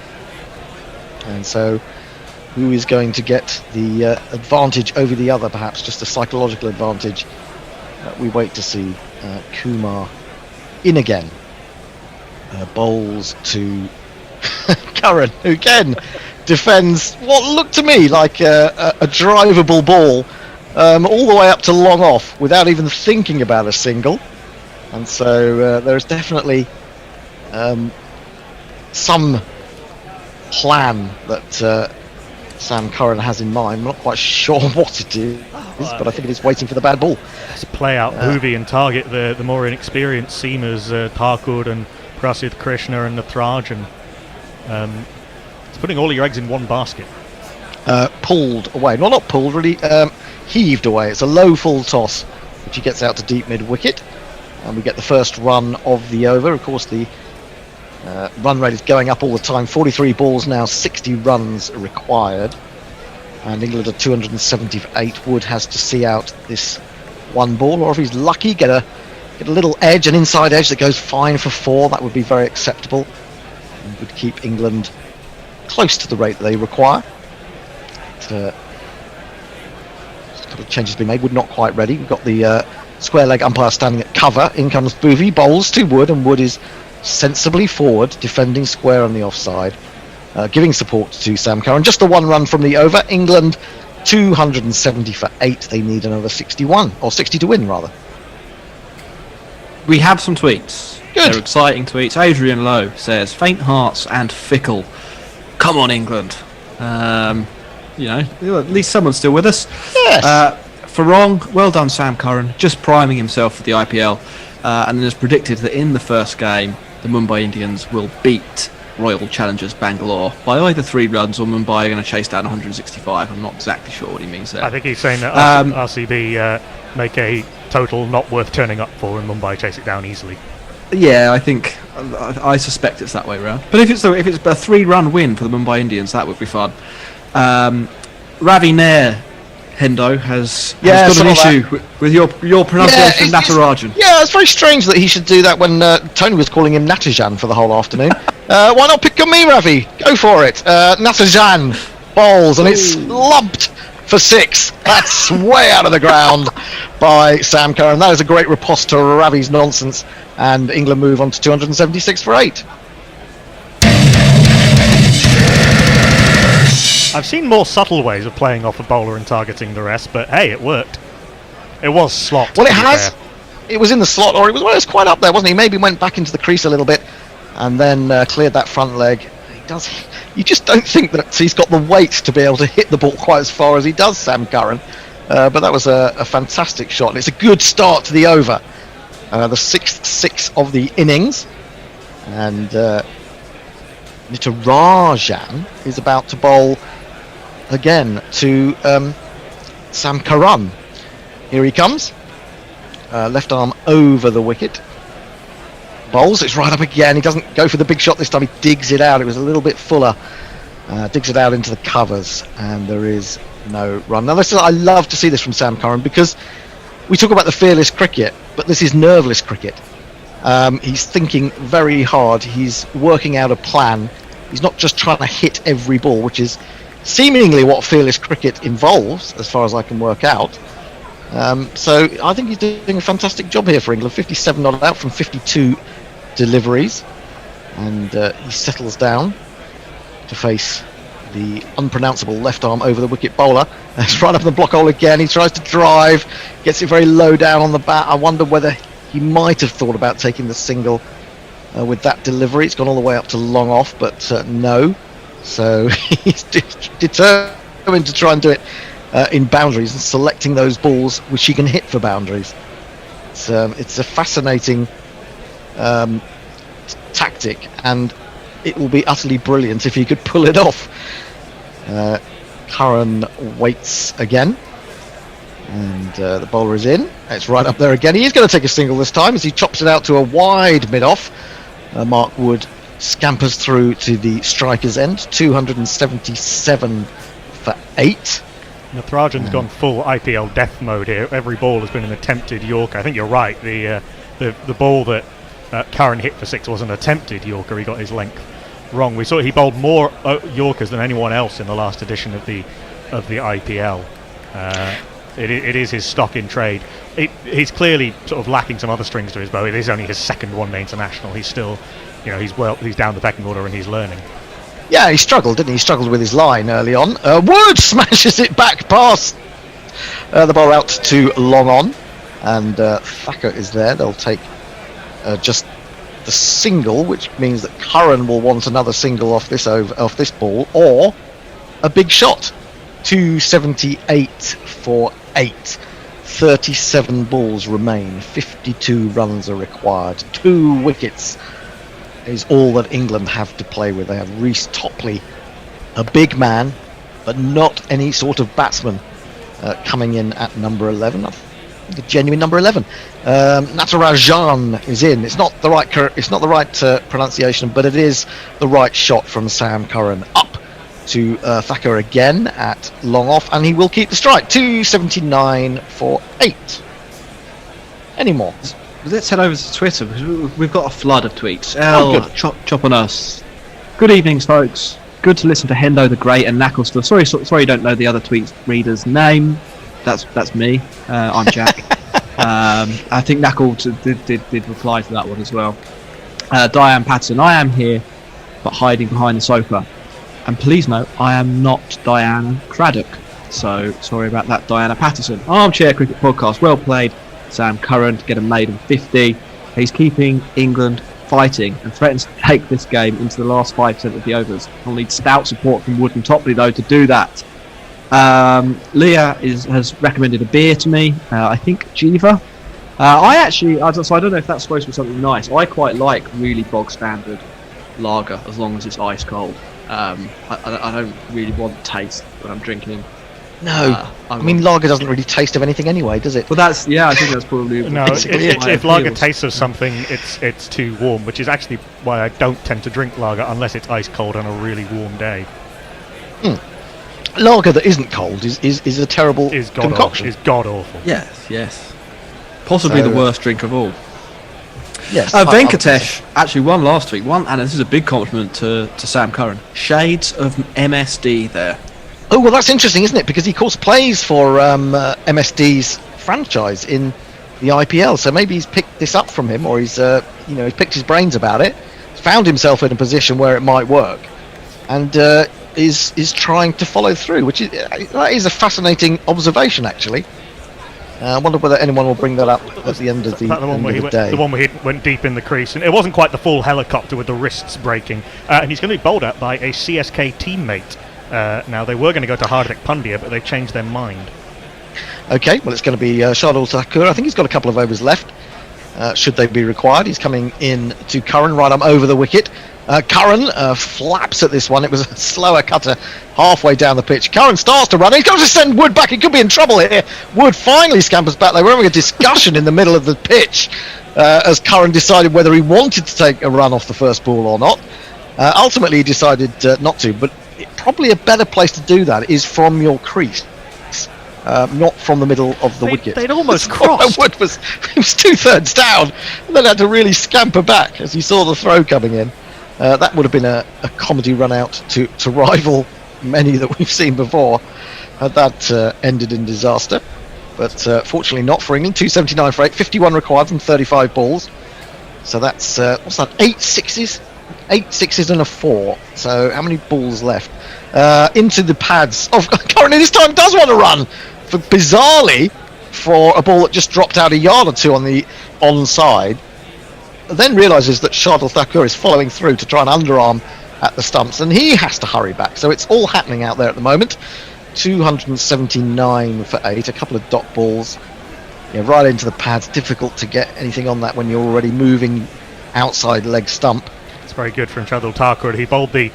J: And so, who is going to get the advantage over the other? Perhaps just a psychological advantage. We wait to see. Kumar in again. Bowls to Curran, who again defends what looked to me like a drivable ball all the way up to long off without even thinking about a single. And so there is definitely some plan that Sam Curran has in mind. I'm not quite sure what it is, but I think it is waiting for the bad ball.
B: Let's play out Bhuvi and target the more inexperienced seamers, Thakur and Prasidh Krishna and Natarajan. It's putting all your eggs in one basket.
J: Pulled away. No, not pulled, really heaved away. It's a low full toss, which he gets out to deep mid-wicket. And we get the first run of the over. Of course, the run rate is going up all the time. 43 balls now, 60 runs required. And England are 270 for 8. Wood has to see out this 1 ball, or if he's lucky, get a little edge, an inside edge that goes fine for 4. That would be very acceptable and would keep England close to the rate that they require. But, a couple of changes to be made. Wood not quite ready. We've got the square leg umpire standing at cover. In comes Bhuvi, bowls to Wood, and Wood is sensibly forward, defending square on the offside, giving support to Sam Curran. Just the 1 run from the over. England 270 for 8. They need another 61, or 60 to win rather.
L: We have some tweets.
J: Good.
L: They're exciting tweets. Adrian Lowe says, faint hearts and fickle. Come on, England. At least someone's still with us.
J: Yes.
L: For wrong, well done, Sam Curran. Just priming himself for the IPL. And has predicted that in the first game, the Mumbai Indians will beat Royal Challengers Bangalore by either 3 runs, or Mumbai are going to chase down 165. I'm not exactly sure what he means there.
B: I think he's saying that RCB make a total not worth turning up for, and Mumbai chase it down easily.
L: Yeah, I suspect it's that way round. But if it's a 3-run win for the Mumbai Indians, that would be fun. Ravi Nair Hendo has got an issue with your pronunciation, Natarajan.
J: Yeah, it's very strange that he should do that when Tony was calling him Natajan for the whole afternoon. Why not pick on me, Ravi? Go for it. Natajan bowls, and it's lumped for 6. That's way out of the ground by Sam Curran. That is a great riposte to Ravi's nonsense, and England move on to 276 for 8.
B: I've seen more subtle ways of playing off a bowler and targeting the rest, but hey, it worked. It was slot.
J: Well, it has. It was in the slot, or it was quite up there, wasn't he? Maybe went back into the crease a little bit, and then cleared that front leg. He does. You just don't think that he's got the weight to be able to hit the ball quite as far as he does, Sam Curran. But that was a fantastic shot, and it's a good start to the over. The 6th 6 of the innings, and Natarajan is about to bowl again to Sam Curran. Here he comes. Left arm over the wicket. Bowls, it's right up again. He doesn't go for the big shot this time. He digs it out. It was a little bit fuller. Digs it out into the covers, and there is no run. Now, I love to see this from Sam Curran, because we talk about the fearless cricket, but this is nerveless cricket. He's thinking very hard. He's working out a plan. He's not just trying to hit every ball, which is seemingly what fearless cricket involves, as far as I can work out. So I think he's doing a fantastic job here for England. 57 not out from 52 deliveries, and he settles down to face the unpronounceable left arm over the wicket bowler. It's right up in the block hole again. He tries to drive, gets it very low down on the bat. I wonder whether he might have thought about taking the single with that delivery. It's gone all the way up to long off, but no. So he's determined to try and do it in boundaries and selecting those balls which he can hit for boundaries. It's a fascinating tactic, and it will be utterly brilliant if he could pull it off. Curran waits again, and the bowler is in. It's right up there again. He is going to take a single this time as he chops it out to a wide mid-off. Mark Wood scampers through to the striker's end. 277 for 8.
B: Natarajan's gone full IPL death mode here. Every ball has been an attempted Yorker. I think you're right. The ball that Curran hit for 6 was an attempted Yorker. He got his length wrong. We saw he bowled more Yorkers than anyone else in the last edition of the IPL. It is his stock in trade. He's clearly sort of lacking some other strings to his bow. It is only his second one-day international. He's still, he's down the pecking order and he's learning.
J: Yeah, he struggled, didn't he? He struggled with his line early on. Wood smashes it back past the ball out to long on, and Thacker is there. They'll take just the single, which means that Curran will want another single off this ball, or a big shot. 278 for 8. 37 balls remain. 52 runs are required. 2 wickets is all that England have to play with. They have Reece Topley, a big man, but not any sort of batsman, coming in at number 11. The genuine number 11. Natarajan is in. It's not the right pronunciation, but it is the right shot from Sam Curran. Up to Thacker again at long off, and he will keep the strike. 279 for 8. Any more?
L: Let's head over to Twitter, because we've got a flood of tweets.
J: Good.
L: Chop on us. Good evenings, folks. Good to listen to Hendo the Great and Knuckles. Sorry you don't know the other tweet reader's name. That's me. I'm Jack. I think Knuckles did reply to that one as well. Diane Patterson, I am here, but hiding behind the sofa. And please note, I am not Diane Craddock. So sorry about that, Diana Patterson. Armchair Cricket Podcast, well played. Sam Curran to get a maiden 50. He's keeping England fighting and threatens to take this game into the last 5% of the overs. He'll need stout support from Wood and Topley though to do that. Leah has recommended a beer to me. I think Jiva. So I don't know if that's supposed to be something nice. I quite like really bog standard lager as long as it's ice cold. I don't really want taste when I'm drinking.
J: No, I mean lager doesn't really taste of anything anyway, does it?
L: Well, I think that's probably
B: no. If lager tastes of something, it's too warm, which is actually why I don't tend to drink lager unless it's ice cold on a really warm day.
J: Lager that isn't cold is a terrible concoction.
B: Is god awful.
L: Yes. Possibly the worst drink of all.
J: Yes.
L: Venkatesh actually won last week. And this is a big compliment to Sam Curran. Shades of MSD there.
J: Oh, well, that's interesting, isn't it? Because he, of course, plays for MSD's franchise in the IPL. So maybe he's picked this up from him, or he's picked his brains about it, found himself in a position where it might work, and is trying to follow through. That is a fascinating observation, actually. I wonder whether anyone will bring that up at the end of the day.
B: The one where he went deep in the crease, and it wasn't quite the full helicopter with the wrists breaking. And he's going to be bowled at by a CSK teammate. Now, they were going to go to Hardik Pandya, but they've changed their mind.
J: Okay, well, it's going to be Shardul Thakur. I think he's got a couple of overs left. should they be required. He's coming in to Curran, right arm over the wicket. Curran flaps at this one. It was a slower cutter halfway down the pitch. Curran starts to run. He's got to send Wood back. He could be in trouble here. Wood finally scampers back. They were having a discussion in the middle of the pitch as Curran decided whether he wanted to take a run off the first ball or not. Ultimately, he decided not to, but probably a better place to do that is from your crease. Not from the middle of the wicket.
L: They'd almost crossed.
J: Wood was 2/3 down, and then had to really scamper back as he saw the throw coming in. That would have been a comedy run out to rival many that we've seen before. That ended in disaster, but fortunately not for England. 279 for 8, 51 required from 35 balls. So that's what's that? 8 sixes. 8 sixes and a 4. So how many balls left? Into the pads. Oh, Curran this time does want to run. Bizarrely, for a ball that just dropped out a yard or two on the onside, then realises that Shardul Thakur is following through to try and underarm at the stumps, and he has to hurry back. So it's all happening out there at the moment. 279 for 8, a couple of dot balls, right into the pads. Difficult to get anything on that when you're already moving outside leg stump.
B: It's very good from Shardul Thakur. He bowled the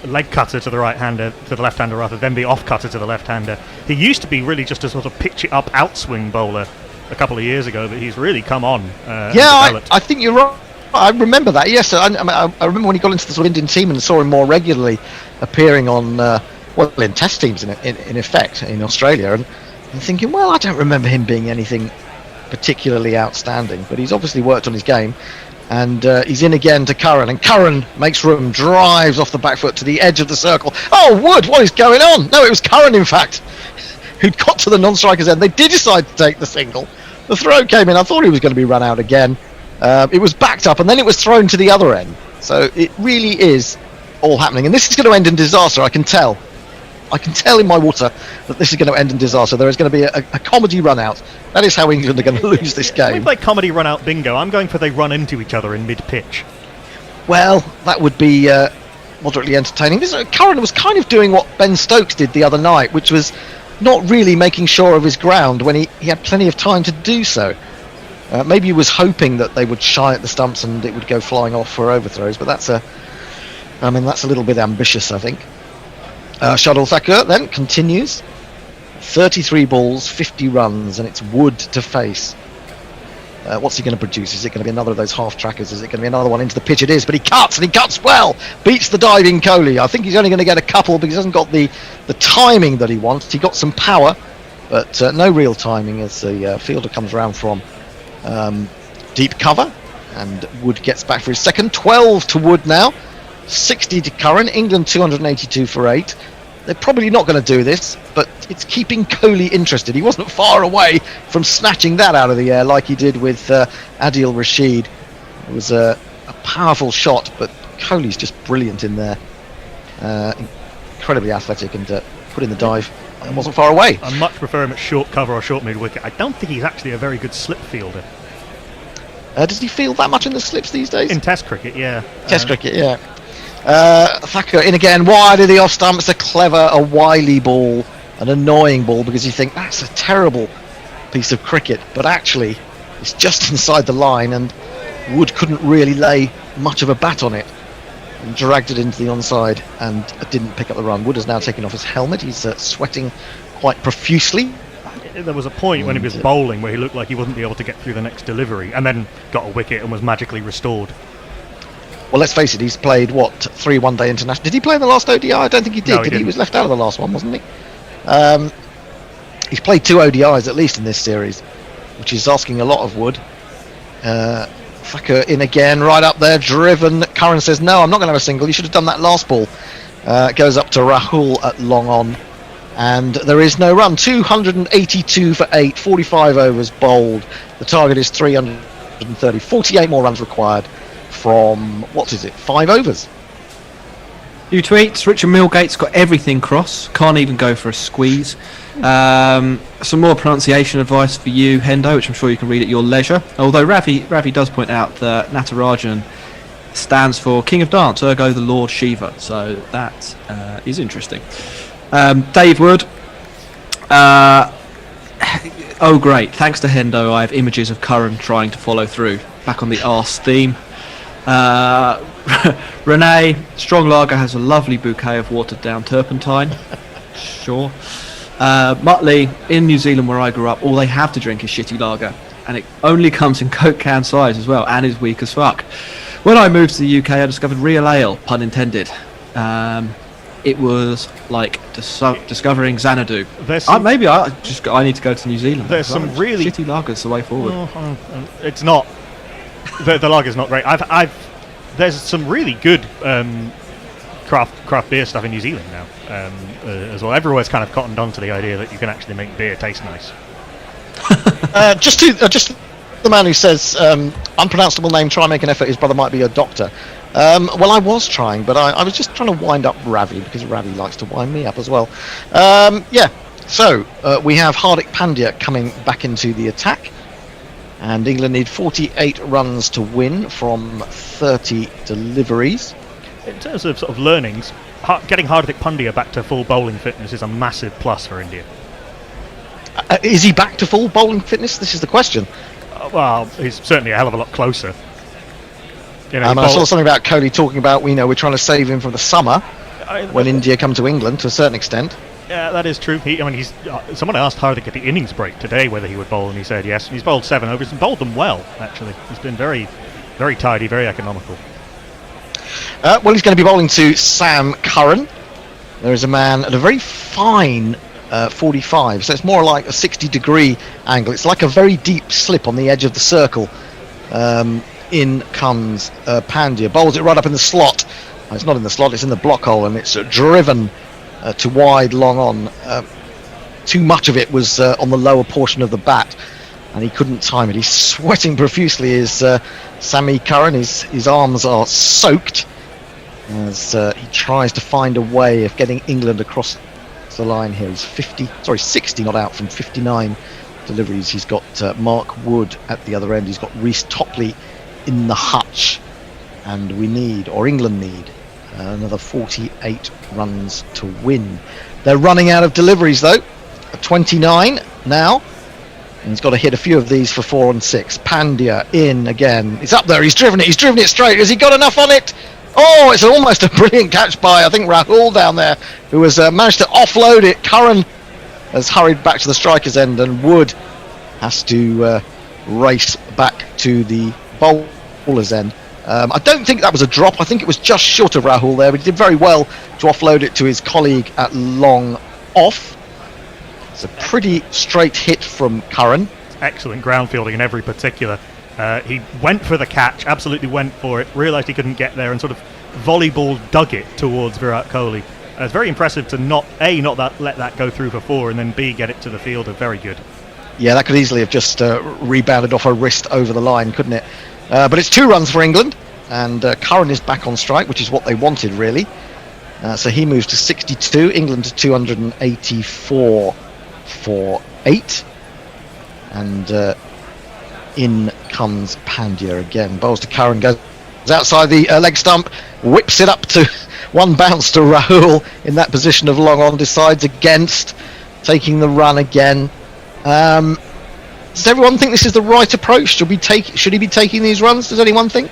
B: leg cutter to the right-hander, to the left-hander rather, then the off-cutter to the left-hander. He used to be really just a sort of pitch-it-up outswing bowler a couple of years ago, but he's really come on.
J: I think you're right. I remember that. Yes, I remember when he got into the sort of Indian team and saw him more regularly appearing on, in test teams in effect in Australia, and thinking, well, I don't remember him being anything particularly outstanding, but he's obviously worked on his game. And he's in again to Curran, and Curran makes room, drives off the back foot to the edge of the circle. Oh, Wood, what is going on? No, it was Curran, in fact, who'd got to the non-striker's end. They did decide to take the single. The throw came in. I thought he was going to be run out again. It was backed up, and then it was thrown to the other end. So it really is all happening. And this is going to end in disaster, I can tell. I can tell in my water that this is going to end in disaster. There is going to be a comedy run out. That is how England are going to lose this game.
B: We play comedy run out bingo. I'm going for they run into each other in mid-pitch.
J: Well, that would be moderately entertaining. Curran was kind of doing what Ben Stokes did the other night, which was not really making sure of his ground when he had plenty of time to do so. Maybe he was hoping that they would shy at the stumps and it would go flying off for overthrows, but that's a little bit ambitious, I think. Shardul Thakur then continues. 33 balls, 50 runs, and it's Wood to face. What's he going to produce? Is it going to be another of those half-trackers? Is it going to be another one into the pitch? It is, but he cuts, and he cuts well. Beats the diving Kohli. I think he's only going to get a couple because he hasn't got the timing that he wants. He got some power, but no real timing as the fielder comes around from deep cover, and Wood gets back for his second. 12 to Wood now. 60 to Curran. England 282 for 8. They're probably not going to do this, but it's keeping Kohli interested. He wasn't far away from snatching that out of the air like he did with Adil Rashid. It was a powerful shot, but Kohli's just brilliant in there. Incredibly athletic and put in the dive and wasn't far away.
B: I much prefer him at short cover or short mid-wicket. I don't think he's actually a very good slip fielder.
J: Does he field that much in the slips these days?
B: In Test cricket, yeah.
J: Test cricket, yeah. Thakur in again, wide of the off stump. It's a wily ball, an annoying ball, because you think that's a terrible piece of cricket, but actually it's just inside the line, and Wood couldn't really lay much of a bat on it and dragged it into the onside and didn't pick up the run. Wood has now taken off his helmet. He's sweating quite profusely.
B: There was a point when he was bowling where he looked like he wouldn't be able to get through the next delivery, and then got a wicket and was magically restored.
J: Well, let's face it, he's played, 3 one-day international. Did he play in the last ODI? I don't think he did.
B: No, he didn't.
J: He was left out of the last one, wasn't he? He's played 2 ODIs at least in this series, which is asking a lot of Wood. Thakur in again, right up there, driven. Curran says, no, I'm not going to have a single. You should have done that last ball. Goes up to Rahul at long on, and there is no run. 282 for 8, 45 overs bowled. The target is 330. 48 more runs required from 5 overs.
L: Few tweets. Richard Millgate's got everything cross, can't even go for a squeeze. Some more pronunciation advice for you, Hendo, which I'm sure you can read at your leisure, although Ravi does point out that Natarajan stands for King of Dance, ergo the Lord Shiva, so that is interesting. Dave Wood, Oh great, thanks to Hendo I have images of Curran trying to follow through. Back on the arse theme. Renee, strong lager has a lovely bouquet of watered down turpentine. Sure. Muttley, in New Zealand where I grew up, all they have to drink is shitty lager. And it only comes in Coke can size as well, and is weak as fuck. When I moved to the UK, I discovered real ale, pun intended. It was like discovering Xanadu. Maybe I need to go to New Zealand.
B: There's some really
L: shitty lagers the way forward.
B: It's not. The lager's not great. There's some really good craft beer stuff in New Zealand now as well. Everywhere's kind of cottoned on to the idea that you can actually make beer taste nice.
J: Just the man who says unpronounceable name, try and make an effort, his brother might be a doctor. Well, I was trying, but I was just trying to wind up Ravi, because Ravi likes to wind me up as well. So we have Hardik Pandya coming back into the attack, and England need 48 runs to win from 30 deliveries.
B: In terms of sort of learnings, getting Hardik Pandya back to full bowling fitness is a massive plus for India.
J: Is he back to full bowling fitness? This is the question.
B: Well, he's certainly a hell of a lot closer. You know,
J: I saw something about Kohli talking about, we're trying to save him from the summer when India come to England to a certain extent.
B: Yeah, that is true. He's someone asked Hardik at the innings break today whether he would bowl, and he said yes. He's bowled 7 overs and bowled them well, actually. He's been very, very tidy, very economical.
J: Well, he's going to be bowling to Sam Curran. There is a man at a very fine 45, so it's more like a 60-degree angle. It's like a very deep slip on the edge of the circle. In comes Pandya, bowls it right up in the slot. It's not in the slot, it's in the block hole, and it's driven to wide, long on. Too much of it was on the lower portion of the bat, and he couldn't time it. He's sweating profusely as Sammy Curran, his arms are soaked as he tries to find a way of getting England across the line here. He's 60 not out from 59 deliveries. He's got Mark Wood at the other end. He's got Reece Topley in the hutch, and England need another 48 runs to win. They're running out of deliveries though. 29 now, and he's got to hit a few of these for 4 and 6. Pandya in again. It's up there. He's driven it straight. Has he got enough on it? Oh, it's almost a brilliant catch by, I think, Rahul down there, who has managed to offload it. Curran has hurried back to the striker's end, and Wood has to race back to the bowler's end. I don't think that was a drop. I think it was just short of Rahul there, but he did very well to offload it to his colleague at long off. It's a pretty straight hit from Curran.
B: Excellent ground fielding in every particular. He went for the catch, absolutely went for it, realised he couldn't get there, and sort of volleyball dug it towards Virat Kohli. It's very impressive to not let that go through for 4, and then B, get it to the fielder. Very good.
J: Yeah, that could easily have just rebounded off a wrist over the line, couldn't it? But it's 2 runs for England, and Curran is back on strike, which is what they wanted, really. So he moves to 62, England to 284 for 8. And in comes Pandya again. Bowls to Curran, goes outside the leg stump, whips it up to one bounce to Rahul in that position of long on, decides against taking the run again. Does everyone think this is the right approach? Should he be taking these runs? Does anyone think?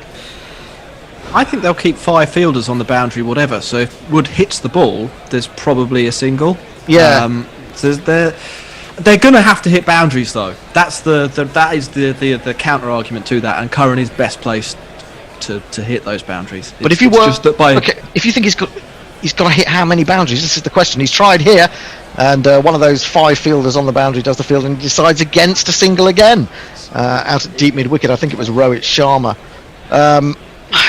L: I think they'll keep 5 fielders on the boundary, whatever. So if Wood hits the ball, there's probably a single.
J: Yeah.
L: So they're going to have to hit boundaries, though. That is the counter argument to that, and Curran is best placed to hit those boundaries.
J: But if you think he's got to hit how many boundaries? This is the question. He's tried here, and one of those 5 fielders on the boundary does the field and decides against a single again out at deep mid wicket. I think it was Rohit Sharma.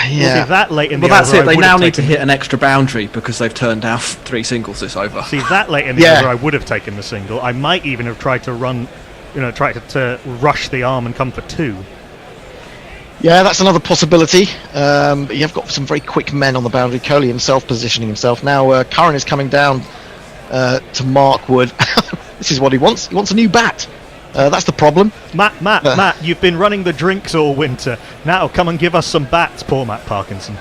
J: Yeah.
B: Well, that late in the
L: over, that's it. They now need to
B: taken...
L: hit an extra boundary because they've turned down 3 singles this over.
B: See, that late in the over, I would have taken the single. I might even have tried to run, try to rush the arm and come for 2.
J: Yeah, that's another possibility. But you've got some very quick men on the boundary. Kohli himself positioning himself. Now Curran is coming down to Mark Wood. This is what he wants. He wants a new bat. That's the problem.
B: Matt, you've been running the drinks all winter. Now come and give us some bats, poor Matt Parkinson.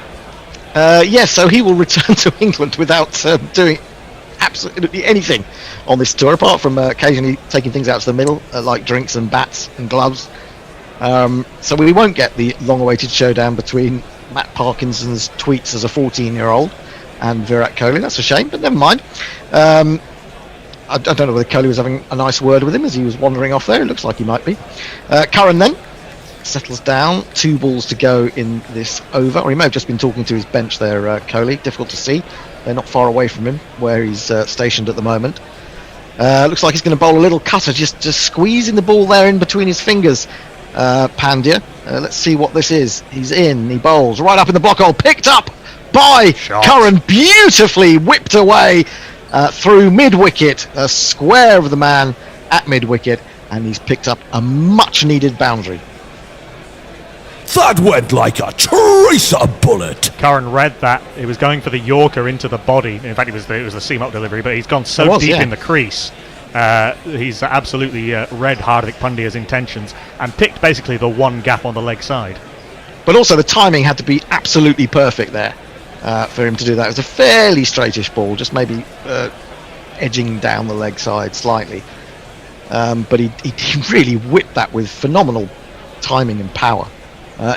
J: Yes, so he will return to England without doing absolutely anything on this tour, apart from occasionally taking things out to the middle, like drinks and bats and gloves. So we won't get the long-awaited showdown between Matt Parkinson's tweets as a 14-year-old and Virat Kohli. That's a shame, but never mind. I don't know whether Kohli was having a nice word with him as he was wandering off there. It looks like he might be. Curran then settles down. 2 balls to go in this over. Or he may have just been talking to his bench there, Kohli. Difficult to see. They're not far away from him, where he's stationed at the moment. Looks like he's going to bowl a little cutter, just squeezing the ball there in between his fingers. Pandya. Let's see what this is. He's in. He bowls right up in the block hole. Picked up by Curran. Beautifully whipped away through mid-wicket. A square of the man at mid-wicket. And he's picked up a much-needed boundary.
O: That went like a tracer bullet.
B: Curran read that. He was going for the Yorker into the body. In fact, it was the seam-up delivery, but he's gone so deep in the crease. He's absolutely read Hardik Pandya's intentions and picked basically the one gap on the leg side.
J: But also the timing had to be absolutely perfect there for him to do that. It was a fairly straightish ball, just maybe edging down the leg side slightly. But he really whipped that with phenomenal timing and power.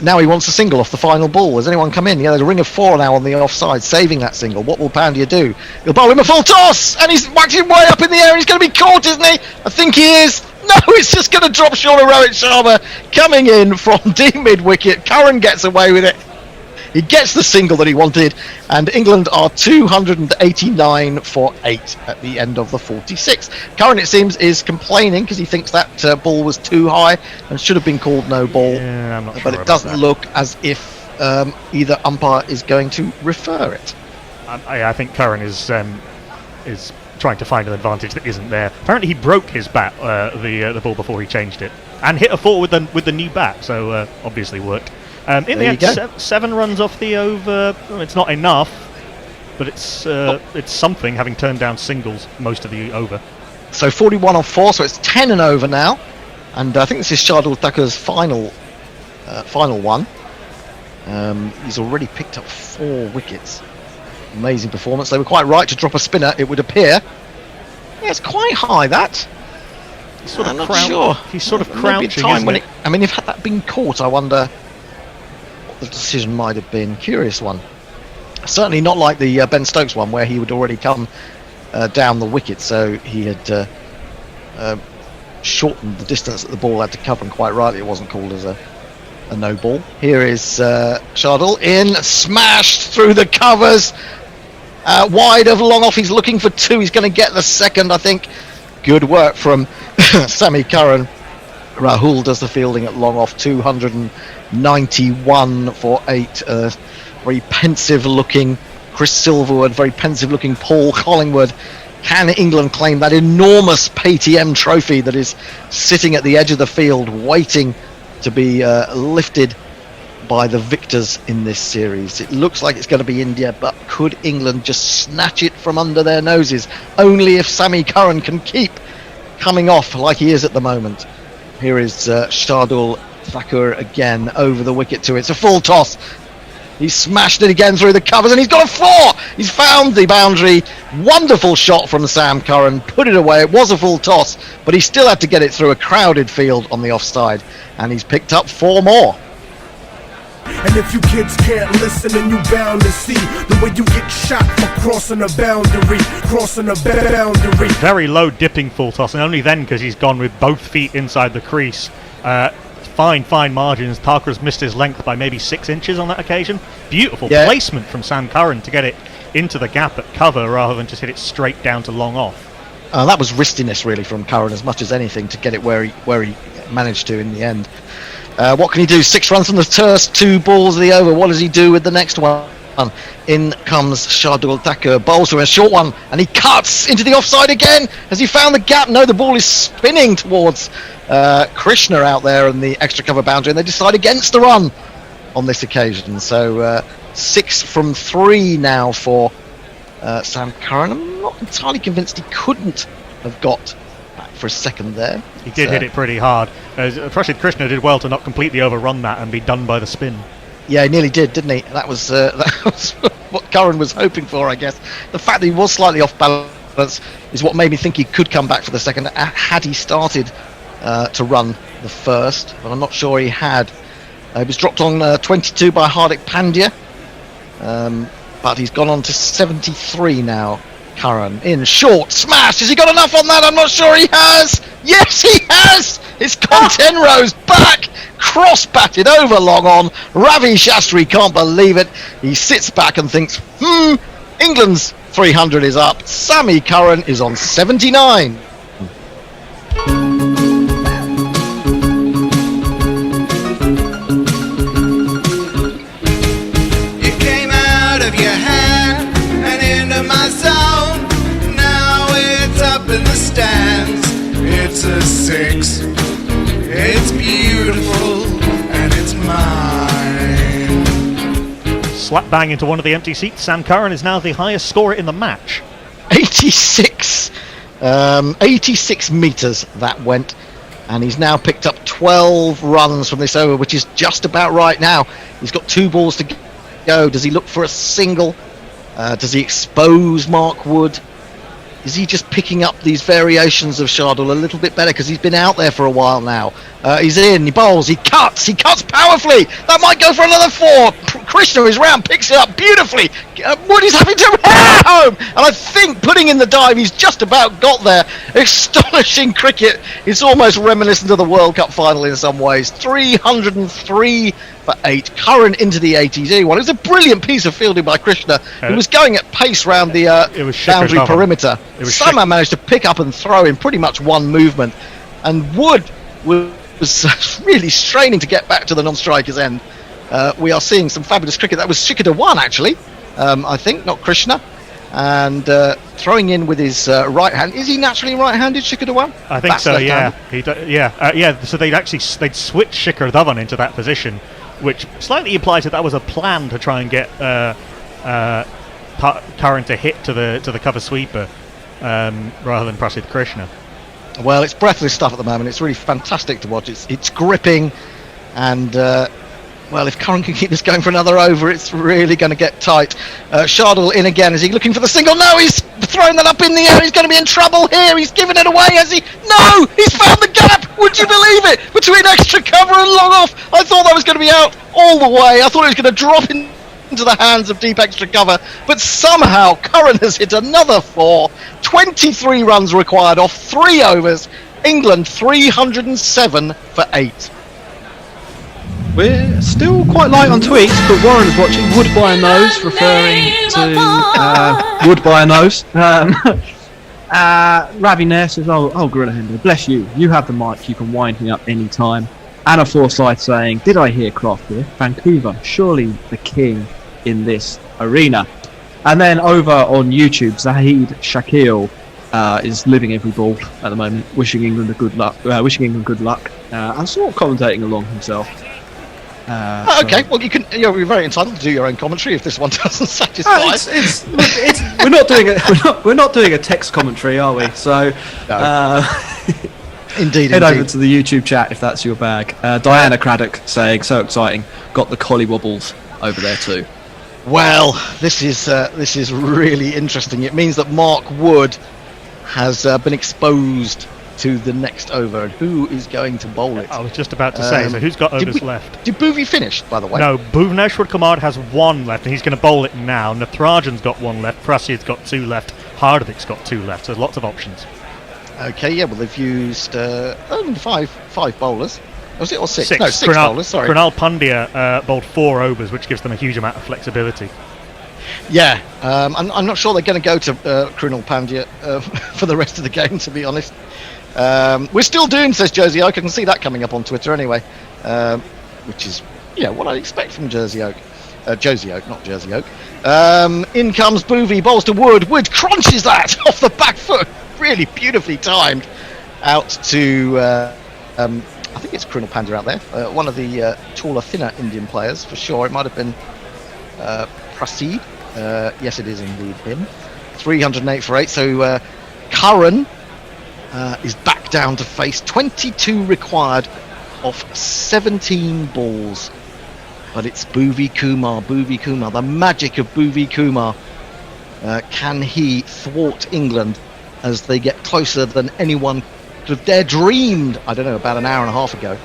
J: Now he wants a single off the final ball. Has anyone come in? Yeah, there's a ring of 4 now on the offside, saving that single. What will Pandya do? He'll bowl him a full toss, and he's whacked him way up in the air, and he's going to be caught, isn't he? I think he is. No, it's just going to drop short of Rohit Sharma, coming in from deep mid-wicket. Curran gets away with it. He gets the single that he wanted, and England are 289 for 8 at the end of the 46. Curran, it seems, is complaining because he thinks that ball was too high and should have been called no ball.
B: Yeah, I'm not sure
J: but it doesn't look as if either umpire is going to refer it.
B: I think Curran is trying to find an advantage that isn't there. Apparently, he broke his bat, the ball, before he changed it, and hit a 4 with the new bat. So obviously worked. In the end, 7 runs off the over. It's not enough, but it's something, having turned down singles most of the over.
J: So 41 off 4, so it's 10 and over now. And I think this is Shardul Thakur's final one. He's already picked up 4 wickets. Amazing performance. They were quite right to drop a spinner, it would appear. Yeah, it's quite high, that. I'm not sure.
B: He's sort of crouching,
J: isn't it? I mean, if had that been caught, I wonder the decision might have been. Curious one. Certainly not like the Ben Stokes one, where he would already come down the wicket, so he had shortened the distance that the ball had to cover, and quite rightly it wasn't called as a no ball. Here is Shardul in, smashed through the covers, wide of long off. He's looking for 2. He's going to get the second, I think. Good work from Sami Curran. Rahul does the fielding at long off. 291 for 8. Very pensive looking Chris Silverwood, very pensive looking Paul Collingwood. Can England claim that enormous PTM trophy that is sitting at the edge of the field waiting to be lifted by the victors in this series? It looks like it's going to be India, but could England just snatch it from under their noses? Only if Sami Curran can keep coming off like he is at the moment. Here is Shardul Thakur again over the wicket to it. It's a full toss. He's smashed it again through the covers, and he's got a 4. He's found the boundary. Wonderful shot from Sam Curran. Put it away. It was a full toss, but he still had to get it through a crowded field on the offside, and he's picked up 4 more.
D: And if you kids can't listen, then you bound to see the way you get shot for crossing a boundary,
B: Very low dipping full toss, and only then because he's gone with both feet inside the crease. Fine margins. Thakur's missed his length by maybe 6 inches on that occasion. Beautiful placement from Sam Curran to get it into the gap at cover rather than just hit it straight down to long off.
J: That was wristiness really from Curran as much as anything to get it where he managed to in the end. What can he do? 6 runs from the first 2 balls of the over. What does he do with the next one? In comes Shardul Thakur, bowls for a short one, and he cuts into the offside again. Has he found the gap? No, the ball is spinning towards Krishna out there in the extra cover boundary, and they decide against the run on this occasion. So 6 from 3 now for Sam Curran. I'm not entirely convinced he couldn't have got back for a second there.
B: He did hit it pretty hard. Prashid Krishna did well to not completely overrun that and be done by the spin.
J: Yeah, he nearly did, didn't he? That was what Curran was hoping for, I guess. The fact that he was slightly off balance is what made me think he could come back for the second had he started to run the first, but I'm not sure he had. He was dropped on 22 by Hardik Pandya, but he's gone on to 73 now. Curran in short smash. Has he got enough on that? I'm not sure he has. Yes, he has. It's Contenro's back, cross batted over long on. Ravi Shastri can't believe it. He sits back and thinks, England's 300 is up. Sammy Curran is on 79.
E: You came out of your hand and into my zone. Now it's up in the stands. It's a 6. It's beautiful and it's mine.
K: Slap bang into one of the empty seats. Sam Curran is now the highest scorer in the match.
J: 86. 86 metres that went, and he's now picked up 12 runs from this over, which is just about right now. He's got 2 balls to go. Does he look for a single? Does he expose Mark Wood? Is he just picking up these variations of Shardul a little bit better because he's been out there for a while now? He's in, he bowls, he cuts powerfully. That might go for another 4. Krishna is round, picks it up beautifully. Wood is having to run home, and I think putting in the dive, he's just about got there. Astonishing cricket. It's almost reminiscent of the World Cup final in some ways. 303 for 8. Curran into the 80s. It was a brilliant piece of fielding by Krishna, who was going at pace round the boundary perimeter. Somehow managed to pick up and throw in pretty much one movement, and Wood was really straining to get back to the non-striker's end. We are seeing some fabulous cricket. That was Shikhar Dhawan actually, I think, not Krishna, and throwing in with his right hand. Is he naturally right-handed, Shikhar Dhawan?
K: I think so. Yeah, So they'd switch Shikhar Dhawan into that position, which slightly implies that was a plan to try and get Curran to hit to the cover sweeper rather than Prasidh Krishna.
J: Well, it's breathless stuff at the moment. It's really fantastic to watch. It's gripping, and well, if Curran can keep this going for another over, it's really going to get tight. Shardul in again. Is he looking for the single? No, he's throwing that up in the air. He's going to be in trouble here. He's giving it away, has he? No, he's found the gap. Would you believe it? Between extra cover and long off. I thought that was going to be out all the way. I thought it was going to drop into the hands of deep extra cover, but somehow Curran has hit another 4. 23 runs required off 3 overs. England 307 for 8.
L: We're still quite light on tweets, but Warren is watching. Wood by a nose, referring to Wood by a nose. Ravi Nair says, "Oh, Gorilla Hendo, bless you. You have the mic. You can wind me up any time." Anna Forsyth saying, "Did I hear Croft here? Vancouver, surely the king in this arena." And then over on YouTube, Zahid Shakil is living every ball at the moment, wishing England good luck, and sort of commentating along himself.
J: Okay, well you're very entitled to do your own commentary if this one doesn't satisfy.
L: We're not doing a text commentary, are we? So
J: indeed,
L: head over to the YouTube chat if that's your bag. Diana Craddock saying, "So exciting, got the collie wobbles over there too."
J: Well, this is really interesting. It means that Mark Wood has been exposed to the next over, and who is going to bowl it?
K: I was just about to say, so who's got overs left?
J: Did Bhuvi finish, by the way?
K: No, Bhuvneshwar Kumar has 1 left, and he's going to bowl it now. Natharajan's got 1 left, Prasid's got 2 left, Hardik's got 2 left, so there's lots of options.
J: Okay, yeah, well they've used only five bowlers. Was it, or 6? No, 6
K: Krunal,
J: bowlers, sorry.
K: Krunal Pandya bowled 4 overs, which gives them a huge amount of flexibility.
J: Yeah, I'm not sure they're going to go to Krunal Pandya for the rest of the game, to be honest. We're still doomed, says Jersey Oak. I can see that coming up on Twitter anyway, which is what I expect from Jersey Oak. Josie Oak, not Jersey Oak. In comes Bhuvi, bowls to Wood. Wood crunches that off the back foot, really beautifully timed, out to I think it's Krunal Pandya out there, one of the taller, thinner Indian players for sure. It might have been Prasidh. Yes, it is indeed him. 308 for 8. So Curran is back down to face 22 required off 17 balls, but it's Bhuvi Kumar, the magic of Bhuvi Kumar. Can he thwart England as they get closer than anyone could have dared dreamed, I don't know, about an hour and a half ago.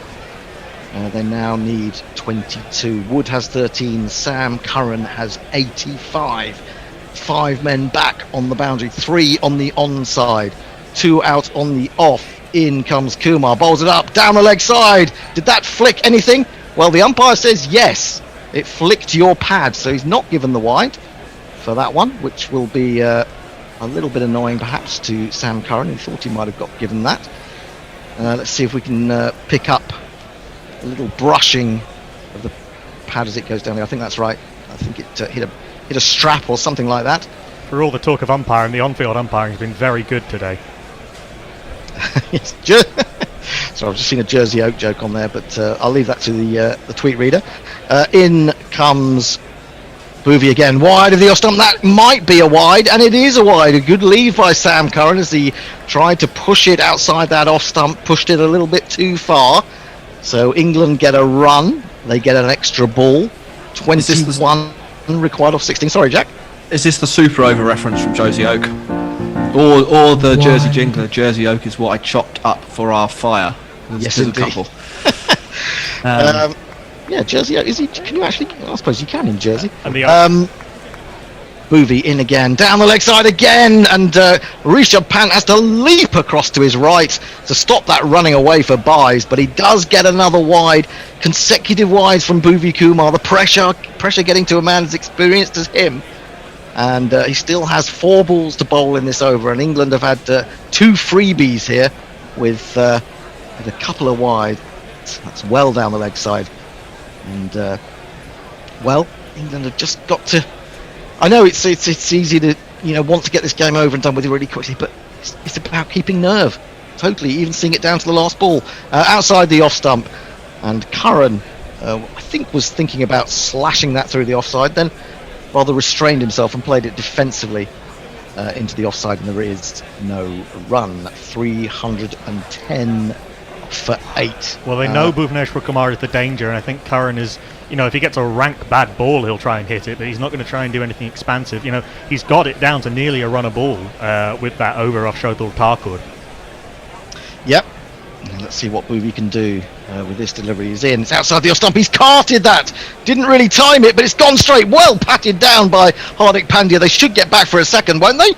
J: They now need 22. Wood has 13. Sam Curran has 85. 5 men back on the boundary. 3 on the onside. 2 out on the off. In comes Kumar. Bowls it up. Down the leg side. Did that flick anything? Well, the umpire says yes. It flicked your pad. So he's not given the wide for that one, which will be a little bit annoying perhaps to Sam Curran. He thought he might have got given that. Let's see if we can pick up a little brushing of the pad as it goes down there. I think that's right. I think it hit a strap or something like that.
K: For all the talk of umpiring, the on-field umpiring has been very good today.
J: Yes, so I've just seen a Jersey Oak joke on there, but I'll leave that to the tweet reader. In comes Boovie again, wide of the off stump. That might be a wide, and it is a wide. A good lead by Sam Curran as he tried to push it outside that off stump, pushed it a little bit too far. So England get a run. They get an extra ball. 21 required off 16. Sorry, Jack.
L: Is this the Super Over reference from Josie Oak? Or the Jersey Jingler? Jersey Oak is what I chopped up for our fire.
J: Yes,
L: there's
J: indeed.
L: a couple.
J: Yeah, Jersey Oak. Can you actually? I suppose you can in Jersey.
K: And the
J: Boovie in again, down the leg side again, and Rishabh Pant has to leap across to his right to stop that running away for buys, but he does get another wide, consecutive wides from Boovie Kumar. The pressure getting to a man as experienced as him, and he still has 4 balls to bowl in this over, and England have had 2 freebies here with a couple of wide. That's well down the leg side, and well, England have just got to. I know it's easy to want to get this game over and done with really quickly, but it's about keeping nerve. Totally, even seeing it down to the last ball outside the off stump, and Curran I think was thinking about slashing that through the offside, then rather restrained himself and played it defensively into the offside, and there is no run. 310 for 8.
K: Well, they know Bhuvneshwar Kumar is the danger, and I think Curran is, if he gets a rank bad ball, he'll try and hit it, but he's not going to try and do anything expansive. He's got it down to nearly a run a ball with that over off Shothal Thakur.
J: Yep. Let's see what Boovie can do with this delivery. He's in. It's outside the off stump. He's carted that. Didn't really time it, but it's gone straight. Well patted down by Hardik Pandya. They should get back for a second, won't they?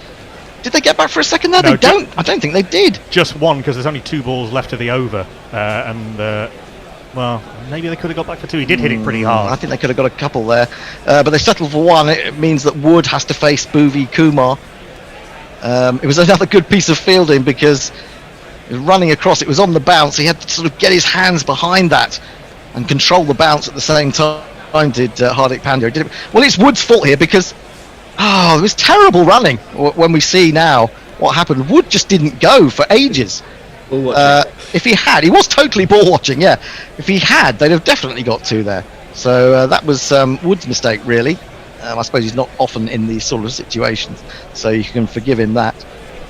J: Did they get back for a second? No, they don't. I don't think they did.
K: Just one, because there's only 2 balls left of the over. Well, maybe they could have got back for 2. He did hit it pretty hard.
J: I think they could have got a couple there. But they settled for 1. It means that Wood has to face Boovie Kumar. It was another good piece of fielding because it was running across. It was on the bounce. He had to sort of get his hands behind that and control the bounce at the same time, did Hardik Pandya. Well, it's Wood's fault here because it was terrible running. When we see now what happened, Wood just didn't go for ages. If he had, he was totally ball watching, yeah. If he had, they'd have definitely got 2 there. So that was Wood's mistake, really. I suppose he's not often in these sort of situations, so you can forgive him that.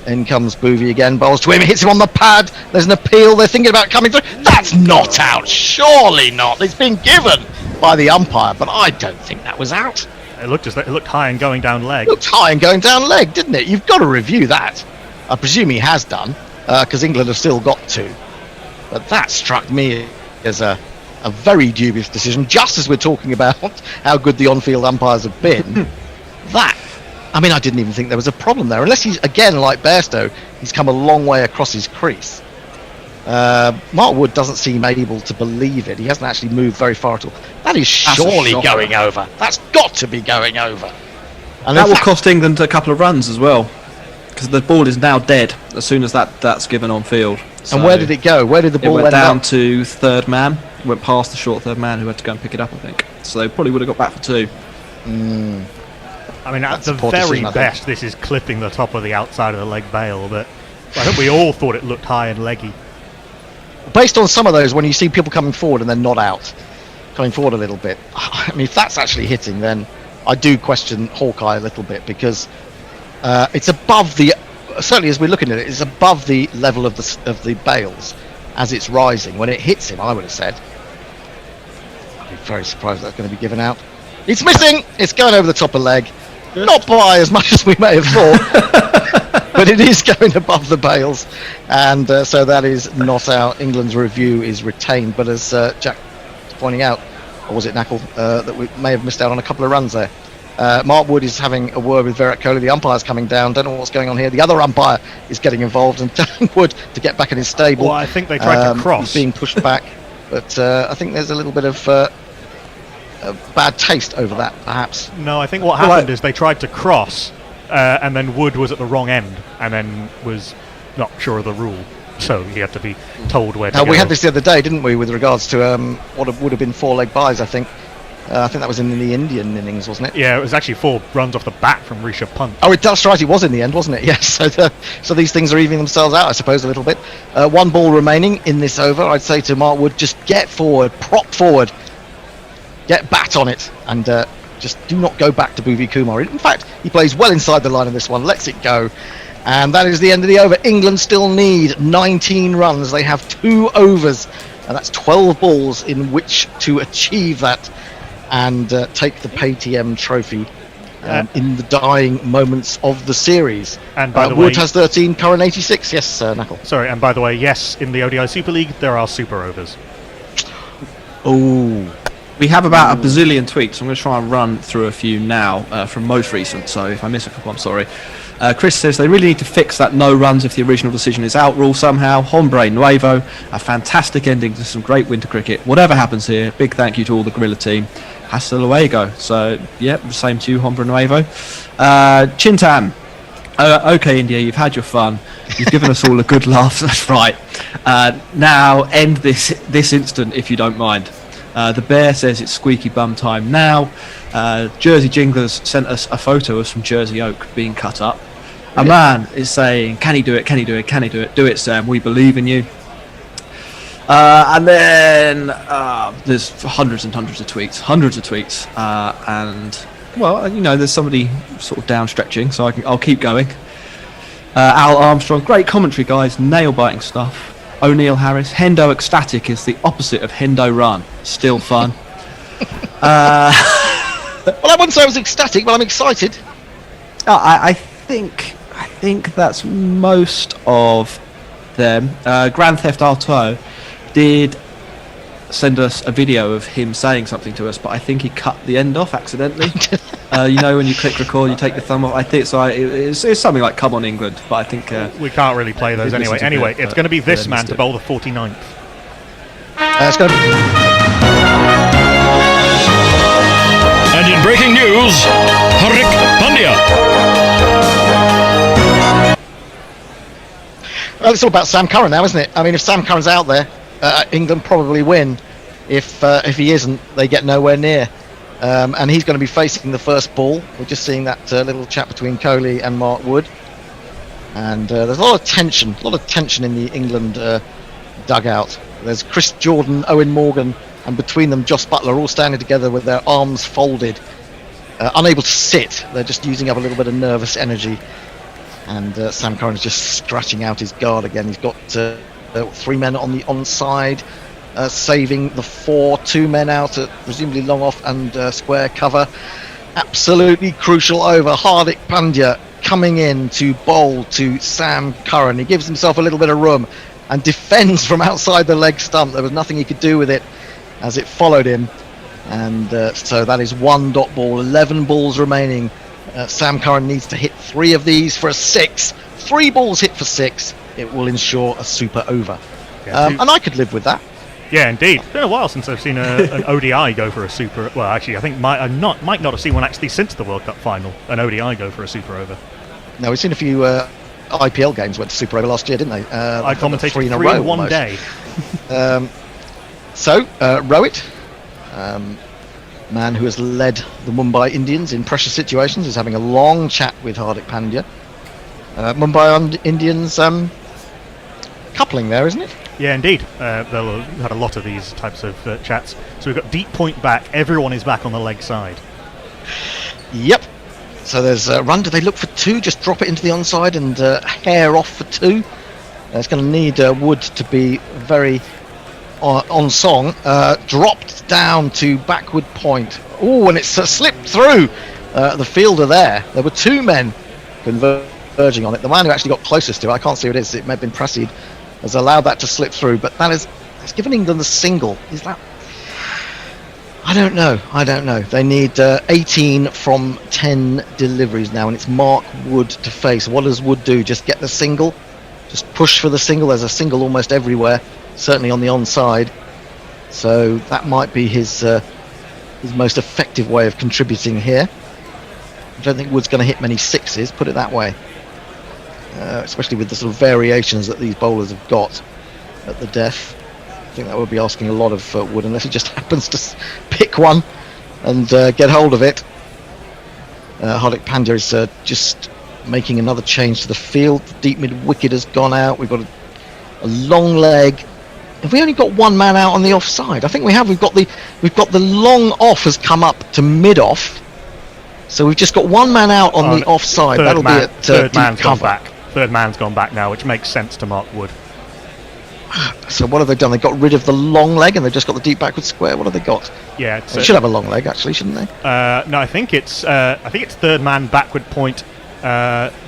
J: In comes Boovie again, bowls to him, hits him on the pad. There's an appeal, they're thinking about coming through. That's not out, surely not. It's been given by the umpire, but I don't think that was out.
K: It looked high and going down leg.
J: It looked high and going down leg, didn't it? You've got to review that. I presume he has done, because England have still got 2. But that struck me as a very dubious decision, just as we're talking about how good the on-field umpires have been. I didn't even think there was a problem there, unless he's, again, like Bairstow, he's come a long way across his crease. Mark Wood doesn't seem able to believe it. He hasn't actually moved very far at all. That is surely going over. That's got to be going over.
L: And that will cost England a couple of runs as well, because the ball is now dead as soon as that's given on field. So
J: and where did it go? Where did the ball
L: went down to third man. Went past the short third man who had to go and pick it up, I think. So they probably would have got back for 2.
K: At the very best, this is clipping the top of the outside of the leg bail, but I think we all thought it looked high and leggy.
J: Based on some of those, when you see people coming forward and then not out, coming forward a little bit, if that's actually hitting, then I do question Hawkeye a little bit, because it's above the, certainly as we're looking at it, it's above the level of the bails as it's rising. When it hits him, I would have said, I'd be very surprised that's going to be given out. It's missing. It's going over the top of leg. Not by as much as we may have thought. but it is going above the bails, and so that is not out. England's review is retained, but as Jack was pointing out, or was it Knackle, that we may have missed out on a couple of runs there. Mark Wood is having a word with Virat Kohli. The umpire's coming down. Don't know what's going on here. The other umpire is getting involved and telling Wood to get back in his stable.
K: Well, I think they tried to cross.
J: He's being pushed back, but I think there's a little bit of bad taste over that, perhaps.
K: No, I think what happened is they tried to cross, and then Wood was at the wrong end, and then was not sure of the rule, so he had to be told where to go.
J: We had this the other day, didn't we, with regards to what would have been 4-leg buys, I think. I think that was in the Indian innings, wasn't it?
K: Yeah, it was actually 4 runs off the bat from Rishabh Pant.
J: Oh, that's right, it was in the end, wasn't it? Yes, so these things are evening themselves out, I suppose, a little bit. 1 ball remaining in this over. I'd say to Mark Wood, just get forward, prop forward, get bat on it, and just do not go back to Bhuvi Kumar. In fact, he plays well inside the line in this one, lets it go. And that is the end of the over. England still need 19 runs. They have 2 overs, and that's 12 balls in which to achieve that and take the Paytm trophy in the dying moments of the series.
K: And by the way,
J: Wood has 13, Curran 86. Yes, Knackle.
K: Sorry, and by the way, yes, in the ODI Super League there are super overs.
J: Oh.
L: We have about a bazillion tweets. I'm going to try and run through a few now from most recent, so if I miss a couple, I'm sorry. Chris says they really need to fix that no runs if the original decision is out rule somehow. Hombre nuevo, a fantastic ending to some great winter cricket. Whatever happens here, big thank you to all the Gorilla team. Hasta luego. So, yep, same to you, Hombre nuevo. Chintan, okay, India, you've had your fun. You've given us all a good laugh. That's right. Now end this instant if you don't mind. The Bear says it's squeaky bum time now. Jersey Jinglers sent us a photo of some Jersey oak being cut up. A man is saying, can he do it, can he do it, can he do it? Do it, Sam, we believe in you. And then there's hundreds and hundreds of tweets. And, well, you know, there's somebody sort of down stretching, so I'll keep going. Al Armstrong, great commentary, guys, nail-biting stuff. O'Neill Harris, Hendo ecstatic is the opposite of Hendo run. Still fun.
J: Well, I wouldn't say I was ecstatic, but I'm excited.
L: I think that's most of them. Grand Theft Auto did send us a video of him saying something to us, but I think he cut the end off accidentally. You know, when you click record, you take the thumb off. I think so. It's something like "Come on, England," but I think
K: we can't really play those anyway. Anyway, it's going to be this man to bowl the 49th.
J: It's going to be.
Q: And in breaking news, Hardik Pandya.
J: Well, it's all about Sam Curran now, isn't it? I mean, if Sam Curran's out there, England probably win. If he isn't, they get nowhere near. And he's going to be facing the first ball. We're just seeing that little chat between Kohli and Mark Wood. And there's a lot of tension in the England dugout. There's Chris Jordan, Owen Morgan, and between them Joss Butler, all standing together with their arms folded, unable to sit. They're just using up a little bit of nervous energy. And Sam Curran is just scratching out his guard again. He's got 3 men on the onside, saving the 4, 2 men out at presumably long off and square cover. Absolutely crucial over. Hardik Pandya coming in to bowl to Sam Curran. He gives himself a little bit of room and defends from outside the leg stump. There was nothing he could do with it as it followed him. And so that is 1 dot ball, 11 balls remaining. Sam Curran needs to hit 3 of these for a 6. 3 balls hit for 6. It will ensure a super over.
K: Yeah,
J: and I could live with that.
K: Yeah, indeed. It's been a while since I've seen an ODI go for a super. Well, actually, I think might not have seen one actually since the World Cup final. An ODI go for a super over.
J: No, we've seen a few IPL games went to super over last year, didn't they?
K: I commentated 3 in a row in one day.
J: Rohit, man who has led the Mumbai Indians in pressure situations, is having a long chat with Hardik Pandya. Mumbai Indians coupling there, isn't it?
K: Yeah, indeed. They'll have had a lot of these types of chats. So we've got deep point back. Everyone is back on the leg side.
J: Yep. So there's a run. Do they look for 2? Just drop it into the onside and hair off for 2. It's going to need Wood to be very on song. Dropped down to backward point. Oh, and it's slipped through the fielder there. There were 2 men converted converging on it. The man who actually got closest to it, I can't see who it is, it may have been Prasid, has allowed that to slip through, but that's given England the single. Is that... I don't know. They need 18 from 10 deliveries now, and it's Mark Wood to face. What does Wood do? Just get the single? Just push for the single? There's a single almost everywhere, certainly on the onside. So that might be his most effective way of contributing here. I don't think Wood's going to hit many sixes, put it that way. Especially with the sort of variations that these bowlers have got at the death. I think that would be asking a lot of Wood, unless he just happens to pick one and get hold of it. Hardik Pandya is just making another change to the field. The deep mid wicket has gone out. We've got a long leg. Have we only got one man out on the offside? I think we have. We've got the long off has come up to mid off. So we've just got one man out on the offside. That'll be at
K: third man's
J: deep cover.
K: gone back. Third man's gone back now, which makes sense to Mark Wood.
J: So what have they done? They got rid of the long leg and they've just got the deep backward square. What have they got?
K: Yeah,
J: they should have a long leg actually, shouldn't they?
K: No, I think it's third man backward point,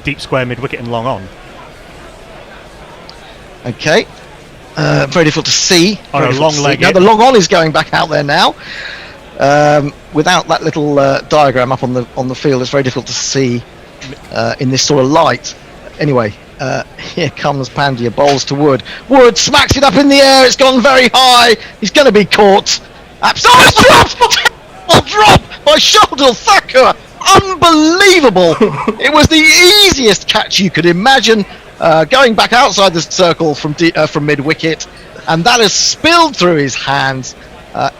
K: deep square mid wicket and long on.
J: Okay. Very difficult to see.
K: Oh, no, long leg.
J: No, the long on is going back out there now. Without that little diagram up on the field, it's very difficult to see in this sort of light. Anyway, here comes Pandya, bowls to Wood. Wood smacks it up in the air. It's gone very high. He's going to be caught. Absolutely drop by Shardul Thakur. Unbelievable! It was the easiest catch you could imagine. Going back outside the circle from mid wicket, and that has spilled through his hands.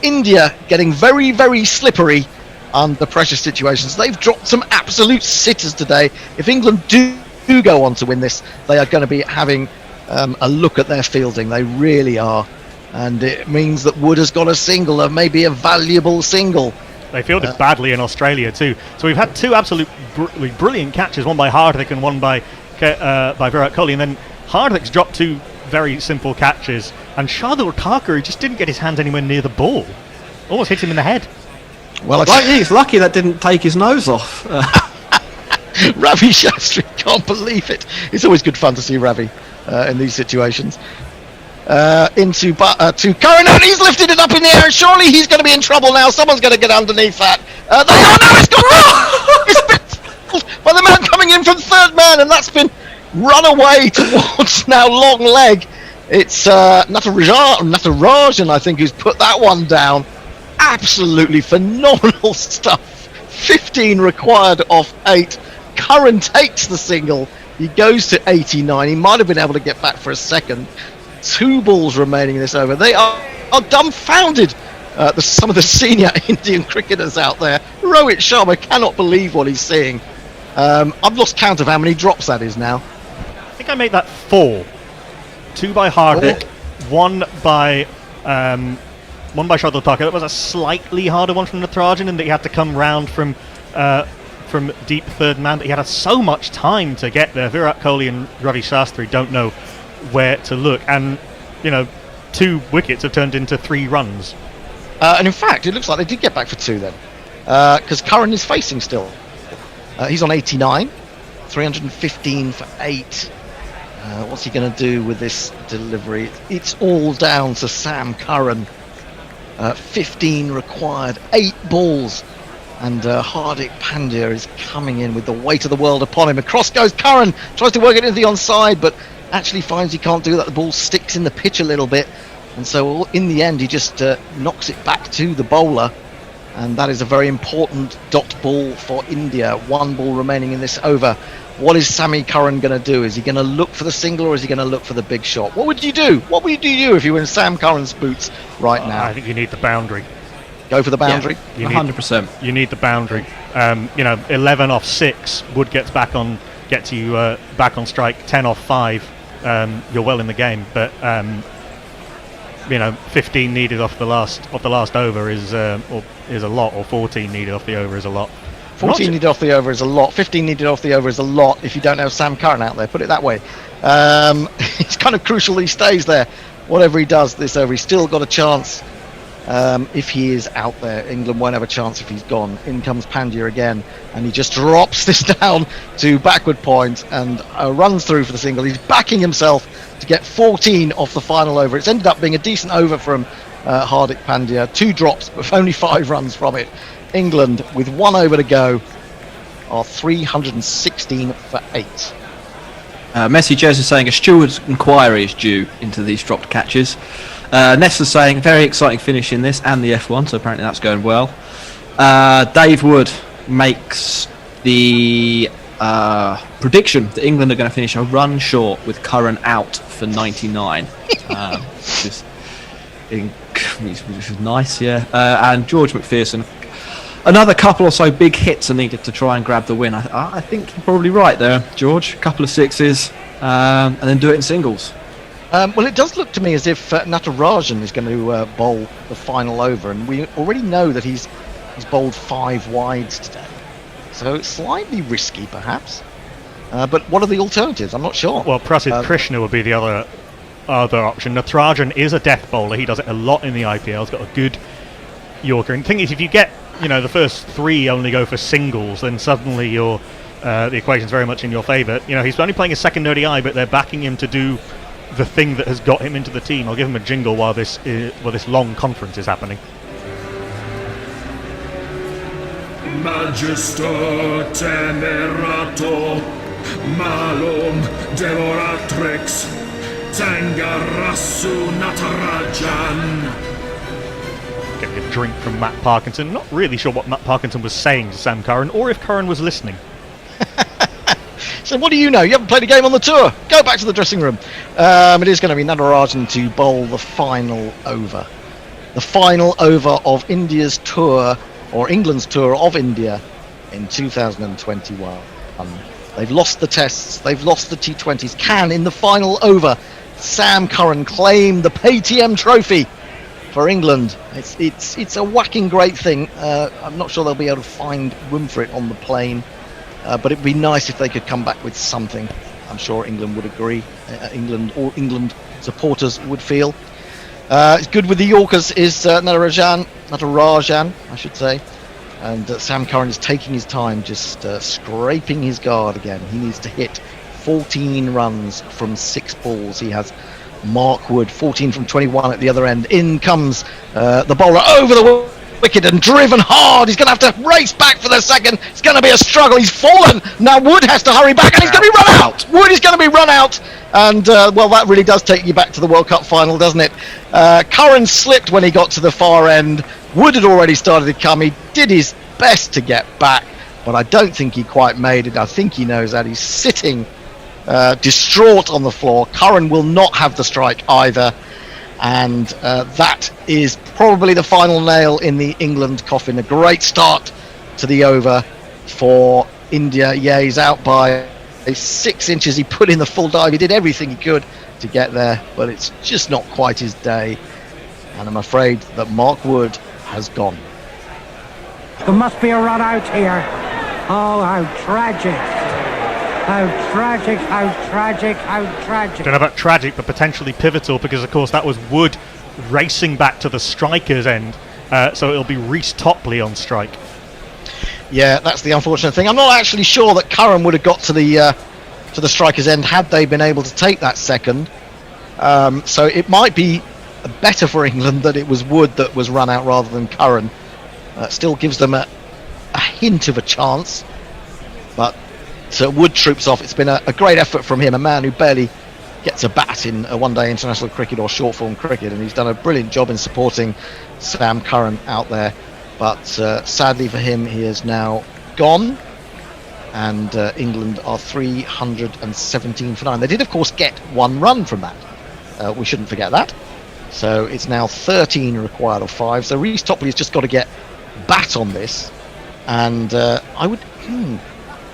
J: India getting very, very slippery under pressure situations. They've dropped some absolute sitters today. If England do go on to win this, they are going to be having a look at their fielding. They really are, and it means that Wood has got a single, maybe a valuable single.
K: They fielded badly in Australia too. So we've had two absolutely brilliant catches, one by Hardik and one by Virat Kohli, and then Hardik's dropped two very simple catches, and Shardul Thakur just didn't get his hands anywhere near the ball. Almost hit him in the head.
L: Well, he's lucky that didn't take his nose off.
J: Ravi Shastri, can't believe it. It's always good fun to see Ravi in these situations. To Curran, and he's lifted it up in the air, and surely he's going to be in trouble now. Someone's going to get underneath that. It's gone by the man coming in from third man, and that's been run away towards now long leg. It's Natarajan, I think, who's put that one down. Absolutely phenomenal stuff. 15 required off 8. Curran takes the single. He goes to 89. He might have been able to get back for a second. 2 balls remaining in this over. They are dumbfounded. Some of the senior Indian cricketers out there. Rohit Sharma cannot believe what he's seeing. I've lost count of how many drops that is now.
K: I think I made that 4. 2 by Hardik, 1 by Shardul Thakur. That was a slightly harder one from Natarajan, in that he had to come round from deep third man. But he had so much time to get there. Virat Kohli and Ravi Shastri don't know where to look, and 2 wickets have turned into 3 runs.
J: And in fact, it looks like they did get back for 2 then, because Curran is facing still. He's on 89, 315 for 8. What's he going to do with this delivery? It's all down to Sam Curran. 15 required, 8 balls, and Hardik Pandya is coming in with the weight of the world upon him. Across goes Curran, tries to work it into the onside, but actually finds he can't do that. The ball sticks in the pitch a little bit, and so in the end he just knocks it back to the bowler, and that is a very important dot ball for India. 1 ball remaining in this over. What is Sammy Curran going to do? Is he going to look for the single, or is he going to look for the big shot? What would you do? What would you do if you were in Sam Curran's boots right now?
K: I think you need the boundary.
J: Go for the boundary?
K: Yeah,
L: 100%.
K: You need the boundary. 11 off 6, Wood gets you back on strike. 10 off 5, you're well in the game. But 15 needed off the last over is a lot, or 14 needed off the over is a lot.
J: 14 needed off the over is a lot. 15 needed off the over is a lot if you don't have Sam Curran out there. Put it that way. It's kind of crucial he stays there. Whatever he does this over, he's still got a chance If he is out there, England won't have a chance if he's gone. In comes Pandya again, and he just drops this down to backward point and runs through for the single. He's backing himself to get 14 off the final over. It's ended up being a decent over from Hardik Pandya. 2 drops, but only 5 runs from it. England, with 1 over to go, are 316 for 8.
L: Messi Jez is saying a steward's inquiry is due into these dropped catches. Nessa's saying very exciting finish in this and the F1, so apparently that's going well. Dave Wood makes the prediction that England are going to finish a run short with Curran out for 99, which is nice, yeah. And George McPherson, another couple or so big hits are needed to try and grab the win. I think you're probably right there, George. A couple of sixes, and then do it in singles.
J: Well, it does look to me as if Natarajan is going to bowl the final over, and we already know that he's bowled 5 wides today, so it's slightly risky perhaps. But what are the alternatives? I'm not sure.
K: Well, Prasid Krishna would be the other option. Natarajan is a death bowler. He does it a lot in the IPL. He's got a good Yorker. And the thing is, if you get the first 3 only go for singles, then suddenly the equation's very much in your favour. He's only playing a second ODI, but they're backing him to do the thing that has got him into the team. I'll give him a jingle while this long conference is happening.
E: Magister temerato malum devoratrix Tangarasu Natarajan.
K: Getting a drink from Matt Parkinson. Not really sure what Matt Parkinson was saying to Sam Curran, or if Curran was listening.
J: So what do you know? You haven't played a game on the tour. Go back to the dressing room. It is going to be Natarajan to bowl the final over. The final over of India's tour, or England's tour of India in 2021. They've lost the tests. They've lost the T20s. Can, in the final over, Sam Curran claim the Paytm trophy for England? It's a whacking great thing. I'm not sure they'll be able to find room for it on the plane. But it'd be nice if they could come back with something. I'm sure England would agree. England supporters would feel. It's good with the Yorkers is Natarajan, I should say. And Sam Curran is taking his time, just scraping his guard again. He needs to hit 14 runs from 6 balls. He has Mark Wood, 14 from 21 at the other end. In comes the bowler over the wicket and driven hard. He's going to have to race back for the second. It's going to be a struggle. He's fallen. Now Wood has to hurry back and he's going to be run out. Wood is going to be run out. And, well, that really does take you back to the World Cup final, doesn't it? Curran slipped when he got to the far end. Wood had already started to come. He did his best to get back, but I don't think he quite made it. I think he knows that. He's sitting distraught on the floor. Curran will not have the strike either. And that is probably the final nail in the England coffin. A great start to the over for India. Yeah, he's out by 6 inches. He put in the full dive. He did everything he could to get there, but it's just not quite his day. And I'm afraid that Mark Wood has gone.
N: There must be a run out here. Oh, how tragic. How tragic, how tragic, how tragic.
K: Don't know about tragic, but potentially pivotal, because of course that was Wood racing back to the striker's end, so it'll be Reece Topley on strike.
J: Yeah, that's the unfortunate thing. I'm not actually sure that Curran would have got to the striker's end had they been able to take that second. So it might be better for England that it was Wood that was run out rather than Curran. Still gives them a hint of a chance, but Wood troops off. It's been a great effort from him, a man who barely gets a bat in a one-day international cricket or short-form cricket, and he's done a brilliant job in supporting Sam Curran out there. But sadly for him, he is now gone, and England are 317 for 9. They did, of course, get 1 run from that. We shouldn't forget that. So it's now 13 required of 5. So Reece Topley has just got to get bat on this, and I would.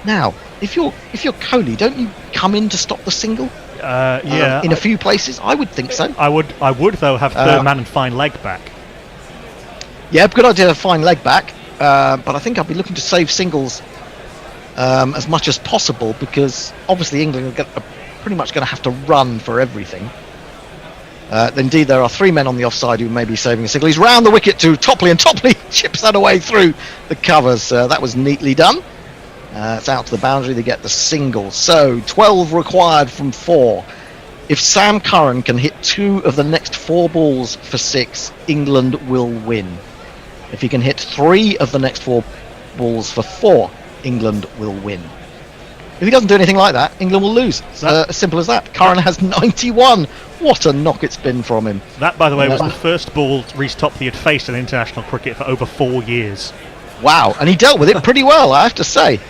J: Now, if you're Kohli, don't you come in to stop the single?
K: Yeah.
J: In a few places, I would think so.
K: I would though have third man and fine leg back.
J: Yeah, good idea to fine leg back, but I think I'll be looking to save singles as much as possible, because obviously England are pretty much going to have to run for everything. Indeed, there are 3 men on the offside who may be saving a single. He's round the wicket to Topley, and Topley chips that away through the covers. That was neatly done. It's out to the boundary. They get the single. So 12 required from 4. If Sam Curran can hit 2 of the next 4 balls for 6, England will win. If he can hit 3 of the next 4 balls for 4, England will win. If he doesn't do anything like that, England will lose. As simple as that. Curran has 91. What a knock it's been from him.
K: That, by the way, was the first ball Reece Topley had faced in international cricket for over 4 years.
J: Wow, and he dealt with it pretty well, I have to say.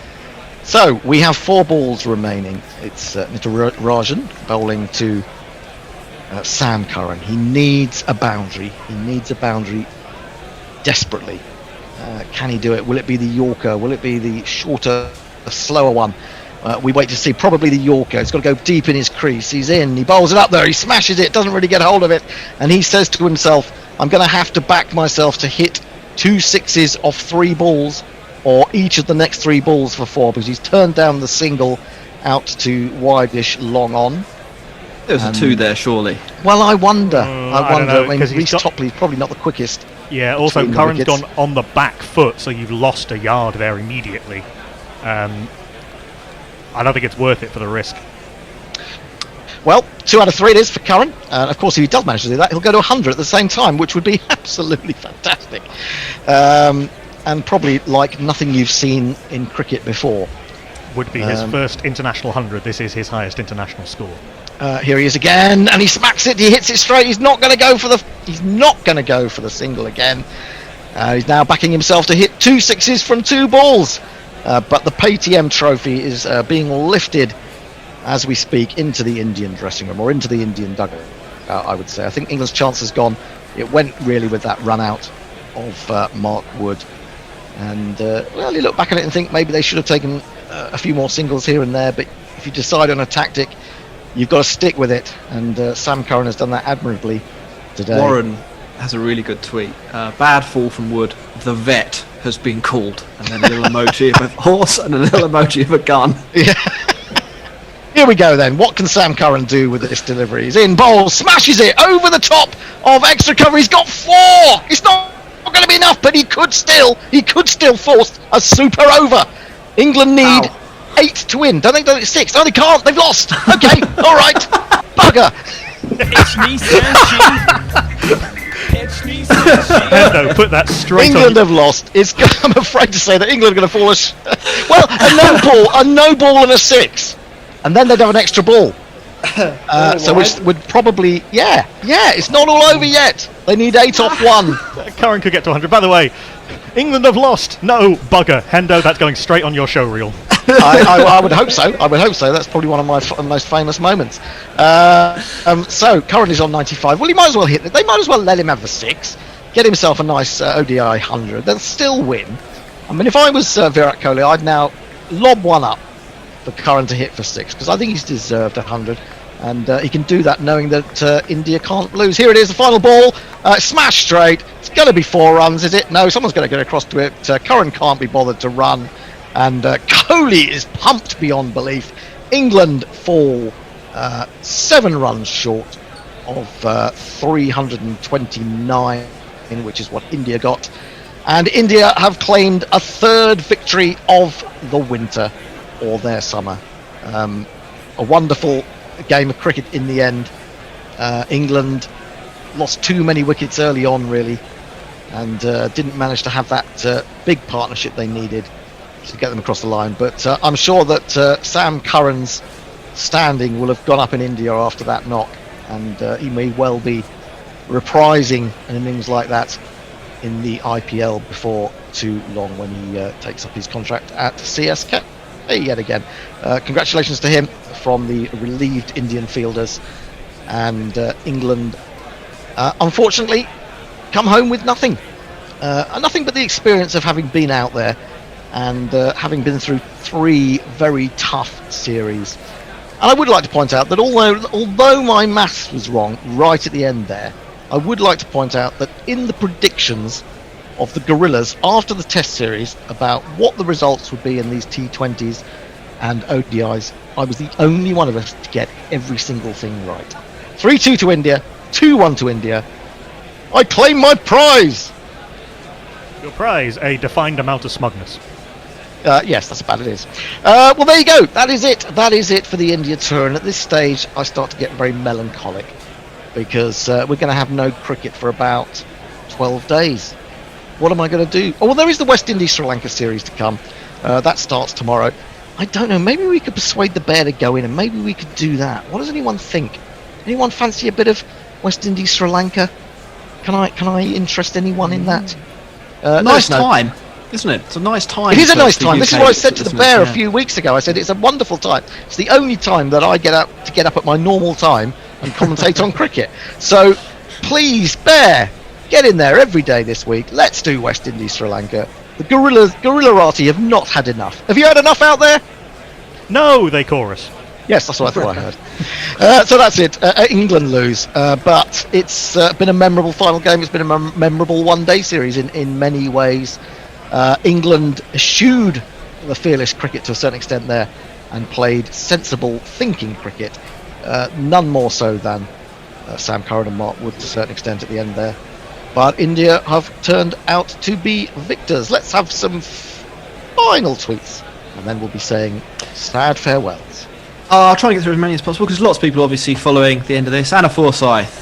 J: So, we have 4 balls remaining. It's Rajan bowling to Sam Curran. He needs a boundary. He needs a boundary desperately. Can he do it? Will it be the Yorker? Will it be the shorter, slower one? We wait to see. Probably the Yorker. He's got to go deep in his crease. He's in. He bowls it up there. He smashes it. Doesn't really get hold of it. And he says to himself, I'm going to have to back myself to hit 2 sixes off 3 balls, or each of the next 3 balls for 4, because he's turned down the single out to wide-ish long on.
L: There's a 2 there, surely.
J: Well, I wonder. I mean,
K: because
J: Reece Topley's probably not the quickest.
K: Yeah, also Curran's gone on the back foot, so you've lost a yard there immediately. I don't think it's worth it for the risk.
J: Well, 2 out of 3 it is for Curran. Of course, if he does manage to do that, he'll go to 100 at the same time, which would be absolutely fantastic. And probably like nothing you've seen in cricket before.
K: Would be his first international 100. This is his highest international score.
J: Here he is again, and he smacks it. He hits it straight. He's not going to go for the. He's not going to go for the single again. He's now backing himself to hit 2 sixes from 2 balls. But the PTM trophy is being lifted as we speak into the Indian dressing room, or into the Indian dugout, I would say. I think England's chance has gone. It went really with that run out of Mark Wood. And well, you look back at it and think maybe they should have taken a few more singles here and there, but if you decide on a tactic, you've got to stick with it. And Sam Curran has done that admirably today.
L: Warren has a really good tweet. Bad fall from Wood. The vet has been called, and then a little emoji of a horse and a little emoji of a gun.
J: Yeah. Here we go then. What can Sam Curran do with this delivery? He's in, bowls, smashes it over the top of extra cover. He's got 4. It's not going to be enough, but he could still force a super over. England need 8 to win. Don't they? 6. No, they can't. They've lost. Okay, all right. Bugger.
I: It's me, Sanchi. It's me, Sanchi.
K: No, put that straight
J: England have lost. I'm afraid to say that England are going to fall well, a no ball and a 6. And then they'd have an extra ball. So which would probably, it's not all over yet. They need 8 off 1.
K: Curran could get to 100. By the way, England have lost. No, bugger. Hendo, that's going straight on your show reel.
J: I would hope so. I would hope so. That's probably one of my most famous moments. So Curran is on 95. Well, he might as well hit it. They might as well let him have the 6. Get himself a nice ODI 100. They'll still win. I mean, if I was Virat Kohli, I'd now lob one up for Curran to hit for 6, because I think he's deserved 100, and he can do that knowing that India can't lose. Here it is, the final ball, smash straight. It's going to be 4 runs, is it? No, someone's going to get across to it. Curran can't be bothered to run, and Kohli is pumped beyond belief. England fall 7 runs short of 329, which is what India got, and India have claimed a 3rd victory of the winter, or their summer. A wonderful game of cricket in the end. England lost too many wickets early on, really, and didn't manage to have that big partnership they needed to get them across the line. But I'm sure that Sam Curran's standing will have gone up in India after that knock, and he may well be reprising an innings like that in the IPL before too long, when he takes up his contract at CSK. Yet again, congratulations to him from the relieved Indian fielders, and England unfortunately come home with nothing but the experience of having been out there and having been through 3 very tough series. And I would like to point out that although my maths was wrong right at the end there, I would like to point out that in the predictions of the Gorillas after the Test series about what the results would be in these T20s and ODIs, I was the only one of us to get every single thing right. 3-2 to India, 2-1 to India. I claim my prize.
K: Your prize, a defined amount of smugness.
J: Yes, that's about it is. Well, there you go. That is it. That is it for the India tour. And at this stage, I start to get very melancholic because we're going to have no cricket for about 12 days. What am I going to do? Oh, well, there is the West Indies-Sri Lanka series to come. That starts tomorrow. I don't know. Maybe we could persuade the bear to go in, and maybe we could do that. What does anyone think? Anyone fancy a bit of West Indies-Sri Lanka? Can I interest anyone in that?
L: Nice time, isn't it? It's a nice time.
J: It is a nice
L: for
J: time.
L: UK,
J: This is what I said to the bear a
L: yeah.
J: few weeks ago. I said it's a wonderful time. It's the only time that I get up at my normal time and commentate on cricket. So please, bear, get in there every day this week. Let's do West Indies Sri Lanka. The Gorillarati have not had enough. Have you had enough out there?
K: No, they chorus.
J: Yes, that's what I thought I heard. So that's it. England lose, but it's been a memorable final game. It's been a memorable one-day series in many ways. England eschewed the fearless cricket to a certain extent there and played sensible, thinking cricket. None more so than Sam Curran and Mark Wood to a certain extent at the end there. But India have turned out to be victors. Let's have some final tweets, and then we'll be saying sad farewells.
L: I'll try and get through as many as possible because lots of people obviously following the end of this. Anna Forsyth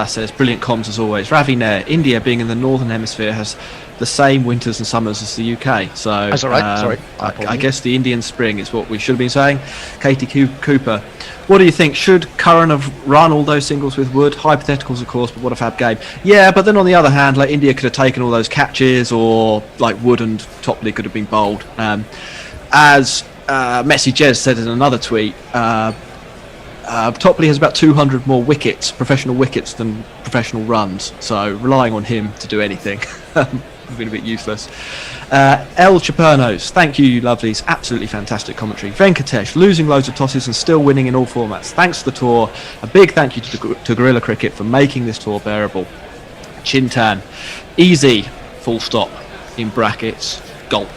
L: says, brilliant comms as always. Ravi Nair, India being in the northern hemisphere has the same winters and summers as the UK. So
J: that's all right. Sorry.
L: I guess the Indian spring is what we should have been saying. Katie Cooper, what do you think? Should Curran have run all those singles with Wood? Hypotheticals, of course, but what a fab game. Yeah, but then on the other hand, like India could have taken all those catches, or like Wood and Topley could have been bowled. As Messi Jez said in another tweet, Topley has about 200 more wickets, professional wickets, than professional runs. So relying on him to do anything has been a bit useless. El Chapernos, thank you, lovelies. Absolutely fantastic commentary. Venkatesh, losing loads of tosses and still winning in all formats. Thanks to the tour. A big thank you to Gorilla Cricket for making this tour bearable. Chintan, easy, full stop, in brackets, gulp.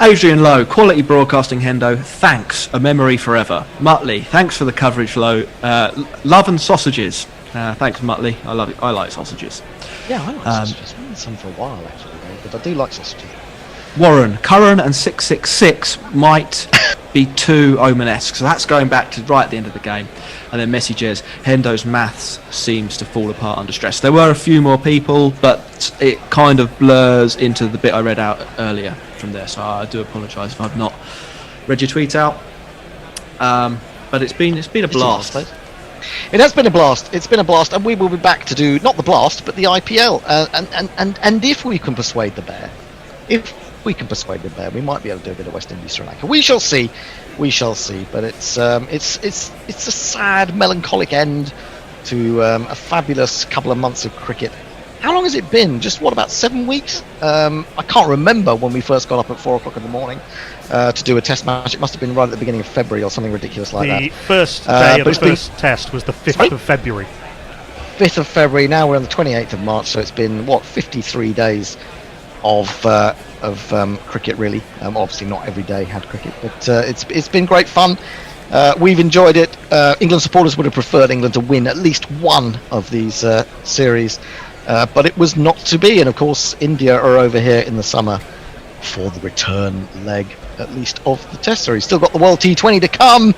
L: Adrian Lowe, quality broadcasting, Hendo, thanks, a memory forever. Mutley, thanks for the coverage, Lowe. Love and sausages. Thanks, Mutley. I love it. I like sausages.
J: Yeah, I like sausages. I haven't had some for a while actually, but I do like sausages.
L: Warren, Curran and 666 might be too Oman-esque, so that's going back to right at the end of the game. And then messages, Hendo's maths seems to fall apart under stress. There were a few more people, but it kind of blurs into the bit I read out earlier from there, so I do apologise if I've not read your tweet out. But it's been a blast.
J: It has been a blast. It's been a blast, and we will be back to do not the blast, but the IPL. And if we can persuade the bear, we might be able to do a bit of West Indies Sri Lanka. We shall see. But it's a sad, melancholic end to a fabulous couple of months of cricket. How long has it been? Just about 7 weeks? I can't remember when we first got up at 4 o'clock in the morning to do a test match. It must have been right at the beginning of February or something ridiculous like that.
K: The first day of the first test was the 5th of February.
J: 5th of February. Now we're on the 28th of March, so it's been 53 days of cricket, really. Obviously, not every day had cricket, but it's been great fun. We've enjoyed it. England supporters would have preferred England to win at least one of these series. But it was not to be, and of course India are over here in the summer for the return leg, at least of the Test series. Still got the World T20 to come.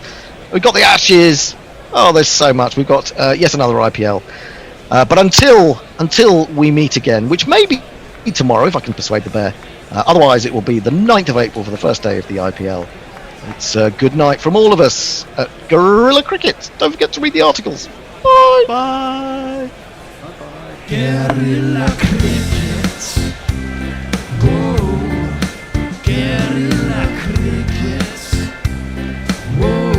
J: We've got the Ashes. Oh, there's so much. We've got yet another IPL. But until we meet again, which may be tomorrow if I can persuade the bear. Otherwise, it will be the 9th of April for the first day of the IPL. It's a good night from all of us at Gorilla Cricket. Don't forget to read the articles. Bye.
L: Bye.
R: Guerrilla cricket. Whoa. Guerrilla cricket. Whoa.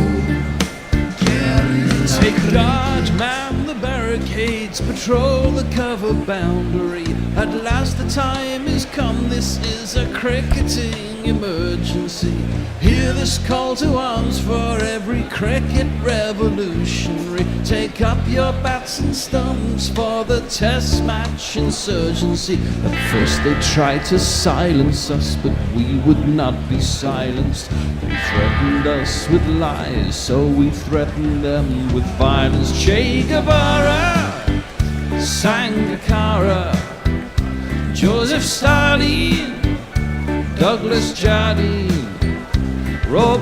R: Guerrilla.
F: Take guard, man the barricades, patrol the cover boundary. At last the time is come, this is a cricketing emergency. Hear this call to arms for every cricket revolutionary. Take up your bats and stumps for the test match insurgency. At first they tried to silence us, but we would not be silenced. They threatened us with lies, so we threatened them with violence. Che Guevara!
H: Sangakkara, Joseph Stalin, Douglas Jardine, Rob